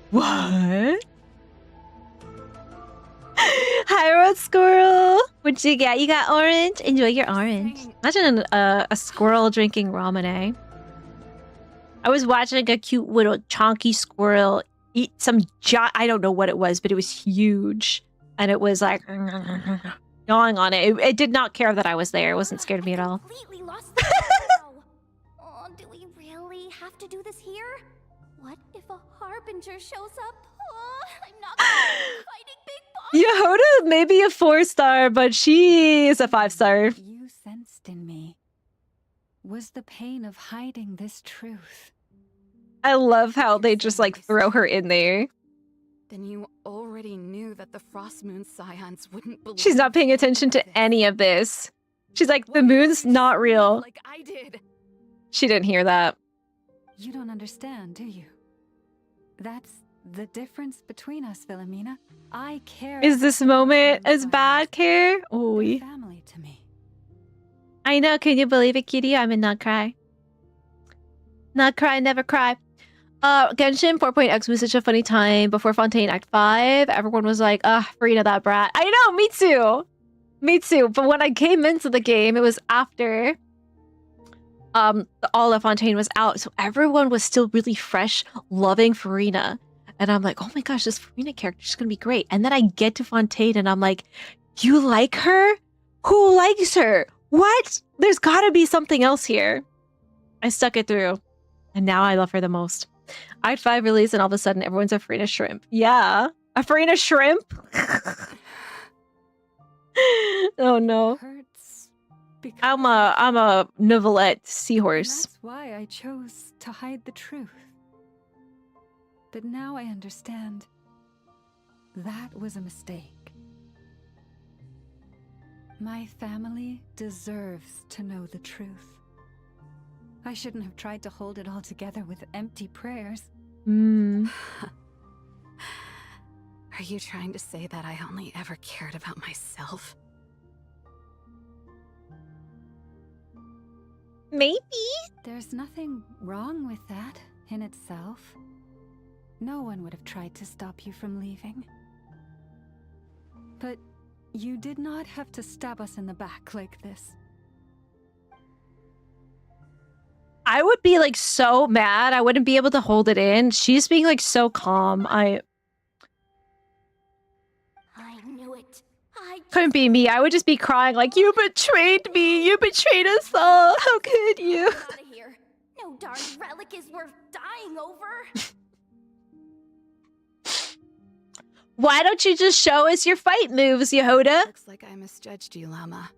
What? Hi, Road Squirrel. What'd you get? You got orange? Enjoy your orange. Imagine a squirrel drinking ramen. I was watching a cute little chonky squirrel eat some I don't know what it was, but it was huge. And it was like gnawing on it. It did not care that I was there. It wasn't scared of me at all. Completely lost the now. Oh, do we really have to do this here? What if a harbinger shows up? Oh, I'm not gonna be fighting big boss. Jahoda may be a 4-star, but she is a 5-star. You sensed in me was the pain of hiding this truth. I love how they just, like, throw her in there. Then you already already knew that the Frost Moon Scions wouldn't believe. She's not paying attention to any of this. She's like, the moon's not real. Like I did. She didn't hear that. You don't understand, do you? That's the difference between us, Philomena. I care. Is this moment as bad, Care? Oh, They're family to me. I know. Can you believe it, Kitty? I'm in Nod Krai. Nod Krai, never cry. Genshin 4.x was such a funny time before Fontaine Act 5. Everyone was like, Farina, that brat. I know, me too. Me too. But when I came into the game, it was after all of Fontaine was out. So everyone was still really fresh, loving Farina. And I'm like, oh my gosh, this Farina character is going to be great. And then I get to Fontaine and I'm like, you like her? Who likes her? What? There's got to be something else here. I stuck it through. And now I love her the most. Act 5 released and all of a sudden everyone's a Farina shrimp. Yeah. A Farina shrimp? Oh no. Hurts I'm a Novelette seahorse. That's why I chose to hide the truth. But now I understand. That was a mistake. My family deserves to know the truth. I shouldn't have tried to hold it all together with empty prayers. Are you trying to say that I only ever cared about myself? Maybe. There's nothing wrong with that in itself. No one would have tried to stop you from leaving. But you did not have to stab us in the back like this. I would be like so mad. I wouldn't be able to hold it in. She's being like so calm. I knew it. couldn't be me. I would just be crying like, you betrayed me. You betrayed us all. How could you? Out of here. No darn relic is worth dying over. Why don't you just show us your fight moves, Jahoda? Looks like I misjudged you, Llama.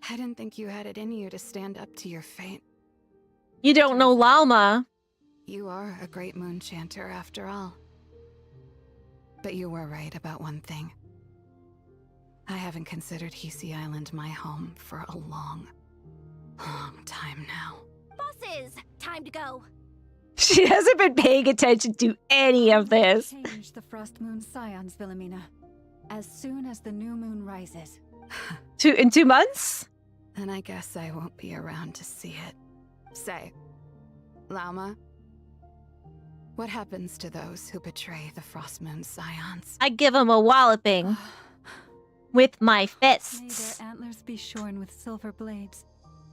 I didn't think you had it in you to stand up to your fate. You don't know Llama. You are a great moon chanter after all. But you were right about one thing. I haven't considered Hisi Island my home for a long, long time now. Bosses, time to go. She hasn't been paying attention to any of this. Change the Frost Moon Scions, Philomena. As soon as the new moon rises. In 2 months? Then I guess I won't be around to see it. Say, Llama, what happens to those who betray the Frost Moon Scions? I give them a walloping. With my May fists. their antlers be shorn with silver blades,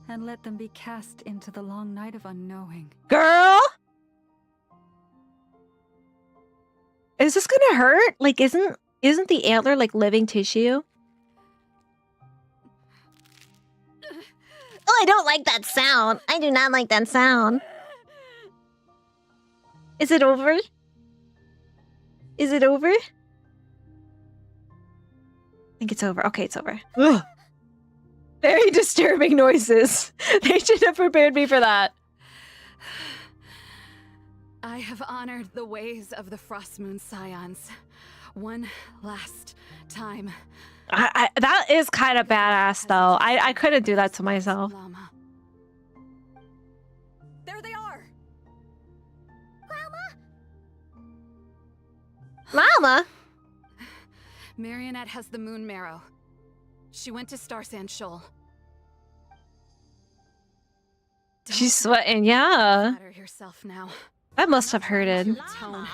and let them be cast into the long night of unknowing. Girl? Is this gonna hurt? Like, isn't the antler like living tissue? Oh, I don't like that sound. I do not like that sound. Is it over? Is it over? I think it's over. Okay, it's over. Ugh. Very disturbing noises. They should have prepared me for that. I have honored the ways of the Frost Moon Scions. One last time. That is kind of badass, though. I couldn't do that to myself. Llama. There they are. Llama? Marionette has the moon marrow. She went to Star Sand Shoal. She's sweating, yeah. Flatter yourself now. That must have hurted. Your tone.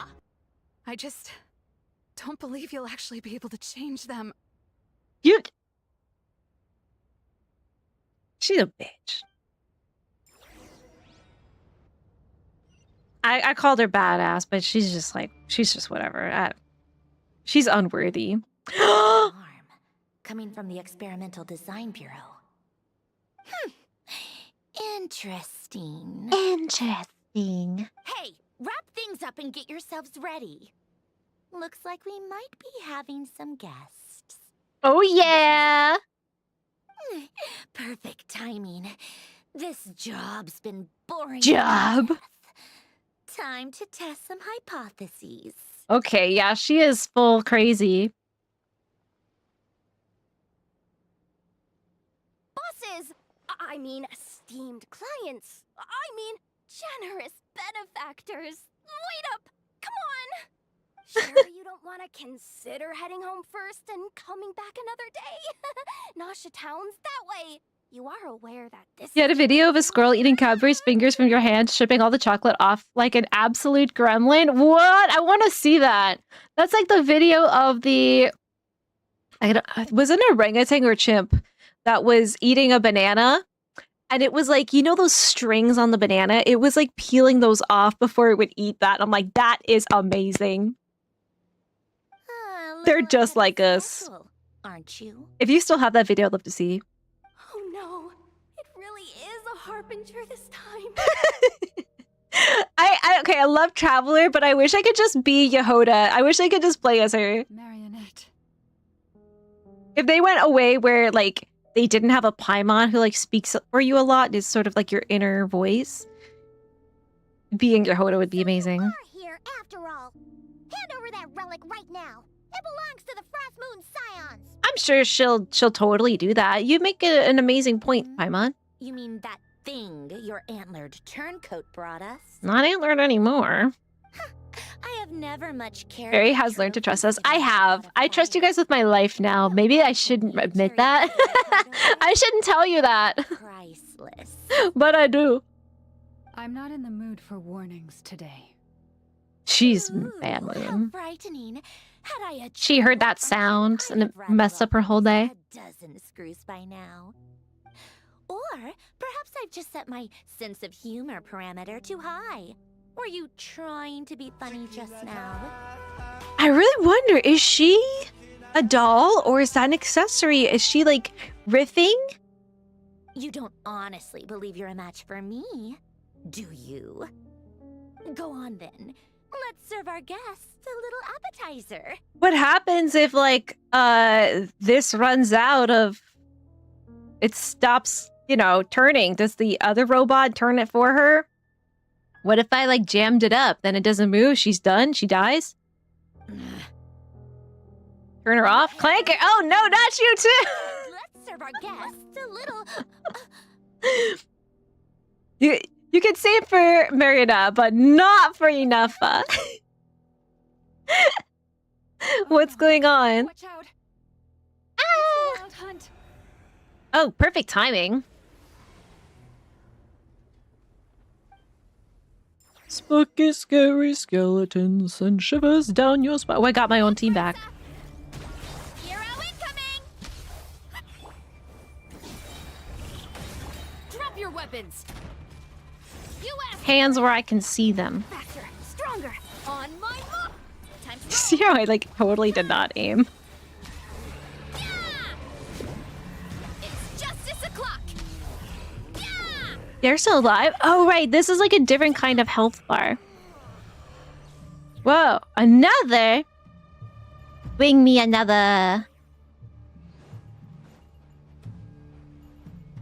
I just don't believe you'll actually be able to change them. She's a bitch. I called her badass, but she's just like, she's just whatever. She's unworthy. Alarm. Coming from the Experimental Design Bureau. Interesting. Interesting. Hey, wrap things up and get yourselves ready. Looks like we might be having some guests. Oh, yeah. Perfect timing. This job's been boring. Job. Time to test some hypotheses. Okay, yeah, she is full crazy. Bosses! I mean, esteemed clients. I mean, generous benefactors. Wait up! Come on! Sure you don't want to consider heading home first and coming back another day? Nasha Town's that way. You are aware that this You had a video of a squirrel eating Cadbury's fingers from your hand, stripping all the chocolate off like an absolute gremlin. What? I want to see that. That's like the video of the... was it an orangutan or chimp that was eating a banana? And it was like, you know those strings on the banana? It was like peeling those off before it would eat that. I'm like, that is amazing. They're just like us. Aren't you? If you still have that video, I'd love to see. Oh no, it really is a harbinger this time. Okay, I love Traveler, but I wish I could just be Jahoda. I wish I could just play as her. Marionette. If they went away where, like, they didn't have a Paimon who, like, speaks for you a lot and is sort of like your inner voice, being Jahoda would be amazing. Here, after all. Hand over that relic right now. It belongs to the Frost Moon Scions. I'm sure she'll totally do that. You make an amazing point, Paimon. You mean that thing your antlered turncoat brought us? Not antlered anymore. I have never much cared. Barry has learned to trust us. I have. I trust you guys with my life now. Maybe I shouldn't admit that. I shouldn't tell you that. Priceless. But I do. I'm not in the mood for warnings today. She's How badly. frightening. Had I a She heard that sound and it messed up her whole day. a dozen screws by now. Or perhaps I've just set my sense of humor parameter too high. Were you trying to be funny just now? I really wonder, is she a doll or is that an accessory? Is she like riffing? You don't honestly believe you're a match for me, do you? Go on then. Let's serve our guests a little appetizer. What happens if like this runs out of it stops, you know, turning? Does the other robot turn it for her? What if I like jammed it up? Then it doesn't move. She's done. She dies. Turn her off. Clank it. Oh no, not you too. Let's serve our guests a little. You can say it for Merida, but not for Inafa. What's going on? Watch out. Ah! Wild hunt. Oh, perfect timing. Spooky, scary skeletons send shivers down your spine. Oh, I got my own team back. Hero incoming! Drop your weapons! Hands where I can see them. Faster, stronger, on my mark! Time to See how I like totally did not aim. Yeah! It's justice o'clock! Yeah! They're still alive? Oh, right. This is like a different kind of health bar. Whoa. Another? Bring me another.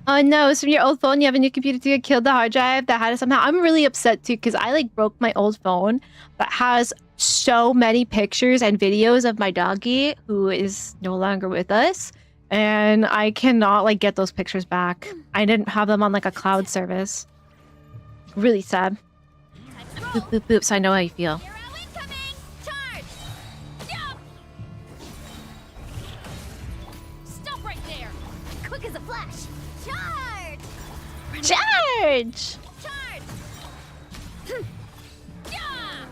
Oh no, it's from your old phone. You have a new computer too. Killed the hard drive that had it somehow. I'm really upset too because I like broke my old phone that has so many pictures and videos of my doggy who is no longer with us. And I cannot like get those pictures back. I didn't have them on like a cloud service. Really sad. Boop, boop, boop. So I know how you feel. Hero incoming! Charge! Yeah! Stop right there! Quick as a flash! Charge! Charge! Charge! Yeah!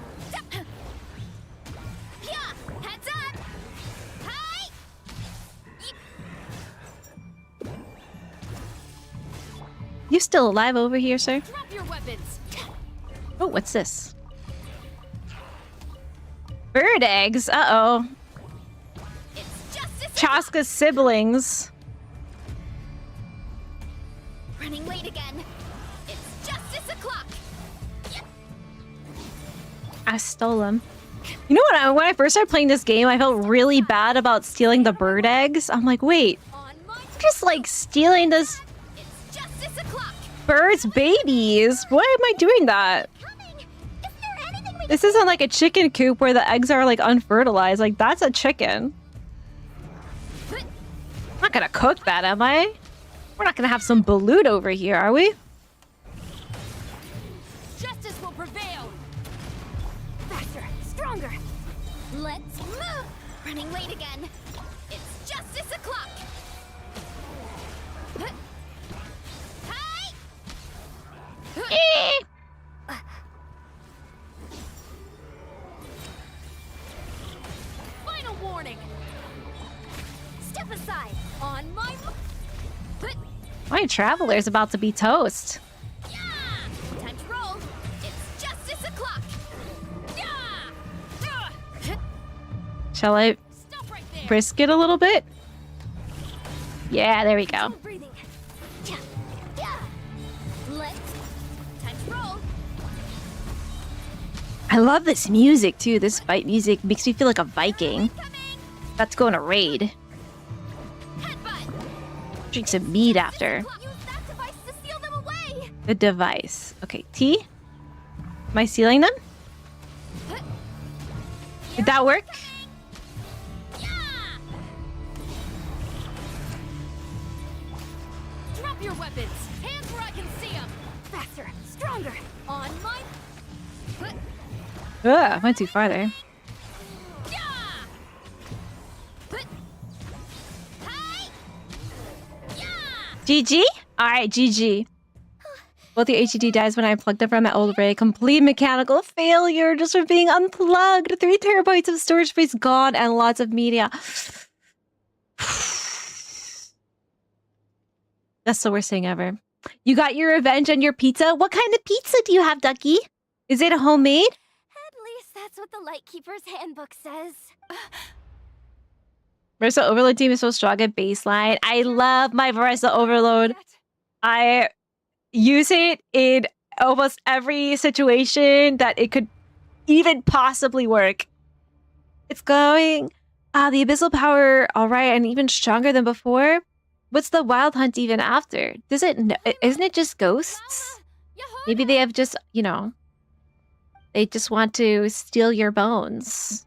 Heads up! Hi! You still alive over here, sir? Drop your weapons! Oh, what's this? Bird eggs. Uh-oh. It's justice! Chaska's siblings. Running late again! It's justice o'clock! I stole them. You know what? When I first started playing this game, I felt really bad about stealing the bird eggs. I'm like, wait, On my just like stealing this It's justice o'clock! bird's babies. Why am I doing that? Coming! Isn't there anything This isn't like a chicken coop where the eggs are like unfertilized. Like, that's a chicken. I'm not gonna cook that, am I? We're not gonna have some balut over here, are we? Justice will prevail. Faster, stronger. Let's move. Running late again. It's justice o'clock. Final warning. Step aside. On my. My traveler's about to be toast. Yeah! Time to roll. It's justice o'clock. Yeah! Shall I Stop right there. brisk it a little bit? Yeah, there we go. Breathing. Yeah. Yeah. Let's. Time to roll. I love this music too. This fight music makes me feel like a Viking. About to go on a raid. Drink some mead after. Use that device to seal them away. The device. Okay, T? Am I sealing them? Did that work? Yeah! Drop your weapons. Hands where I can see them. Faster, stronger. On my. Ugh, went too far there. GG? Alright, GG. Both your HDD dies when I unplugged it from my old rig. Complete mechanical failure just for being unplugged. 3 terabytes of storage space gone and lots of media. That's the worst thing ever. You got your revenge on your pizza? What kind of pizza do you have, Ducky? Is it a homemade? At least that's what the Lightkeeper's handbook says. Versa Overload team is so strong at baseline. I love my Versa Overload. I use it in almost every situation that it could even possibly work. It's going. The Abyssal Power, alright, and even stronger than before. What's the Wild Hunt even after? Isn't it just ghosts? Maybe they have just, you know, they just want to steal your bones.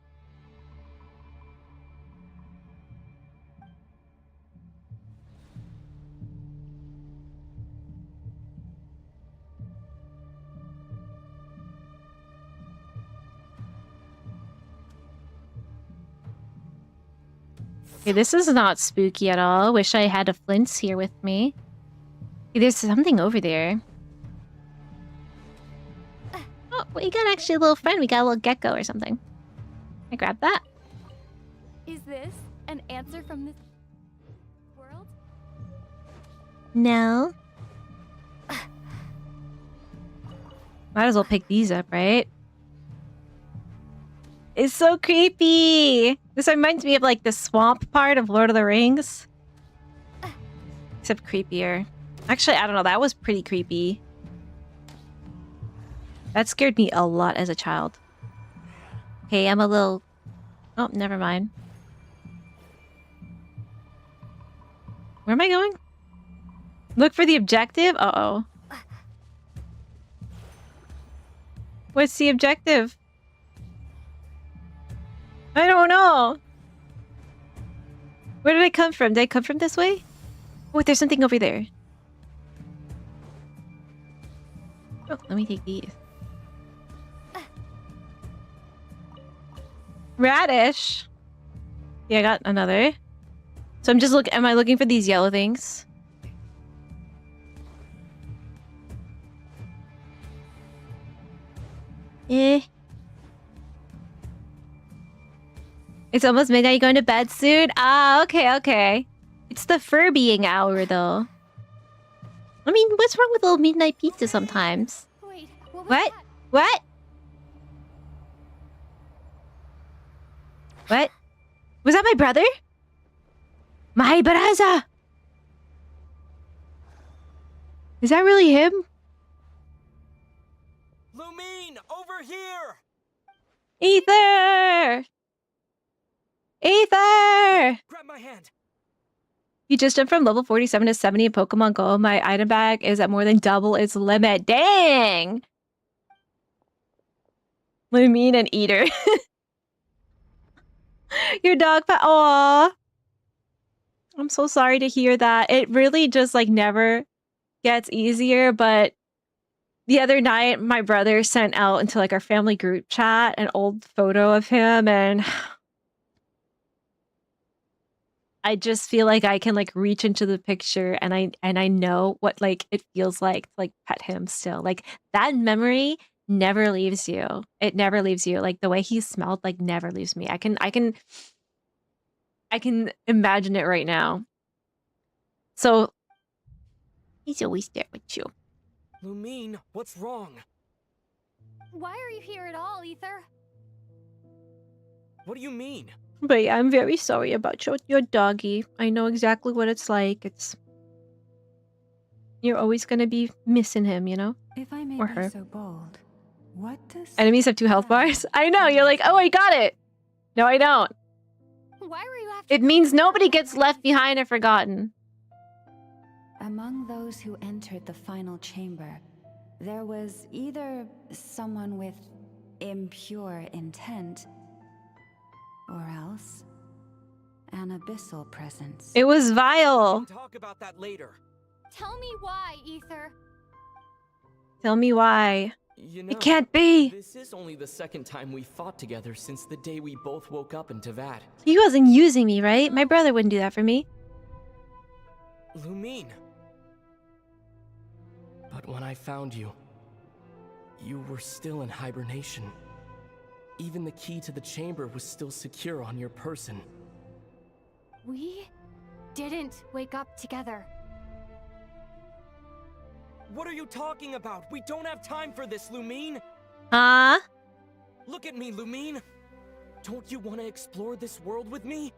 Okay, this is not spooky at all. Wish I had a Flints here with me. Okay, there's something over there. Oh, we got actually a little friend. We got a little gecko or something. I grab that. Is this an answer from this world? No. Might as well pick these up, right? It's so creepy. This reminds me of like the swamp part of Lord of the Rings. Except creepier. Actually, I don't know. That was pretty creepy. That scared me a lot as a child. Okay, I'm a little... Oh, never mind. Where am I going? Look for the objective? Uh-oh. What's the objective? I don't know. Where did I come from? Did I come from this way? Oh, there's something over there. Oh, let me take these. Radish. Yeah, I got another. So I'm just looking. Am I looking for these yellow things? Eh. It's almost midnight. You going to bed soon? Ah, okay, okay. It's the Furbying hour, though. I mean, what's wrong with little midnight pizza sometimes? Wait, What? What? What? Was that my brother? My brother! Is that really him? Lumine, over here! Ether! Ether! Grab my hand. You just jumped from level 47 to 70 in Pokemon Go. My item bag is at more than double its limit. Dang! Lumine and Eater. Your dog Aww. I'm so sorry to hear that. It really just like never gets easier, but the other night my brother sent out into like our family group chat an old photo of him, and I just feel like I can like reach into the picture and I know what like it feels like to like pet him still. Like that memory never leaves you. It never leaves you. Like the way he smelled like never leaves me. I can imagine it right now. So he's always there with you. Lumine, what's wrong? Why are you here at all, Ether? What do you mean? But yeah, I'm very sorry about your doggy. I know exactly what it's like. You're always gonna be missing him, you know? If I may Or be her. so bold, what does Enemies have 2 health bars? I know, you're like, oh, I got it. No, I don't. Why were you after It means nobody gets left behind or forgotten. Among those who entered the final chamber, there was either someone with impure intent, or else an abyssal presence. It was vile. We'll talk about that later. Tell me why, Ether. Tell me why. You know, It can't be. This is only the second time we fought together since the day we both woke up in Tavad. He wasn't using me, right? My brother wouldn't do that for me. Lumine. But when I found you, you were still in hibernation. Even the key to the chamber was still secure on your person. We didn't wake up together. What are you talking about? We don't have time for this, Lumine! Huh? Look at me, Lumine! Don't you want to explore this world with me?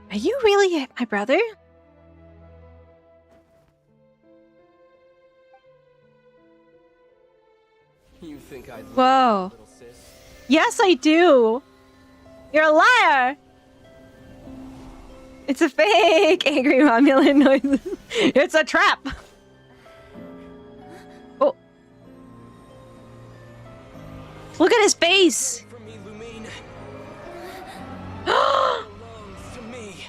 Are you really my brother? You think I'd Whoa. little sis? Yes, I do. You're a liar. It's a fake angry Romulan noise. It's a trap. Oh. Look at his face. For me, Lumine. Belongs to me.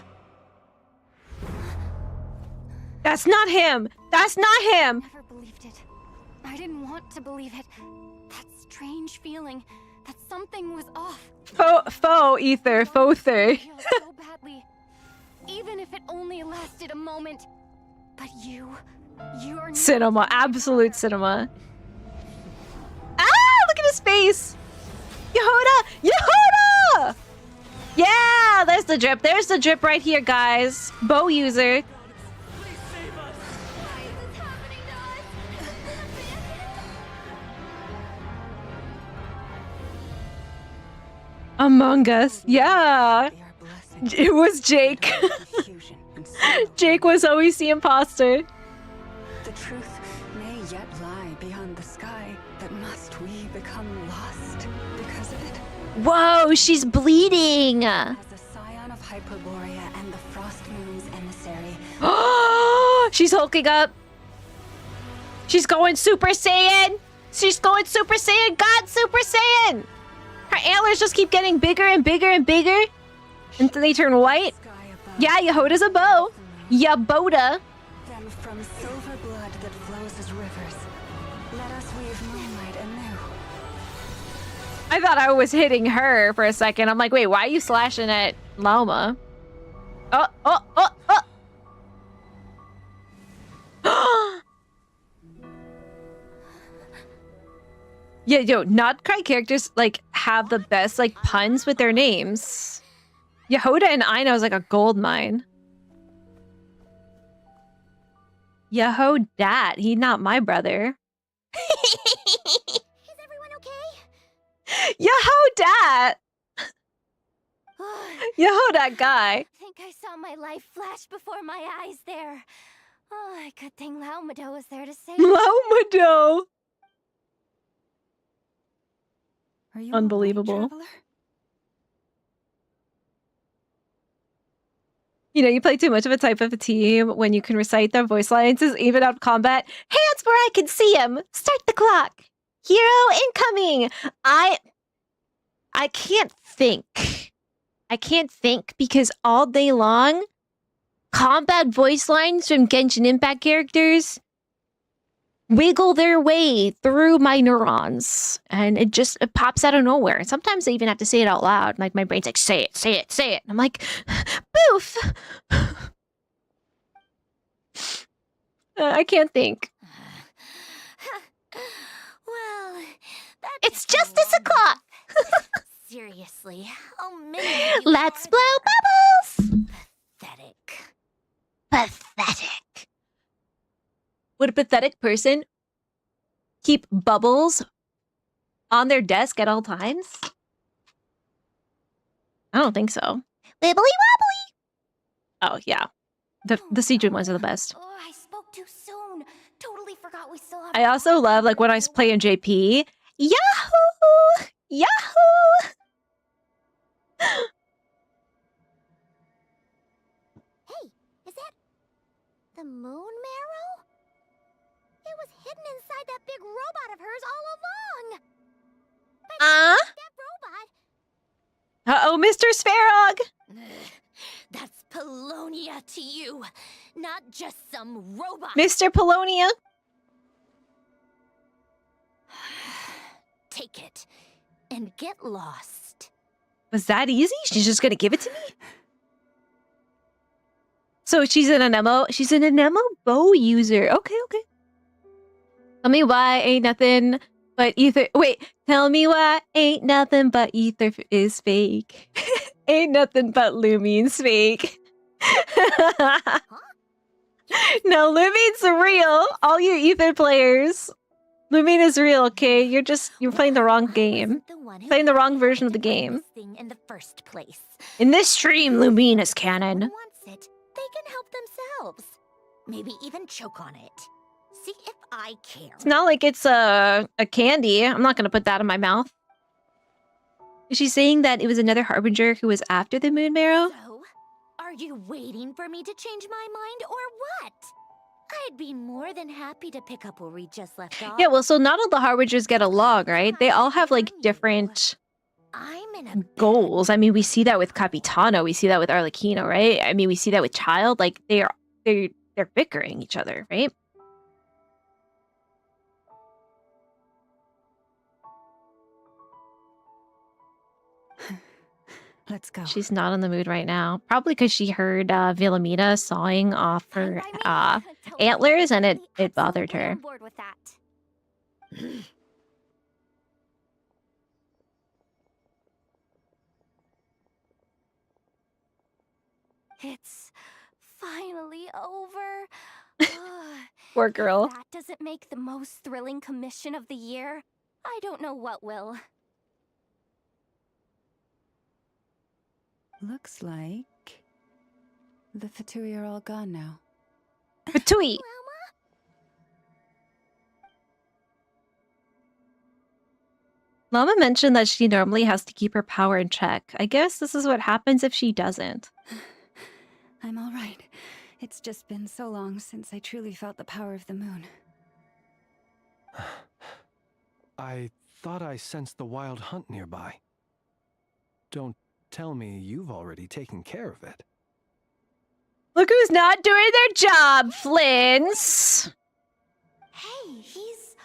That's not him. That's not him. Never believed it. I didn't want to believe it. That strange feeling that something was off. Faux ether. Faux I feel so badly. Even if it only lasted a moment. But you're Cinema. Absolute cinema. Ah! Look at his face. Jahoda! Jahoda! Yeah! There's the drip. There's the drip right here, guys. Bow user. Among Us. Yeah. It was Jake. Jake was always the imposter. The truth may yet lie beyond the sky, but must we become lost because of it? Whoa, she's bleeding. As a scion of Hyperborea and the Frost Moon's emissary, She's hulking up. She's going Super Saiyan. She's going Super Saiyan. God, Super Saiyan. Her antlers just keep getting bigger and bigger and bigger until they turn white. Yeah, Jahoda's a bow. Yaboda. then from silver blood that flows as rivers, let us weave moonlight anew. I thought I was hitting her for a second. I'm like, wait, why are you slashing at Lauma? Oh, oh, oh, oh. Yeah, yo, Nod Krai characters like have the best like puns with their names. Jahoda and Aina is like a gold mine. Jahodat, he's not my brother. Is everyone okay? Jahodat! Jahodat guy. I think I saw my life flash before my eyes there. Oh, good thing Laumado was there to save me. Laumado! Are you Unbelievable. all right, traveler? You know, you play too much of a type of a team when you can recite their voice lines even out of combat. Hands where I can see him! Start the clock! Hero incoming! I can't think. I can't think because all day long, combat voice lines from Genshin Impact characters wiggle their way through my neurons, and it pops out of nowhere. And sometimes I even have to say it out loud. Like my brain's like, say it, say it, say it. And I'm like, boof. I can't think. Well, It's Justice O'Clock. seriously, how many of you Let's are blow bubbles. pathetic? Pathetic. Would a pathetic person keep bubbles on their desk at all times? I don't think so. Wibbly wobbly. Oh yeah, the Seedrin ones are the best. Oh, I spoke too soon. Totally forgot we still have. I also love like when I play in JP. Yahoo! Yahoo! Hey, is that the moon marrow? It was hidden inside that big robot of hers all along. That robot. Uh-oh, Mr. Sparrog! That's Polonia to you, not just some robot. Mr. Polonia? Take it and get lost. Was that easy? She's just gonna give it to me? So she's an Anemo bow user. Okay, okay. Tell me why ain't nothing but ether. Wait, tell me why ain't nothing but ether is fake. Ain't nothing but Lumine's fake. No, Lumine's real. All you ether players. Lumine is real, okay? You're playing the wrong game. Playing the wrong version of the game. In the first place. In this stream, Lumine is canon. Wants it, they can help themselves. Maybe even choke on it. See if I care. It's not like it's a candy. I'm not gonna put that in my mouth. Is she saying that it was another harbinger who was after the moon marrow? So, are you waiting for me to change my mind or what? I'd be more than happy to pick up where we just left off. Yeah, well, so not all the harbingers get along, right? They all have like different I'm in a goals. I mean, we see that with Capitano, we see that with Arlecchino, right? I mean, we see that with Child. Like they're bickering each other, right? Let's go. She's not in the mood right now. Probably because she heard Villamita sawing off her antlers, and it bothered her. on board with that. It's finally over. Poor girl. If that doesn't make the most thrilling commission of the year, I don't know what will. Looks like the Fatui are all gone now. Fatui! Llama mentioned that she normally has to keep her power in check. I guess this is what happens if she doesn't. I'm all right. It's just been so long since I truly felt the power of the moon. I thought I sensed the wild hunt nearby. Don't tell me you've already taken care of it. Look who's not doing their job, Flins! Hey, he's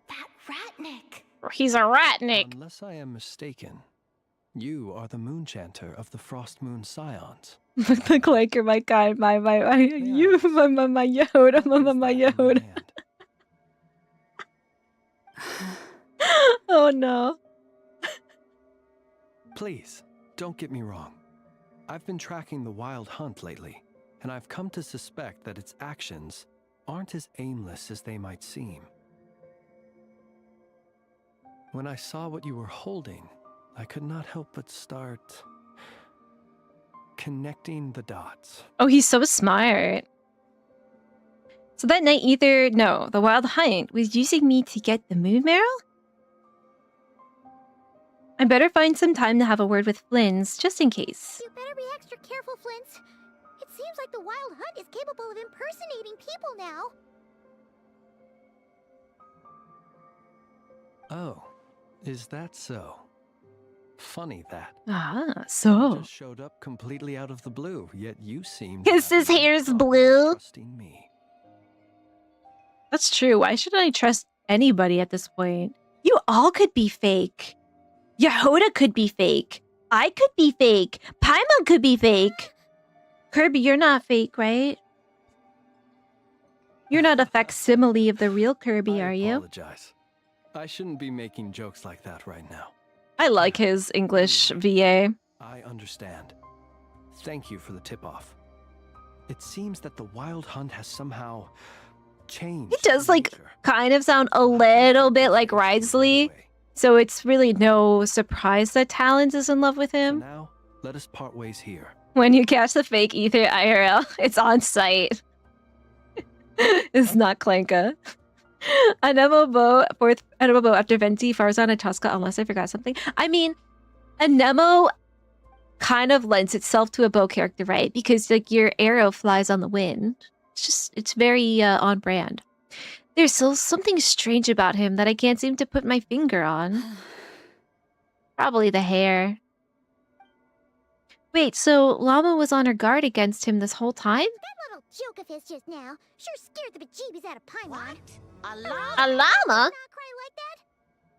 that Ratnik. He's a Ratnik. Unless I am mistaken, you are the moon chanter of the Frost Moon Scions. Look like you're my guy, you, my Jahoda, my Jahoda. Oh no. Please, don't get me wrong. I've been tracking the wild hunt lately, and I've come to suspect that its actions aren't as aimless as they might seem. When I saw what you were holding, I could not help but start connecting the dots. Oh, he's so smart. So that night the wild hunt was using me to get the moon marrow? I better find some time to have a word with Flins, just in case. You better be extra careful, Flint. It seems like the wild hunt is capable of impersonating people now. Oh, is that so? Funny that. Ah, He so. just showed up completely out of the blue, yet you seemed Because his happy hair's and blue. trusting me. That's true. Why should I trust anybody at this point? You all could be fake. Jahoda could be fake. I could be fake. Paimon could be fake. Kirby, you're not fake, right? You're not a facsimile of the real Kirby, are I you? apologize. I shouldn't be making jokes like that right now. I like his English VA. I understand. Thank you for the tip-off. It seems that the wild hunt has somehow changed. It does, in like, nature. kind of sound a little bit like Ridesley. So it's really no surprise that Talons is in love with For him. now, let us part ways here. When you catch the fake Ether IRL, it's on site. It's not Clanka. Anemo Bow after Venti, Farzan, and Tosca, unless I forgot something. I mean, Anemo kind of lends itself to a bow character, right? Because like your arrow flies on the wind. It's very on brand. There's still something strange about him that I can't seem to put my finger on. Probably the hair. Wait, so Llama was on her guard against him this whole time? That little joke of his just now sure scared the bejeebies out of Paimon. A llama? A llama? Not quite like that.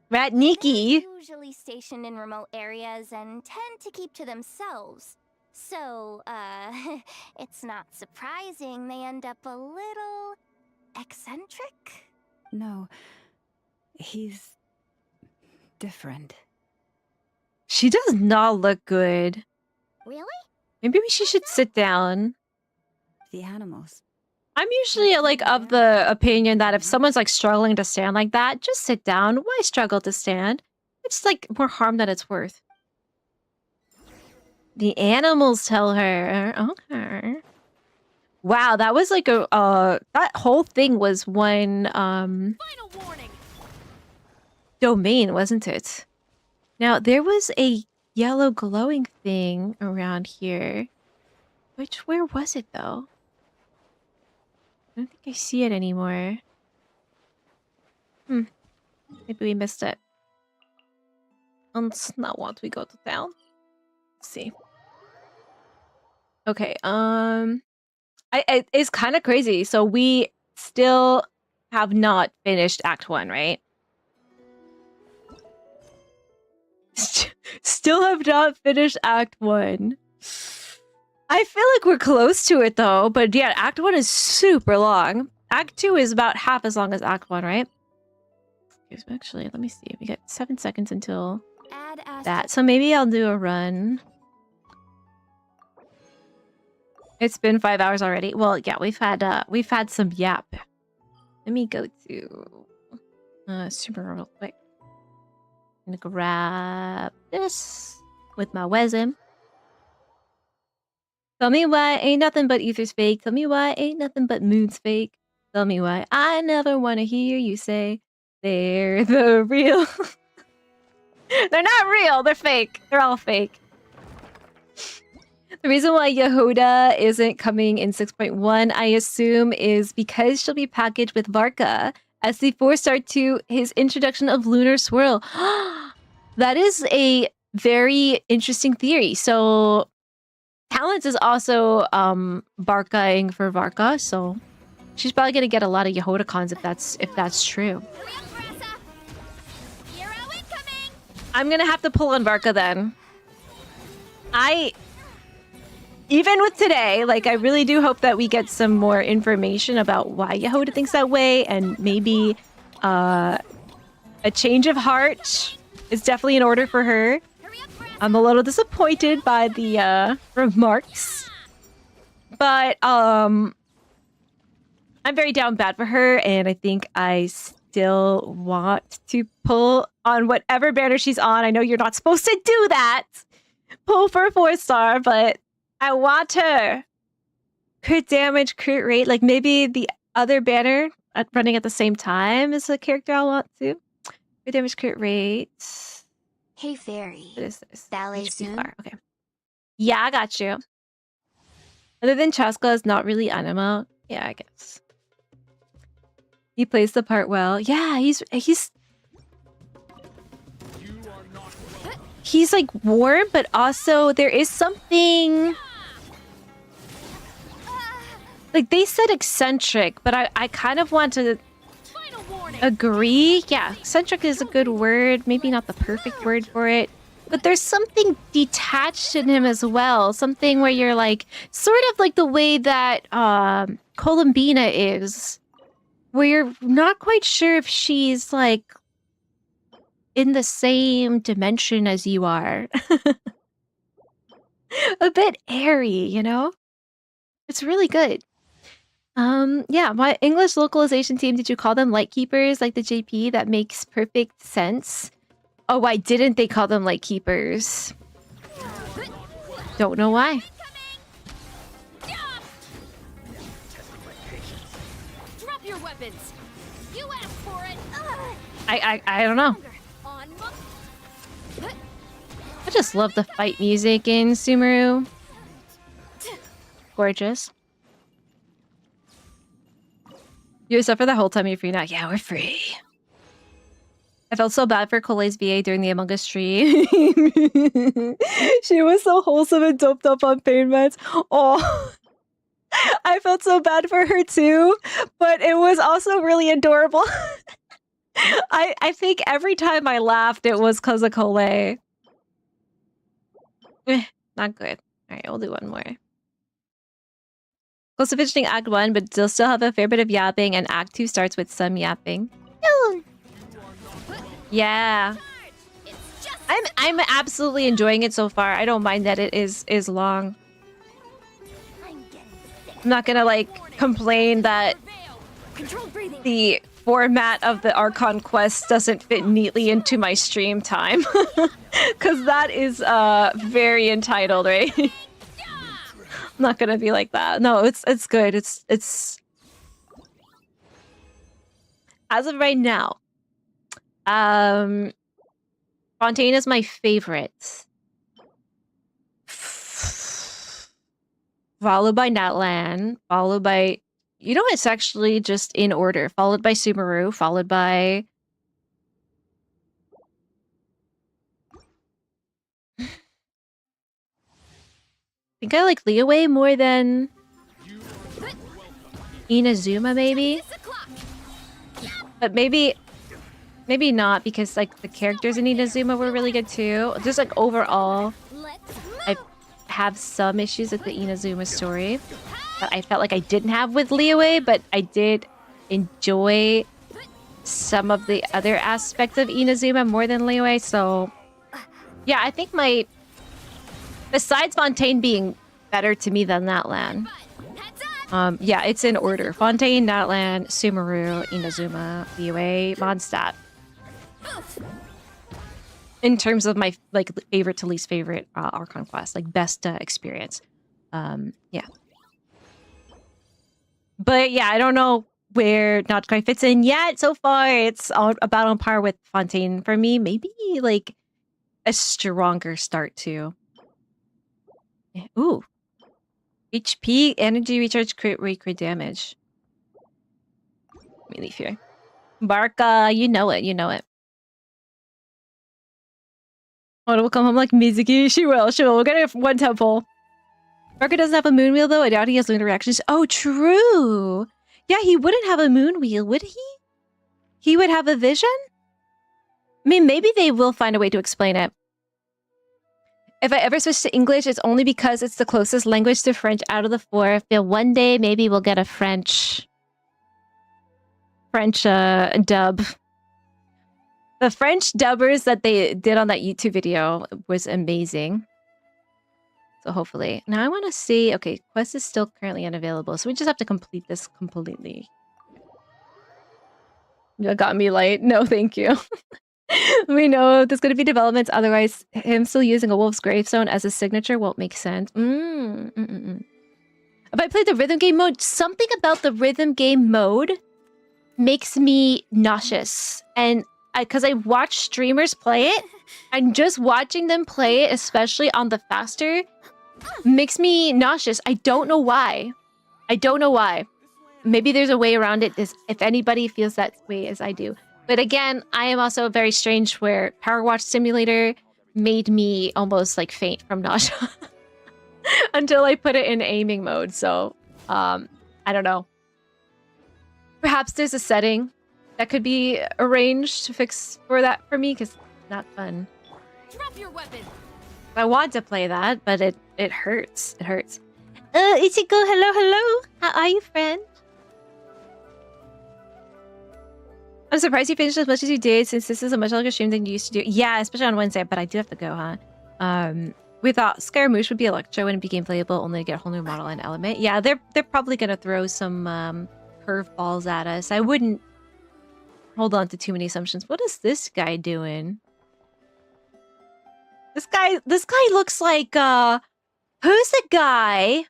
Rat Nikki. They're usually stationed in remote areas and tend to keep to themselves. So, it's not surprising they end up a little eccentric. No, he's different. She does not look good. Really? Maybe she should sit down. The animals. I'm usually like of the opinion that if someone's like struggling to stand like that, just sit down. Why struggle to stand? It's like more harm than it's worth. The animals tell her. Okay. Wow, that was like a that whole thing was one Final warning. domain, wasn't it? Now there was a yellow glowing thing around here. Where was it though? I don't think I see it anymore. Maybe we missed it. And now what? We go to town? Let's see. Okay, it's kind of crazy. So we still have not finished Act 1, right? Still have not finished Act 1. I feel like we're close to it though, but yeah, Act 1 is super long. Act 2 is about half as long as Act 1, right? Actually, let me see. We got 7 seconds until that. So maybe I'll do a run. It's been 5 hours already. Well, yeah, we've had some yap. Let me go to super real quick. I'm gonna grab this with my wisdom. Tell me why ain't nothing but ether's fake. Tell me why ain't nothing but moon's fake. Tell me why I never want to hear you say they're the real. They're not real. They're fake. They're all fake. The reason why Jahoda isn't coming in 6.1, I assume, is because she'll be packaged with Varka as the 4-star to his introduction of Lunar Swirl. That is a very interesting theory. So Talents is also Barca-ing for Varka, so she's probably gonna get a lot of Jahoda cons if that's true. I'm gonna have to pull on Varka then. Even with today, like, I really do hope that we get some more information about why Jahoda thinks that way, and maybe a change of heart is definitely in order for her. I'm a little disappointed by the remarks, but I'm very down bad for her, and I think I still want to pull on whatever banner she's on. I know you're not supposed to do that. Pull for a 4-star, but I want her. Crit damage, crit rate, like maybe the other banner running at the same time is a character I want to. Crit damage, crit rate. Hey, Fairy. What is this? Ballet HP soon? bar. Okay. Yeah, I got you. Other than Chaska is not really anima. Yeah, I guess. He plays the part well. Yeah, he's he's like warm, but also there is something like they said eccentric, but I kind of want to agree. Yeah, eccentric is a good word, maybe not the perfect word for it, but there's something detached in him as well. Something where you're like, sort of like the way that Columbina is, where you're not quite sure if she's like in the same dimension as you are. A bit airy, you know? It's really good. Yeah, my English localization team, did you call them Lightkeepers like the JP? That makes perfect sense. Oh, why didn't they call them Lightkeepers? Don't know why. Drop your weapons. You asked for it. I don't know. I just love the fight music in Sumeru. Gorgeous. You suffer the whole time you're free now. Yeah, we're free. I felt so bad for Cole's VA during the Among Us stream. She was so wholesome and doped up on pain meds. Oh, I felt so bad for her too, but it was also really adorable. I think every time I laughed, it was because of Cole. Not good. All right, we'll do one more. Close to finishing Act 1, but still have a fair bit of yapping, and Act 2 starts with some yapping. Yeah. I'm absolutely enjoying it so far. I don't mind that it is long. I'm not gonna like complain that the format of the Archon quest doesn't fit neatly into my stream time. Cause that is very entitled, right? I'm not gonna be like that. No, it's good. It's as of right now. Fontaine is my favorite. Followed by Natlan, followed by, you know, it's actually just in order. Followed by Sumeru, followed by I think I like Liyue more than Inazuma, maybe. But maybe not, because like the characters in Inazuma were really good too. Just like overall, I have some issues with the Inazuma story that I felt like I didn't have with Liyue, but I did enjoy some of the other aspects of Inazuma more than Liyue. So yeah, I think besides Fontaine being better to me than Natlan, yeah, it's in order. Fontaine, Natlan, Sumeru, Inazuma, Liyue, Mondstadt. In terms of my like favorite to least favorite Archon quest, like best experience. Yeah. But yeah, I don't know where Nod Krai fits in yet. So far, it's about on par with Fontaine for me. Maybe like a stronger start too. Yeah. Ooh. HP, energy recharge, crit rate, crit damage. Let me leave here. Barca, you know it, you know it. Oda will come home like Mizuki. She will. We'll get one temple. Barca doesn't have a moon wheel though. I doubt he has lunar reactions. Oh, true. Yeah, he wouldn't have a moon wheel, would he? He would have a vision? I mean, maybe they will find a way to explain it. If I ever switch to English, it's only because it's the closest language to French out of the four. I feel one day maybe we'll get a French dub. The French dubbers that they did on that YouTube video was amazing. So hopefully. Now I want to see... Okay, quest is still currently unavailable, so we just have to complete this completely. You got me light. No, thank you. We know there's going to be developments, otherwise him still using a wolf's gravestone as a signature won't make sense. If I played the rhythm game mode, something about the rhythm game mode makes me nauseous. And because I watch streamers play it, and just watching them play it, especially on the faster, makes me nauseous. I don't know why. Maybe there's a way around it, if anybody feels that way as I do. But again, I am also very strange where Power Watch Simulator made me almost like faint from nausea until I put it in aiming mode. So, I don't know. Perhaps there's a setting that could be arranged to fix for that for me, because it's not fun. Drop your weapon. I want to play that, but it hurts. It hurts. Ichigo, hello. How are you, friend? I'm surprised you finished as much as you did, since this is a much longer stream than you used to do. Yeah, especially on Wednesday, but I do have to go, huh? We thought Scaramouche would be electro and be game playable, only to get a whole new model and element. Yeah, they're probably gonna throw some curveballs at us. I wouldn't hold on to too many assumptions. What is this guy doing? This guy looks like who's the guy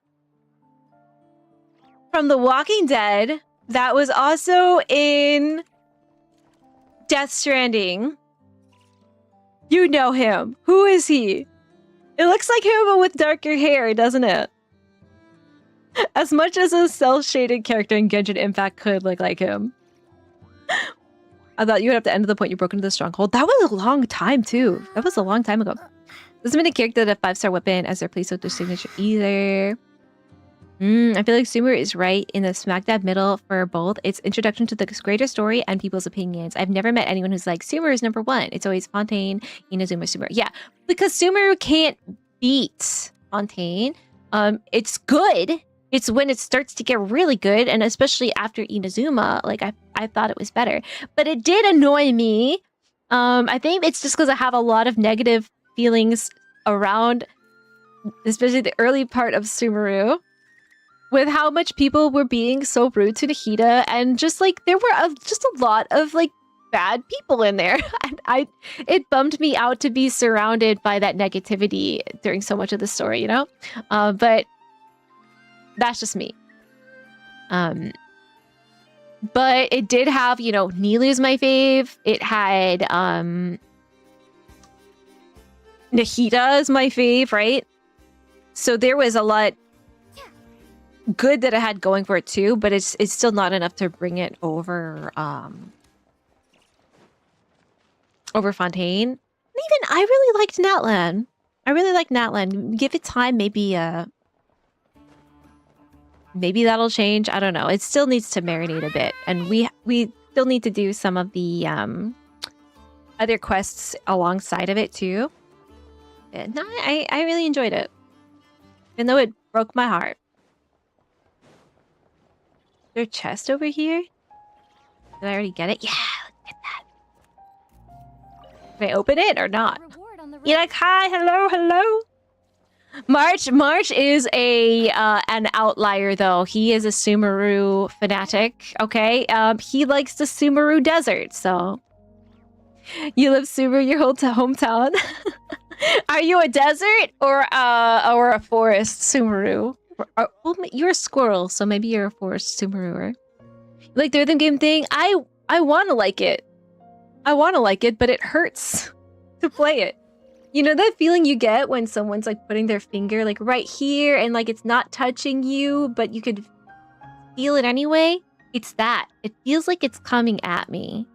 from The Walking Dead that was also in Death Stranding? You know him. Who is he? It looks like him, but with darker hair, doesn't it? As much as a cel-shaded character in Genshin Impact could look like him. I thought you would have to end at the point you broke into the stronghold. That was a long time, too. That was a long time ago. Doesn't mean a character that a 5-star weapon as their place with their signature either. I feel like Sumeru is right in the smack dab middle for both. It's introduction to the greater story and people's opinions. I've never met anyone who's like, Sumeru is number one. It's always Fontaine, Inazuma, Sumeru. Yeah, because Sumeru can't beat Fontaine. It's good. It's when it starts to get really good, and especially after Inazuma, like I thought it was better. But it did annoy me. I think it's just because I have a lot of negative feelings around, especially the early part of Sumeru, with how much people were being so rude to Nahida, and just like there were just a lot of like bad people in there. And it bummed me out to be surrounded by that negativity during so much of the story, you know? But that's just me. But it did have, you know, Nilu's my fave. It had Nahida is my fave, right? So there was a lot good that it had going for it too, but it's still not enough to bring it over over Fontaine. And even I really liked Natlan. I really like Natlan. Give it time, maybe that'll change. I don't know. It still needs to marinate a bit, and we still need to do some of the other quests alongside of it too. And I really enjoyed it, even though it broke my heart. Their chest over here? Did I already get it? Yeah, let's get that. Can I open it or not? You're like, hi, hello. March is an outlier though. He is a Sumeru fanatic. Okay, he likes the Sumeru desert. So you live Sumeru your whole hometown. Are you a desert or a forest Sumeru? Well, you're a squirrel, so maybe you're a forest Sumeru. Like the rhythm game thing, I want to like it. I want to like it, but it hurts to play it. You know that feeling you get when someone's like putting their finger like right here and like it's not touching you, but you could feel it anyway? It's that. It feels like it's coming at me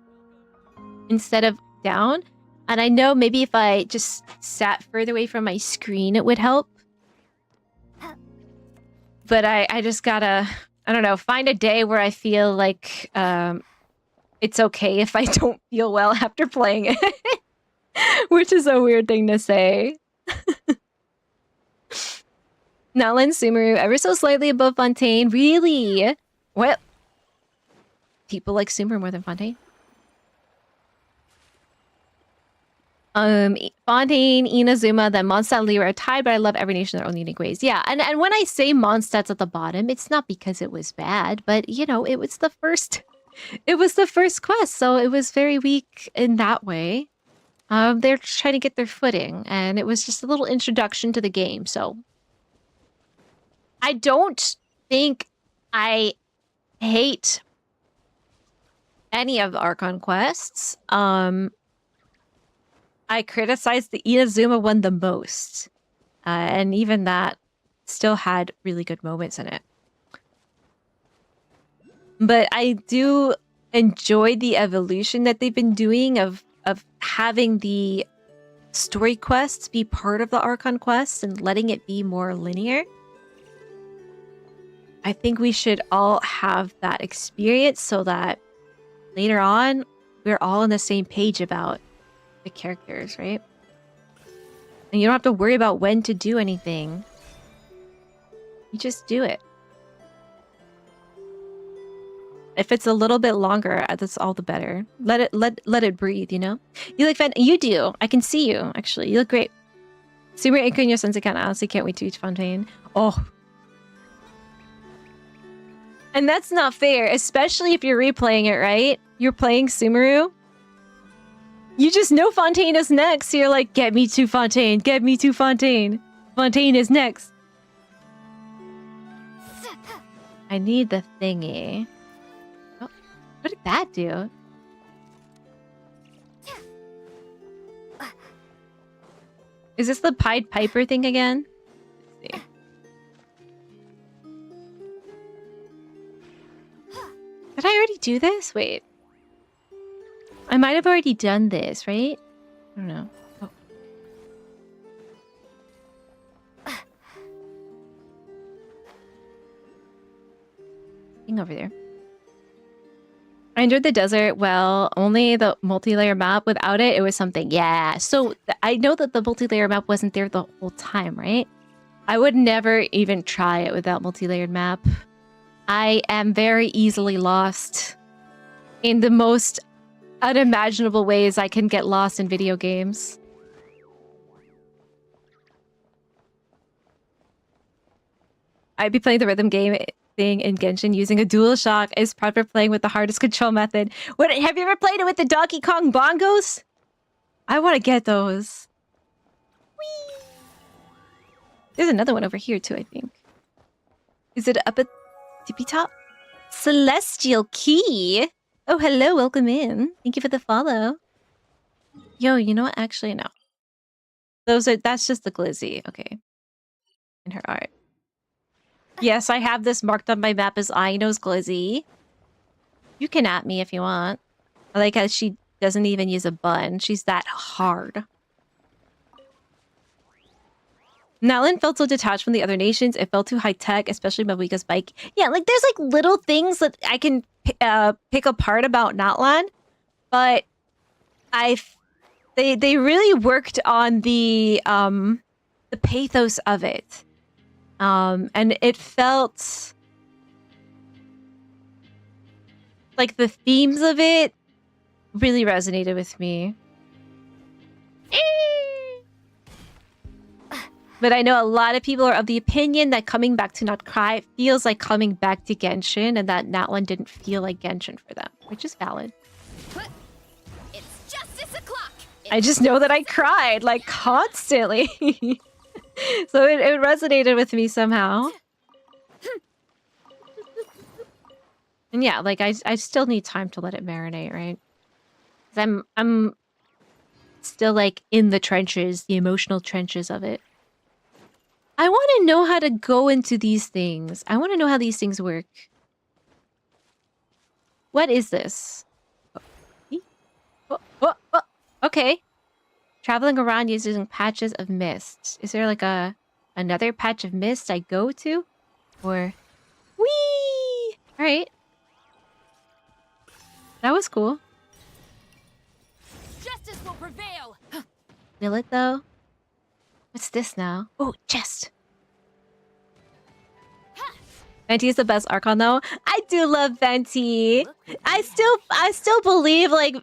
instead of down. And I know maybe if I just sat further away from my screen, it would help. But I just gotta, I don't know, find a day where I feel like it's okay if I don't feel well after playing it. Which is a weird thing to say. Natlan Sumeru, ever so slightly above Fontaine. Really? What? People like Sumeru more than Fontaine? Fontaine, Inazuma, then Mondstadt and Lyra are tied, but I love every nation in their own unique ways. Yeah, and when I say Mondstadt's at the bottom, it's not because it was bad, but you know, it was the first quest, so it was very weak in that way. They're trying to get their footing, and it was just a little introduction to the game, so I don't think I hate any of the Archon quests. I criticized the Inazuma one the most. And even that still had really good moments in it. But I do enjoy the evolution that they've been doing of having the story quests be part of the Archon quests and letting it be more linear. I think we should all have that experience so that later on, we're all on the same page about the characters, right? And you don't have to worry about when to do anything. You just do it. If it's a little bit longer, that's all the better. Let it breathe, you know? You look fun. You do. I can see you, actually. You look great. Super Inca in your son's account. I honestly can't wait to reach Fontaine. Oh. And that's not fair, especially if you're replaying it, right? You're playing Sumeru. You just know Fontaine is next. So you're like, get me to Fontaine. Get me to Fontaine. Fontaine is next. I need the thingy. Oh, what did that do? Is this the Pied Piper thing again? Let's see. Did I already do this? Wait. I might have already done this, right? I don't know. Oh. Thing over there. I enjoyed the desert. Well, only the multi-layer map. Without it, it was something. Yeah. So I know that the multi-layer map wasn't there the whole time, right? I would never even try it without multi-layered map. I am very easily lost in the most unimaginable ways I can get lost in video games. I'd be playing the rhythm game thing in Genshin using a DualShock is proper playing with the hardest control method. What, have you ever played it with the Donkey Kong bongos? I want to get those. Whee! There's another one over here too, I think. Is it up at tippy top? Celestial Key. Oh, hello, welcome in. Thank you for the follow. Yo, you know what? Actually, no. That's just the glizzy. Okay. In her art. Yes, I have this marked on my map as Aino's glizzy. You can at me if you want. I like how she doesn't even use a button. She's that hard. Nalan felt so detached from the other nations. It felt too high-tech, especially Mabuika's bike. Yeah, like there's like little things that I can pick apart about Natlan, but they really worked on the pathos of it. And it felt like the themes of it really resonated with me. But I know a lot of people are of the opinion that coming back to Nod Krai feels like coming back to Genshin, and that Natlan didn't feel like Genshin for them, which is valid. It's justice o'clock. I just know that I cried like constantly. So it resonated with me somehow. And yeah, like I still need time to let it marinate, right? 'Cause I'm still like in the trenches, the emotional trenches of it. I want to know how to go into these things. I want to know how these things work. What is this? Oh, okay. Traveling around using patches of mist. Is there like another patch of mist I go to? Or... Whee! Alright. That was cool. Justice will prevail. Will it though? What's this now? Oh, chest. Venti is the best Archon though. I do love Venti. I still believe like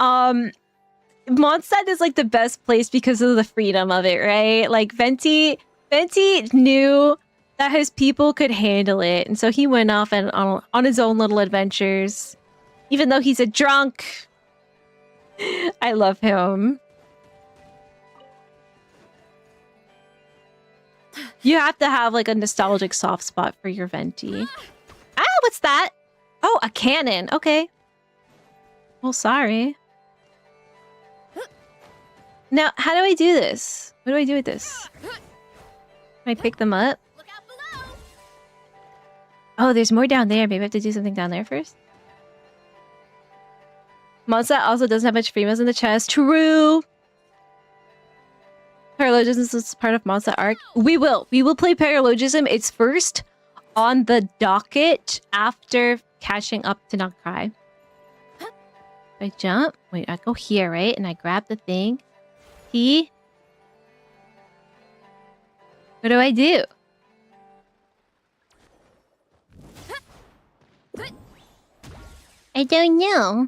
Mondstadt is like the best place because of the freedom of it, right? Like Venti knew that his people could handle it, and so he went off and on his own little adventures. Even though he's a drunk. I love him. You have to have like a nostalgic soft spot for your Venti. Ah, what's that? Oh, a cannon. Okay. Well, sorry. Now, how do I do this? What do I do with this? Can I pick them up? Oh, there's more down there. Maybe I have to do something down there first. Mondstadt also doesn't have much free moves in the chest. True. Paralogism is part of Monster Arc. We will play Paralogism. It's first on the docket after catching up to Nod Krai. I jump. Wait, I go here, right? And I grab the thing. What do I do? I don't know.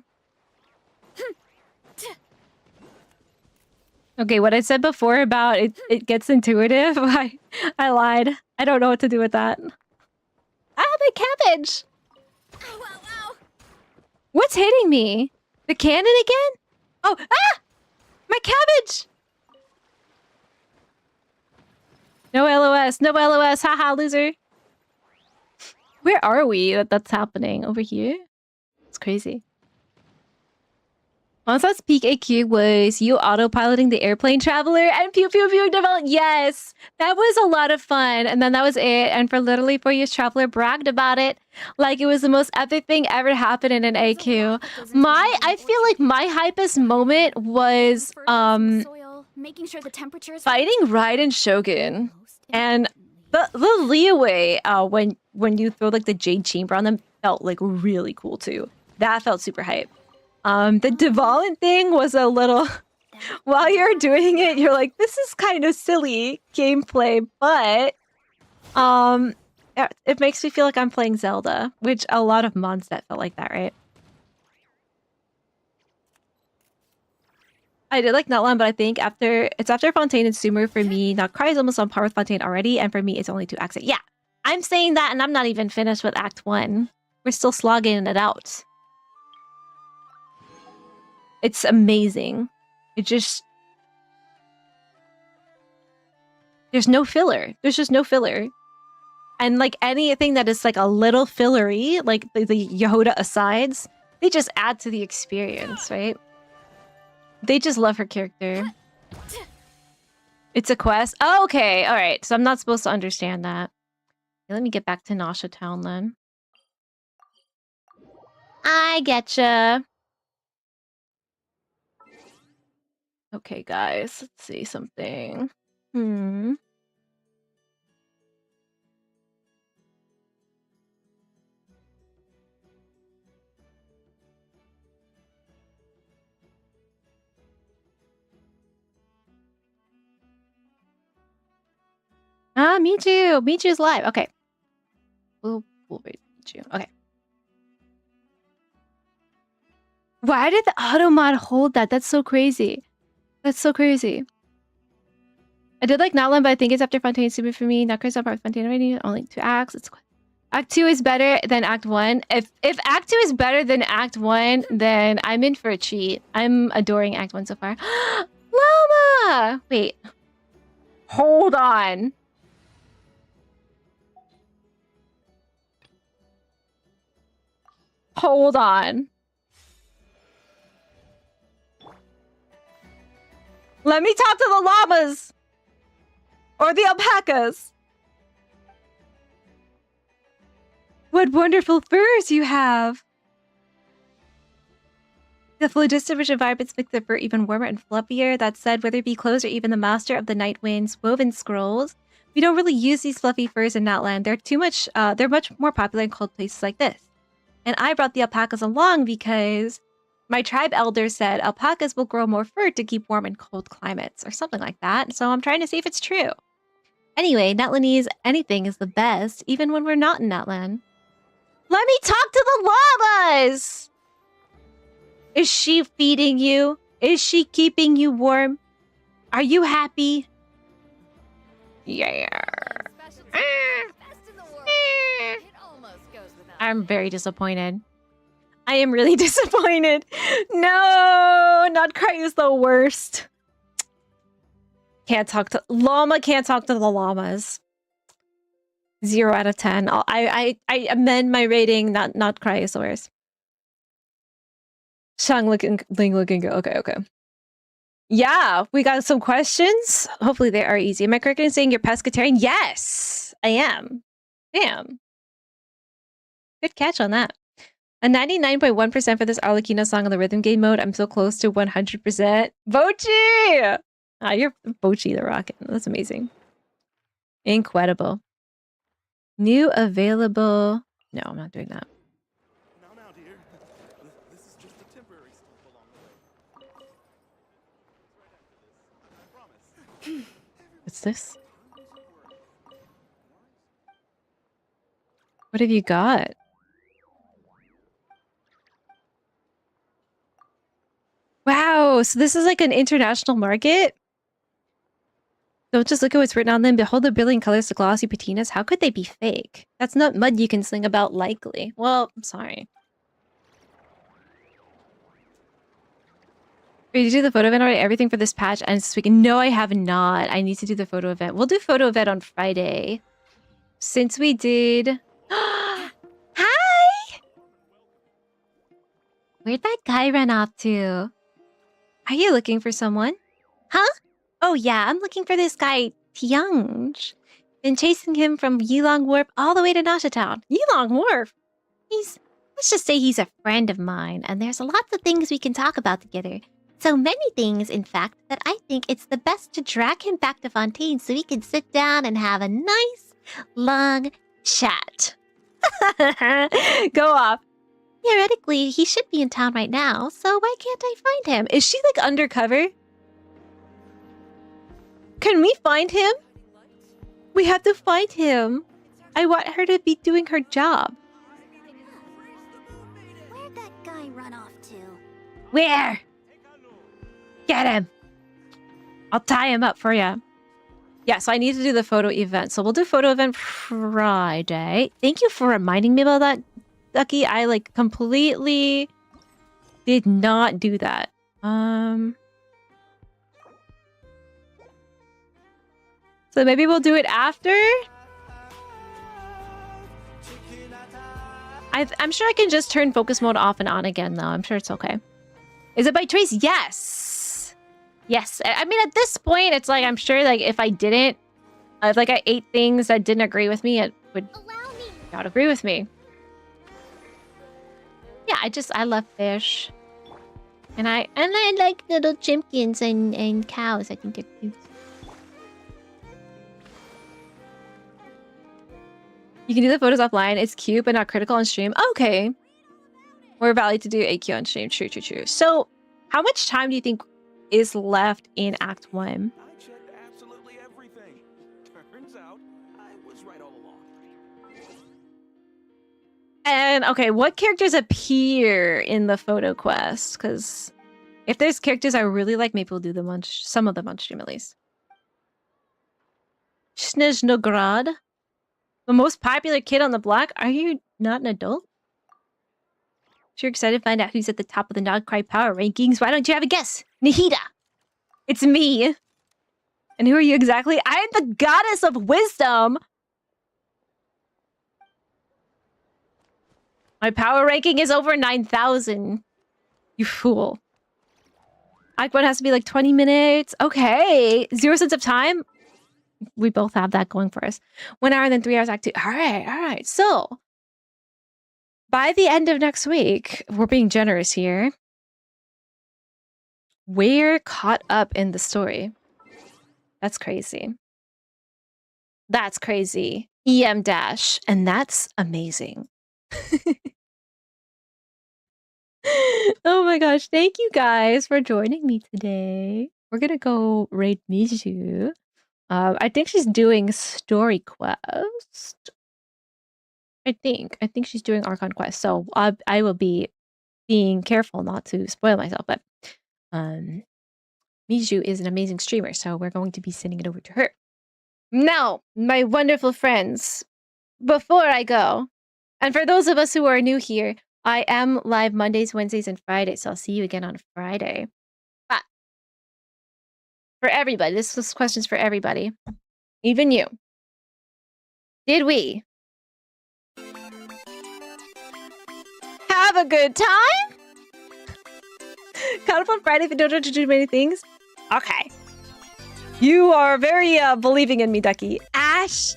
Okay, what I said before about it gets intuitive, I lied. I don't know what to do with that. Ah, my cabbage! Ow, ow, ow. What's hitting me? The cannon again? Oh, ah! My cabbage! No LOS, no LOS, haha, loser. Where are we that's happening? Over here? It's crazy. Monst's peak AQ was you autopiloting the airplane traveler and pew pew pew develop. Yes, that was a lot of fun. And then that was it. And for literally 4 years, Traveler bragged about it like it was the most epic thing ever happened in an AQ. I feel like my hypest moment was making sure the temperature is fighting Raiden Shogun and the leeway when you throw like the Jade Chamber on them felt like really cool too. That felt super hype. The Devalent thing was a little... While you're doing it, you're like, this is kind of silly gameplay, but... it makes me feel like I'm playing Zelda, which a lot of Mondstadt felt like that, right? I did like Nutland, but I think after Fontaine and Sumer, for me, Nod Krai is almost on par with Fontaine already, and for me, it's only 2 acts. Yeah, I'm saying that, and I'm not even finished with Act 1. We're still slogging it out. It's amazing. It just... There's no filler. There's just no filler. And like anything that is like a little fillery, like the Jahoda asides, they just add to the experience, right? They just love her character. It's a quest. Oh, okay. All right. So I'm not supposed to understand that. Okay, let me get back to Nasha Town then. I getcha. Okay, guys, let's see something. Ah, me too. Michu's live. Okay. We'll wait. Michu. Okay. Why did the auto mod hold that? That's so crazy. That's so crazy. I did like Notland, but I think it's after Fontaine Super for me. Not Chris, part Fontaine already. Only 2 acts. It's Act 2 is better than Act 1. If Act 2 is better than Act 1, then I'm in for a treat. I'm adoring Act 1 so far. Llama! Wait. Hold on. Hold on. Let me talk to the llamas! Or the alpacas! What wonderful furs you have! The phlogistic environments make the fur even warmer and fluffier. That said, whether it be clothes or even the master of the Night Wind's woven scrolls, we don't really use these fluffy furs in Natland. They're much more popular in cold places like this. And I brought the alpacas along because my tribe elder said alpacas will grow more fur to keep warm in cold climates, or something like that. So I'm trying to see if it's true. Anyway, Natlandese anything is the best, even when we're not in Natland. Let me talk to the llamas! Is she feeding you? Is she keeping you warm? Are you happy? Yeah. I'm very disappointed. I am really disappointed. No, Nod Krai is the worst. Can't talk to llama. Can't talk to the llamas. 0 out of 10. I amend my rating. Nod Krai is the worst. Shang looking good. Okay. Yeah, we got some questions. Hopefully they are easy. Am I correct in saying you're pescatarian? Yes, I am. Damn. Good catch on that. A 99.1% for this Arlecchino song on the rhythm game mode. I'm so close to 100%. Bochi! Ah, you're Bochi the Rocket. That's amazing. Incredible. New available. No, I'm not doing that. Now, dear. This is just a temporary stop along the way. I promise. What's this? What have you got? Wow, so this is like an international market? Don't just look at what's written on them. Behold the brilliant colors, the glossy patinas. How could they be fake? That's not mud you can sing about likely. Well, I'm sorry. Did you do the photo event already? Everything for this patch and this weekend? No, I have not. I need to do the photo event. We'll do photo event on Friday. Since we did... Hi! Where'd that guy run off to? Are you looking for someone? Huh? Oh yeah, I'm looking for this guy, Tianj. Been chasing him from Yilong Wharf all the way to Nasha Town. Yilong Wharf? Let's just say he's a friend of mine, and there's lots of things we can talk about together. So many things, in fact, that I think it's the best to drag him back to Fontaine so we can sit down and have a nice, long chat. Go off. Theoretically, he should be in town right now, so why can't I find him? Is she like undercover? Can we find him? We have to find him. I want her to be doing her job. Where'd that guy run off to? Where? Get him. I'll tie him up for you. Yeah, so I need to do the photo event. So we'll do photo event Friday. Thank you for reminding me about that, Ducky. I like completely did not do that. So maybe we'll do it after? I'm sure I can just turn focus mode off and on again, though. I'm sure it's okay. Is it by choice? Yes! Yes. I mean, at this point, it's like, I'm sure, like, if I didn't, if, like, I ate things that didn't agree with me, it would not agree with me. Yeah, I love fish. And I like little chimkins and cows. I think they're cute. You can do the photos offline. It's cute, but not critical on stream. Okay. We're valid to do AQ on stream. True, true, true. So, how much time do you think is left in Act 1? I checked absolutely everything. Turns out, I was right all along. And, okay, what characters appear in the photo quest? Because if there's characters I really like, maybe we'll do them on some of them on stream at least. Snezhnograd. The most popular kid on the block? Are you not an adult? You're excited to find out who's at the top of the Nod Krai power rankings. Why don't you have a guess? Nahida! It's me! And who are you exactly? I am the goddess of wisdom! My power ranking is over 9,000. You fool. Act 1 has to be like 20 minutes. Okay. 0 sense of time? We both have that going for us. 1 hour, then 3 hours Act 2. All right. So, by the end of next week, we're being generous here. We're caught up in the story. That's crazy. That's crazy. EM dash. And that's amazing. Oh my gosh. Thank you guys for joining me today. We're going to go raid Miju. I think she's doing story quest. I think she's doing Archon quest. So I will be being careful not to spoil myself. But Miju is an amazing streamer, so we're going to be sending it over to her. Now, my wonderful friends, before I go, and for those of us who are new here, I am live Mondays, Wednesdays, and Fridays. So I'll see you again on Friday. But for everybody, this question's for everybody, even you. Did we have a good time? Caught up on Friday if you don't have to do many things? Okay. You are very believing in me, Ducky. Ash,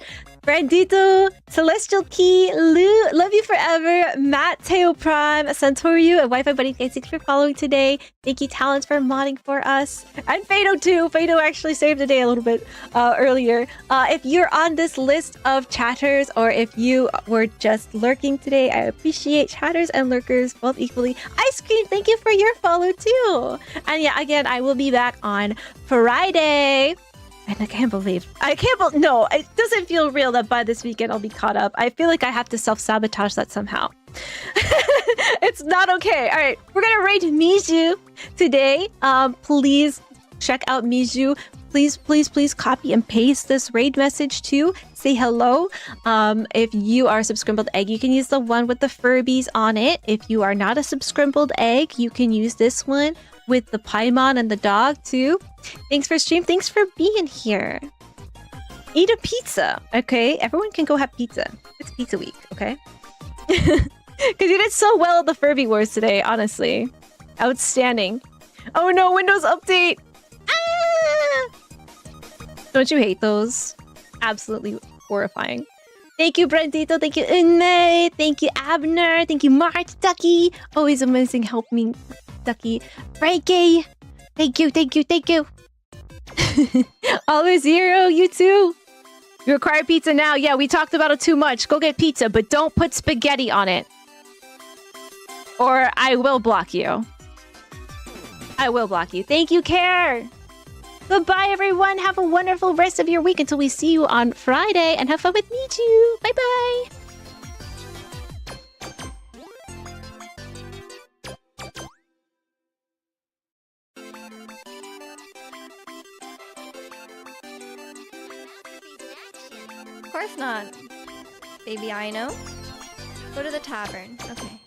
Brandito, Celestial Key, Lou, love you forever. Matt, Teo Prime, Santorio, and Wi-Fi Buddy, thanks for following today. Thank you, Talents, for modding for us. And Fado too. Fado actually saved the day a little bit earlier. If you're on this list of chatters, or if you were just lurking today, I appreciate chatters and lurkers both equally. Ice Cream, thank you for your follow too. And yeah, again, I will be back on Friday. And I can't believe, no, it doesn't feel real that by this weekend I'll be caught up. I feel like I have to self-sabotage that somehow. It's not okay. All right, we're gonna raid Miju today. Please check out Miju. Please copy and paste this raid message too. Say hello. If you are a subscribed egg, you can use the one with the Furbies on it. If you are not a subscribed egg, you can use this one with the Paimon and the dog too. Thanks for stream. Thanks for being here. Eat a pizza, okay? Everyone can go have pizza. It's pizza week, okay? Because you did so well at the Furby Wars today, honestly. Outstanding. Oh no, Windows Update! Ah! Don't you hate those? Absolutely horrifying. Thank you, Brandito. Thank you, Unme. Thank you, Abner. Thank you, Mart Ducky. Always amazing help me, Ducky. Frankie. Thank you. Always Zero, you too. You require pizza now. Yeah, we talked about it too much. Go get pizza, but don't put spaghetti on it. Or I will block you. Thank you, Care. Goodbye, everyone. Have a wonderful rest of your week until we see you on Friday. And have fun with Miju. Bye-bye. Of course not. Baby, I know. Go to the tavern. Okay.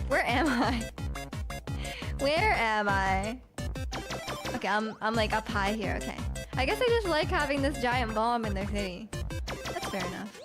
Where am I? Where am I? Okay, I'm like up high here. Okay. I guess I just like having this giant bomb in their city. That's fair enough.